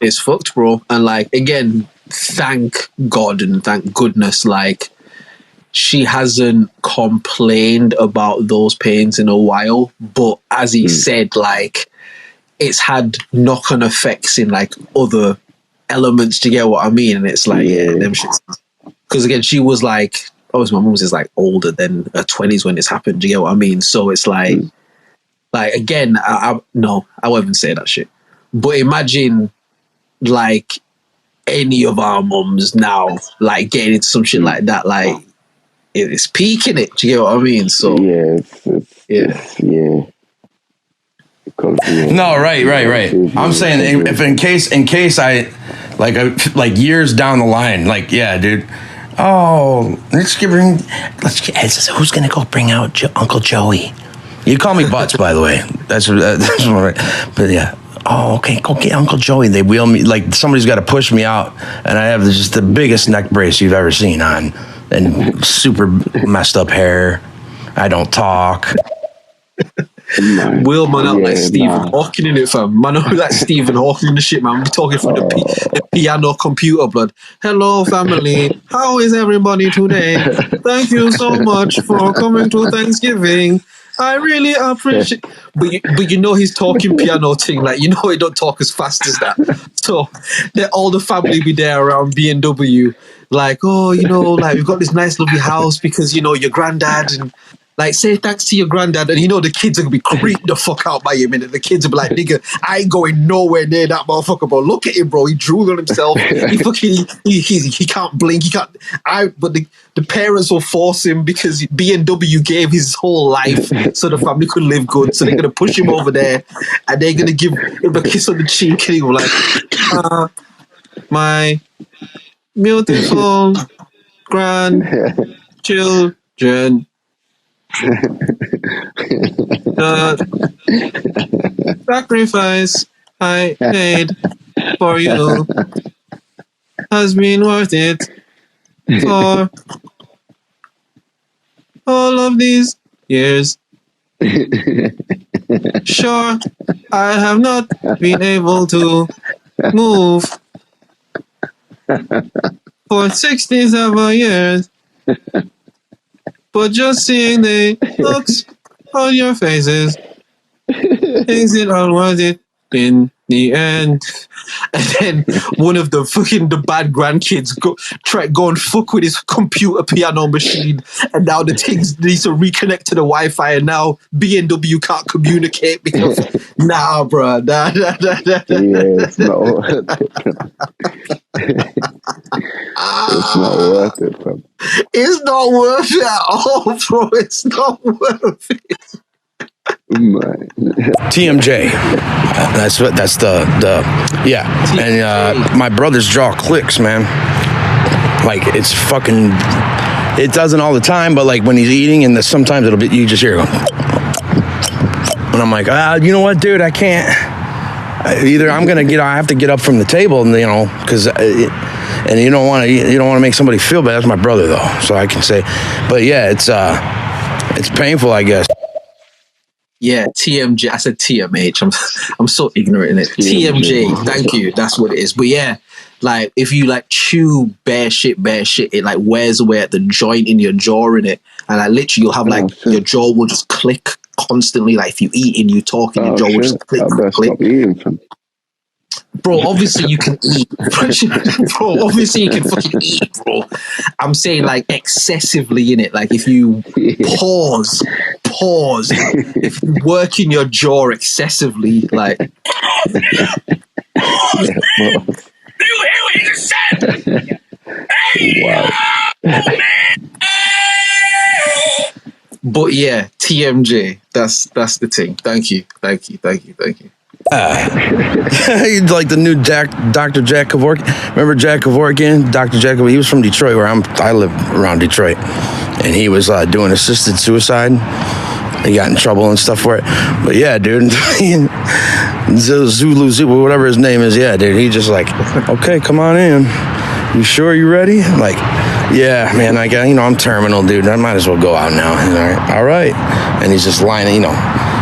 it's fucked, bro. And like, again, thank God and thank goodness, like, she hasn't complained about those pains in a while. But as he said, like, it's had knock-on effects in like other elements. Do you get what I mean? And it's like, them shits. Because again, she was like, obviously my mum was like older than her 20s when this happened. Do you get what I mean? So it's like again, I won't even say that shit. But imagine, like, any of our mums now, like, getting into some shit like that, like, it's peaking it. Do you get what I mean? So yeah. No, right. I'm saying if in case I like years down the line, like, yeah, dude. Oh, who's gonna go bring out Uncle Joey? You call me Butts, by the way. That's right. But yeah. Oh, okay, go get Uncle Joey. They wheel me, like somebody's got to push me out, and I have just the biggest neck brace you've ever seen on, and super messed up hair. I don't talk. Will man out like Stephen Hawking in it, fam. Man, I like Stephen Hawking in the shit, man. We're talking from the piano computer, blood. Hello, family. How is everybody today? Thank you so much for coming to Thanksgiving. I really appreciate, but you know he's talking piano thing, like, you know he don't talk as fast as that. So all the family be there around B&W, like, oh, like, we've got this nice lovely house because your granddad, and like, say thanks to your granddad, and the kids are gonna be creeped the fuck out by him, and the kids will be like, nigga, I ain't going nowhere near that motherfucker, bro. Look at him, bro. He drooled on himself. He can't blink. He can't. But the parents will force him because B&W gave his whole life so the family could live good. So they're gonna push him over there, and they're gonna give him a kiss on the cheek, and he'll be like, my beautiful grandchildren. The sacrifice I made for you has been worth it for all of these years. Sure, I have not been able to move for 67 years. But just seeing the looks on your faces makes it all worth it in the end. And then one of the bad grandkids go and fuck with his computer piano machine, and now the things needs to reconnect to the Wi-Fi, and now B&W can't communicate because nah, bro. Nah. It's not worth it. It's not worth it, bro. It's not worth it at all, bro. It's not worth it. TMJ. That's the yeah. And my brother's jaw clicks, man. Like, it's fucking. It doesn't all the time, but like when he's eating, and sometimes you just hear it going. And I'm like, you know what, dude? I can't. Either I have to get up from the table, and because. And you don't want to make somebody feel bad. That's my brother, though, so I can say. But yeah, it's painful, I guess. Yeah, TMJ. I said TMH. I'm so ignorant in it. TMJ. Thank you. That's what it is. But yeah, like, if you like chew bare shit, it like wears away at the joint in your jaw in it, and like literally you'll have like your jaw will just click constantly. Like if you eat and you talk, and your jaw will just click. Stop eating, fam. Bro, obviously you can eat. Bro, obviously you can fucking eat, bro. I'm saying like excessively in it. Like if you pause, if you work in your jaw excessively, like. Yeah, bro. Do you hear what he just said? Wow. But yeah, TMJ. That's the thing. Thank you. He's like the new Dr. Jack Kevorkian. Remember Jack Kevorkian? Dr. Jack, he was from Detroit, where I live around Detroit. And he was doing assisted suicide. He got in trouble and stuff for it. But yeah, dude, Zuluzinho, whatever his name is, yeah, dude, he just like, okay, come on in. You sure you ready? I'm like, yeah, man, I'm terminal, dude. I might as well go out now. All right. And he's just lining,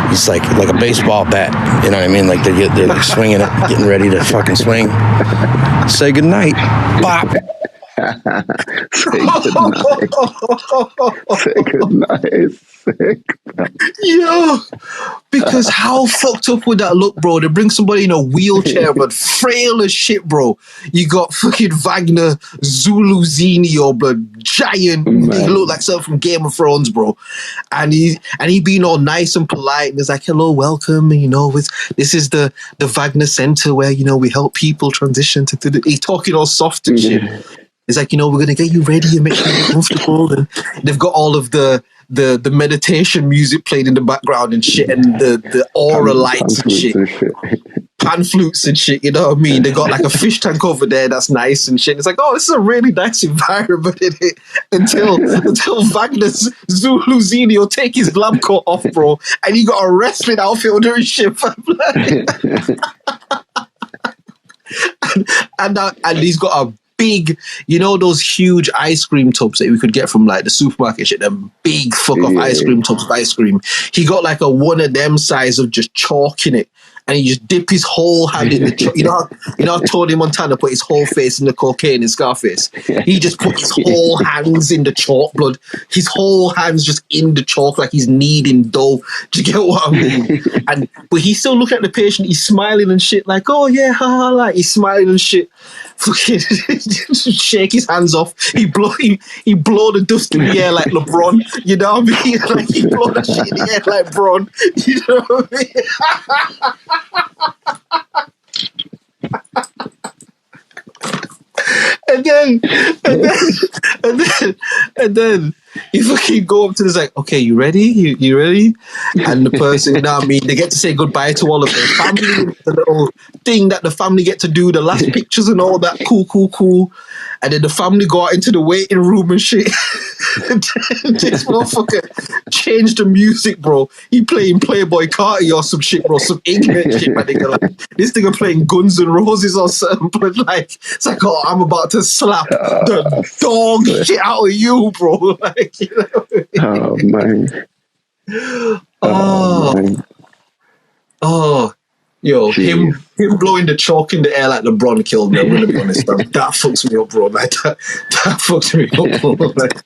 he's like a baseball bat. You know what I mean? Like they're like swinging it, getting ready to fucking swing. Say goodnight. Bop. Say goodnight. Sick. Yo, because how fucked up would that look, bro? They bring somebody in a wheelchair, but frail as shit, bro. You got fucking Wagner Zuluzinho, but giant. They look like something from Game of Thrones, bro. And he being all nice and polite, and he's like, "Hello, welcome." This is the Wagner Center where we help people transition to. He's talking all soft and shit. It's like, we're going to get you ready and make sure you're comfortable. And they've got all of the meditation music played in the background and shit, and the aura lights and shit. Pan flutes and shit, you know what I mean? They got like a fish tank over there that's nice and shit. It's like, oh, this is a really nice environment in it until Wagner Zuluzinho take his lab coat off, bro, and he got a wrestling outfit under his shit. and he's got a big, those huge ice cream tubs that we could get from like the supermarket shit, them big fuck off ice cream tubs of ice cream. He got like one of them size of just chalk in it, and he just dip his whole hand in the chalk. You know how Tony Montana put his whole face in the cocaine in Scarface? He just put his whole hands in the chalk, blood. His whole hands just in the chalk like he's kneading dough. Do you get what I mean? But he's still looking at the patient, he's smiling and shit, like, oh yeah, ha, like he's smiling and shit. Fucking shake his hands off. He blow the dust in the air like LeBron. You know what I mean? Like he blow the shit in the air like Bron. You know what I mean? And then you fucking go up to this like, okay, you ready? You ready? And the person, they get to say goodbye to all of their family, the little thing that the family get to do, the last pictures and all that, cool. And then the family go out into the waiting room and shit. This motherfucker changed the music, bro. He playing Playboy Carti or some shit, bro. Some ignorant shit, man. This nigga playing Guns N' Roses or something. But like, it's like, oh, I'm about to slap the dog shit out of you, bro. Like, Oh, man. Yo, him blowing the chalk in the air like LeBron killed me. I'm gonna be honest, man. That fucks me up, bro. Like that fucks me up, bro. Like,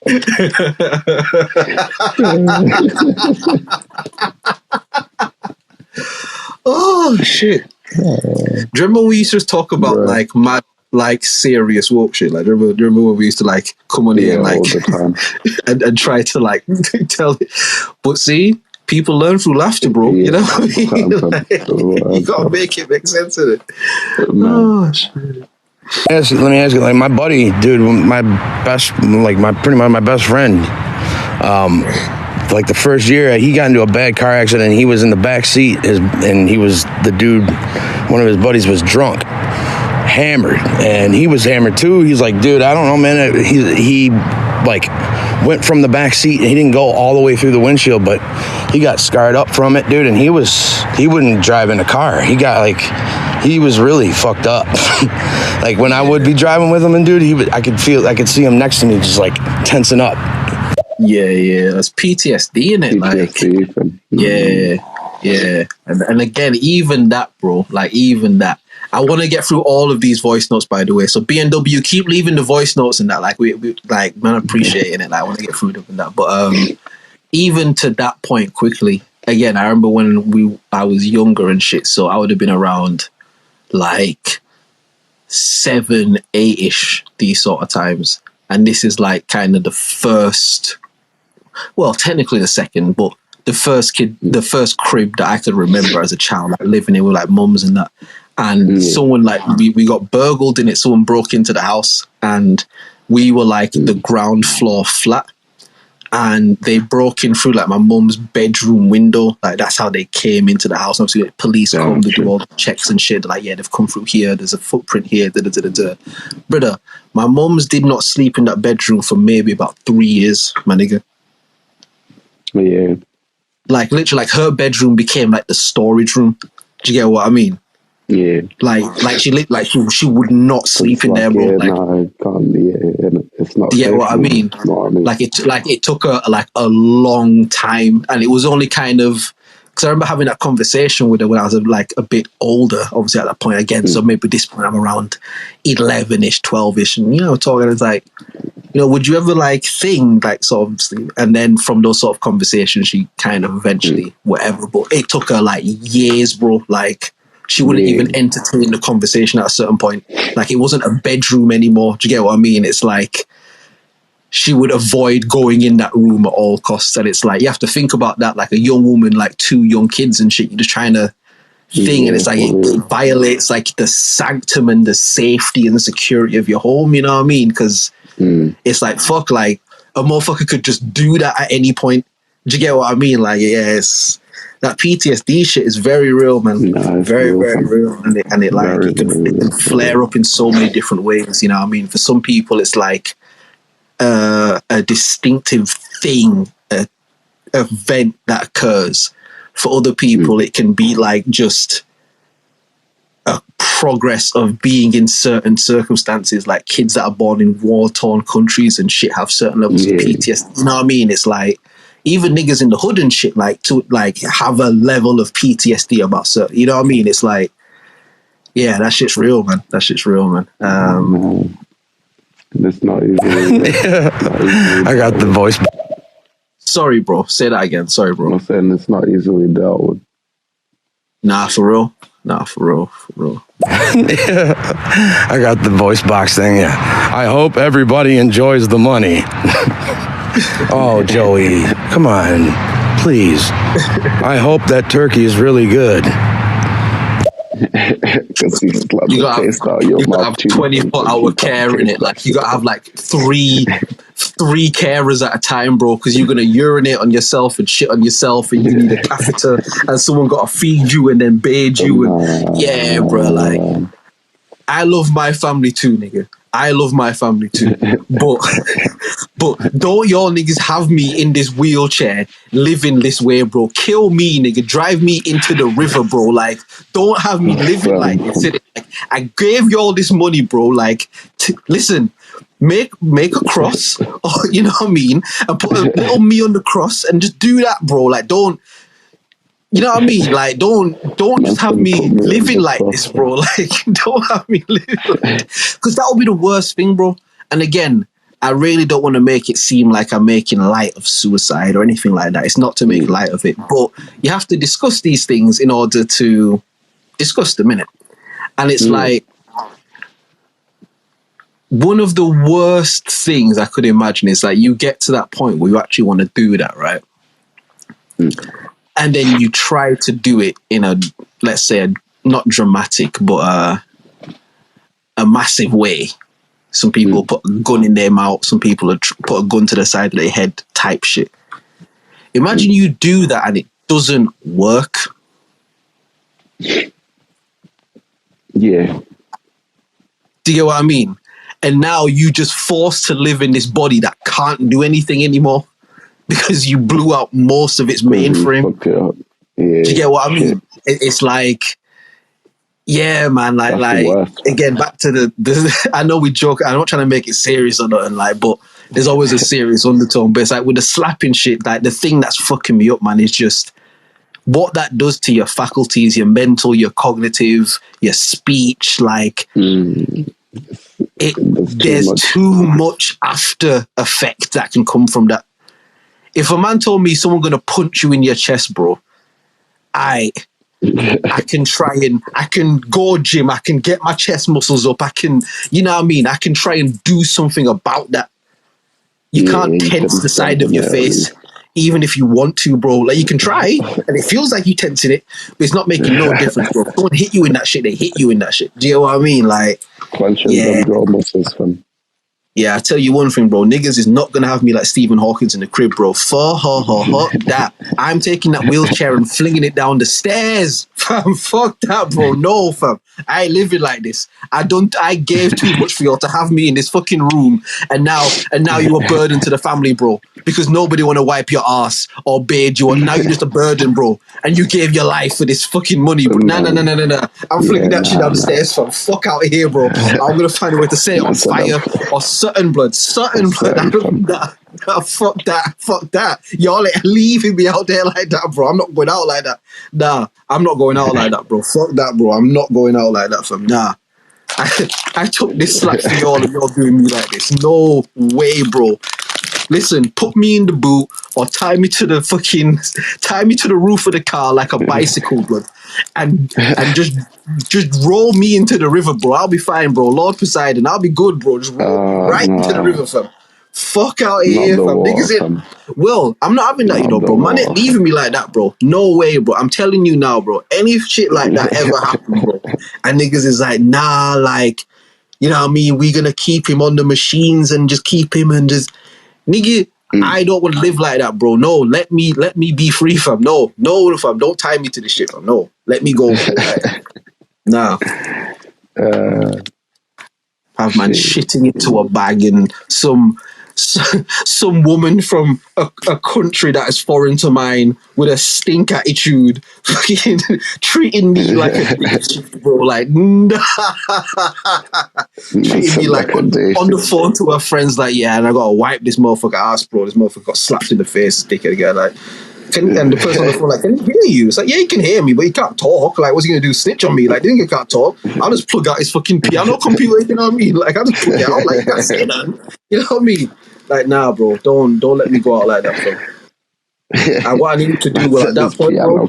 oh shit! Do you remember we used to talk about like mad, like serious woke shit? Like, do you remember when we used to like come on here and like and try to like tell it? But see. People learn through laughter, bro. You know what I mean? Like, you gotta make it make sense of it. Oh shit. Let me ask you, like my buddy, dude, my best friend. Like the first year, he got into a bad car accident. And he was in the back seat, and he was the dude. One of his buddies was drunk, hammered, and he was hammered too. He's like, dude, I don't know, man. He like went from the back seat, and he didn't go all the way through the windshield, but he got scarred up from it, dude. And he wouldn't drive in a car. He was really fucked up. Like when I would be driving with him, and dude, I could see him next to me, just like tensing up. Yeah, that's PTSD in it, PTSD, like. Yeah, and again, even that, bro, like even that. I want to get through all of these voice notes, by the way. So B&W, keep leaving the voice notes and that. Like we like, man, appreciating it. Like I want to get through them and that. But even to that point, quickly. Again, I remember when I was younger and shit. So I would have been around like 7, 8-ish, these sort of times. And this is like kind of the first, well, technically the second, but the first crib that I could remember as a child, like living in with like mums and that. And someone like, we got burgled in it. Someone broke into the house and we were like the ground floor flat. And they broke in through like my mum's bedroom window. Like that's how they came into the house. Obviously, like, police come to do all the checks and shit. They're like, yeah, they've come through here. There's a footprint here. Brother, my mum's did not sleep in that bedroom for maybe about 3 years, my nigga. Yeah. Like literally, like her bedroom became like the storage room. Do you get what I mean? Yeah. Like she would not sleep in there, bro. Yeah, like, no, I can't. Yeah, it's not. Yeah, what I mean. Like it took a long time, and it was only kind of because I remember having that conversation with her when I was like a bit older, obviously at that point again. So maybe this point I'm around 11-ish, 12-ish, and talking. It's like, would you ever like think like sort of sleep? And then from those sort of conversations, she kind of eventually whatever. But it took her like years, bro. Like. She wouldn't even entertain the conversation at a certain point. Like, it wasn't a bedroom anymore. Do you get what I mean? It's like she would avoid going in that room at all costs. And it's like, you have to think about that like a young woman, like 2 young kids and shit. You're just trying to thing. And it's like, it violates like the sanctum and the safety and the security of your home. You know what I mean? Because it's like, fuck, like a motherfucker could just do that at any point. Do you get what I mean? Like, yes. That PTSD shit is very real, man. No, very real. And it like it can flare up in so many different ways, you know what I mean? For some people, it's like a distinctive thing, a event that occurs. For other people, it can be like just a progress of being in certain circumstances, like kids that are born in war-torn countries and shit have certain levels of PTSD. You know what I mean? It's like, even niggas in the hood and shit, like to like have a level of PTSD about certain, you know what I mean? It's like, yeah, that shit's real, man. It's not easy. I got the voice. Sorry, bro. Say that again. Sorry, bro. I'm saying it's not easily dealt with. Nah, for real. I got the voice box thing. Yeah. I hope everybody enjoys the money. Oh, Joey, come on, please. I hope that turkey is really good. You gotta have 24-hour care in it. Like, you gotta have like three carers at a time, bro, because you're gonna urinate on yourself and shit on yourself, and you need a catheter, and someone gotta feed you and then bathe you. And yeah, bro, like, I love my family too, nigga. I love my family too, but don't y'all niggas have me in this wheelchair living this way, bro. Kill me, nigga. Drive me into the river, bro. Like, don't have me living like this. Like, I gave y'all this money, bro. Like, listen, make a cross, or, you know what I mean, and put a little me on the cross and just do that, bro. Like, don't. You know what I mean? Like, don't just have me living like this, bro. Like, don't have me living like this. Because that would be the worst thing, bro. And again, I really don't want to make it seem like I'm making light of suicide or anything like that. It's not to make light of it. But you have to discuss these things in order to discuss them, innit? And it's like, one of the worst things I could imagine is like, you get to that point where you actually want to do that, right? And then you try to do it in a, let's say, not dramatic, but a massive way. Some people put a gun in their mouth. Some people put a gun to the side of their head type shit. Imagine you do that and it doesn't work. Yeah. Do you get what I mean? And now you just forced to live in this body that can't do anything anymore because you blew out most of its mainframe. Yeah. Do you get what I mean? It's like, yeah, man, like again, back to the I know we joke, I'm not trying to make it serious or nothing, like, but there's always a serious undertone. But it's like with the slapping shit, like the thing that's fucking me up, man, is just what that does to your faculties, your mental, your cognitive, your speech, like there's too much after effect that can come from that. If a man told me someone gonna punch you in your chest, bro, I can go gym, I can get my chest muscles up, I can, you know what I mean? I can try and do something about that. You can't tense the side of your face, even if you want to, bro. Like, you can try, and it feels like you tensing it, but it's not making no difference, bro. Someone hit you in that shit, they hit you in that shit. Do you know what I mean? Like, them jaw muscles, fam. Yeah, I tell you one thing, bro. Niggas is not gonna have me like Stephen Hawkins in the crib, bro. Fuck that. I'm taking that wheelchair and flinging it down the stairs, fam. Fuck that, bro. No, fam. I ain't living like this. I gave too much for y'all to have me in this fucking room, and now you're a burden to the family, bro. Because nobody want to wipe your ass or bathe you, and now you're just a burden, bro. And you gave your life for this fucking money, bro. Nah. I'm flinging that shit down the stairs, fam. Fuck out of here, bro. I'm gonna find a way to set it on fire or something, blood. Something, blood. Fuck that. Y'all ain't leaving me out there like that, bro. I'm not going out like that. Nah, I'm not going out like that, bro. Fuck that, bro. I'm not going out like that, fam. Nah. I took this slap for y'all and y'all doing me like this. No way, bro. Listen, put me in the boot or tie me to the roof of the car like a bicycle, blood, and just roll me into the river, bro. I'll be fine, bro. Lord Poseidon, I'll be good, bro. Just roll into the river, fam. Fuck out of here, fam. Niggas in. Well, I'm not having that, bro. Man ain't leaving me like that, bro. No way, bro. I'm telling you now, bro. Any shit like that ever happen, bro, and niggas is like, nah, like, you know what I mean? We're gonna keep him on the machines and just keep him and just. Nigga, I don't want to live like that, bro. No, let me be free, fam. No, fam. Don't tie me to this shit, fam. No, let me go. Nah. Have man shitting into a bag and some woman from a country that is foreign to mine with a stink attitude fucking treating me like a bitch, bro. Like, treating me like on the phone to her friends, like, yeah, and I gotta wipe this motherfucker ass, bro. This motherfucker got slapped in the face, dickhead again. Like, and the person on the phone, like, can he hear you? It's like, yeah, he can hear me, but he can't talk. Like, what's he gonna do? Snitch on me? Like, the nigga can't talk. I'll just plug out his fucking piano computer, you know what I mean? Like, I'll just plug it out, like, that's it, man. You know what I mean? Like, nah, bro, don't let me go out like that, bro. And what I need to do at that point, bro,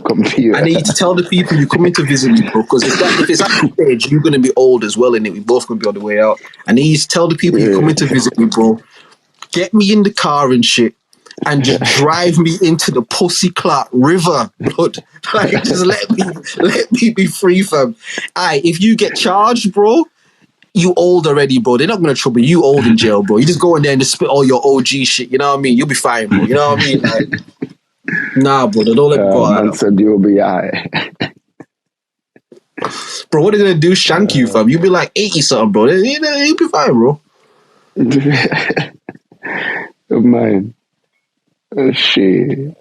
I need to tell the people you coming to visit me, bro, because if it's at the stage, you're gonna be old as well, innit? We both gonna be on the way out. I need to tell the people you're coming to visit me, bro. Get me in the car and shit, and just drive me into the pussy clot river, blood. Like, just let me be free, fam. Aye, if you get charged, bro, you old already, bro. They're not gonna trouble you. Old in jail, bro. You just go in there and just spit all your OG shit. You know what I mean? You'll be fine, bro. You know what I mean? Like, nah, bro. Don't let me go out. Man said you'll be alright. Bro, what are they gonna do? Shank you, fam? You'll be like 80 something, bro. You'll be fine, bro. Man. Shit.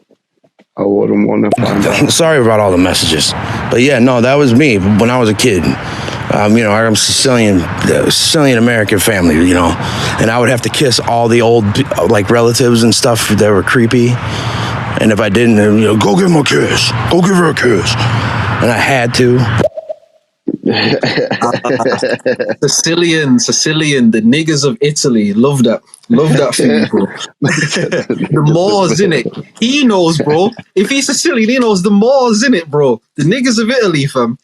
I wouldn't want to find out. Sorry about all the messages. But yeah, no, that was me when I was a kid. You know, I'm Sicilian American family, you know, and I would have to kiss all the old, like, relatives and stuff that were creepy. And if I didn't, you know, go give him a kiss. Go give her a kiss. And I had to. Sicilian, the niggas of Italy, love that for you, bro. The Moors, innit? He knows, bro. If he's Sicilian, he knows the Moors, innit, bro. The niggas of Italy, fam.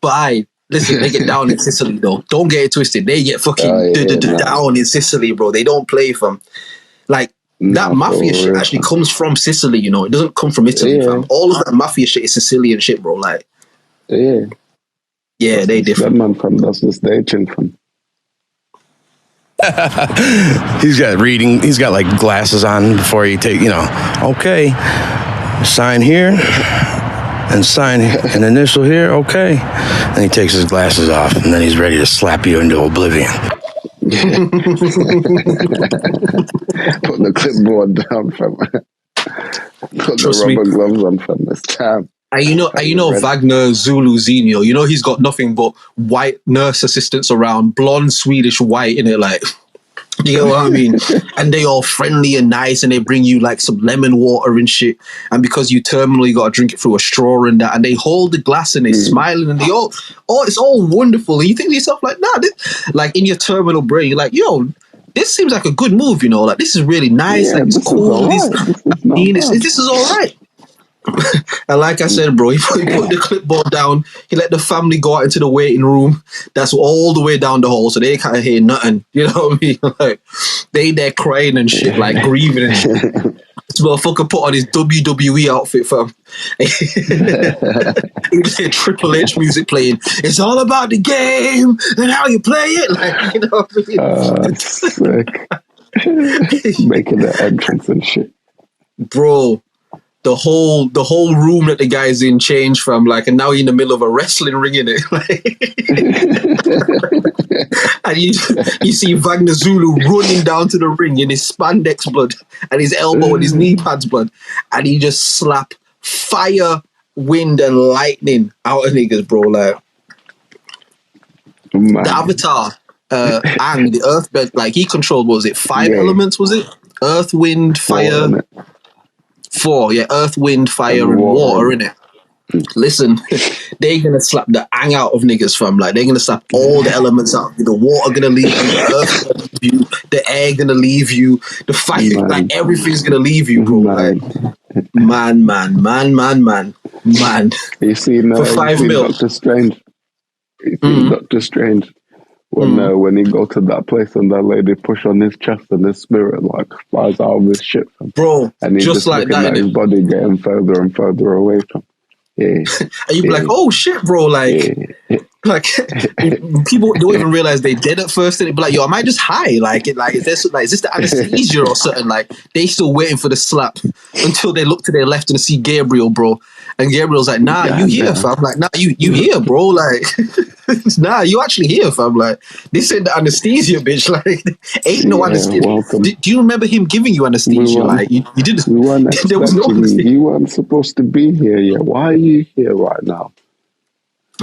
But listen, they get down in Sicily, though. Don't get it twisted. They get fucking down in Sicily, bro. They don't play, fam. Like, that mafia shit actually comes from Sicily, you know. It doesn't come from Italy, fam. All of that mafia shit is Sicilian shit, bro. Like, yeah, they different. That man from that's the staging from. He's got like glasses on before he take, you know, okay, sign here and sign an initial here, okay. And he takes his glasses off and then he's ready to slap you into oblivion. Put the clipboard down from put the rubber gloves on from this time. And you know Wagner Zuluzinho, you know he's got nothing but white nurse assistants around, blonde Swedish white in it, like, you know what I mean? And they all friendly and nice, and they bring you like some lemon water and shit. And because you terminally got to drink it through a straw and that, and they hold the glass and they smiling and they all, it's all wonderful. And you think to yourself like, nah, like in your terminal brain, you're like, yo, this seems like a good move, you know, like this is really nice, like it's cool. This is all right. And like I said, bro, he put the clipboard down. He let the family go out into the waiting room. That's all the way down the hall, so they can't hear nothing. You know what I mean? Like, they there crying and shit, like grieving and shit. This motherfucker put on his WWE outfit, fam. He just hear Triple H music playing. It's all about the game and how you play it. Like, you know what I mean? Sick. Making the entrance and shit. Bro. The whole room that the guy's in changed from, like, and now you're in the middle of a wrestling ring in it. And you see Wagner Zulu running down to the ring in his spandex blood and his elbow and his knee pads blood, and he just slap fire, wind, and lightning out of niggas, bro. Like, the Avatar and the Earthbed, like, he controlled, what was it, 5 elements, was it? Earth, wind, fire. 4, yeah, earth, wind, fire, and water, innit? Listen, they're gonna slap the hang out of niggas, fam. Like, they're gonna slap all the elements out. The water gonna leave you, the earth gonna leave you, the air gonna leave you, the fire, like, everything's gonna leave you, bro. Like, man. You seen for 5 mil. Doctor Strange? You seen Doctor Strange? When he go to that place and that lady push on his chest and his spirit like flies out of his shit, bro, and he's just like that, at his body getting further and further away from. Yeah, and you be like, oh shit, bro, like, like people don't even realize they did at first, and they be like, yo, am I just high? Like, is this the anesthesia or something? Like, they still waiting for the slap until they look to their left and see Gabriel, bro. And Gabriel's like, nah, you here, fam. Like, nah, you here, bro. Like, nah, you actually here, fam. Like, this ain't the anesthesia, bitch. Like, ain't no anesthesia. Do you remember him giving you anesthesia? Like, you didn't. We weren't there was no anesthesia. You weren't supposed to be here yet. Why are you here right now?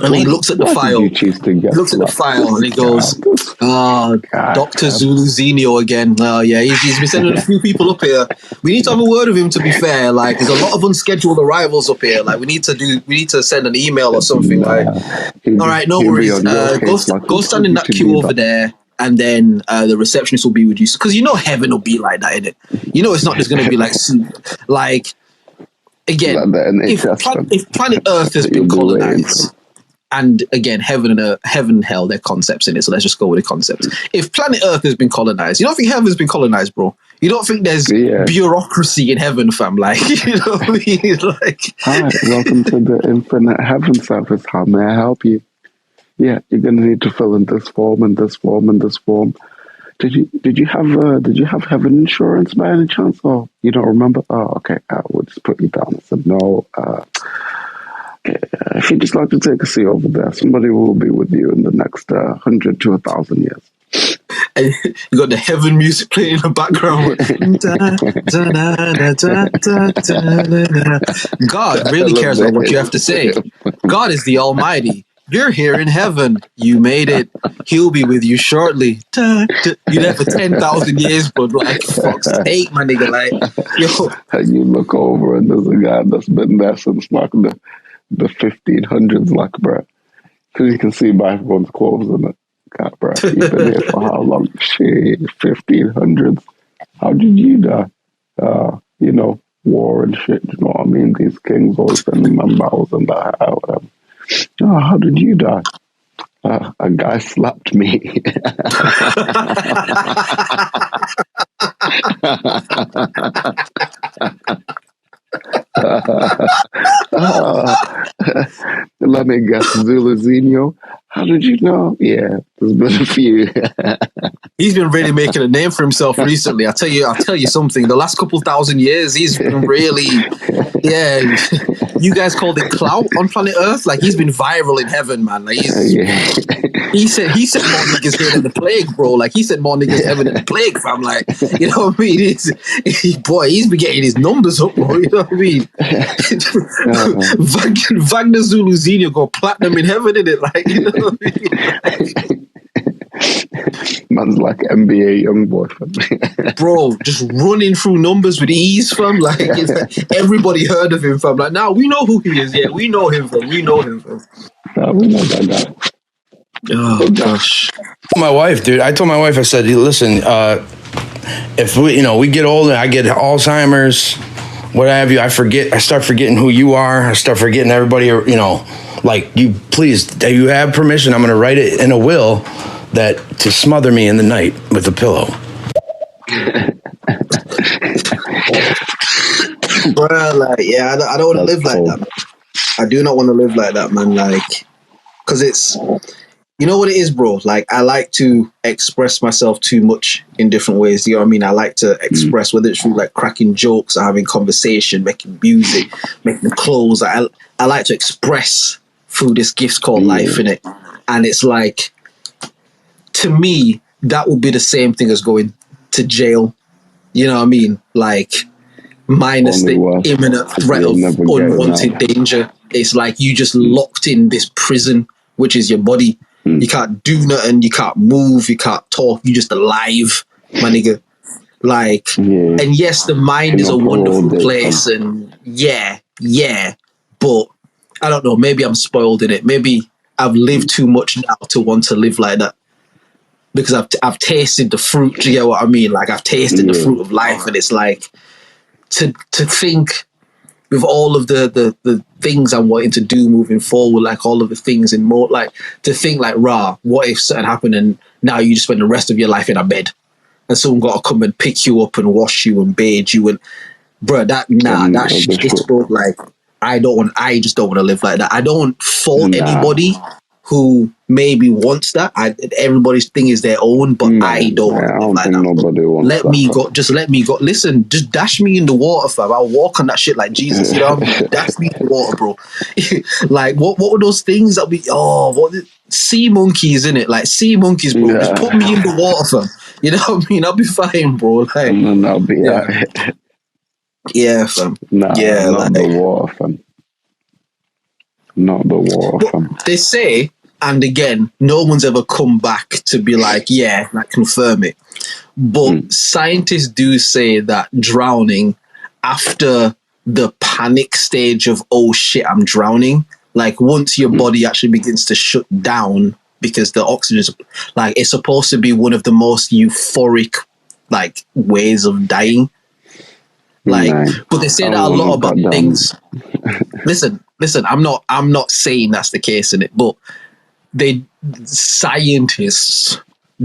And he looks at the file. Looks at the file and he goes, Dr. Zuluzinho again. Oh, yeah, he's been sending a few people up here. We need to have a word with him, to be fair. Like, there's a lot of unscheduled arrivals up here. Like, we need to send an email or something. Like, all right, no worries. Go stand in that queue over there. And then the receptionist will be with you. Because you know heaven will be like that, innit? You know it's not just going to be like again, if planet Earth has been colonized, and again, heaven and hell, they're concepts in it. So let's just go with the concepts. If planet Earth has been colonized, you don't think heaven's been colonized, bro? You don't think there's bureaucracy in heaven, fam? Like, you know what I mean? Like, hi, welcome to the Infinite Heaven Service. How may I help you? Yeah, you're gonna need to fill in this form and this form and this form. Did you have heaven insurance by any chance? Oh, you don't remember? Oh, okay. We'll just put you down. I said no. If you'd just like to take a seat over there, somebody will be with you in the next 100 to 1,000 years. And you got the heaven music playing in the background. God really cares about what you have to say. God is the Almighty. You're here in heaven. You made it. He'll be with you shortly. You're there for 10,000 years, but like, fuck's sake, my nigga. Like, yo. And you look over and there's a guy that's been there since like the 1500s, like, bruh. Because you can see by everyone's clothes in it. God, bruh, you've been here for how long? Shit, 1500s. How did you die? You know, war and shit, you know what I mean? These kings always sending them battles and that. Oh, how did you die? A guy slapped me. Let me guess, Zuluzinho. How did you know? Yeah, there's been a few. He's been really making a name for himself recently. I'll tell you something. The last couple thousand years, he's been really, yeah. You guys called it clout on planet Earth. Like, he's been viral in heaven, man. Like, he said more niggas here than the plague, bro. Like, he said more niggas heaven than the plague, fam. Like, you know what I mean? He's been getting his numbers up, bro. You know what I mean? Wagner Zuluzinho go platinum in heaven, innit? Like, you know what I mean? Man's like NBA young boy, fam. Bro, just running through numbers with ease, fam. Like, everybody heard of him, fam. Like, now we know who he is. Yeah, we know him, fam. We know him, fam. We know that guy. Oh gosh. My wife, dude. I told my wife. I said, listen, if we get older, I get Alzheimer's. what have you. I start forgetting who you are. I start forgetting everybody, you know, like you, please, you have permission. I'm going to write it in a will that to smother me in the night with a pillow. Bruh, like, yeah, I don't want to live like that, man. I do not want to live like that, man. Like, because it's, you know what it is, bro? Like, I like to express myself too much in different ways. You know what I mean? I like to express, whether it's through like cracking jokes or having conversation, making music, making clothes. I like to express through this gift called life, innit? And it's like, to me, that would be the same thing as going to jail. You know what I mean? Like, minus the imminent threat of unwanted danger. It's like you just locked in this prison, which is your body. You can't do nothing. You can't move. You can't talk. You're just alive, my nigga. Like, and yes, the mind is a wonderful place, and yeah, but I don't know. Maybe I'm spoiled in it. Maybe I've lived too much now to want to live like that, because I've tasted the fruit. Do you get what I mean? Like, I've tasted the fruit of life, and it's like to think with all of the things I'm wanting to do moving forward, like all of the things in more, like to think like, rah, what if something happened and now you just spend the rest of your life in a bed and someone got to come and pick you up and wash you and bathe you, and bro, that shit, bro, like I just don't want to live like that. I don't fault anybody who maybe wants that. Everybody's thing is their own, but I don't want to live like that. Let me go. Just let me go. Listen, just dash me in the water, fam. I'll walk on that shit like Jesus. You know what I mean? Dash me in the water, bro. Like, what were those things that sea monkeys, innit? Like, sea monkeys, bro. Just put me in the water, fam. You know what I mean? I'll be fine, bro. Like, and I'll be yeah, fam. Not the water, fam. Not the water, fam. They say, and again, no one's ever come back to be like, yeah, like confirm it. But scientists do say that drowning, after the panic stage of, oh shit, I'm drowning, like once your body actually begins to shut down because the oxygen's like, it's supposed to be one of the most euphoric like ways of dying. Like, but they say that a lot about things. Listen, I'm not saying that's the case in it, but scientists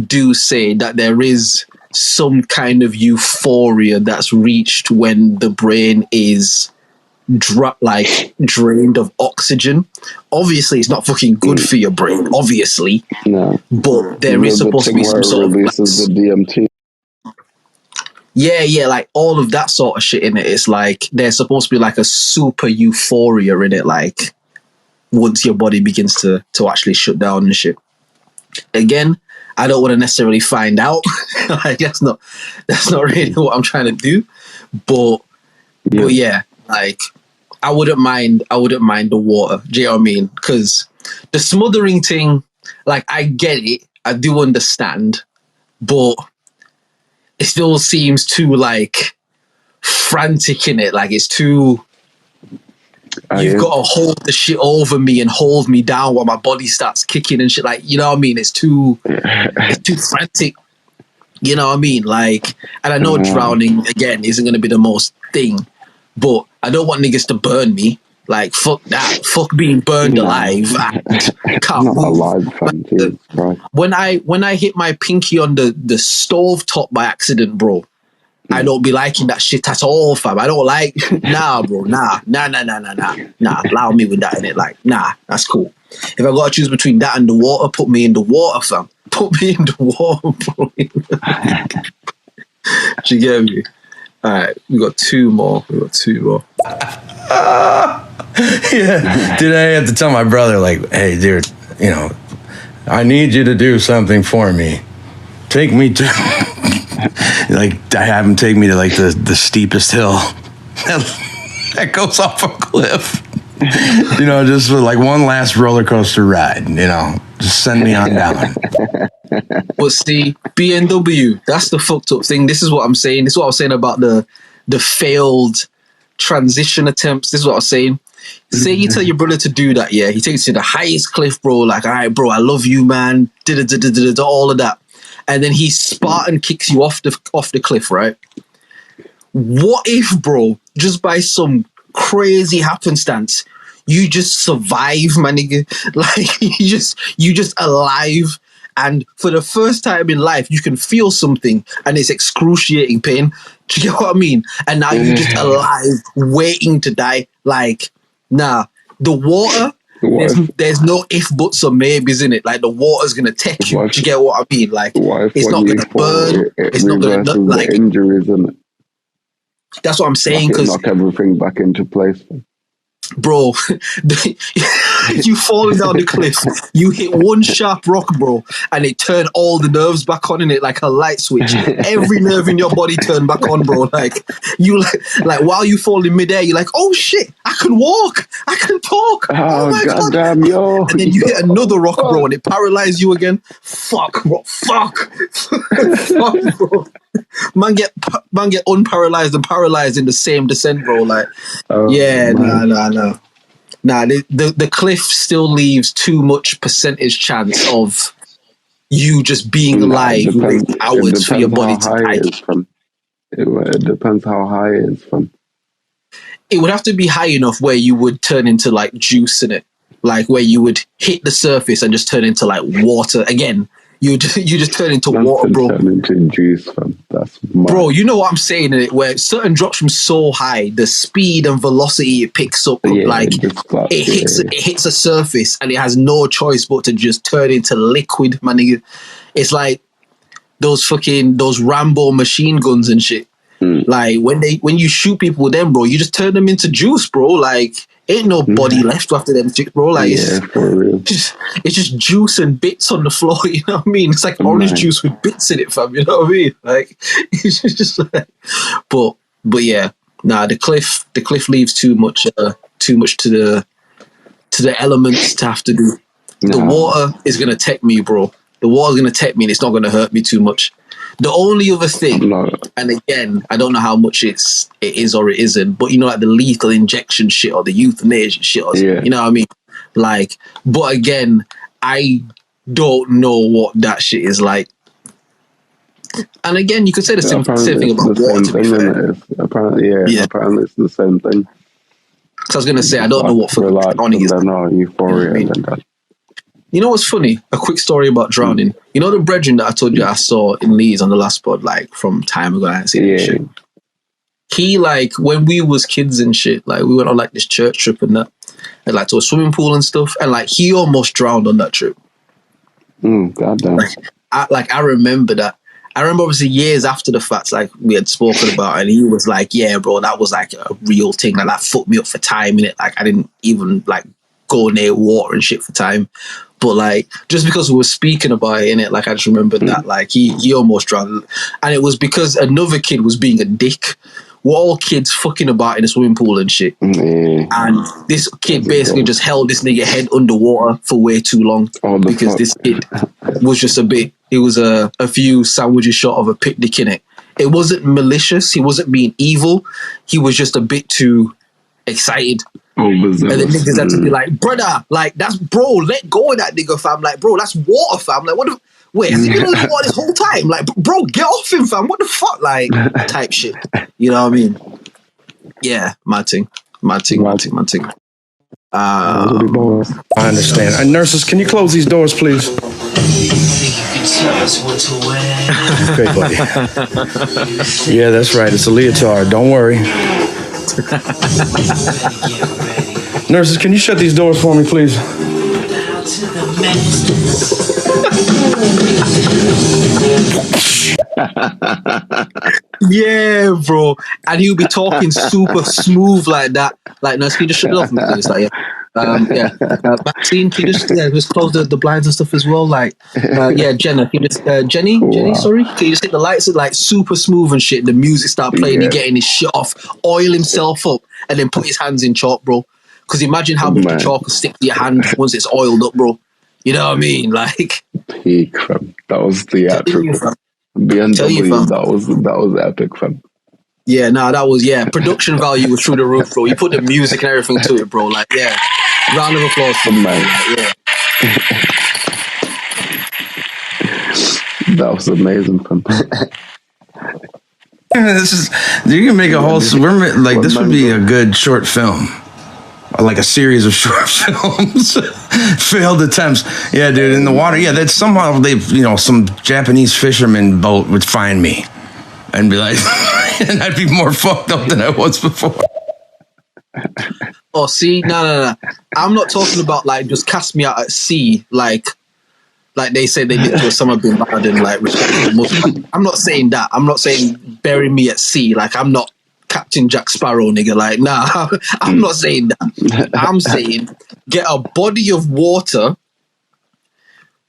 do say that there is some kind of euphoria that's reached when the brain is drained of oxygen. Obviously, it's not fucking good for your brain, obviously. No. But there is supposed to be some sort of releases the DMT. Yeah, like all of that sort of shit in it. It's like there's supposed to be like a super euphoria in it, like once your body begins to actually shut down and shit. Again, I don't want to necessarily find out. Like, that's not really what I'm trying to do. But yeah, like I wouldn't mind the water. Do you know what I mean? Because the smothering thing, like I get it, I do understand, but it still seems too like frantic in it. Like it's too. You've got to hold the shit over me and hold me down while my body starts kicking and shit. Like, you know what I mean? It's too frantic. You know what I mean? Like, and I know drowning again isn't going to be the most thing, but I don't want niggas to burn me. Like, fuck that. Fuck being burned alive. I can't move. Alive, right. When I hit my pinky on the stove top by accident, bro, I don't be liking that shit at all, fam. I don't like, nah, bro, nah. Allow me with that in it. Like, nah, that's cool. If I got to choose between that and the water, put me in the water, fam. Put me in the water, bro. Do you get me? All right, we got two more. Yeah, dude, I have to tell my brother, like, hey, dude, you know, I need you to do something for me. Take me to, like, I have him take me to, like, the steepest hill that goes off a cliff. You know, just for, like, one last roller coaster ride, you know, just send me on down. But see, BMW, that's the fucked up thing. This is what I'm saying. This is what I was saying about the failed transition attempts. This is what I was saying. Say you tell your brother to do that, yeah, he takes you to the highest cliff, bro, like, all right, bro, I love you, man, all of that. And then he Spartan kicks you off the cliff, right? what if, bro, just by some crazy happenstance, you just survive, my nigga? Like, you just alive. And for the first time in life, you can feel something and it's excruciating pain. Do you get what I mean? And now you're just alive, waiting to die. Like, nah, the water, there's no if, buts, or maybes in it. Like, the water's going to take you. Do you get what I mean? Like, it's not going to burn. It's not going to, like, injuries, isn't it? That's what I'm saying. Because knock everything back into place. Bro, you falling down the cliff, you hit one sharp rock, bro, and it turned all the nerves back on in it like a light switch. Every nerve in your body turned back on, bro. Like, you like while you fall in midair, you're like, oh shit, I can walk, I can talk. Oh my God. Damn, yo. And then you hit another rock, bro, and it paralyzed you again. Fuck, bro. Fuck, bro. Man get unparalyzed and paralyzed in the same descent, bro. Like, nah. The cliff still leaves too much percentage chance of you just being alive hours for your body to die. It depends how high it is from. It would have to be high enough where you would turn into like juice in it, like where you would hit the surface and just turn into like water again. You just turn into water, bro. Turn into juice, fam. That's mad. Bro, you know what I'm saying in it, where certain drops from so high, the speed and velocity it picks up, like it hits a surface and it has no choice but to just turn into liquid, my nigga. It's like those Rambo machine guns and shit. Like when you shoot people with them, bro, you just turn them into juice, bro. Like, ain't no body left after them chicks, bro. Like, for real. It's just juice and bits on the floor, you know what I mean? It's like orange juice with bits in it, fam, you know what I mean? Like, it's just like, but yeah, nah, the cliff leaves too much to the elements to have to do. The water is gonna take me, bro. The water's gonna take me and it's not gonna hurt me too much. The only other thing, and again, I don't know how much it is or it isn't, but you know, like the lethal injection shit or the euthanasia shit, or you know what I mean? Like, but again, I don't know what that shit is like. And again, you could say the same thing about water, to be fair. Apparently it's the same thing. So I was going to say, I don't know what drowning is. Euphoria. You know what's funny? A quick story about drowning. You know the brethren that I told you I saw in Leeds on the last pod, like from time ago, I hadn't seen him shit. He, like, when we was kids and shit, like, we went on like this church trip and that, and like to a swimming pool and stuff, and like he almost drowned on that trip. Goddamn. I remember that. I remember obviously years after the fact, like we had spoken about, and he was like, "Yeah, bro, that was like a real thing. Like that fucked me up for time in it. Like I didn't even like go near water and shit for time." But like, just because we were speaking about it in it, like I just remembered that like he almost drowned, and it was because another kid was being a dick. We're all kids fucking about in a swimming pool and shit, and this kid basically just held this nigga head underwater for way too long because this kid was just a bit. It was a few sandwiches short of a picnic in it. It wasn't malicious. He wasn't being evil. He was just a bit too excited. And the niggas had to be like, brother, like, that's, bro, let go of that nigga, fam. Like, bro, that's water, fam. Like, what the, wait, has he been under water this whole time? Like, bro, get off him, fam. What the fuck? Like, type shit. You know what I mean? Yeah, my thing. I understand. And nurses, can you close these doors, please? Okay, buddy. Yeah, that's right. It's a leotard. Don't worry. Nurses, can you shut these doors for me, please? Yeah, bro. And he'll be talking super smooth like that. Like, no, can you just shut it off, please? Like, Maxine, can you just close the blinds and stuff as well? Like, Jenna, can you just Jenny, sorry, can you just hit the lights like super smooth and shit? The music start playing, he getting his shit off, oil himself up, and then put his hands in chalk, bro. Because imagine how much the chalk will stick to your hand once it's oiled up, bro. You know what I mean? Like, peak, fam. That was theatrical. BMW, that was epic, fam. Yeah, that was, production value was through the roof, bro. You put the music and everything to it, bro. Like, yeah. Round of applause for me. Like, that was amazing, fam. This is, you can make a whole, like, this would be a good short film. Like a series of short films. Failed attempts. Yeah, dude, in the water. Yeah, that somehow some Japanese fisherman boat would find me and be like, and I'd be more fucked up than I was before. Oh, see, no. I'm not talking about like just cast me out at sea, like they say they did to Osama bin Laden, like respecting Muslims. I'm not saying that. I'm not saying bury me at sea. Like, I'm not Captain Jack Sparrow, nigga. Like, nah, I'm not saying that. I'm saying get a body of water,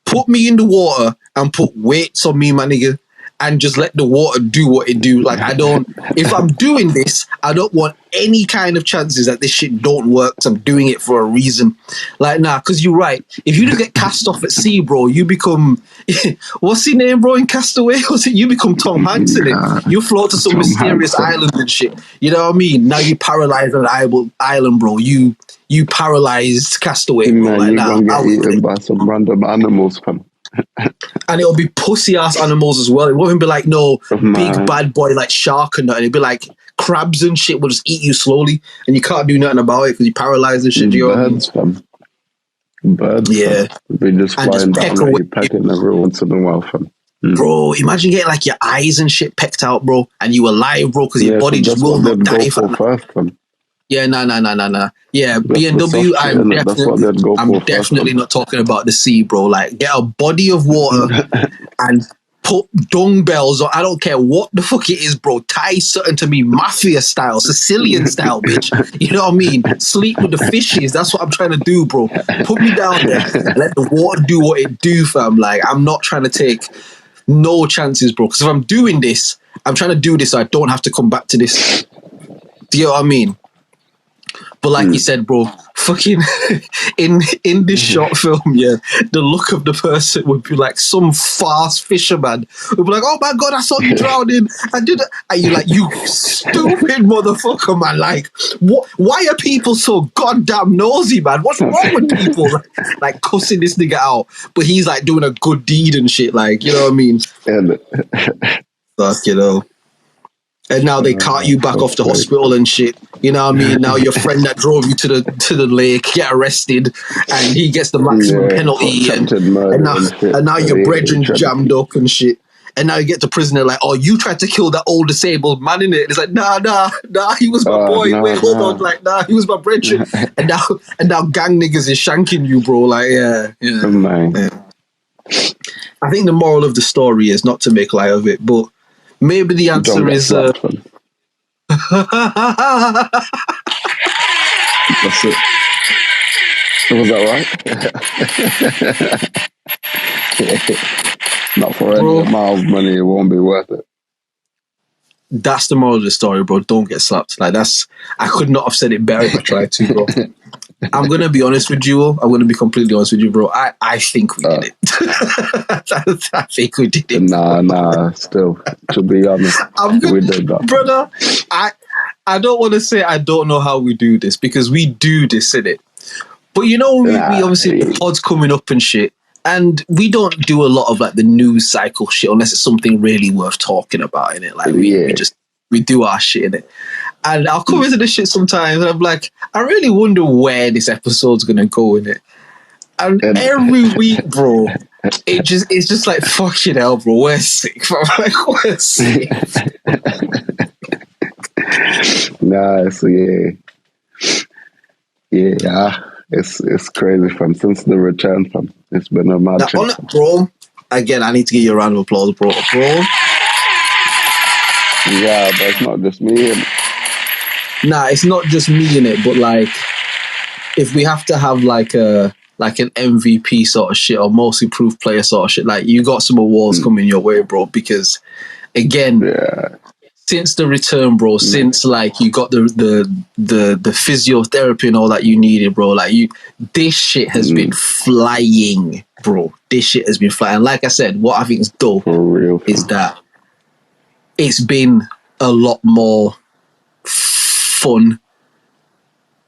put me in the water, and put weights on me, my nigga, and just let the water do what it do. Like, if I'm doing this, I don't want any kind of chances that this shit don't work, because I'm doing it for a reason. Like, nah, because you're right. If you just get cast off at sea, bro, you become, what's his name, bro, in Castaway? You become Tom Hanks in it. You float to some mysterious island and shit. You know what I mean? Now you paralyzed on an island, bro. You paralyzed Castaway, bro. Man, like, you're gonna get eaten by some random animals, fam. And it'll be pussy ass animals as well. It won't even be like big bad boy like shark and that. It'll be like crabs and shit will just eat you slowly, and you can't do nothing about it because you're paralyzed and shit. Birds, fam. Birds, yeah. They just flying down at you, pecking every once in a while, fam. Bro, imagine getting like your eyes and shit pecked out, bro, and you alive, bro, because your body just will not die for first, fam. Yeah, nah. Yeah, BMW, I'm definitely not talking about the sea, bro. Like, get a body of water and put dung bells on. I don't care what the fuck it is, bro. Tie something to me, mafia style, Sicilian style, bitch. You know what I mean? Sleep with the fishes. That's what I'm trying to do, bro. Put me down there. Let the water do what it do, fam. Like, I'm not trying to take no chances, bro. Because if I'm doing this, I'm trying to do this so I don't have to come back to this. Do you know what I mean? But like you said, bro, fucking in this short film, yeah, the look of the person would be like some fast fisherman would be like, "Oh my god, I saw you drowning. I did it." And you're like, "You stupid motherfucker, man! Like, what? Why are people so goddamn nosy, man? What's wrong with people? Like cussing this nigga out, but he's like doing a good deed and shit. Like, you know what I mean? Fuck, you know." And now they cart you back off the hospital and shit. You know what I mean? Now your friend that drove you to the lake get arrested, and he gets the maximum penalty. And now your brethren's jammed up and shit. And now you get to prison and like, "Oh, you tried to kill that old disabled man in it." And it's like, nah, he was my boy. Wait, hold on, like, nah, he was my brethren. and now gang niggas is shanking you, bro. Like, yeah. I think the moral of the story is not to make light of it, but maybe the answer is. That's it. Was that right? Not for any amount of money, it won't be worth it. That's the moral of the story, bro. Don't get slapped. Like, I could not have said it better if I tried to, bro. I'm gonna be honest with you. I'm gonna be completely honest with you, bro. I think we did it. I think we did it. Nah. Still, to be honest, we did that, brother. I don't want to say I don't know how we do this, because we do this, innit? But you know, we obviously the pod's coming up and shit, and we don't do a lot of like the news cycle shit unless it's something really worth talking about, innit? Like we do our shit, innit? And I'll come into this shit sometimes, and I'm like, I really wonder where this episode's gonna go in it. And every week, bro, it's just like, fucking hell, bro, we're sick. I'm like, we're sick. Nice, yeah. It's crazy, fam. Since the return, fam, it's been a mad trip, bro. Again, I need to give you a round of applause, bro. Yeah, but it's not just me. Nah, it's not just me in it, but like, if we have to have like an MVP sort of shit or most improved player sort of shit, like, you got some awards coming your way, bro. Because again, since the return, bro, since like you got the physiotherapy and all that you needed, bro, like this shit has been flying, bro. This shit has been flying. Like I said, what I think is dope is that it's been a lot more fun,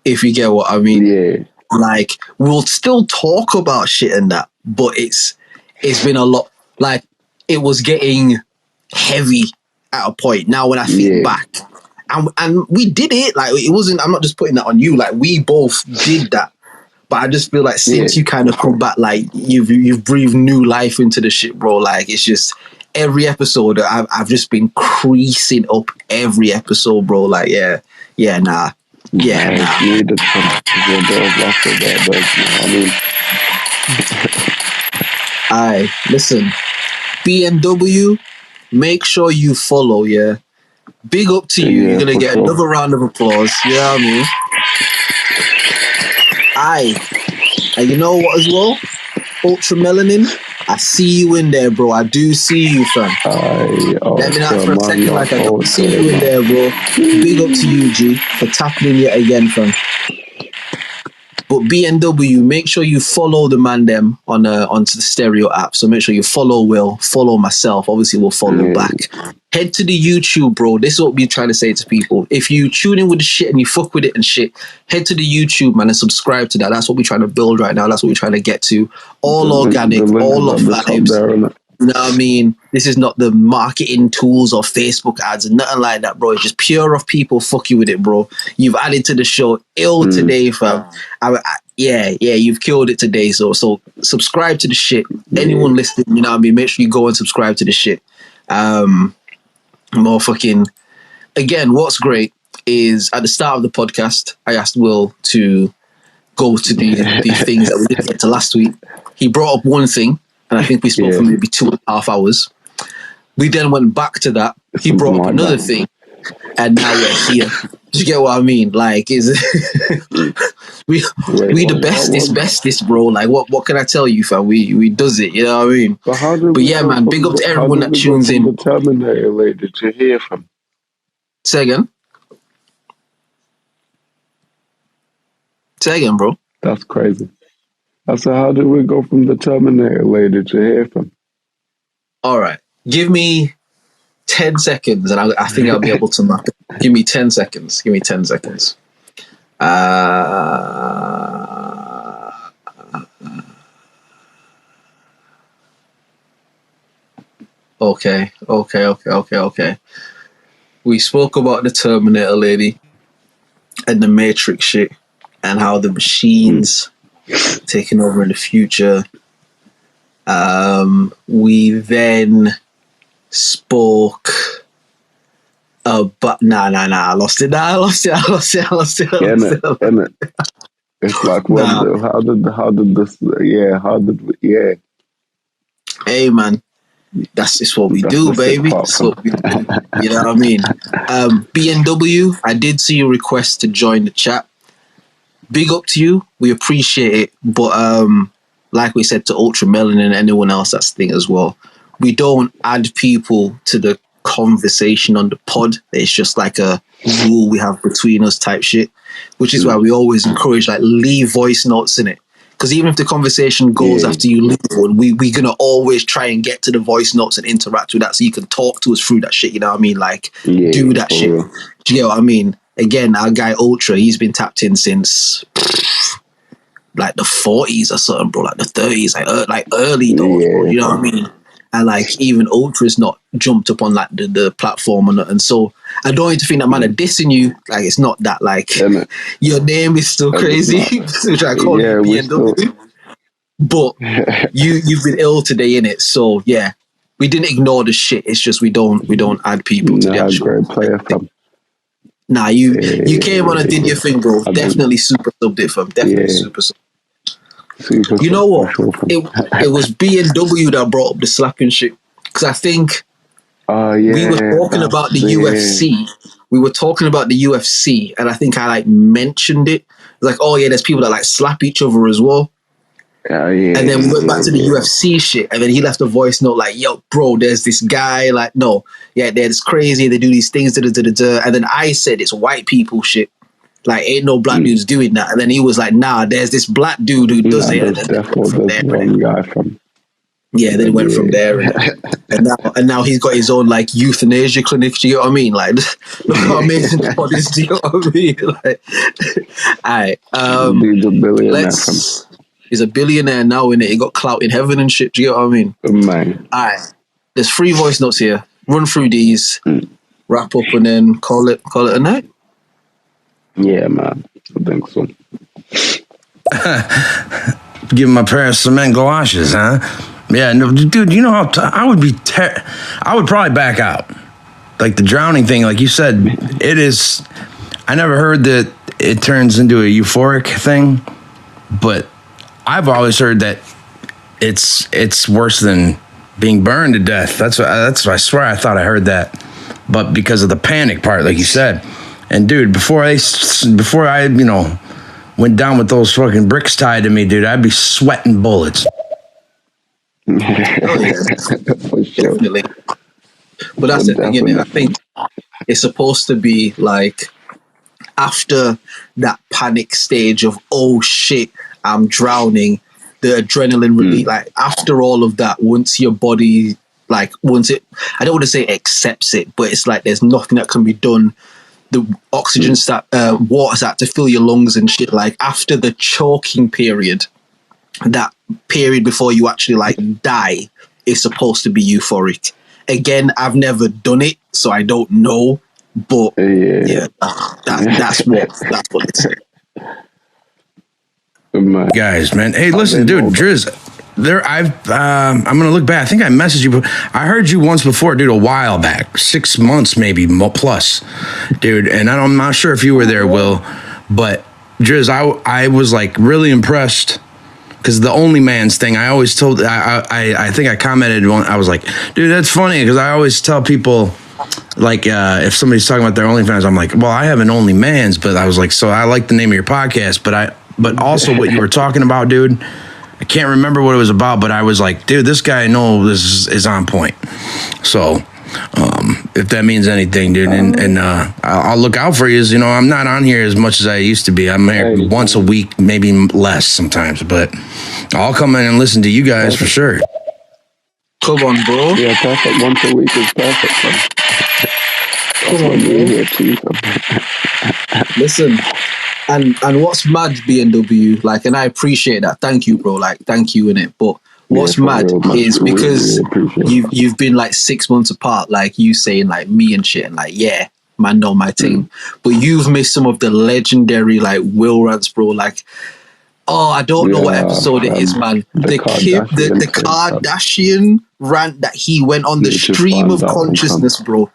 if you get what I mean. Yeah. Like, we'll still talk about shit and that, but it's been a lot, like, it was getting heavy at a point. Now when I think back, and we did it, like it wasn't, I'm not just putting that on you, like we both did that. But I just feel like since you kind of come back, like you've breathed new life into the shit, bro. Like it's just every episode I've just been creasing up every episode, bro. Like Needed some Aye, listen, BMW, make sure you follow, yeah. Big up to you. You're gonna get another round of applause. You know what I mean? Aye. And you know what as well? Ultra Melanin, I see you in there, bro. I do see you, fam. Let me know for a second, like I don't see you in there, bro. Big up to you, G, for tapping in yet again, fam. But BMW, make sure you follow the man them onto the Stereo app. So make sure you follow Will, follow myself. Obviously, we'll follow back. Head to the YouTube, bro. This is what we're trying to say to people. If you tune in with the shit and you fuck with it and shit, head to the YouTube, man, and subscribe to that. That's what we're trying to build right now. That's what we're trying to get to. All organic, all of vibes. You know what I mean? This is not the marketing tools or Facebook ads and nothing like that, bro. It's just pure of people fucking with it, bro. You've added to the show today, fam. You've killed it today. So subscribe to the shit. Anyone listening, you know what I mean? Make sure you go and subscribe to the shit. More fucking... Again, what's great is at the start of the podcast, I asked Will to go to these things that we didn't get to last week. He brought up one thing, and I think we spoke for maybe 2.5 hours. We then went back to that. He brought up another thing, and now we're here. Do you get what I mean? Like, we the bestest, bro. Like, what can I tell you, fam? We does it. You know what I mean? But yeah, man. Big up to everyone that tunes in. The Terminator lady, did you hear from? Say again. Say again, bro. That's crazy. I said, how did we go from the Terminator lady to hear from? All right. Give me 10 seconds and I think I'll be able to map it. Give me 10 seconds. Okay. We spoke about the Terminator lady and the Matrix shit and how the machines taking over in the future. We then spoke but I lost it. It's like, Hey man, that's what we do, baby. That's what we do. You know what I mean? BMW, I did see your request to join the chat. Big up to you. We appreciate it. But like we said to Ultra Melanin and anyone else, that's the thing as well. We don't add people to the conversation on the pod. It's just like a rule we have between us type shit, which is why we always encourage, like, leave voice notes in it. Because even if the conversation goes after you leave one, we're going to always try and get to the voice notes and interact with that so you can talk to us through that shit, you know what I mean? Like, do that shit. Do you get what I mean? Again, our guy Ultra, he's been tapped in since like the 40s or something, bro, like the 30s, like early doors, bro, you know what I mean? And like even Ultra's not jumped up on like the platform and so I don't need to think that man are dissing you. Like it's not that, like your name is still crazy, which I call you BMW. But you've been ill today, innit? So yeah, we didn't ignore the shit. It's just we don't add people to the actual great player from. Nah, you came on and did your thing, bro. Definitely super subbed it, fam. Definitely super subbed. You know what? It was BMW that brought up the slapping shit. Because I think we were talking about the UFC. We were talking about the UFC, and I think I like mentioned it. Like, oh yeah, there's people that like slap each other as well. And then we went back to the UFC shit, and then he left a voice note like, yo, bro, there's this guy, like, no, yeah, they're this crazy, they do these things, and then I said it's white people shit. Like, ain't no black dudes doing that. And then he was like, nah, there's this black dude who does it. And then then it went from there. And now he's got his own, like, euthanasia clinic. Do you know what I mean? Like, look how amazing the pod is. Do you know what I mean? Like, all right. He's a billionaire now, innit? He got clout in heaven and shit. Do you know what I mean? Man. All right. There's 3 voice notes here. run through these, wrap up, and then call it a night. Yeah, man. I think so. Give him a pair of cement galoshes, huh? Yeah, no, dude. You know how I would be. I would probably back out. Like the drowning thing, like you said, it is. I never heard that it turns into a euphoric thing, but I've always heard that it's worse than being burned to death. That's I swear I thought I heard that, but because of the panic part, like you said. And dude, before I went down with those fucking bricks tied to me, dude, I'd be sweating bullets. Oh, yeah. For sure. Definitely. But that's the thing, innit? I think it's supposed to be like after that panic stage of, oh shit, I'm drowning, the adrenaline release, like after all of that, once your body, like once it, I don't want to say accepts it, but it's like there's nothing that can be done. The oxygen water's out to fill your lungs and shit. Like after the choking period, that period before you actually like die is supposed to be euphoric. Again, I've never done it, so I don't know. But that's what they say. Guys, man. Hey, listen, dude, Drizz. I'm gonna look back. I think I messaged you. I heard you once before, dude, a while back, 6 months maybe plus, dude. And I'm not sure if you were there, Will, but Drizz, I was like really impressed because the OnlyMans thing. I always told. I think I commented one. I was like, dude, that's funny because I always tell people. Like if somebody's talking about their OnlyFans, I'm like, well, I have an OnlyMans, but I was like, so I like the name of your podcast, but also what you were talking about, dude. I can't remember what it was about, but I was like, dude, this guy, this is on point. So, if that means anything, dude, and I'll look out for you. You know, I'm not on here as much as I used to be. I'm here once a week, maybe less sometimes, but I'll come in and listen to you guys for sure. Come on, bro. Yeah, perfect. Once a week is perfect, man. Come on, bro. Listen. And what's mad, BNW, like, and I appreciate that. Thank you, bro. Like, thank you in it. But what's mad is because you've been like 6 months apart, like you saying like me and shit, and like, yeah, man, know my thing. But you've missed some of the legendary like Will rants, bro. Like, oh, I don't know what episode it is, man. The Kardashian rant that he went on the stream of consciousness, bro.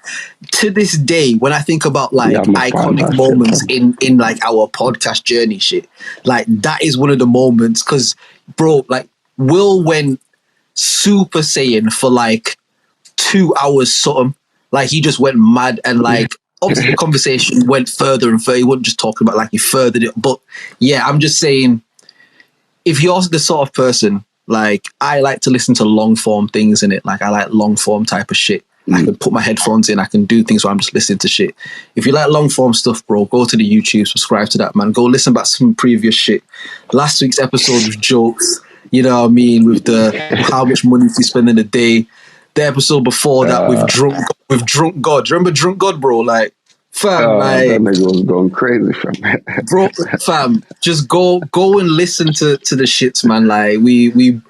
To this day, when I think about like iconic moments in like our podcast journey shit, like that is one of the moments because, bro, like Will went Super Saiyan for like 2 hours something. Like he just went mad and like obviously the conversation went further and further. He wasn't just talking about like he furthered it. But yeah, I'm just saying, if you're the sort of person, like I like to listen to long form things in it. Like I like long form type of shit. I can put my headphones in. I can do things where I'm just listening to shit. If you like long form stuff, bro, go to the YouTube, subscribe to that, man. Go listen back to some previous shit. Last week's episode was jokes. You know what I mean? With the how much money we spend in a day. The episode before that with drunk God. Remember drunk God, bro? Like, fam, like that nigga was going crazy, fam. Bro, fam, just go and listen to the shits, man. Like we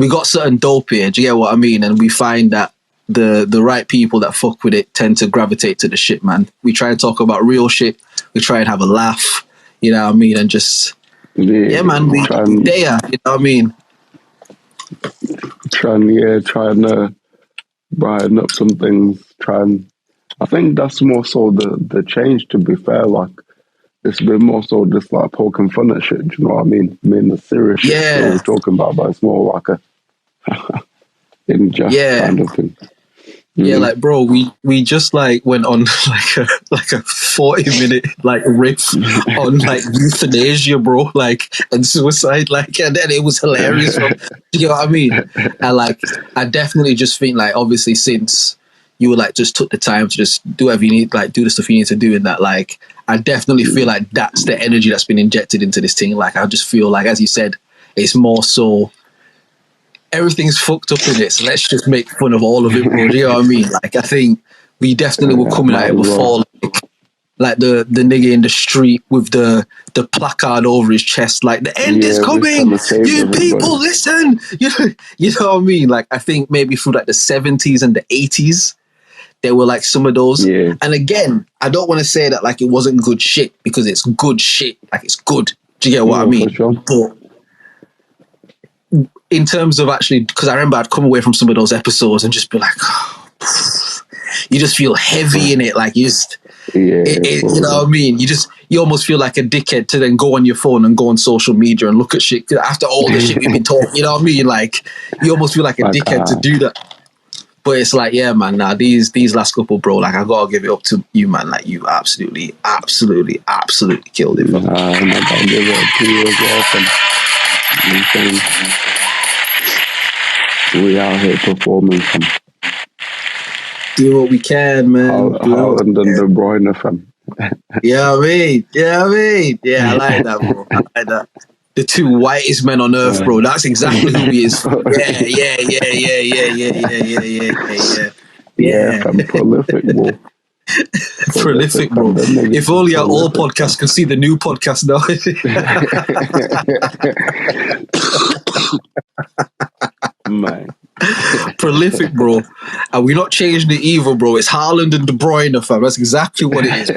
got certain dope here. Do you get what I mean? And we find that the right people that fuck with it tend to gravitate to the shit, man. We try to talk about real shit. We try and have a laugh. You know what I mean? And just man, we there. You know what I mean? Trying to brighten up some things. I think that's more so the change, to be fair. Like, it's been more so just like poking fun at shit, do you know what I mean? I mean, the serious shit that we're talking about, but it's more like a in jest kind of thing. Yeah, like, bro, we just like went on like a 40-minute like riff on like euthanasia, bro, like, and suicide, like, and then it was hilarious, bro. You know what I mean? And like, I definitely just think like, obviously, since you were like just took the time to just do whatever you need, like do the stuff you need to do in that, like, I definitely feel like that's the energy that's been injected into this thing. Like, I just feel like, as you said, it's more so everything's fucked up in it, so let's just make fun of all of it, bro. Do you know what I mean? Like, I think we definitely were coming at it before, like the nigga in the street with the placard over his chest, like, the end is coming, you people listen. You know what I mean? Like, I think maybe through like the 70s and the 80s, there were like some of those. Yeah. And again, I don't want to say that like it wasn't good shit, because it's good shit. Like, it's good. Do you get what I mean? For sure. But in terms of actually, because I remember I'd come away from some of those episodes and just be like, you just feel heavy in it. Like, you just, you know what I mean? You almost feel like a dickhead to then go on your phone and go on social media and look at shit after all the shit we've been talking. You know what I mean? Like, you almost feel like a dickhead to do that. But it's like, yeah, man, nah, these last couple, bro, like, I gotta give it up to you, man. Like, you absolutely killed it, man. I'll give it up to you as well, fam. We out here performing, fam. Do what we can, man. Haaland and De Bruyne, fam. Yeah, I mean. Yeah, I like that, bro. I like that. The two whitest men on earth, bro. That's exactly who he is. Yeah, fam, prolific, bro. Prolific, bro. If only our old podcast can see the new podcast now. Man. Prolific, bro. And we're not changing the evil, bro. It's Haaland and De Bruyne, fam. That's exactly what it is.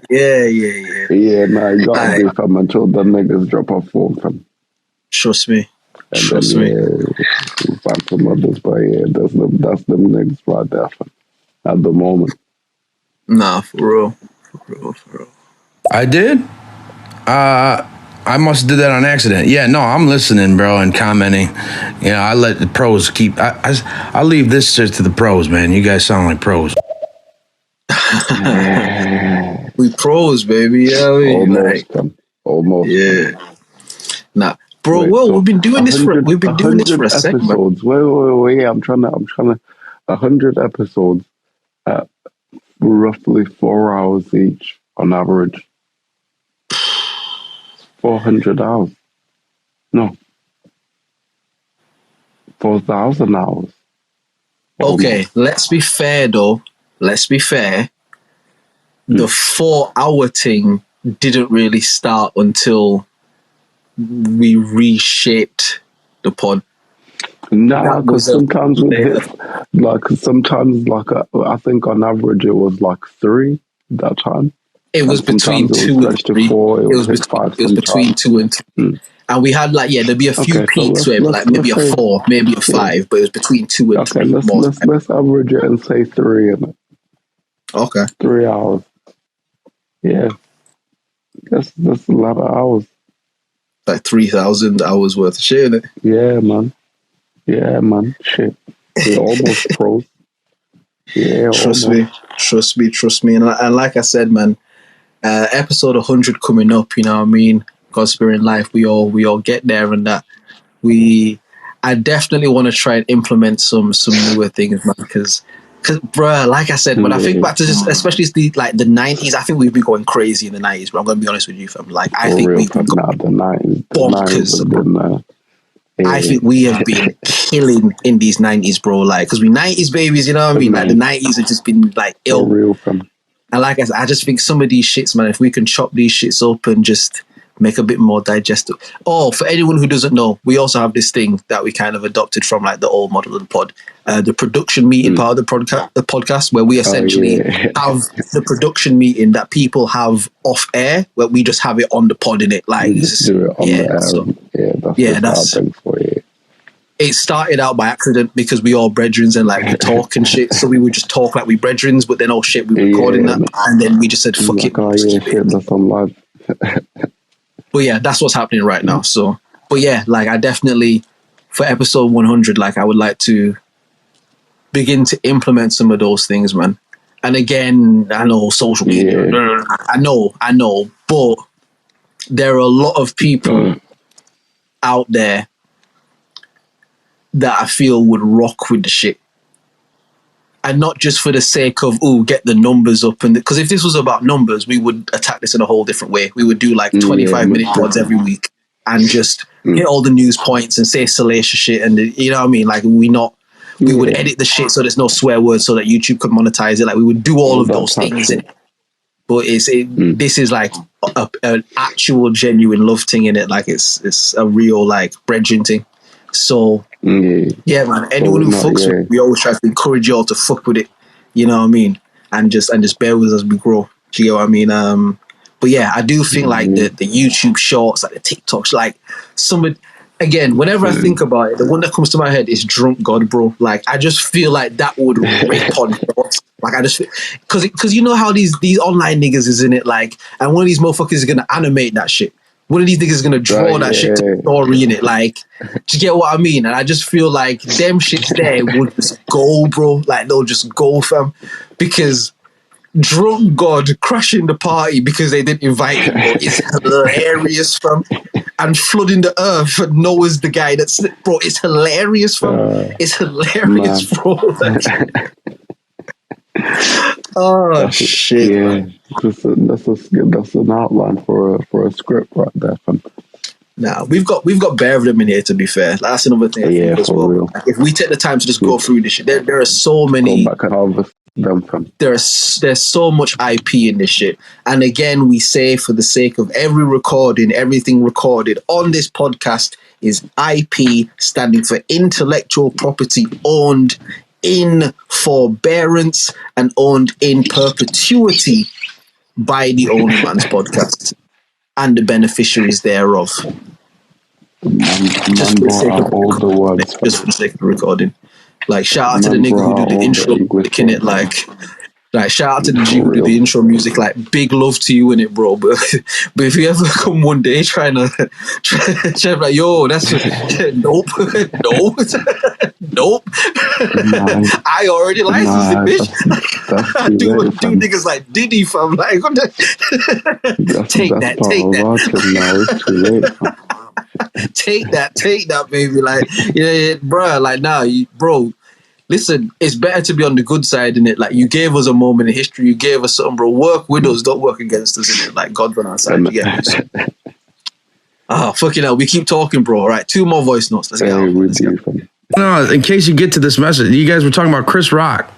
Yeah. Yeah, nah, you gotta be, fam, until the niggas drop off form, fam. Trust me. And we'll find some others, but yeah, that's them niggas right there, fam. At the moment. Nah, for real. I did? I must have did that on accident. Yeah, no, I'm listening, bro, and commenting. You know, I let the pros keep... I leave this to the pros, man. You guys sound like pros. We pros, baby. Yeah, Almost. Yeah. Nah, bro. We've been doing this for a second. Wait. I'm trying to 100 episodes at roughly 4 hours each on average. 400 hours. No. 4,000 hours. Okay, let's be fair, though. The 4-hour thing didn't really start until we reshaped the pod. Nah, because sometimes we hit, I think on average it was like 3 that time. It was between 2 and 3. It was between 2 and 3. And we had there'd be a few peaks where like maybe a 4, maybe a 5, but it was between 2 and 3. Let's average it and say 3 in it. Okay. 3 hours. Yeah. That's a lot of hours. Like 3,000 hours worth of shit, innit? Yeah, man. Shit. We're almost pros. Yeah, Trust me. And like I said, man, episode 100 coming up, you know what I mean? God's Spirit in life, we all get there, and that I definitely want to try and implement some newer things, man, because bruh, like I said, when I think back to just, especially the 90s, I think we've been going crazy in the 90s, but I'm going to be honest with you, fam. Like, I think we've been going bonkers. I think we have been killing in these 90s, bro. Like, because we 90s babies, you know what I mean? Like, the 90s have just been like ill. Real, fam. And like I said, I just think some of these shits, man, if we can chop these shits up and just make a bit more digestible. Oh, for anyone who doesn't know, we also have this thing that we kind of adopted from like the old model of the pod, the production meeting part of the podcast, where we essentially have the production meeting that people have off air, where we just have it on the pod in it. Like, do it on the air. That's it started out by accident because we all brethrens and like we talk and shit. So we would just talk like we brethrens, but then we recording that, and then we just said fuck it. That's on live. But yeah, that's what's happening right now. So, but yeah, like I definitely for episode 100, like I would like to begin to implement some of those things, man. And again, I know social media. I know, but there are a lot of people out there that I feel would rock with the shit. And not just for the sake of, get the numbers up. And because if this was about numbers, we would attack this in a whole different way. We would do like 25-minute pods every week and just hit all the news points and say salacious shit. And you know what I mean? Like we would edit the shit so there's no swear words so that YouTube could monetize it. Like we would do all of those things. But this is like an actual genuine love thing in it. Like it's a real like brethren thing. So yeah, man. Anyone who fucks with it, we always try to encourage y'all to fuck with it. You know what I mean? And just bear with us as we grow. Do you know what I mean? But yeah, I do think like the YouTube shorts, like the TikToks, like again, whenever I think about it, the one that comes to my head is Drunk God, bro. Like, I just feel like that would rip on thoughts. Like, I just because you know how these online niggas is in it, like, and one of these motherfuckers is gonna animate that shit. One of these niggas is gonna draw that shit to the story in it. Like, do you get what I mean? And I just feel like them shits there would just go, bro. Like, they'll just go, fam, because Drunk God crashing the party because they didn't invite him, bro, is hilarious, fam. And flooding the earth and Noah's the guy that's, bro, it's hilarious, fam. It's hilarious, bro. Oh, shit. Yeah, that's an outline for a script right there, fam. Nah, we've got bare of them in here, to be fair. That's another thing I think as well. Real. If we take the time to just go through this shit, there are so many. Go back and harvest them, fam. There's so much IP in this shit. And again, we say, for the sake of every recording, everything recorded on this podcast is IP, standing for intellectual property, owned in forbearance and owned in perpetuity by the OnlyMans podcast and the beneficiaries thereof. Just for the sake of the recording. Like, shout out to the nigga who did the intro, making it like shout out to the G who did the intro music. Like, big love to you in it, bro. But if you ever come one day trying to like, yo, that's nope, nope. I already licensed it, bitch. do niggas like Diddy, fam. Like, what the? Take that. Take that, baby. Like, yeah, bro. Like, nah, bro. Listen, it's better to be on the good side, innit? Like, you gave us a moment in history. You gave us something, bro. Work with us, don't work against us, innit? Like, God's on our side. You get me? Fucking hell. We keep talking, bro. All right, 2 more voice notes. Let's get on. No, in case you get to this message, you guys were talking about Chris Rock,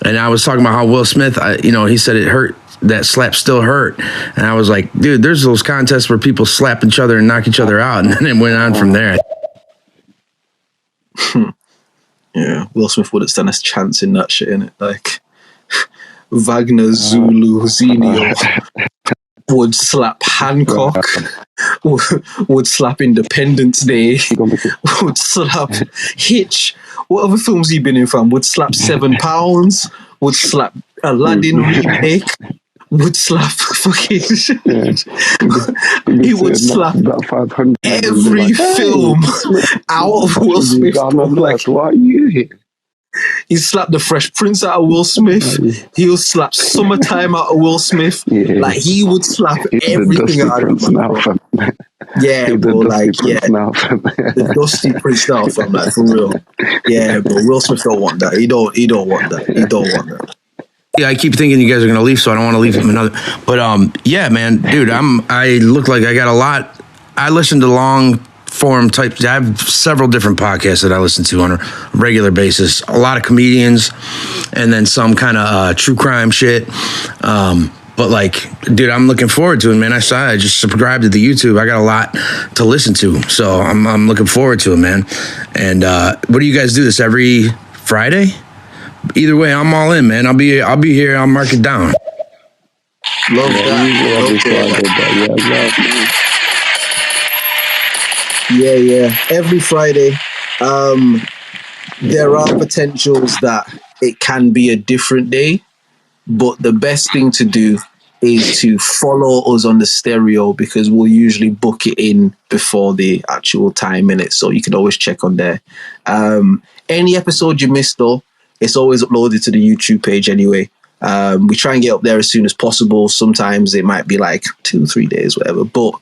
and I was talking about how Will Smith, he said it hurt. That slap still hurt. And I was like, dude, there's those contests where people slap each other and knock each other out. And then it went on from there. Yeah, Will Smith wouldn't stand a chance in that shit, innit? Like, Wagner Zuluzinho would slap Hancock, would slap Independence Day, would slap Hitch. What other films he been in, fam? Would slap 7 Pounds, would slap Aladdin remake, would slap fucking he would slap every film out of Will Smith. Like, what are you here? He slapped the Fresh Prince out of Will Smith. He'll slap Summertime out of Will Smith. Yeah. Like, he would slap everything out of him. Yeah, bro. Like, the Dusty Prince now, fam. Like, for real. Yeah, bro. Will Smith don't want that. He don't want that. He don't want that. Yeah, I keep thinking you guys are gonna leave, so I don't want to leave him another. But yeah, man, dude, I look like I got a lot. I listen to long form type. I have several different podcasts that I listen to on a regular basis. A lot of comedians, and then some kind of true crime shit. But like, dude, I'm looking forward to it, man. I just subscribed to the YouTube. I got a lot to listen to, so I'm looking forward to it, man. And what do you guys do this every Friday? Either way, I'm all in, man. I'll be here. I'll mark it down. Love that. Yeah. Every Friday. There are potentials that it can be a different day, but the best thing to do is to follow us on the stereo, because we'll usually book it in before the actual time in it, so you can always check on there. Any episode you missed, though, it's always uploaded to the YouTube page anyway. We try and get up there as soon as possible. Sometimes it might be like 2-3 days, whatever, but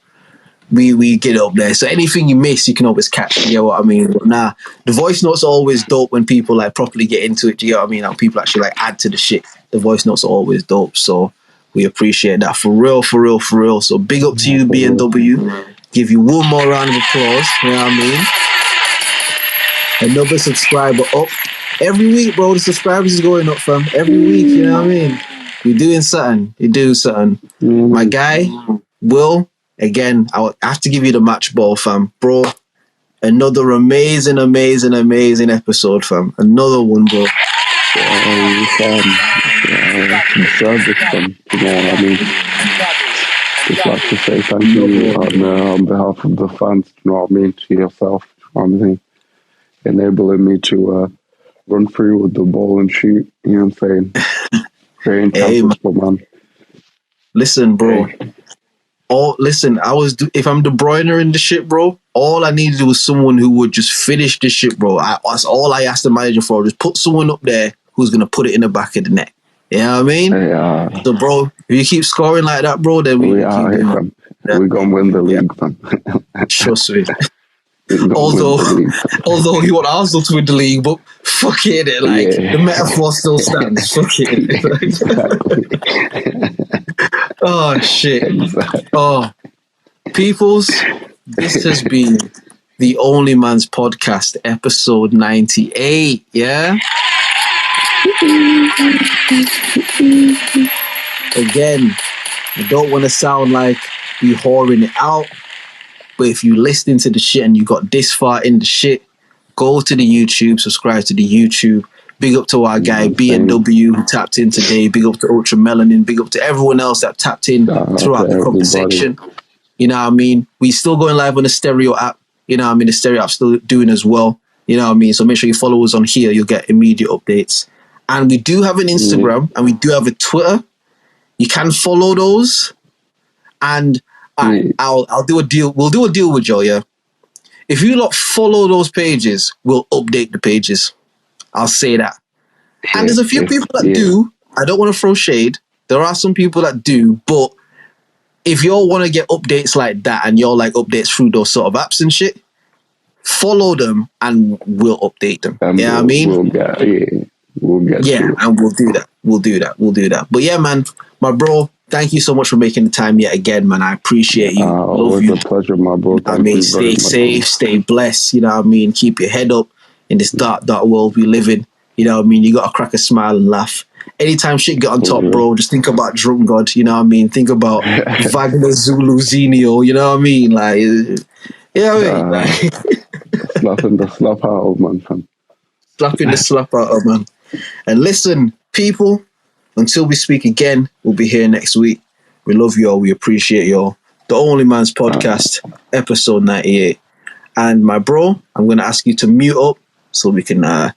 we get it up there. So anything you miss, you can always catch. You know what I mean? But nah, the voice notes are always dope when people like properly get into it. Do you know what I mean? How people actually like add to the shit. The voice notes are always dope. So we appreciate that for real. So big up to you, B&W. Give you one more round of applause. You know what I mean? Another subscriber up. Every week, bro, the subscribers is going up, fam. Every week, you know what I mean? You're doing something. You do something. My guy, Will, again, I have to give you the match ball, fam. Bro, another amazing episode, fam. Another one, bro. Some service, fam. You know what I mean? Just like to say thank you on behalf of the fans, you know what I mean, to yourself, you know what I'm saying? Enabling me to run through with the ball and shoot, you know what I'm saying? Very incredible, man. Listen, bro. Hey. Listen, if I'm De Bruyne in the shit, bro, all I needed was someone who would just finish the shit, bro. That's all I asked the manager for. Just put someone up there who's going to put it in the back of the net. You know what I mean? Yeah. So, bro, if you keep scoring like that, bro, then we are keep here, fam. We're going to win the league, fam. Trust me. Although he want Arsenal to win the league, but fuck it, the metaphor still stands. Fuck it. Oh, shit. Exactly. Oh, peoples, this has been the OnlyMans podcast, episode 98, yeah? Again, I don't want to sound like we whoring it out, but if you listening to the shit and you got this far in the shit, go to the YouTube, subscribe to the YouTube. Big up to our guy BNW who tapped in today. Big up to Ultra Melanin. Big up to everyone else that tapped in throughout the conversation. You know what I mean? We still going live on the Stereo app. You know what I mean? The Stereo app's still doing as well. You know what I mean? So make sure you follow us on here. You'll get immediate updates. And we do have an Instagram and we do have a Twitter. You can follow those. And I'll do a deal. We'll do a deal with you, yeah? If you lot follow those pages, we'll update the pages. I'll say that. And there's a few people that do. I don't want to throw shade. There are some people that do, but if y'all want to get updates like that and y'all like updates through those sort of apps and shit, follow them and we'll update them. You know what I mean? We'll get and we'll do that. We'll do that. But yeah, man, my bro, thank you so much for making the time yet again, man. I appreciate you. Love you. It's a pleasure, my bro. Stay safe, stay blessed. You know what I mean? Keep your head up in this dark world we live in. You know what I mean? You got to crack a smile and laugh. Anytime shit get on top, bro, just think about Drunk God. You know what I mean? Think about Wagner Zuluzinho. You know what I mean? Like, you know what I mean? Slapping the slap out of man, fam. Slapping the slap out of man. And listen, people, until we speak again, we'll be here next week. We love you all. We appreciate you all. The OnlyMans podcast, episode 98. And my bro, I'm going to ask you to mute up so we can play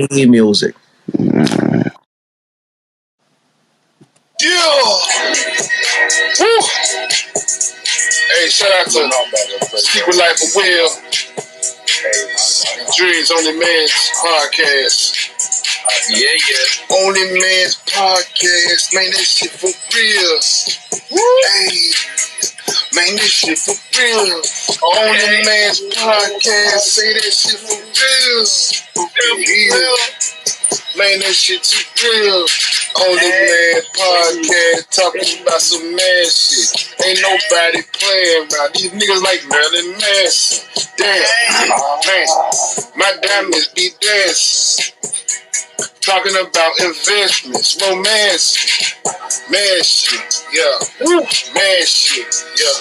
the music. Woo! Hey, shout out to Secret Life of Will. Drizz OnlyMans podcast. OnlyMans podcast. Man, that shit for real. Hey, man, this shit for real. OnlyMans podcast. Say that shit for real. Man, that shit too real. OnlyMans podcast, talking about some mad shit. Ain't nobody playing around. These niggas like Marilyn Manson. Damn, man, my diamonds be dancing. Talking about investments, romance, mad shit, yeah. Mad shit, yeah.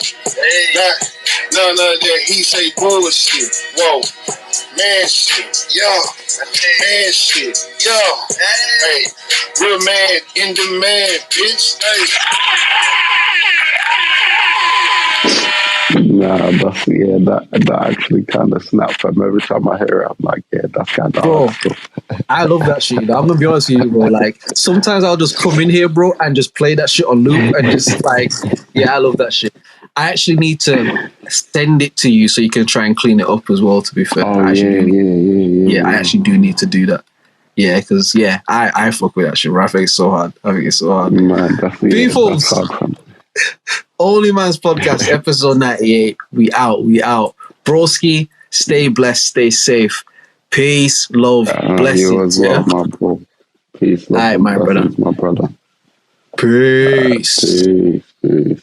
None of that he say bullshit. Whoa, man shit, yeah. Man shit, yeah. Hey, real man in demand, bitch. Hey. Nah, that actually kind of snapped from every time I hear it. I'm like, yeah, that's kind of bro. I love that shit. I'm gonna be honest with you, bro. Like sometimes I'll just come in here, bro, and just play that shit on loop and just like, yeah, I love that shit. I actually need to send it to you so you can try and clean it up as well. To be fair, I actually do need to do that. Yeah, because I fuck with that shit. Bro. I think it's so hard. Man, People. OnlyMans podcast, episode 98. We out. Broski, stay blessed, stay safe. Peace, love, blessings. You as well, my bro. Peace, love, my brother. My brother. Peace. Peace.